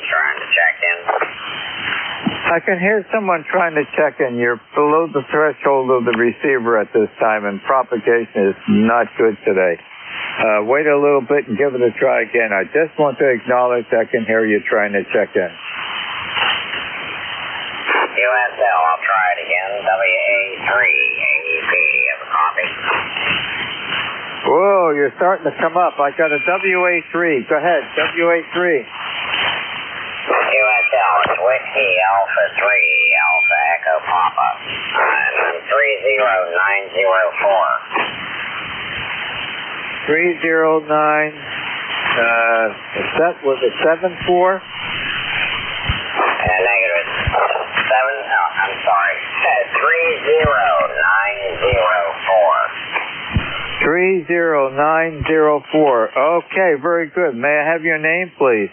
Trying to check in. I can hear someone trying to check in. You're below the threshold of the receiver at this time, and propagation is not good today. Wait a little bit and give it a try again. I just want to acknowledge I can hear you trying to check in. USL, I'll try it again. WA3, AEP, have a copy. Whoa, you're starting to come up. I got a WA3. Go ahead, WA3. USL, it's Whiskey Alpha 3, Alpha Echo Papa. And 30904. 309, was it 74? Negative. 30904. 30904. Okay, very good. May I have your name, please?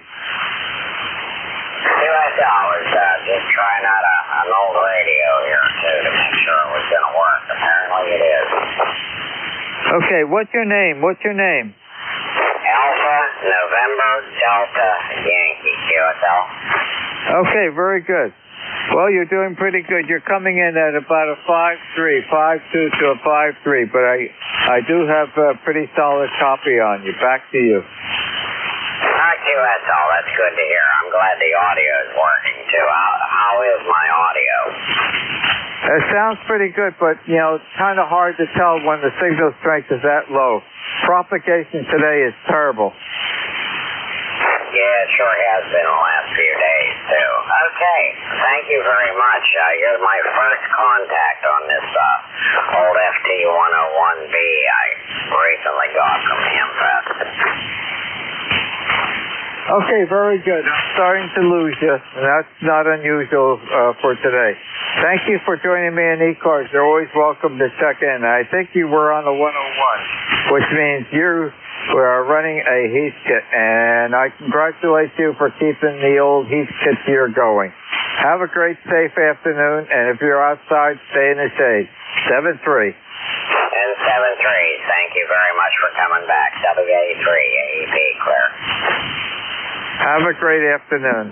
USL was just trying out an old radio here, too, to make sure it was going to work. Apparently it is. Okay, what's your name? What's your name? Alpha November Delta Yankee, QSL. Okay, very good. Well, you're doing pretty good. You're coming in at about a 5.3, 5.2 to a 5.3, but I do have a pretty solid copy on you. Back to you. QSL, that's good to hear. I'm glad the audio is working, too. How is my audio? It sounds pretty good, but, you know, it's kind of hard to tell when the signal strength is that low. Propagation today is terrible. Yeah, it sure has been the last few days, too. Okay, thank you very much. You're my first contact on this old FT-101B I recently got from Hamfest. Okay, very good. I'm starting to lose you, and that's not unusual for today. Thank you for joining me in ECARS. You're always welcome to check in. I think you were on the 101, which means you are running a heat kit, and I congratulate you for keeping the old heat kit gear going. Have a great, safe afternoon, and if you're outside, stay in the shade. 7-3. And 7-3, thank you very much for coming back. WA3, AEP, clear. Have a great afternoon.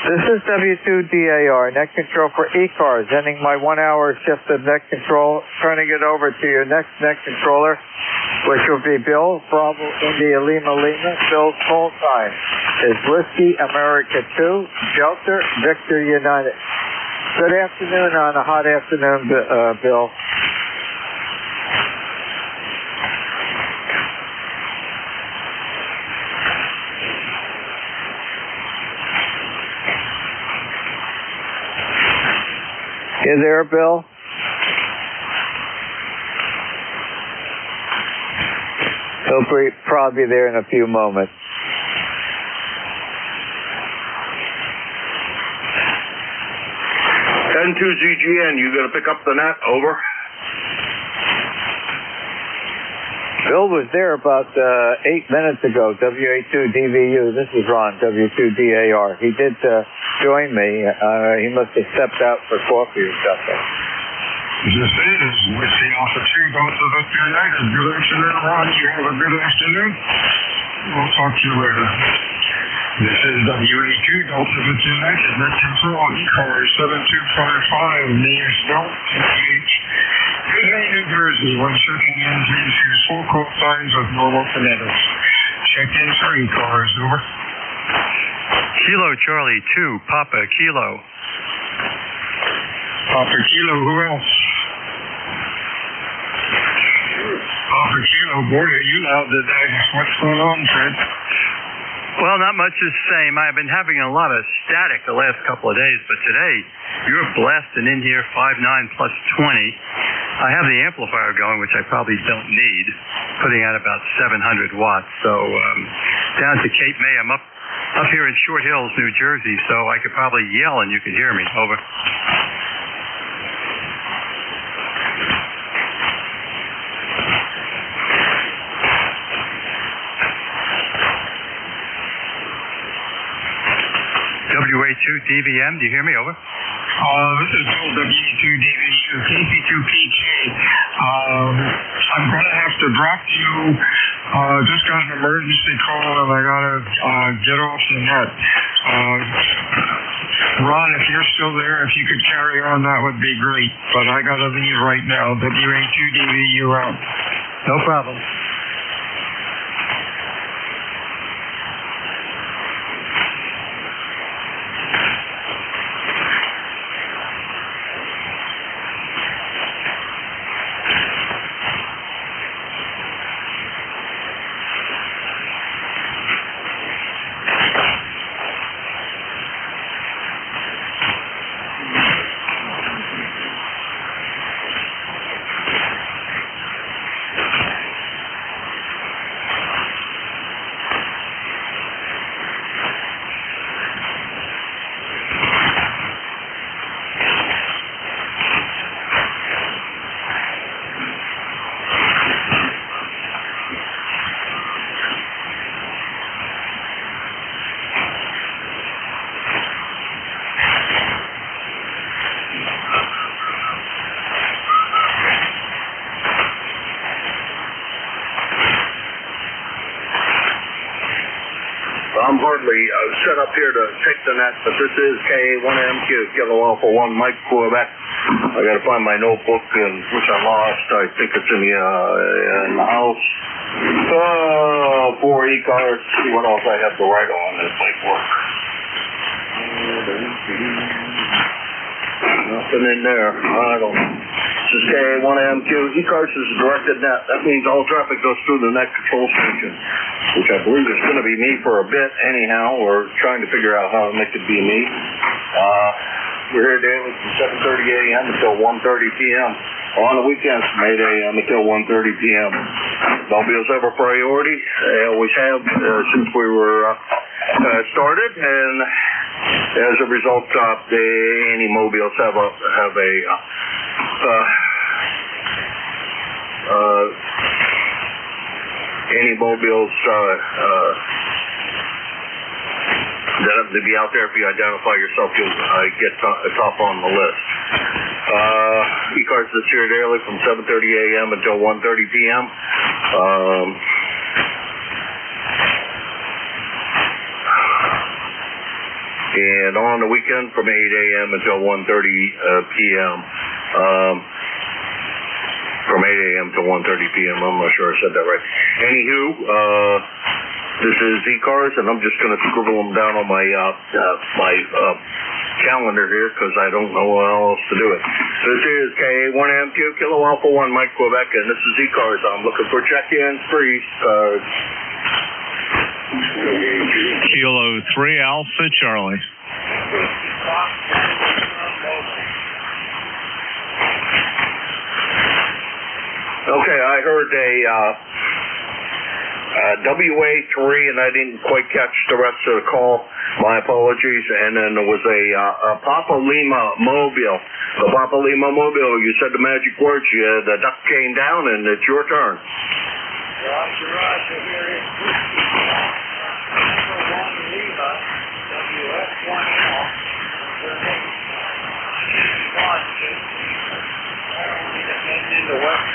This is W2DAR, net control for ECARS, ending my 1-hour shift of net control, turning it over to your next net controller, which will be Bill, Bravo, India, Lima, Lima. Bill's call time is Whiskey, America 2, Delta, Victor, United. Good afternoon on a hot afternoon, Bill. You there, Bill? He'll probably be there in a few moments. N2ZGN, you gonna pick up the net? Over. Bill was there about 8 minutes ago, WA2DVU. This is Ron, W2DAR. He did join me. He must have stepped out for coffee or something. This is Whiskey Alpha 2, both of us United. Good afternoon, Ron. You have a good afternoon. We'll talk to you later. This is WA2, Delta Victor United. Net control, ECARS 7255, names don't engage. Good day, New Jersey. When checking in, please use full call signs with normal phonetics. Check in for ECARS, over. Kilo Charlie 2, Papa Kilo. Papa Kilo, who else? Papa Kilo, boy, are you loud today. What's going on, Fred? Well, not much the same. I've been having a lot of static the last couple of days, but today you're blasting in here 5.9 plus 20. I have the amplifier going, which I probably don't need, putting out about 700 watts. So down to Cape May, I'm up here in Short Hills, New Jersey, so I could probably yell and you could hear me. Over. WA2DVM, do you hear me? Over. This is Bill, W2DVU, KP2PK. I'm going to have to drop you. Just got an emergency call and I got to get off the net. Ron, if you're still there, if you could carry on, that would be great. But I got to leave right now. WA2DVU out. No problem. I'm hardly set up here to take the net, but this is KA1MQ, Kilo Alpha 1, Mike, Quebec. I got to find my notebook, which I lost. I think it's in the house. 4 ECARS. See what else I have to write on this paperwork. Nothing in there. I don't know. This is KA1MQ. ECARS is a directed net. That means all traffic goes through the net control station, which I believe is going to be me for a bit anyhow. We're trying to figure out how to make it be me. We're here daily from 7:30 a.m. until 1:30 p.m. On the weekends from 8 a.m. until 1:30 p.m. Mobiles have a priority. They always have since we were started, and as a result, any mobiles have any mobiles that have to be out there. If you identify yourself, you'll get top on the list. ECARS is here daily from 7:30 a.m. until 1:30 p.m. And on the weekend from 8 a.m. until 1:30 p.m. From 8 a.m. to 1:30 p.m. I'm not sure I said that right. Anywho, this is ECARS, and I'm just going to scribble them down on my calendar here because I don't know how else to do it. This is KA1MQ, Kilo Alpha 1, Mike, Quebec, and this is ECARS. I'm looking for check-ins for ECARS. Kilo 3 Alpha Charlie. Okay, I heard a WA3, and I didn't quite catch the rest of the call. My apologies. And then there was a Papa Lima Mobile. The Papa Lima Mobile, you said the magic words. The duck came down, and it's your turn. Roger, here is number 1 Lima, WS1L. We're making 1 into West.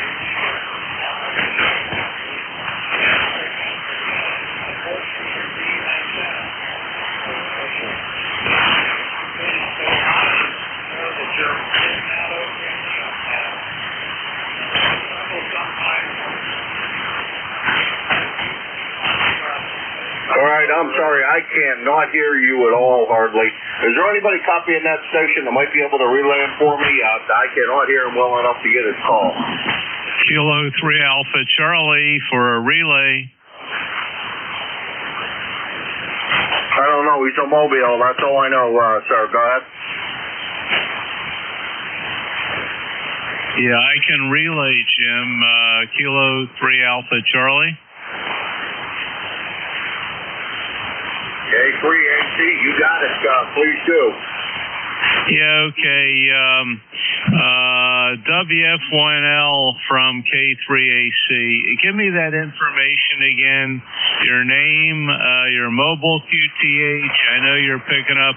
All right, I'm sorry, I can't not hear you at all, hardly. Is there anybody copying that station that might be able to relay it for me? I cannot hear him well enough to get his call. Kilo 3 Alpha Charlie for a relay. I don't know, he's a Mobile, that's all I know, sir. Go ahead. Yeah, I can relay, Jim. Kilo 3 Alpha Charlie. K3AC, you got it, please do. Yeah, okay. WF1L from K3AC. Give me that information again. Your name, your mobile QTH. I know you're picking up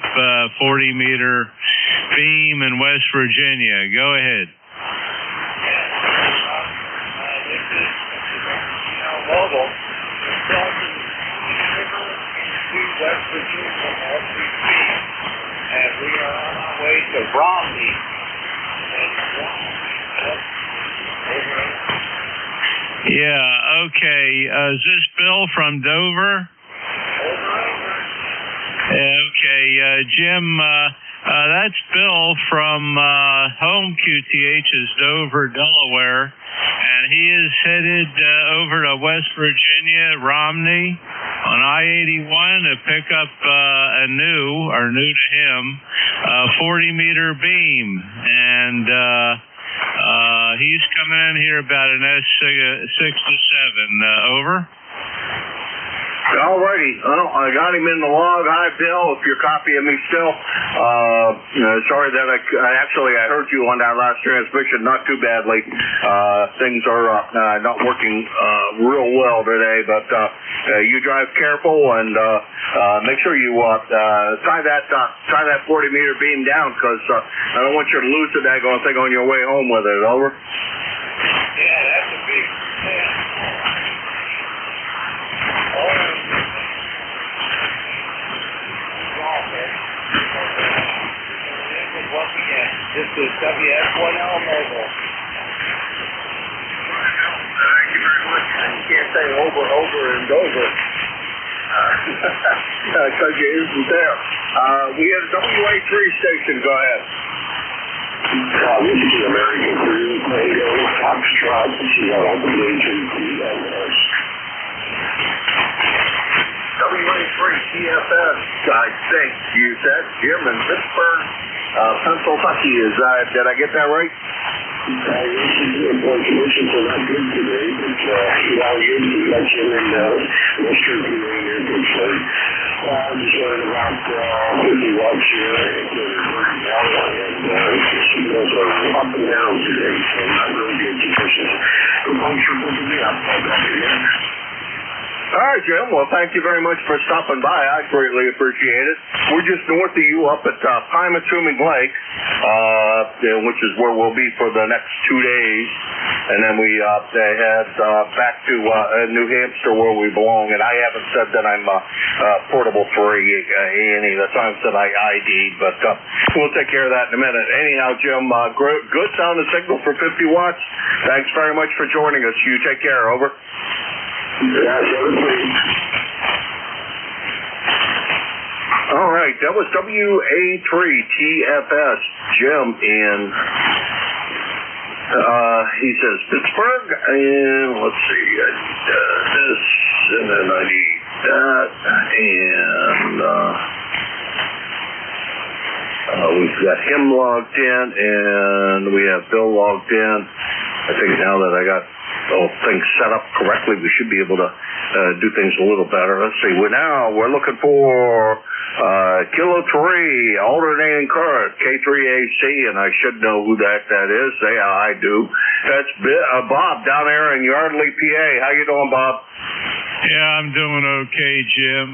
40-meter beam in West Virginia. Go ahead. This is mobile. West Virginia as we speak, and we are on our way to Romney. Yeah, okay. Is this Bill from Dover? Okay, Jim, that's Bill from home QTH is Dover, Delaware, and he is headed over to West Virginia, Romney, on I-81 to pick up a new to him, 40-meter beam, and he's coming in here about an S67. Over. Alrighty, I got him in the log. Hi, Bill, if you're copying me still. Sorry that I heard you on that last transmission, not too badly. Things are not working real well today, but you drive careful and make sure you tie that 40-meter beam down, because I don't want you to lose the daggone thing on your way home with it. Over. Yeah, that's a big thing. NJ2US 1L Mobile. Thank you very much. And you can't say over and over. Because you isn't there. We have a WA3 station. Go ahead. This is the American Crew, Lego, Foxtrot, Sierra, NJ2US. WA3 TFS, I think you said. Jim in Pittsburgh, Pennsylvania. Did I get that right? Conditions are not good today, but here's the election in Western Pennsylvania. I'm just learning about 50 watts here, and the signals are up and down today, so not really good conditions. Thanks for picking me up. All right, Jim. Well, thank you very much for stopping by. I greatly appreciate it. We're just north of you up at Pymatuming Lake, which is where we'll be for the next 2 days. And then we head back to New Hampshire where we belong. And I haven't said that I'm portable free any of the times that I ID'd, but we'll take care of that in a minute. Anyhow, Jim, good sound and signal for 50 watts. Thanks very much for joining us. You take care. Over. All right, that was WA3TFS, Jim in, he says Pittsburgh, and let's see, I need this, and then I need that, and we've got him logged in, and we have Bill logged in. I think now that I got things set up correctly, we should be able to do things a little better. Let's see. We're looking for Kilo 3 alternating current K3AC, and I should know who that is. I do. That's Bob down there in Yardley, PA. How you doing, Bob? Yeah, I'm doing okay, Jim.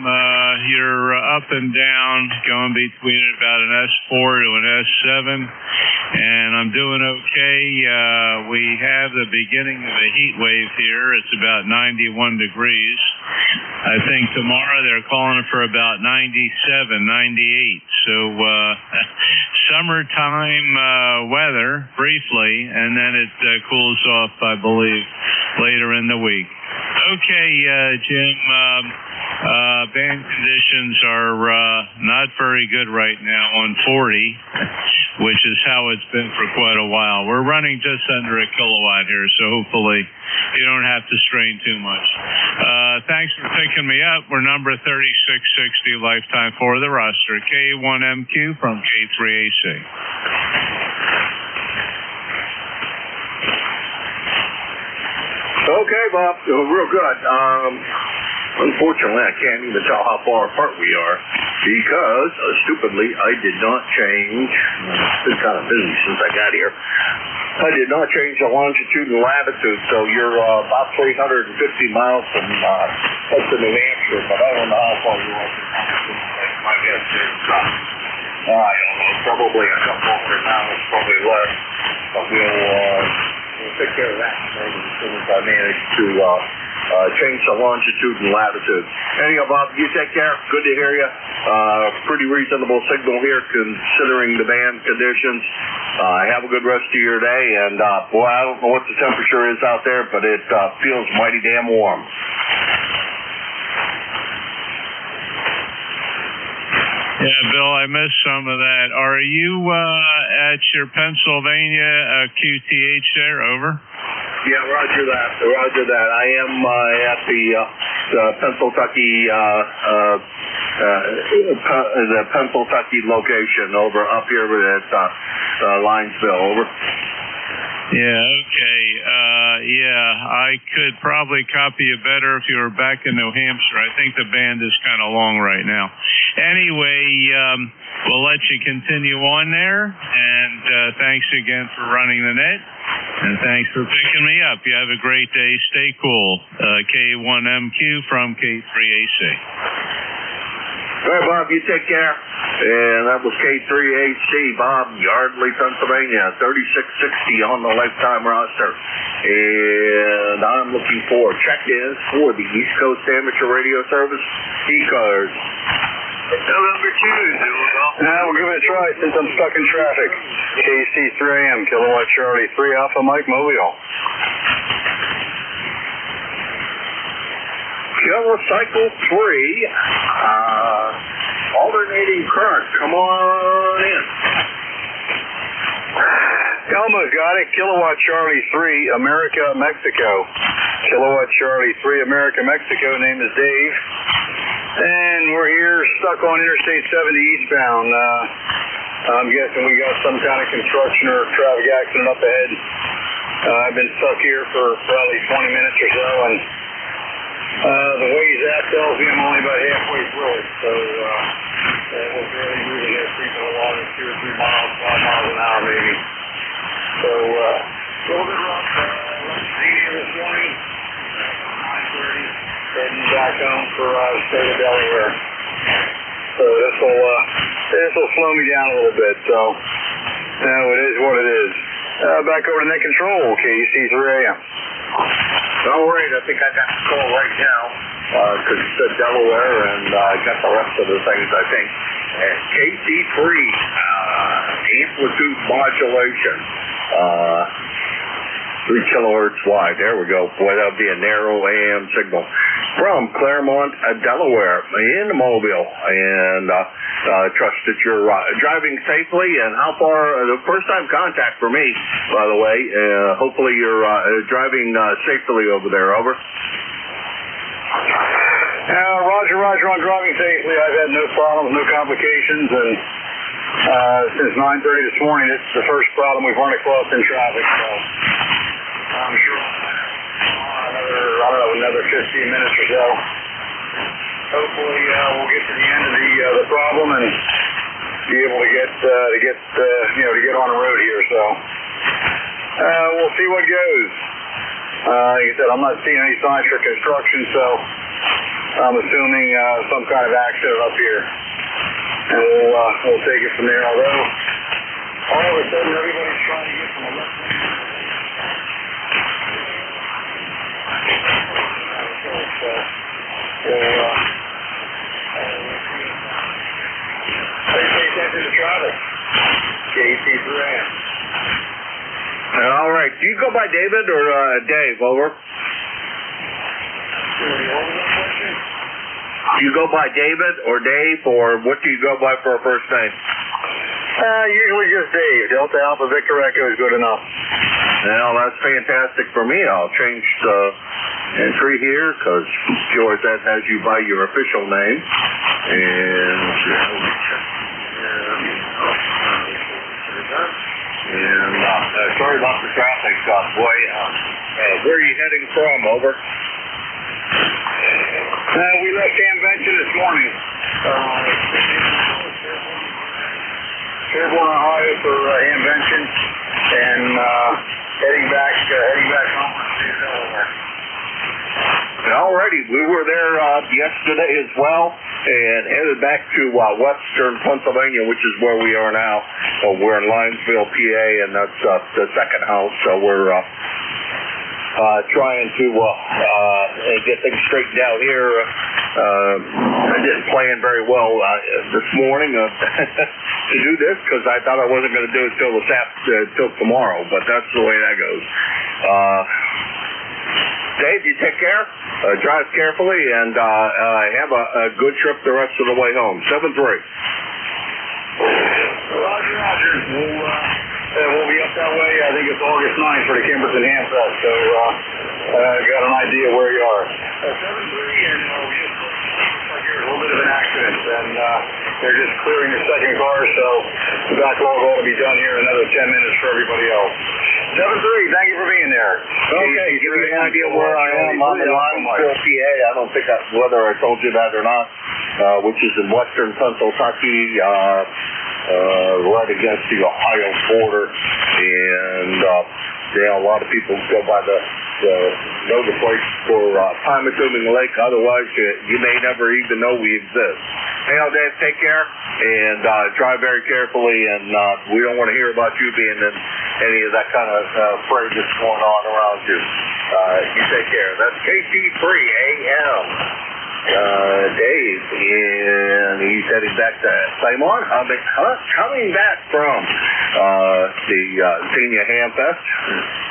You're up and down, going between about an S4 to an S7, and I'm doing okay. We have the beginning of a heat wave here. It's about 91 degrees. I think tomorrow they're calling it for about 97, 98. So summertime weather briefly, and then it cools off, I believe, later in the week. Okay, Jim, band conditions are not very good right now on 40, which is how it's been for quite a while. We're running just under a kilowatt here, so hopefully you don't have to strain too much. Thanks for picking me up. We're number 3660 lifetime for the roster. K1MQ from K3AC. Okay, Bob. Real good. Unfortunately, I can't even tell how far apart we are because, stupidly, I did not change. It's been kind of busy since I got here. I did not change the longitude and latitude, so you're about 350 miles from up to New Hampshire, but I don't know how far you are. My guess is, I don't know, probably a couple hundred miles, probably less. But we'll take care of that maybe as soon as I manage to change the longitude and latitude. Anyhow, Bob, you take care. Good to hear you. Pretty reasonable signal here considering the band conditions. Have a good rest of your day. And, boy, I don't know what the temperature is out there, but it feels mighty damn warm. Yeah, Bill, I missed some of that. Are you at your Pennsylvania QTH there? Over. Yeah, roger that. Roger that. I am at the Pennsylvania location over up here at Linesville. Over. Yeah, okay. I could probably copy you better if you were back in New Hampshire. I think the band is kind of long right now. Anyway, we'll let you continue on there, and thanks again for running the net, and thanks for picking me up. You have a great day. Stay cool. K1MQ from K3AC. All right, Bob, you take care. And that was K3AC, Bob, Yardley, Pennsylvania, 3660 on the lifetime roster. And I'm looking for check-ins for the East Coast Amateur Radio Service, ECARS. November 2, Zulu. We'll give it a try since I'm stuck in traffic. KC3AM, Kilowatt Charlie 3 Alpha Mike Mobile. Kilocycle 3, alternating current. Come on in. Almost got it. Kilowatt Charlie 3, America, Mexico. Kilowatt Charlie 3, America, Mexico. Name is Dave. And we're here stuck on Interstate 70 eastbound. I'm guessing we got some kind of construction or traffic accident up ahead. I've been stuck here for probably 20 minutes or so, and the Waze app tells me I'm only about halfway through it, so we're barely moving here, creeping along at 2 or 3 miles, 5 miles an hour maybe. So a little bit rough. Early this morning, 9:30, heading back home for state of Delaware. So this will slow me down a little bit. So it is what it is. Back over to net control, KC3AM. All right, I think I got the call right now because it said Delaware, and I got the rest of the things, I think. KC3, amplitude modulation, 3 kilohertz wide. There we go. Boy, that would be a narrow AM signal. From Claremont, Delaware, in Mobile, and trust that you're driving safely. And how far? The first-time contact for me, by the way. Hopefully you're driving safely over there. Over. Roger. I'm driving safely. I've had no problems, no complications, and since 9:30 this morning, it's the first problem we've run across in traffic. So I'm sure another 15 minutes or so. Hopefully, we'll get to the end of the problem and be able to get on the road here. So we'll see what goes. Like I said, I'm not seeing any signs for construction, so I'm assuming some kind of accident up here, and we'll take it from there. Although all of a sudden everybody's trying to get from the left lane. Pay attention to traffic. KC3AM. All right. Do you go by David or Dave? Over. Do you go by David or Dave, or what do you go by for a first name? Usually just Dave. Delta Alpha Victor Echo is good enough. Well, that's fantastic for me. I'll change the entry here because George, that has you by your official name. And sorry about the traffic, boy. Where are you heading from? Over. We left Hamvention this morning. Fairborn, Ohio for Hamvention, and heading back home to Delaware. Alrighty, we were there yesterday as well, and headed back to western Pennsylvania, which is where we are now. We're in Linesville, PA, and that's the second house, so we're trying to get things straightened out here. I didn't plan very well this morning to do this because I thought I wasn't going to do it till tomorrow, but that's the way that goes. Dave, you take care. Drive carefully and have a good trip the rest of the way home. 7-3. Roger. We'll be up that way. I think it's August 9th for the Kimberton Ham Fest, so got an idea where you are. 7-3, and we just like here's a little bit of an accident, and they're just clearing the second car, so the backlog ought to be done here in another 10 minutes for everybody else. 7-3, thank you for being there. Okay, give me an idea where I am. I'm in Linesville, PA. I don't think whether I told you that or not, which is in western Pennsylvania, right against the Ohio border, and a lot of people go by know the place for time-assuming lake. Otherwise, you may never even know we exist. Hey, Dave, take care and drive very carefully. And we don't want to hear about you being in any of that kind of fray that's going on around you. You take care. That's KC3AM. Dave, and he said heading back to Seymour. Coming back from the Senior Ham Fest.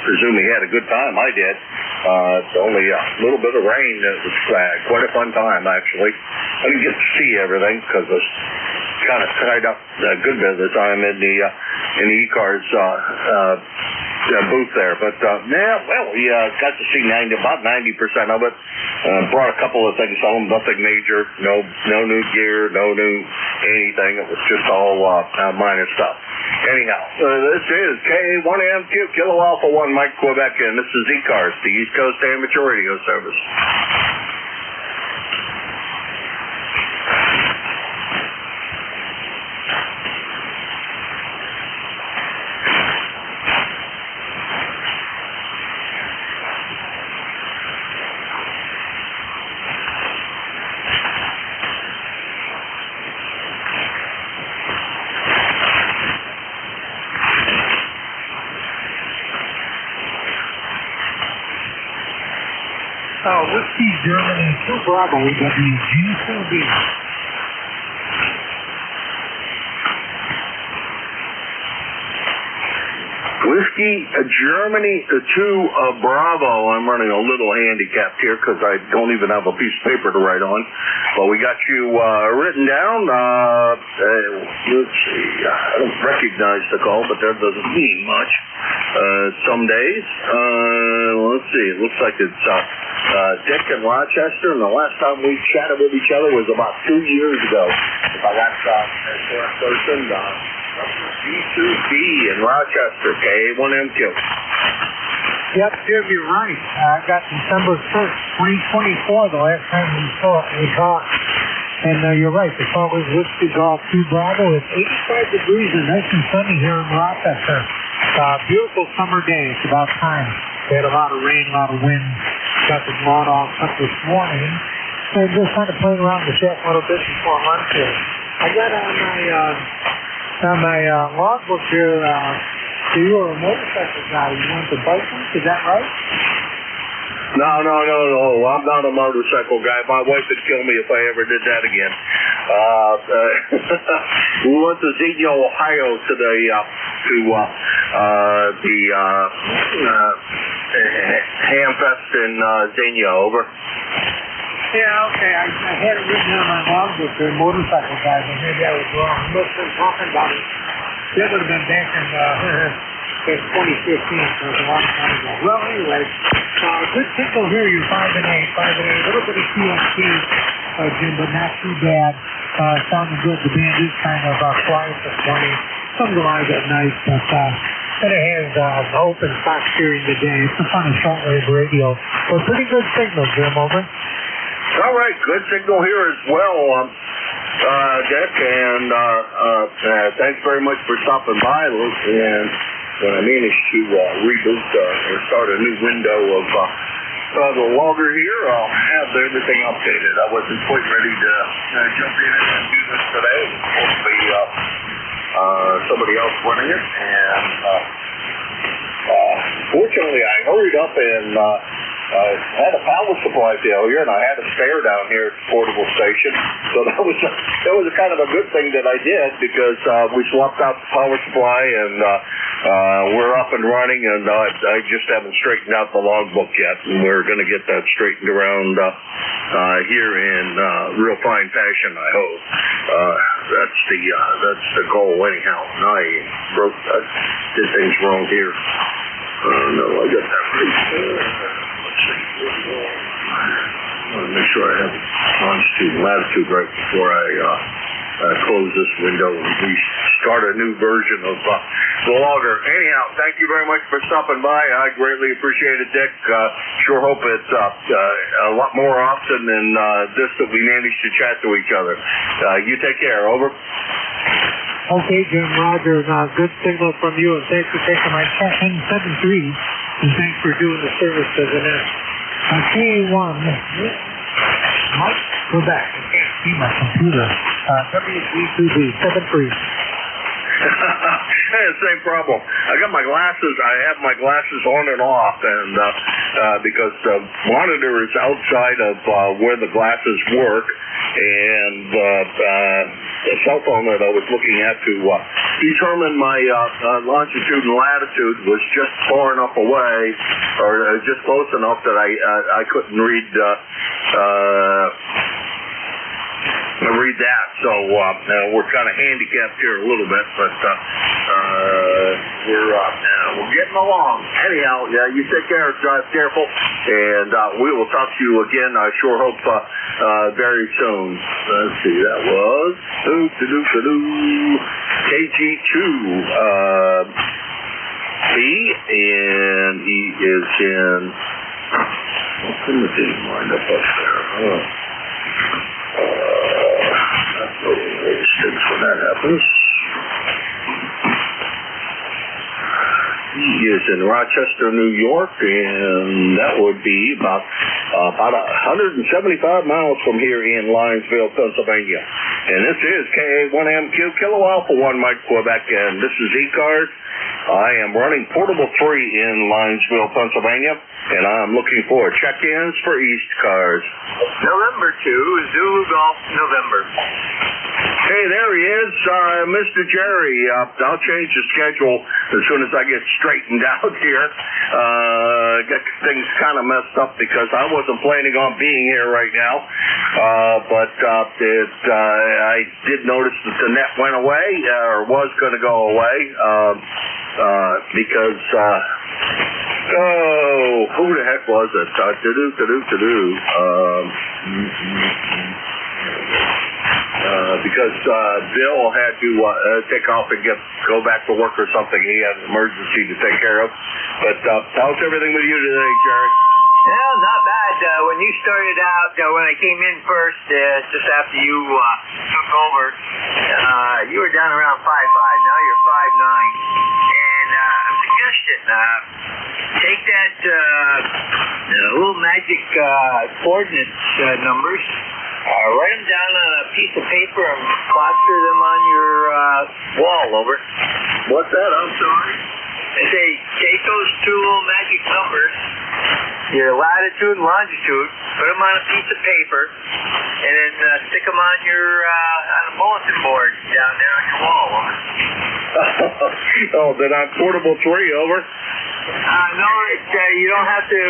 Presume he had a good time. I did. It's only a little bit of rain. It was quite a fun time, actually. I didn't get to see everything because I was kind of tied up a good bit of the time in the ECARS booth there. But we got to see about 90% of it. Brought a couple of things home, nothing major, no new gear, no new anything. It was just all minor stuff. Anyhow, this is K1MQ Kilo Alpha 1 Mike Quebec, and this is ECARS, the East Coast Amateur Radio Service. Whiskey Germany 2 Bravo, WG4B. Whiskey Germany 2 Bravo. I'm running a little handicapped here because I don't even have a piece of paper to write on. But we got you written down. Let's see. I don't recognize the call, but that doesn't mean much. Some days. Let's see. It looks like it's Dick in Rochester, and the last time we chatted with each other was about 2 years ago. If I got that correct person, G2B in Rochester, K1MQ. Yep, Jim, you're right. I got December 1st, 2024, the last time we talked. And you're right, the call was Whiskey Golf 2 Bravo. It's 85 degrees and nice and sunny here in Rochester. Beautiful summer day. It's about time. We had a lot of rain, a lot of wind. Got the lawn all cut this morning. And just kind of playing around the shack a little bit before lunch here. I got on my logbook here, so you were a motorcycle guy. You went to biking, is that right? No. I'm not a motorcycle guy. My wife would kill me if I ever did that again. We went to Xenia, Ohio today to the Ham Fest in Xenia. Over. Yeah, okay. I had it written down on my logbook for motorcycle guys, and maybe I was wrong. I must have been talking about it. That would have been back in 2015, so it was a long time ago. Well, anyway, good signal here. You're 5 and 8. A little bit of CST, Jim, but not too bad. Sounding good. The band is kind of quiet this morning. Some of the lines at night, but and it has open spots during the day. It's a fun and shortwave radio. So pretty good signal, Jim, over. All right, good signal here as well, Dick, and thanks very much for stopping by. And when I managed to reboot or start a new window of the logger here, I'll have everything updated. I wasn't quite ready to jump in and do this today. It was supposed to be somebody else running it, and fortunately I hurried up and had a power supply failure, and I had a spare down here at the portable station. So that was a kind of a good thing that I did, because we swapped out the power supply, and we're up and running, and I just haven't straightened out the logbook yet, and we're going to get that straightened around here in real fine fashion, I hope. That's the goal anyhow. I did things wrong here. No, I got that right. I want to make sure I have longitude and latitude right before I close this window and we start a new version of the logger. Anyhow, thank you very much for stopping by. I greatly appreciate it, Dick. Sure hope it's a lot more often than this that we manage to chat to each other. You take care. Over. Okay, Jim, Roger. Good signal from you, and thanks for taking my chat in 7-3, and thanks for doing the service as an K1. Mike, go back. I can't see my computer. WG2B 7-3. Hey, same problem. I got my glasses. I have my glasses on and off, and because the monitor is outside of where the glasses work, and cell phone that I was looking at to determine my longitude and latitude was just far enough away, or just close enough that I couldn't read that. So we're kind of handicapped here a little bit, but we're getting along. Anyhow, you take care, drive careful, and we will talk to you again. I sure hope very soon. Let's see, that was KG2 B, and he is in. What's in the team lined up there? When that happens. He is in Rochester, New York, and that would be about 175 miles from here in Linesville, Pennsylvania. And this is KA1MQ Kilo Alpha 1 Mike Quebec, and this is ECARS. I am running Portable 3 in Linesville, Pennsylvania, and I'm looking for check-ins for ECARS. November 2, Zulu Golf, November. Hey, there he is, Mr. Jerry. I'll change the schedule as soon as I get straightened out here. Got things kind of messed up because I wasn't planning on being here right now. But I did notice that the net went away, or was going to go away, because, who the heck was it? Because Bill had to take off and go back to work or something. He had an emergency to take care of. But how's everything with you today, Jerry? Well, not bad. When you started out, when I came in first, just after you took over, you were down around 5'5". Now you're 5'9". And a suggestion, take that little magic coordinates numbers, write them down on a piece of paper and plaster them on your wall over. What's that? I'm sorry. I say, take those two little magic numbers, your latitude and longitude, put them on a piece of paper, and then stick them on your on a bulletin board down there on your wall. Then I'm Portable 3, over. No, you don't have to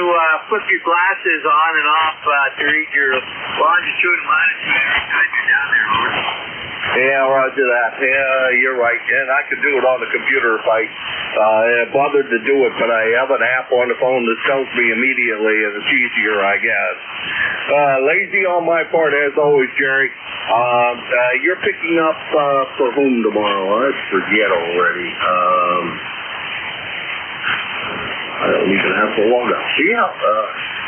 flip your glasses on and off to read your longitude and latitude every time you're down there, over. Yeah, roger that. Yeah, you're right. And I could do it on the computer if I bothered to do it, but I have an app on the phone that tells me immediately, and it's easier, I guess. Lazy on my part, as always, Jerry. You're picking up for whom tomorrow? I forget already. I don't even have to log out.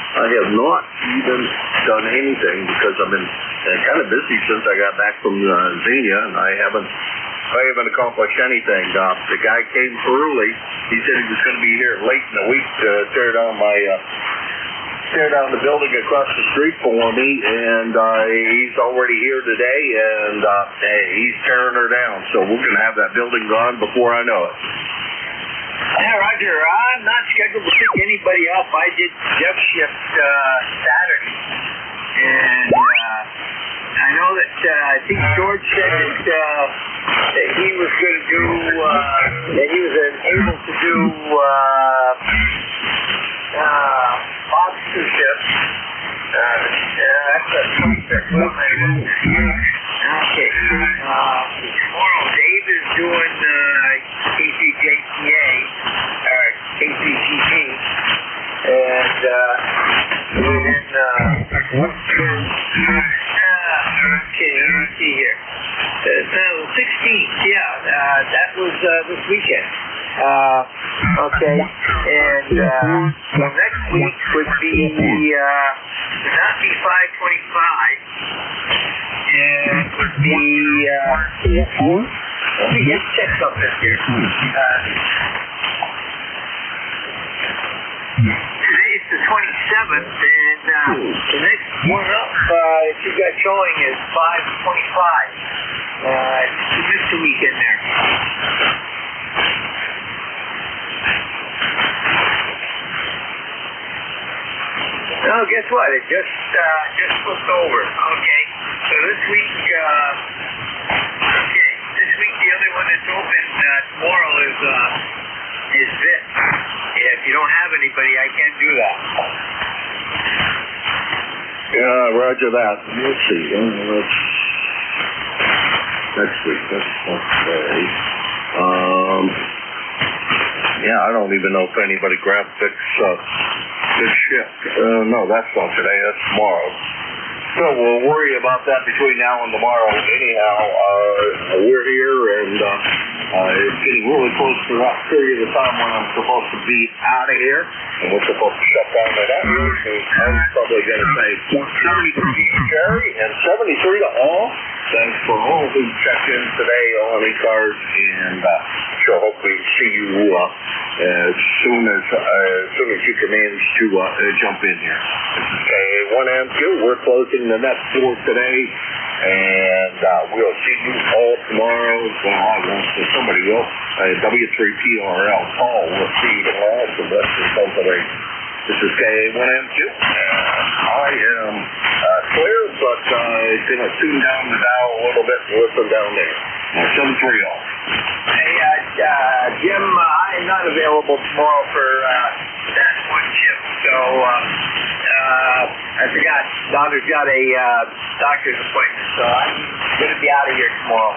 I have not even done anything because I've been kind of busy since I got back from Xenia, and I haven't accomplished anything. The guy came early. He said he was going to be here late in the week to tear down the building across the street for me, and he's already here today, and he's tearing her down. So we're going to have that building gone before I know it. Yeah, Roger. I'm not scheduled to pick anybody up. I did Jeff's shift Saturday, and I know that I think George said that he was going to do that he was able to do officer shift. That's a okay. Tomorrow, Dave is doing KCJTA or KCGP, and okay, let me see here. 16th, that was this weekend. Okay, and next week would be not be 525, and would be let me just check something here. Today is the 27th, and the next one up that you got showing is 525. You missed a week in there. Oh, guess what? It just flipped over. Okay, so this week Roger that. Let's see. Next week. That's okay. Yeah, I don't even know if anybody grabbed this shift. No, that's not today. That's tomorrow. So we'll worry about that between now and tomorrow. Anyhow, we're here, and it's getting really close to that period of time when I'm supposed to be out of here, and we're supposed to shut down the network. I'm probably going to say 73 to Jerry and 73 to all. Thanks for all who checked in today on ECARS, and sure hope we see you as soon as you can manage to jump in here. This is KA1M2. We're closing the net for today, and we'll see you all tomorrow. Well, I won't, so somebody will. W3PRL call. We'll see you tomorrow. So that's the company. This is KA1M2. I am clear, but going to tune down the dial a little bit and listen down there. 730. Hey, Jim, I am not available tomorrow for that one shift, so I forgot. Daughter's got a doctor's appointment, so I'm going to be out of here tomorrow.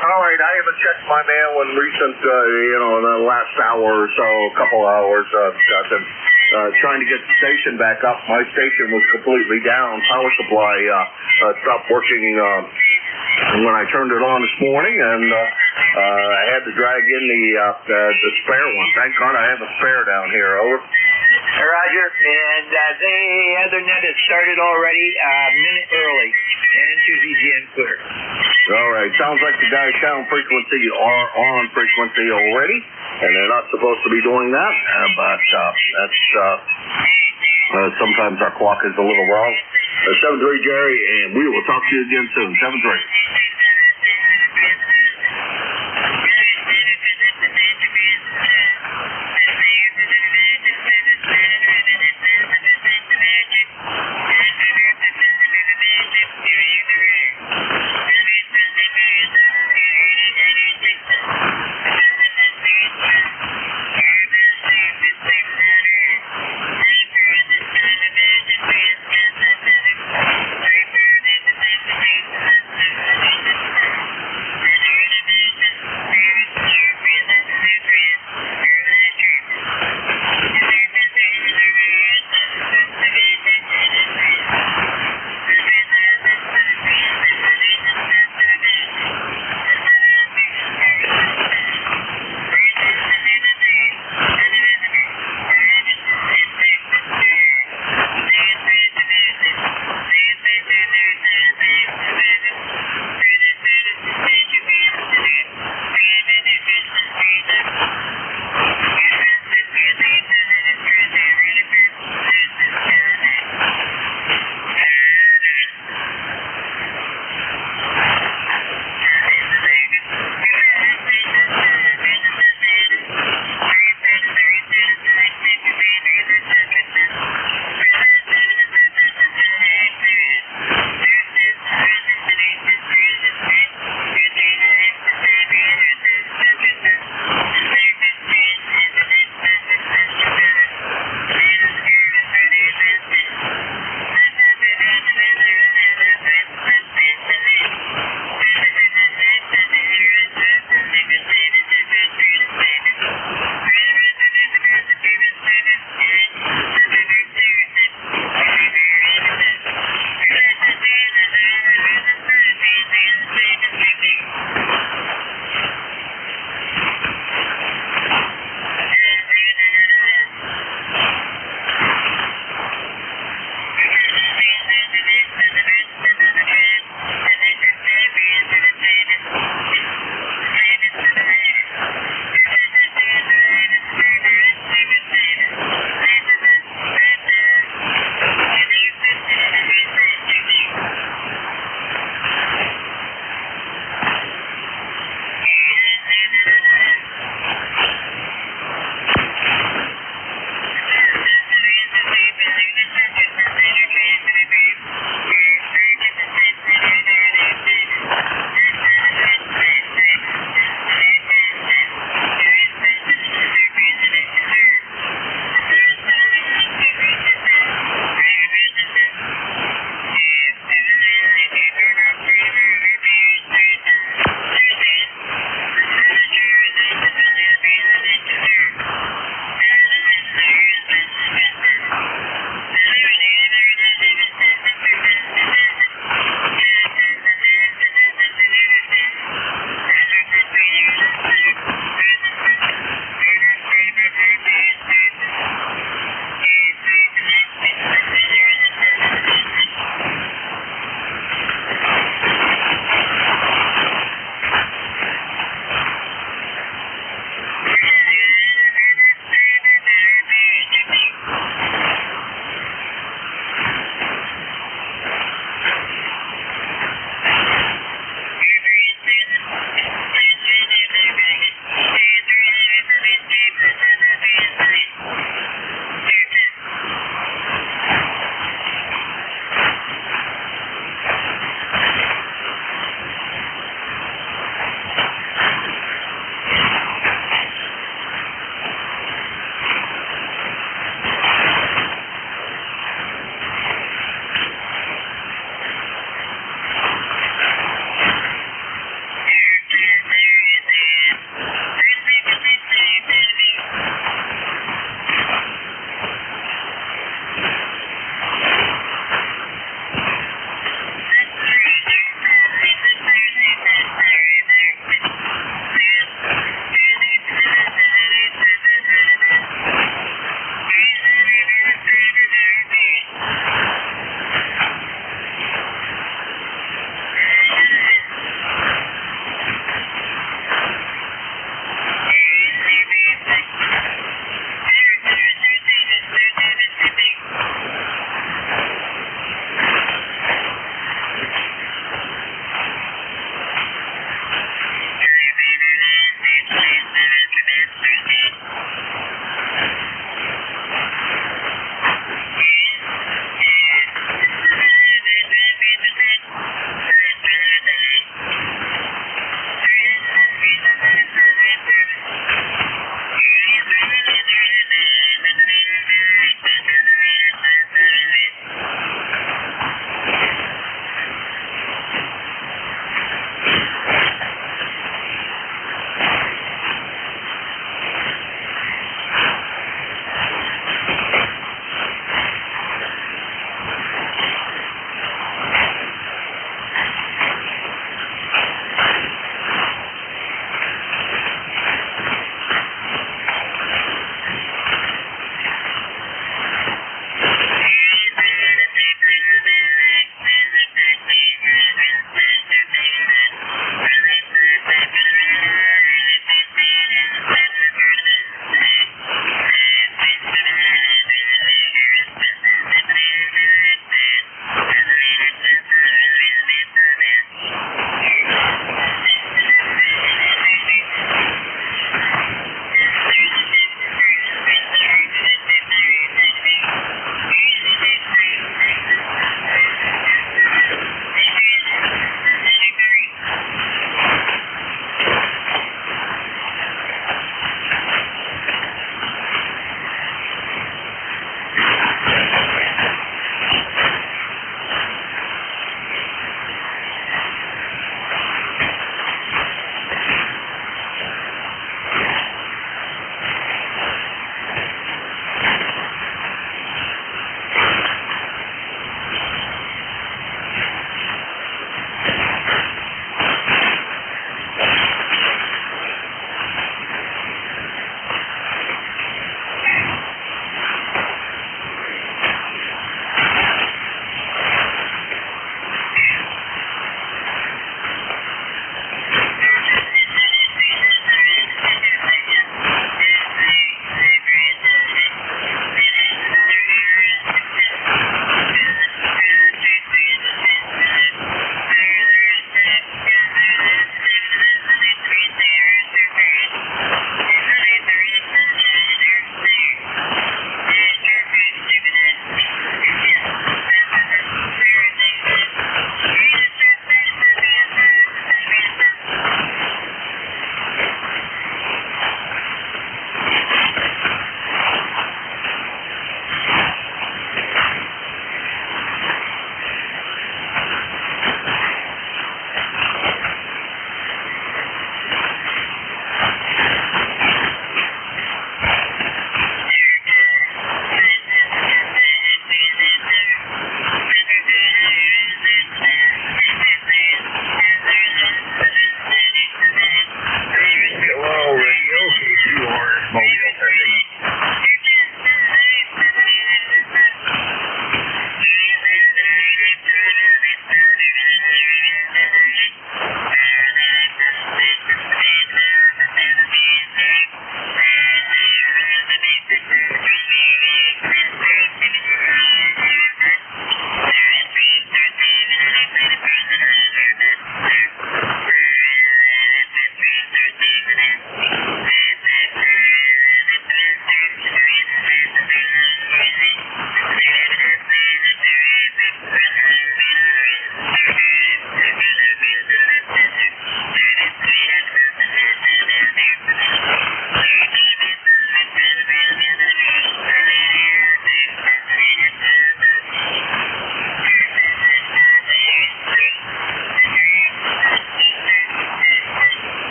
All right, I haven't checked my mail in recent, in the last hour or so, a couple hours. I've been trying to get the station back up. My station was completely down. Power supply stopped working when I turned it on this morning, and I had to drag in the spare one. Thank God I have a spare down here. Over. Hey, Roger, and they had their net started already a minute early, and to VGN clear. All right, sounds like the guys down frequency are on frequency already, and they're not supposed to be doing that, but that's sometimes our clock is a little wrong. 7-3 Jerry, and we will talk to you again soon. 7-3.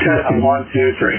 Set of 1, 2, 3.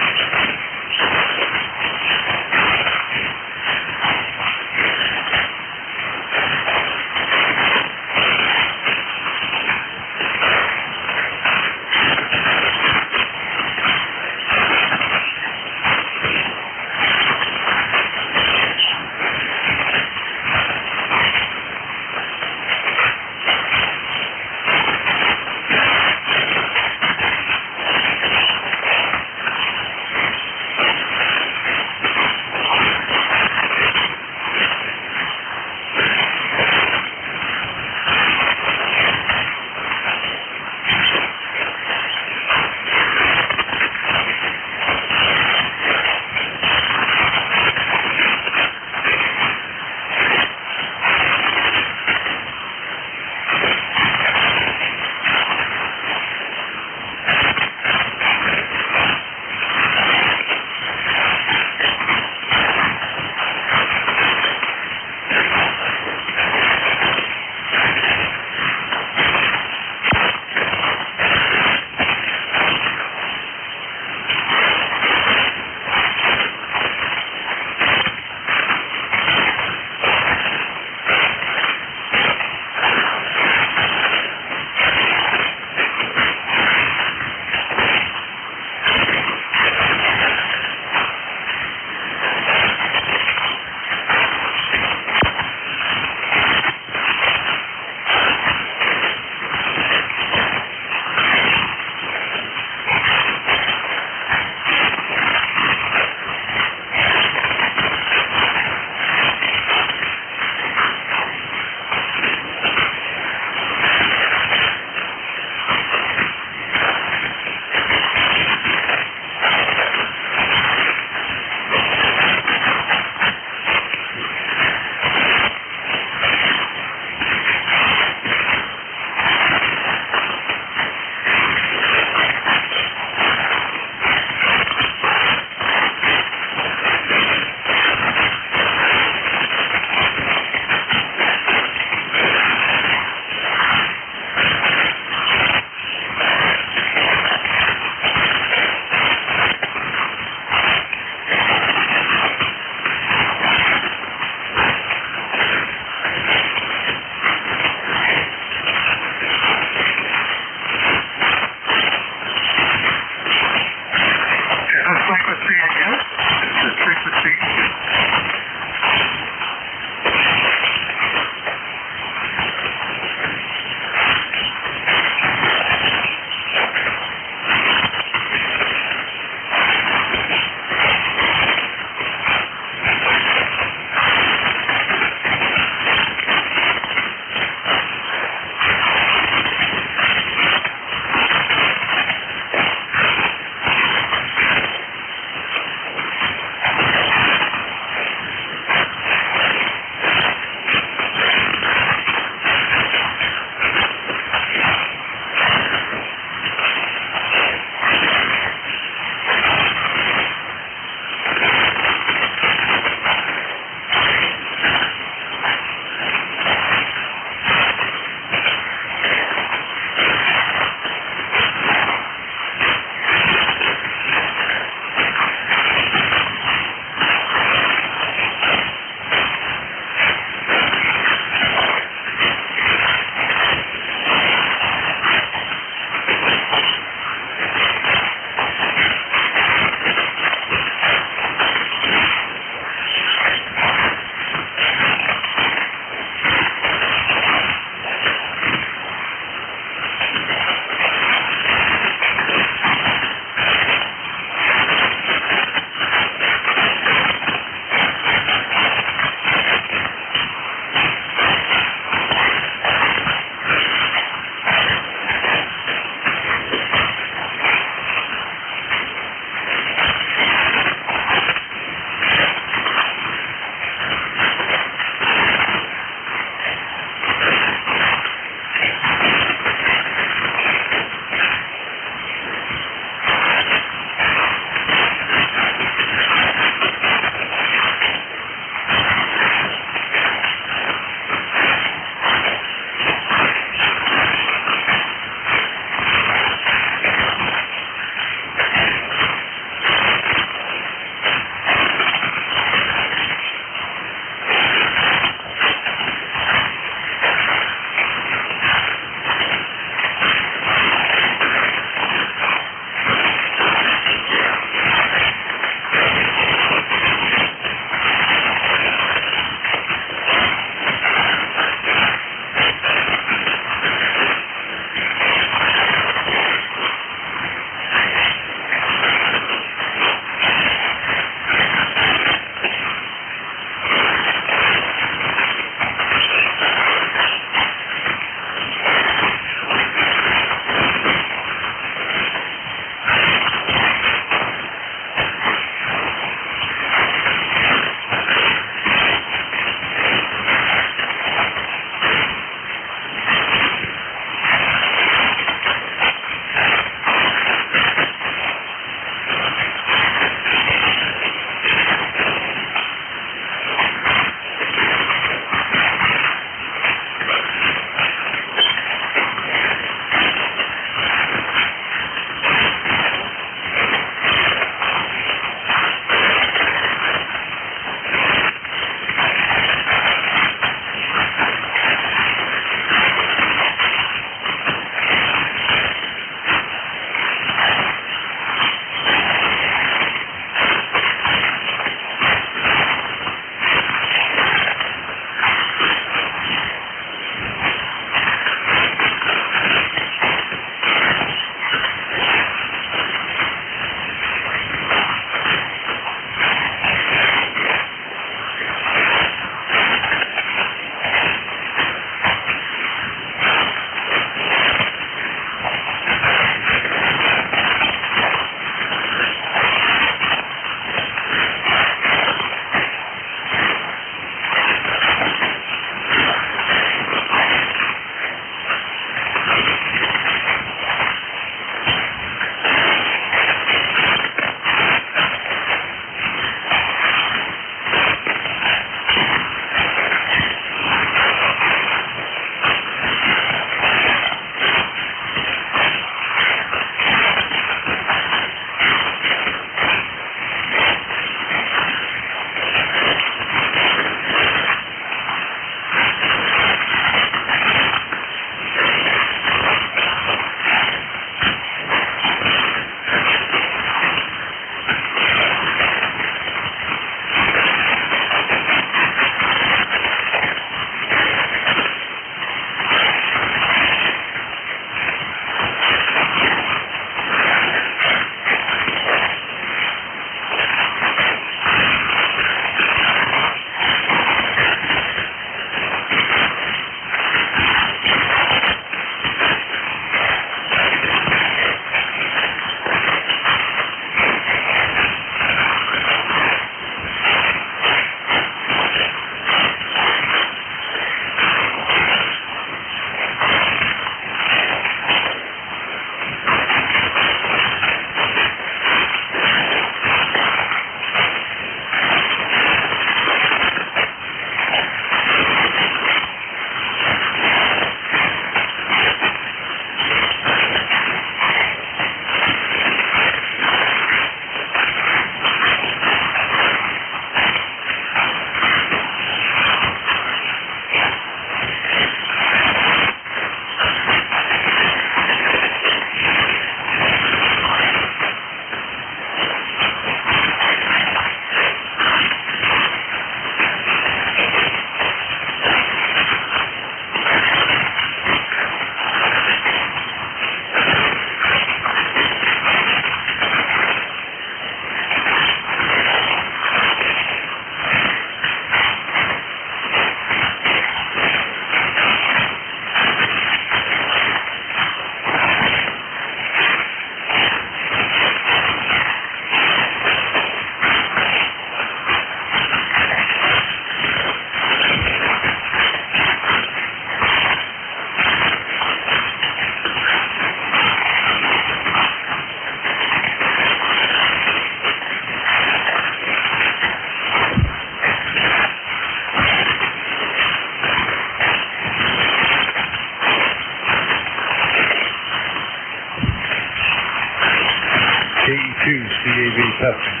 CAV testing.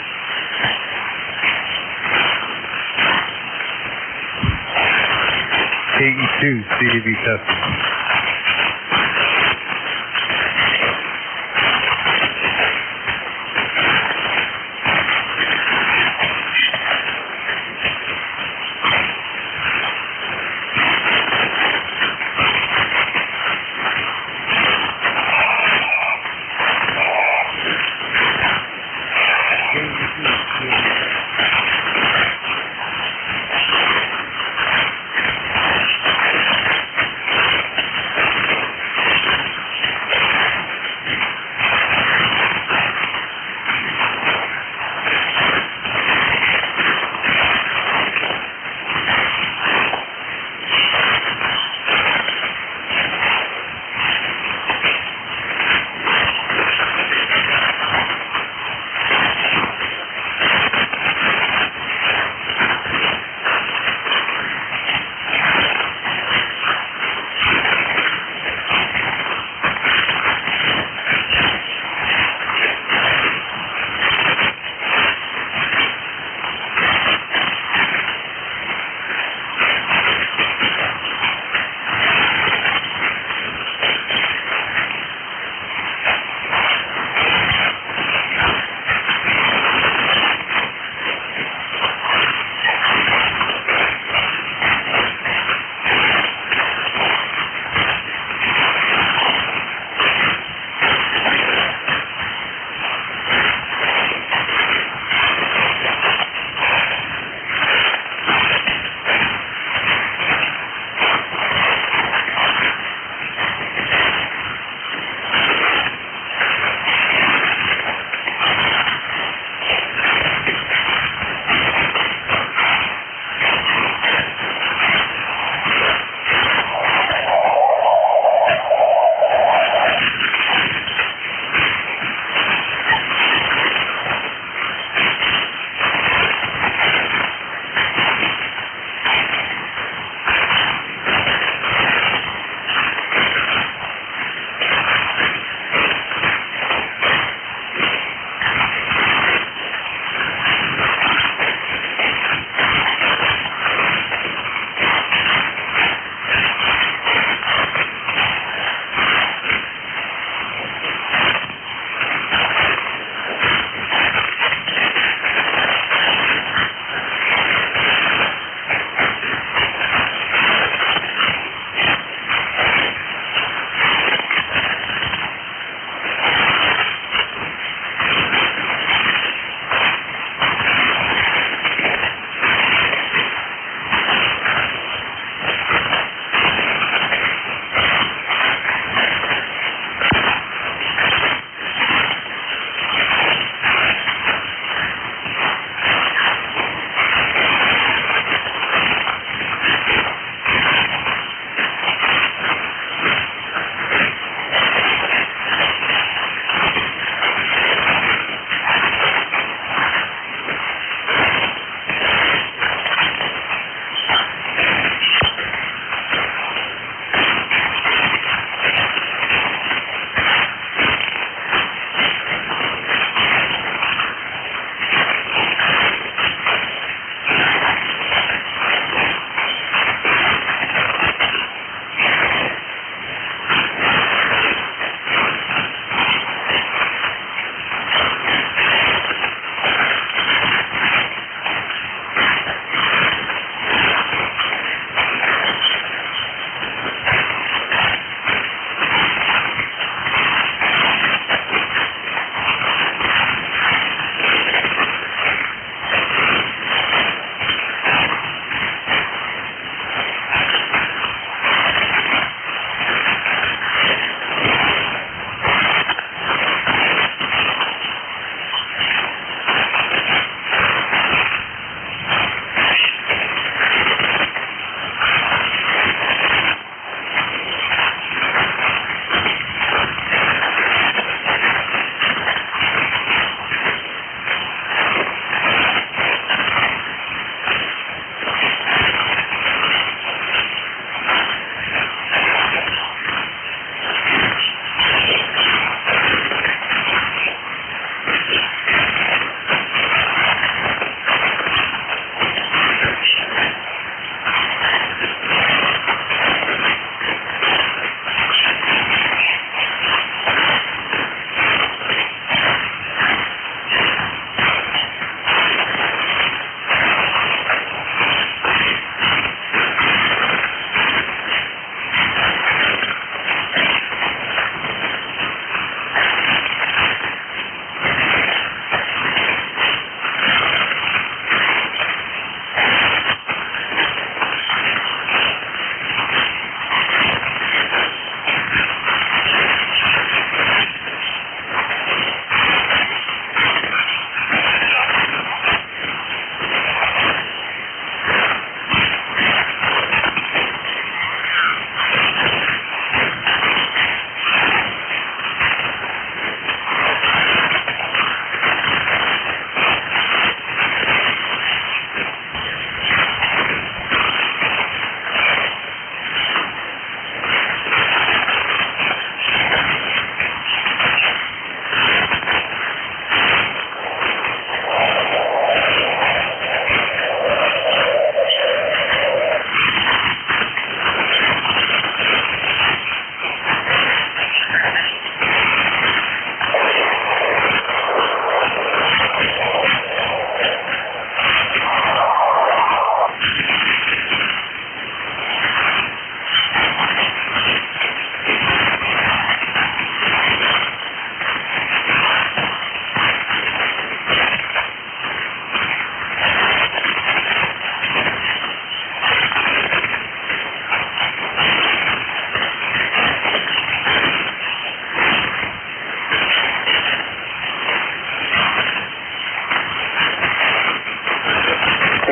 KE2 CAV testing.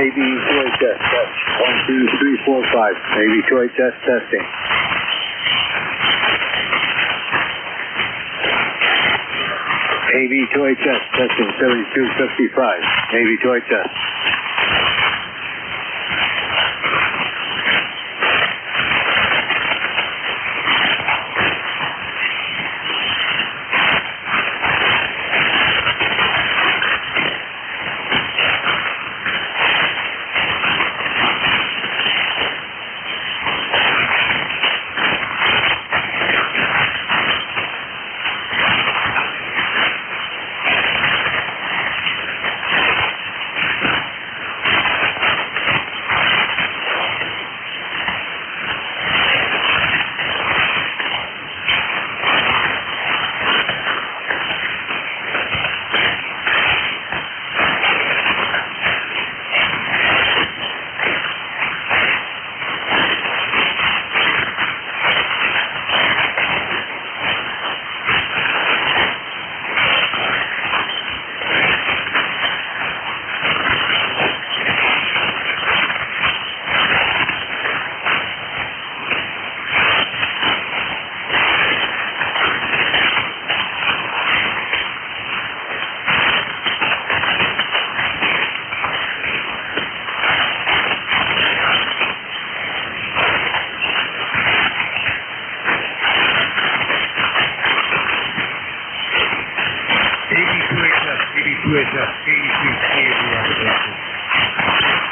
AB2HS, test. 1, 2, 3, 4, 5. AB2HS testing. AB2HS, testing 7255. AB2HS.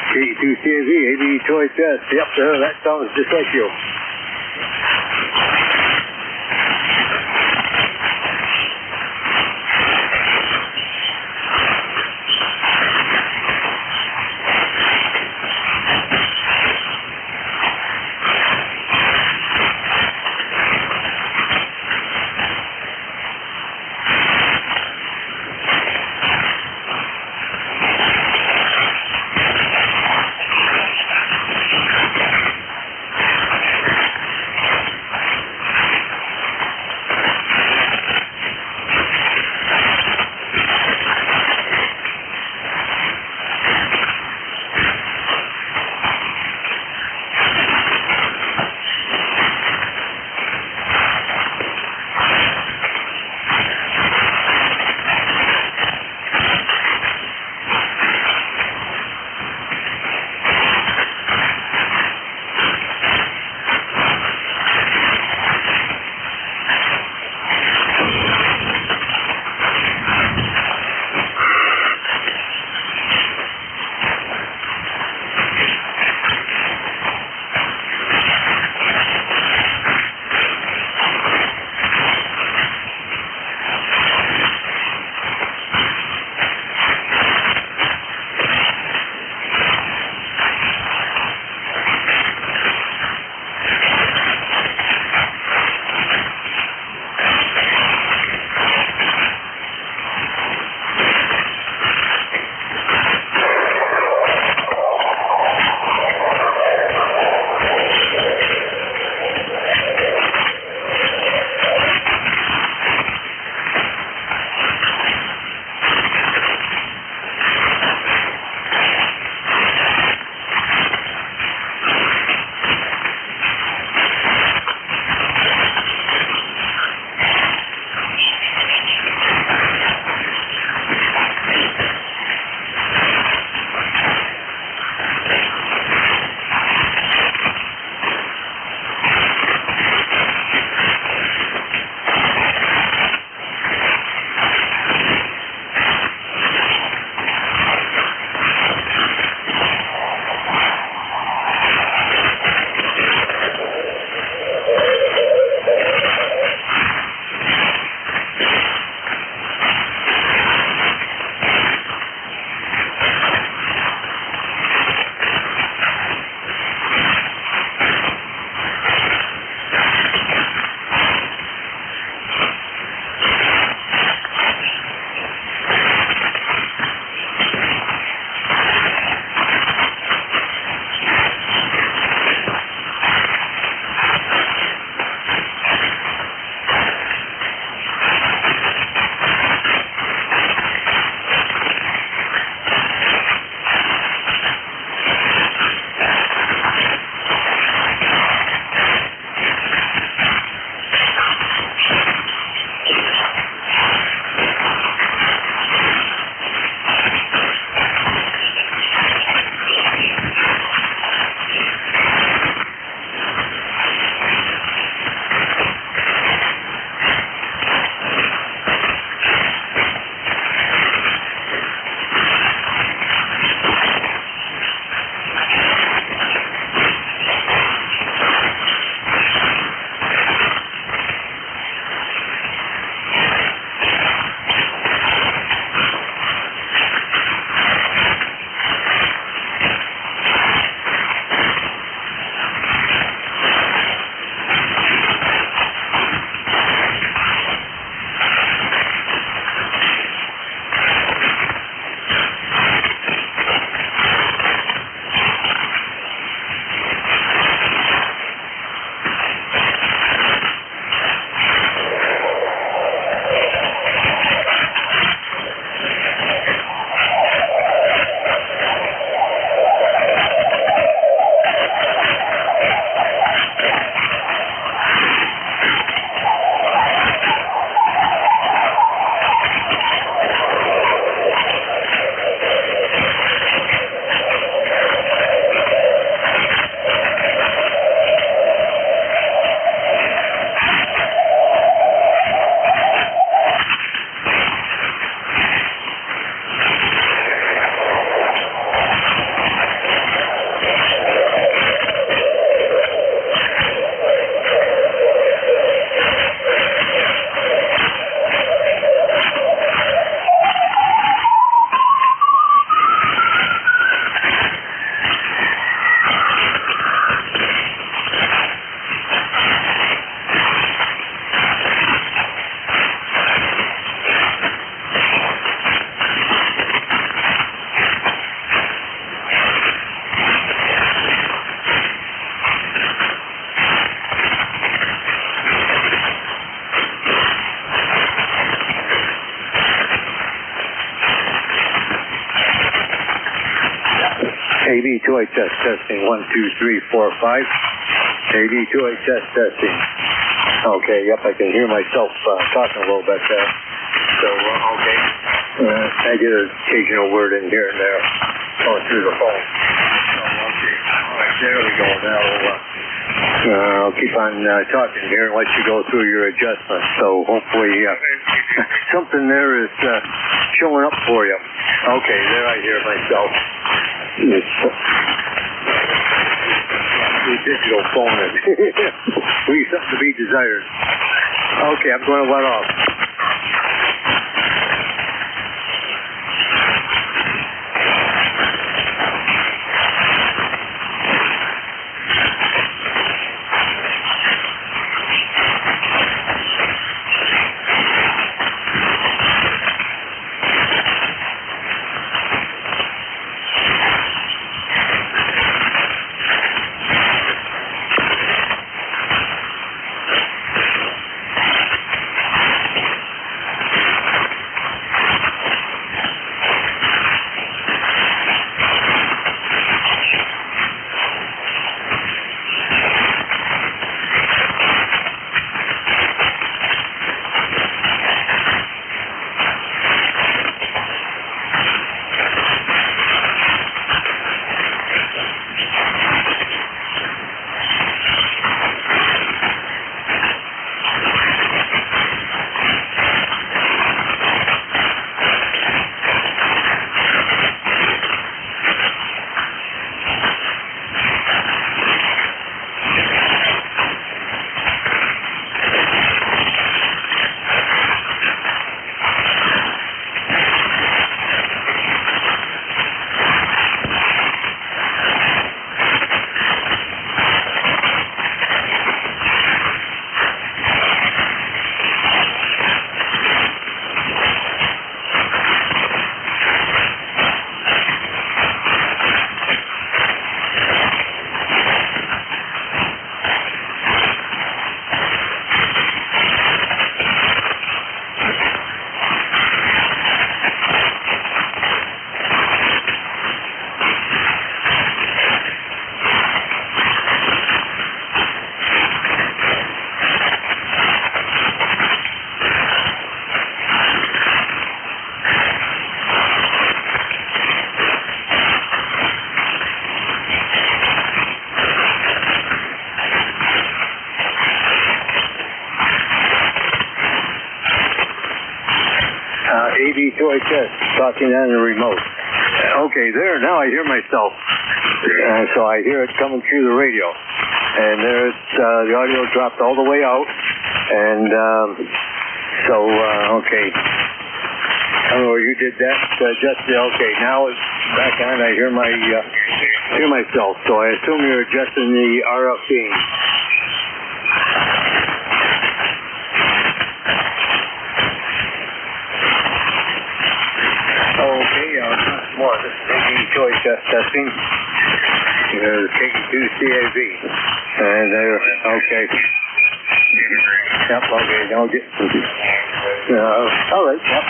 KE2CAV, AB2HS. Yep, that sounds just like you. AB2HS testing 1, 2, 3, 4, 5. AB2HS testing. Okay, yep, I can hear myself talking a little bit there. So, okay. I get an occasional word in here and there going through the phone. So, okay. All right, there we go. Now, I'll keep on talking here and let you go through your adjustments. So, hopefully, something there is showing up for you. Okay, there I hear myself. Digital phone. Leave something to be desired. Okay, I'm going to let off. AB2HS talking on the remote. Okay, there, now I hear myself. So I hear it coming through the radio. And there's, the audio dropped all the way out. And, okay. I don't know where you did that, okay, now it's back on, I hear myself. So I assume you're adjusting the RF gain. Okay, more. This is NJ2US testing. There's KE2CAV. And there, okay. Yep, okay, don't get... all right, yep,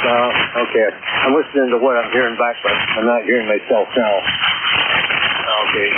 okay. I'm listening to what I'm hearing back, but I'm not hearing myself now. Okay.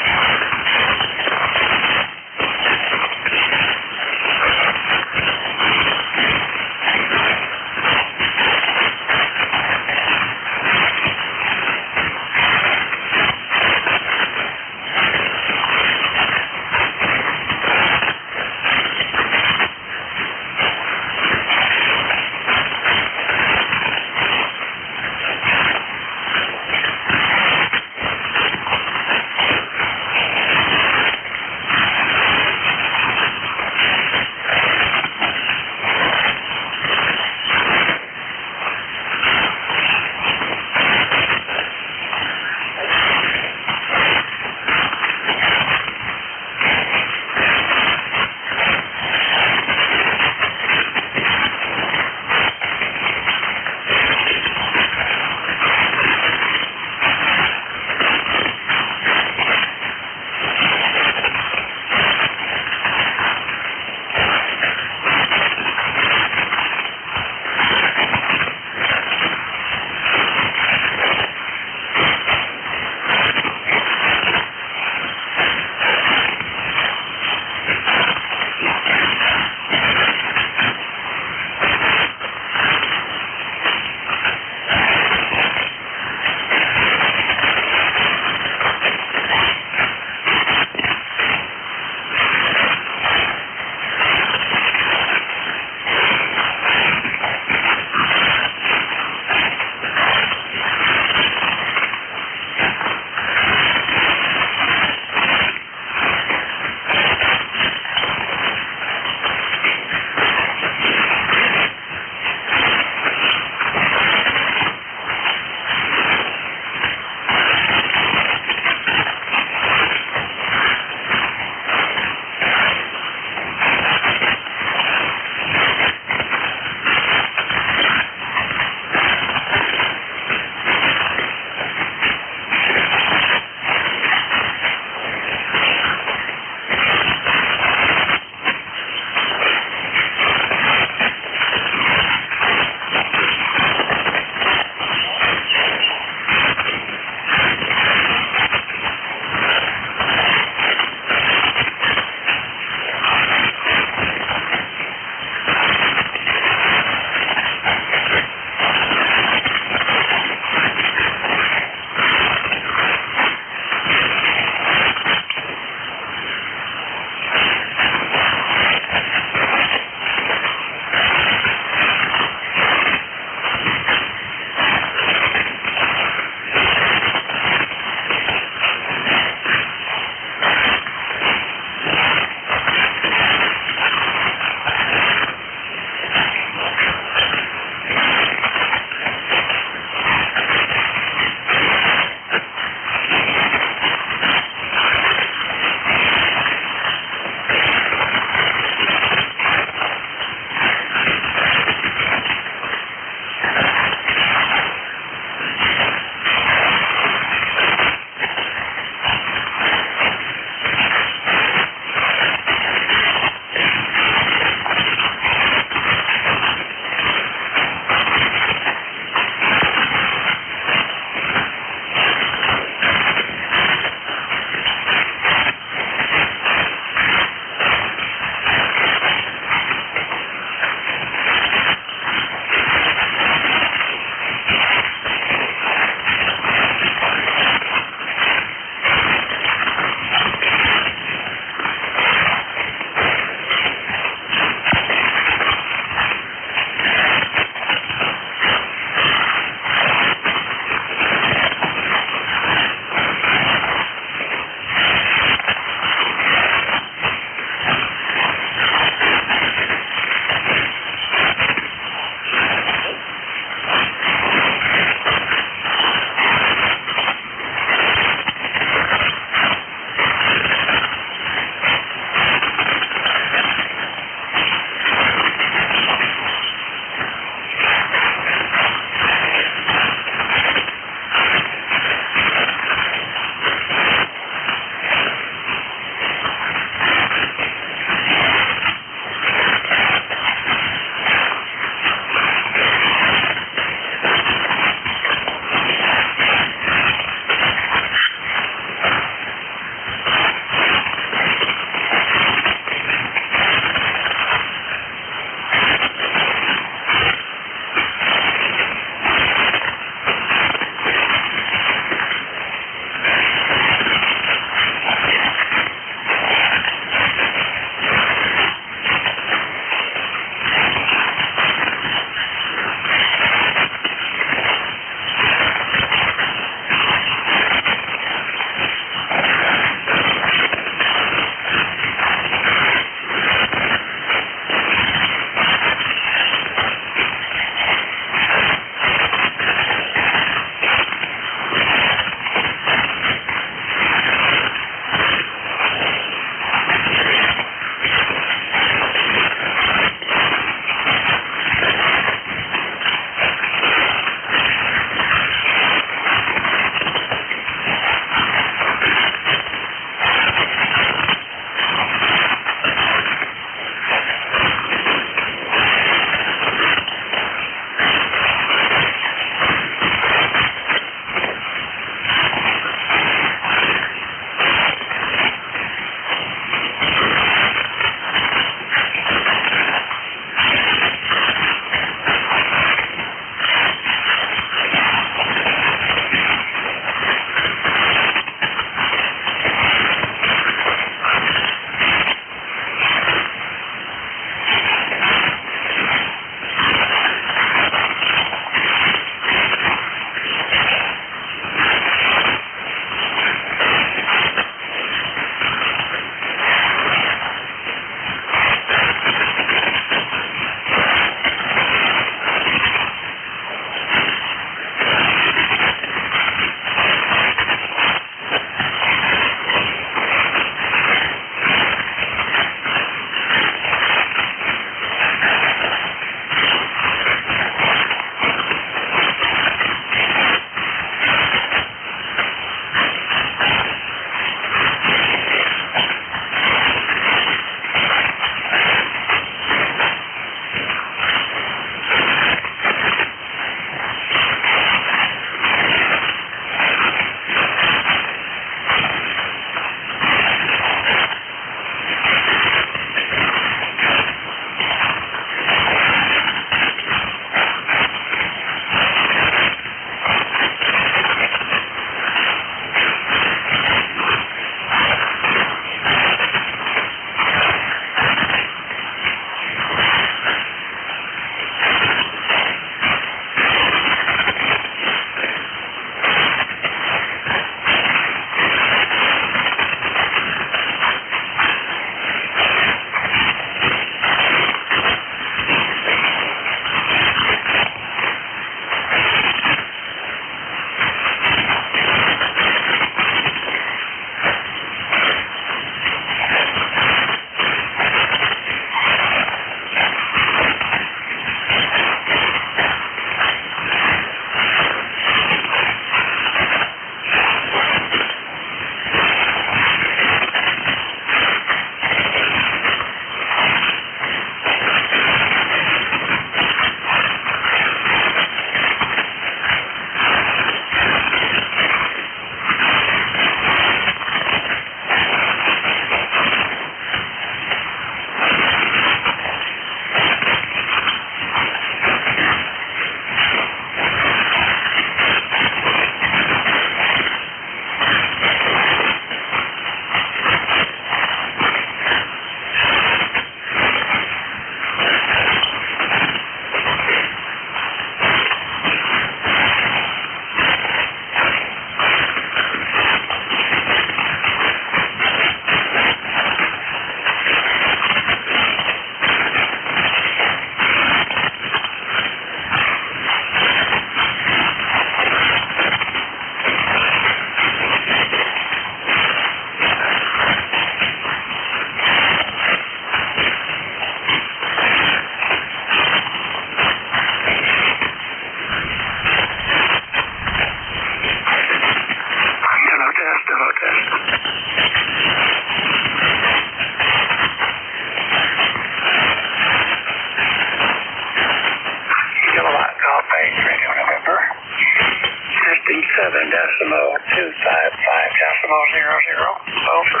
Eskimo 00, over.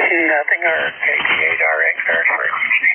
Nothing, or KT8RX, our frequency.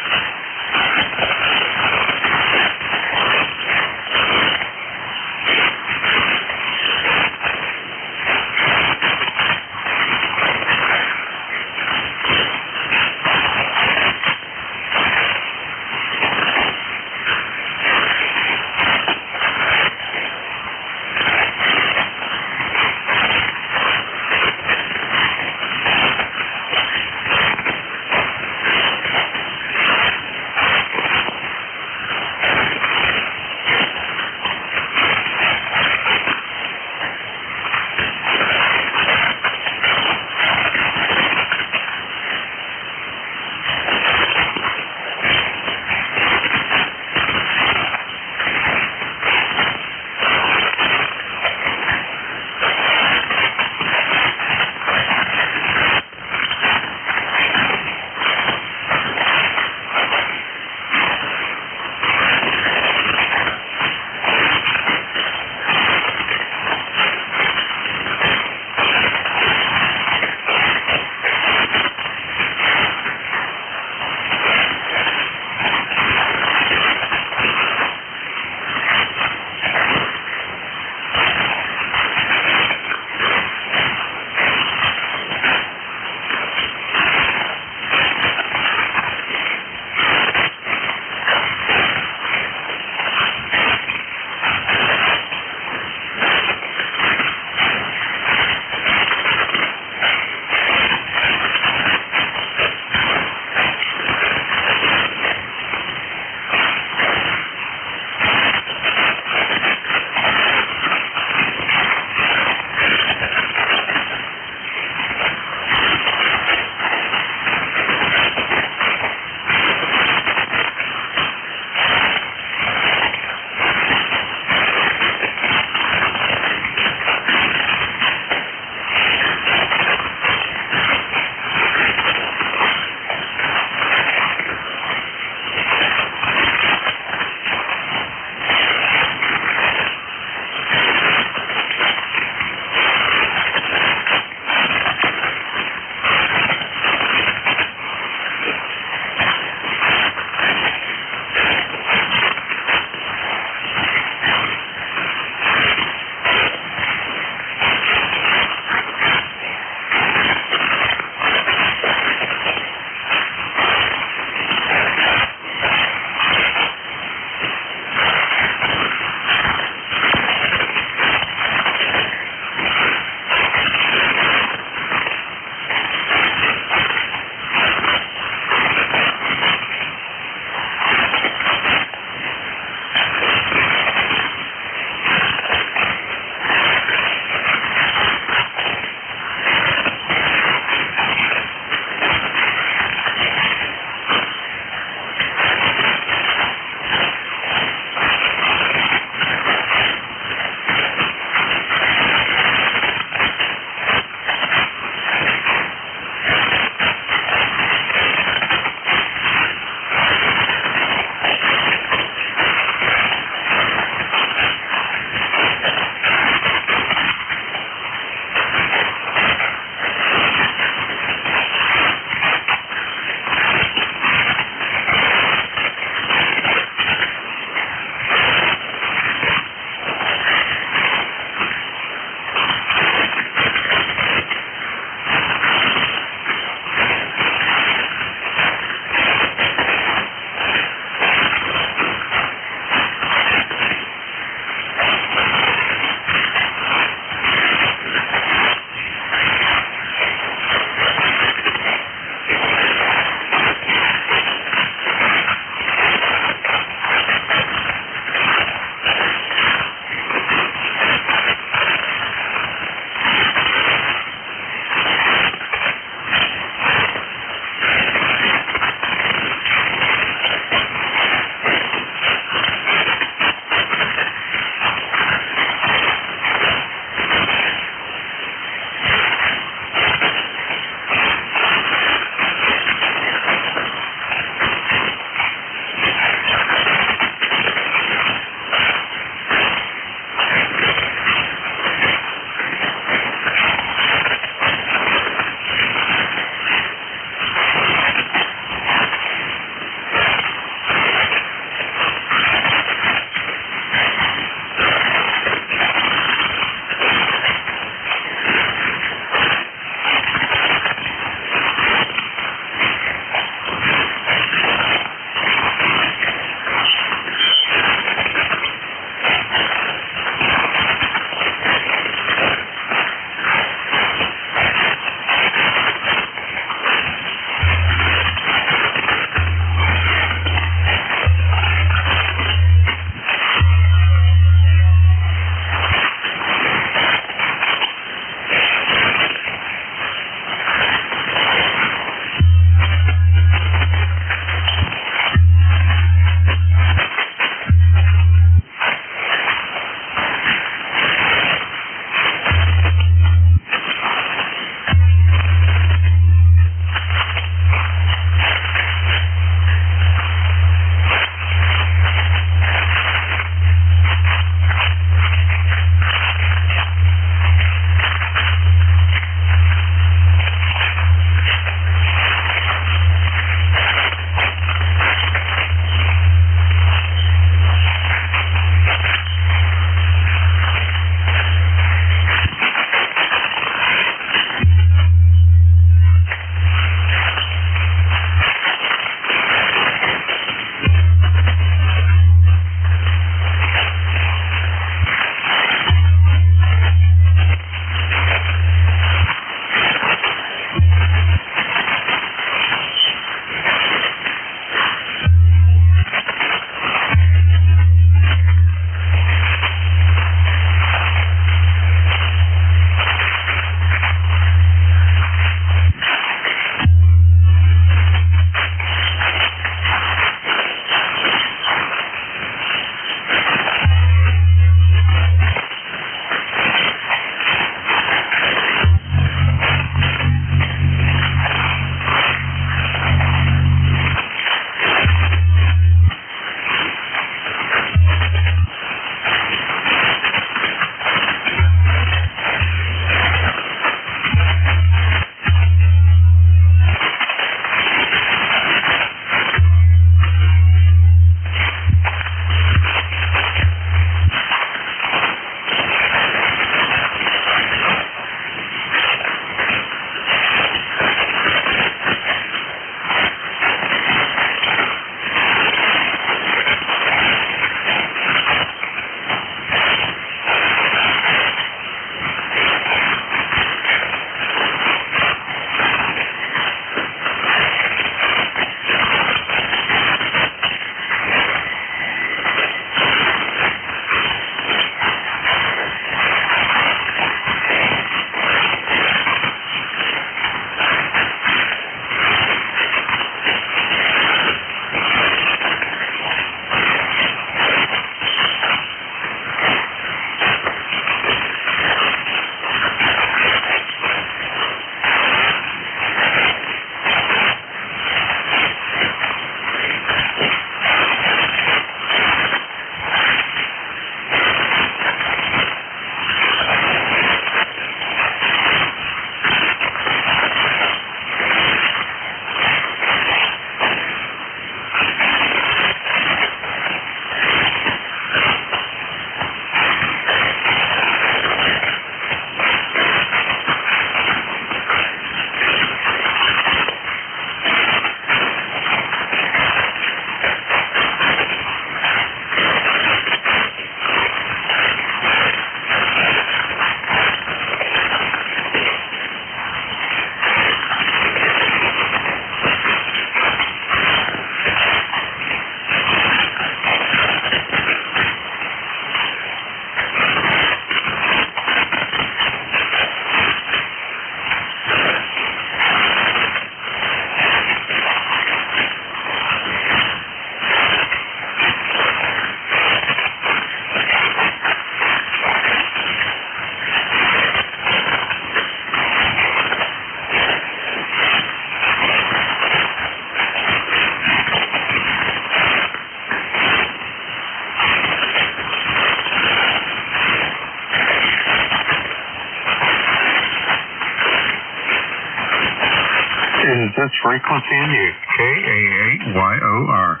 access frequency in use, KA8YOR.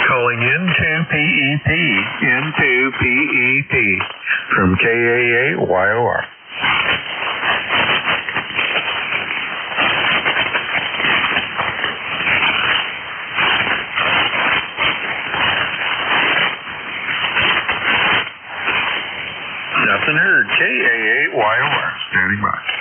Calling N2PEP, N2PEP from KA8YOR. Nothing heard. KA8YOR. Standing by.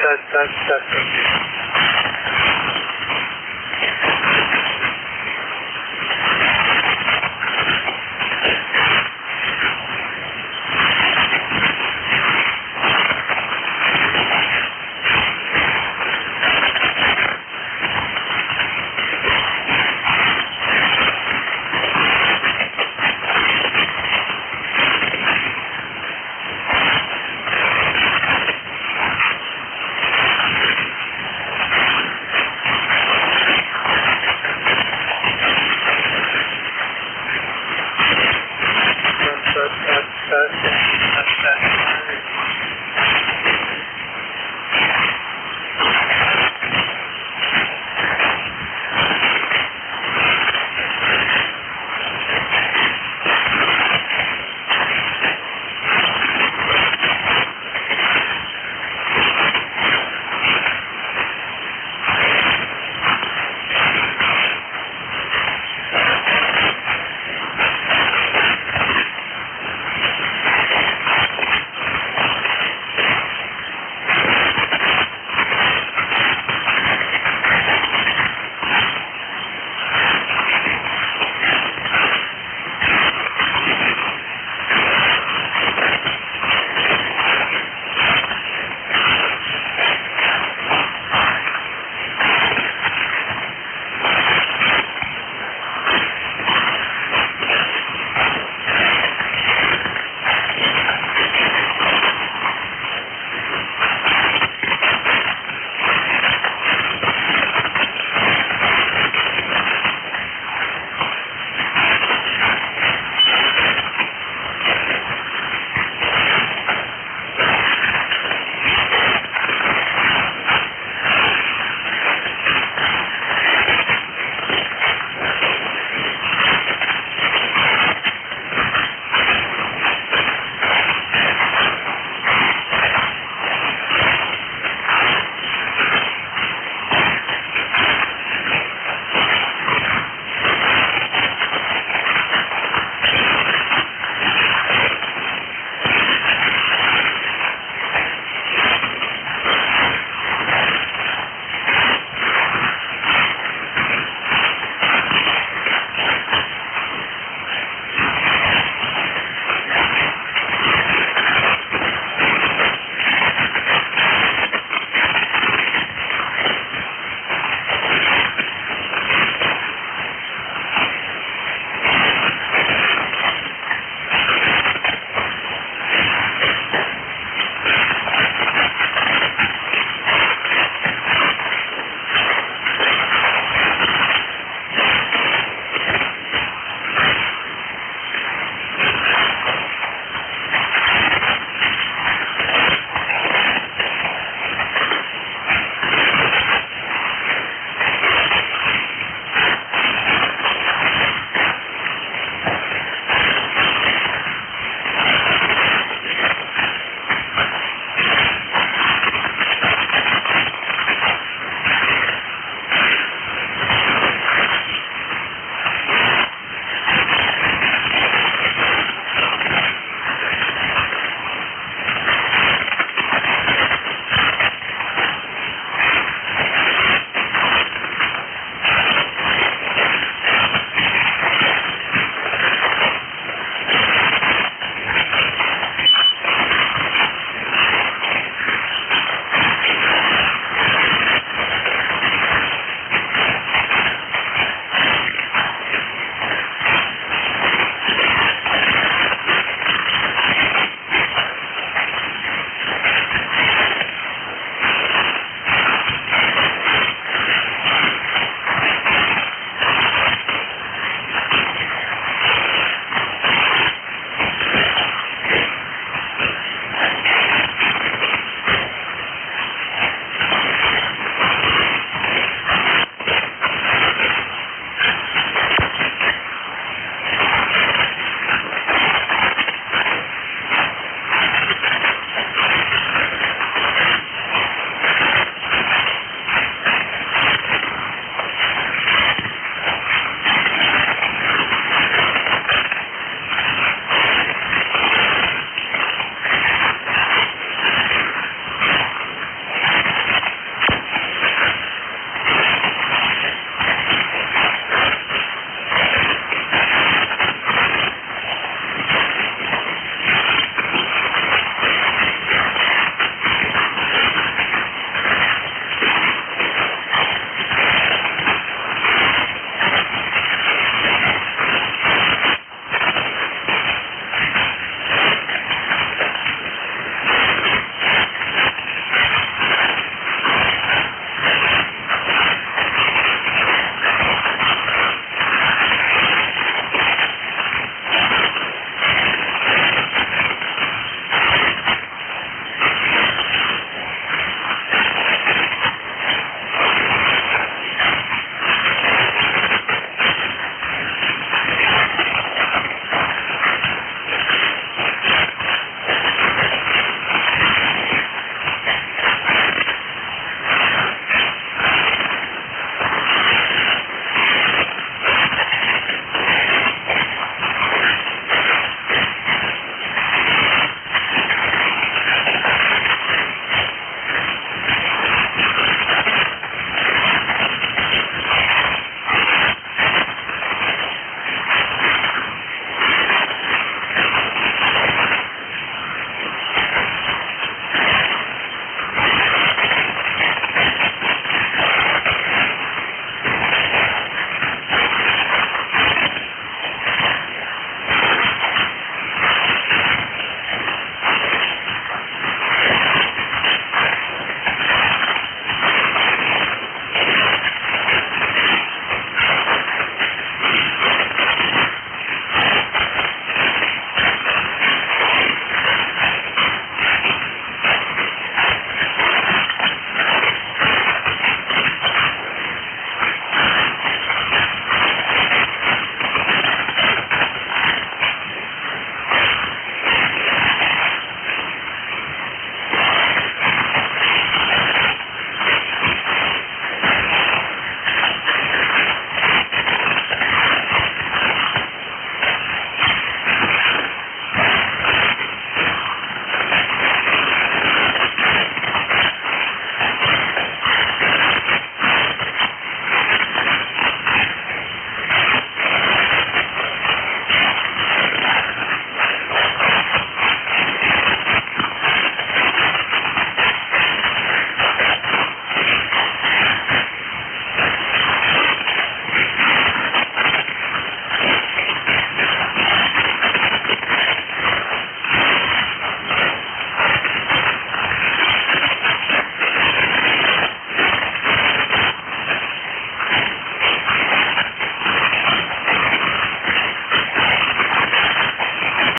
That's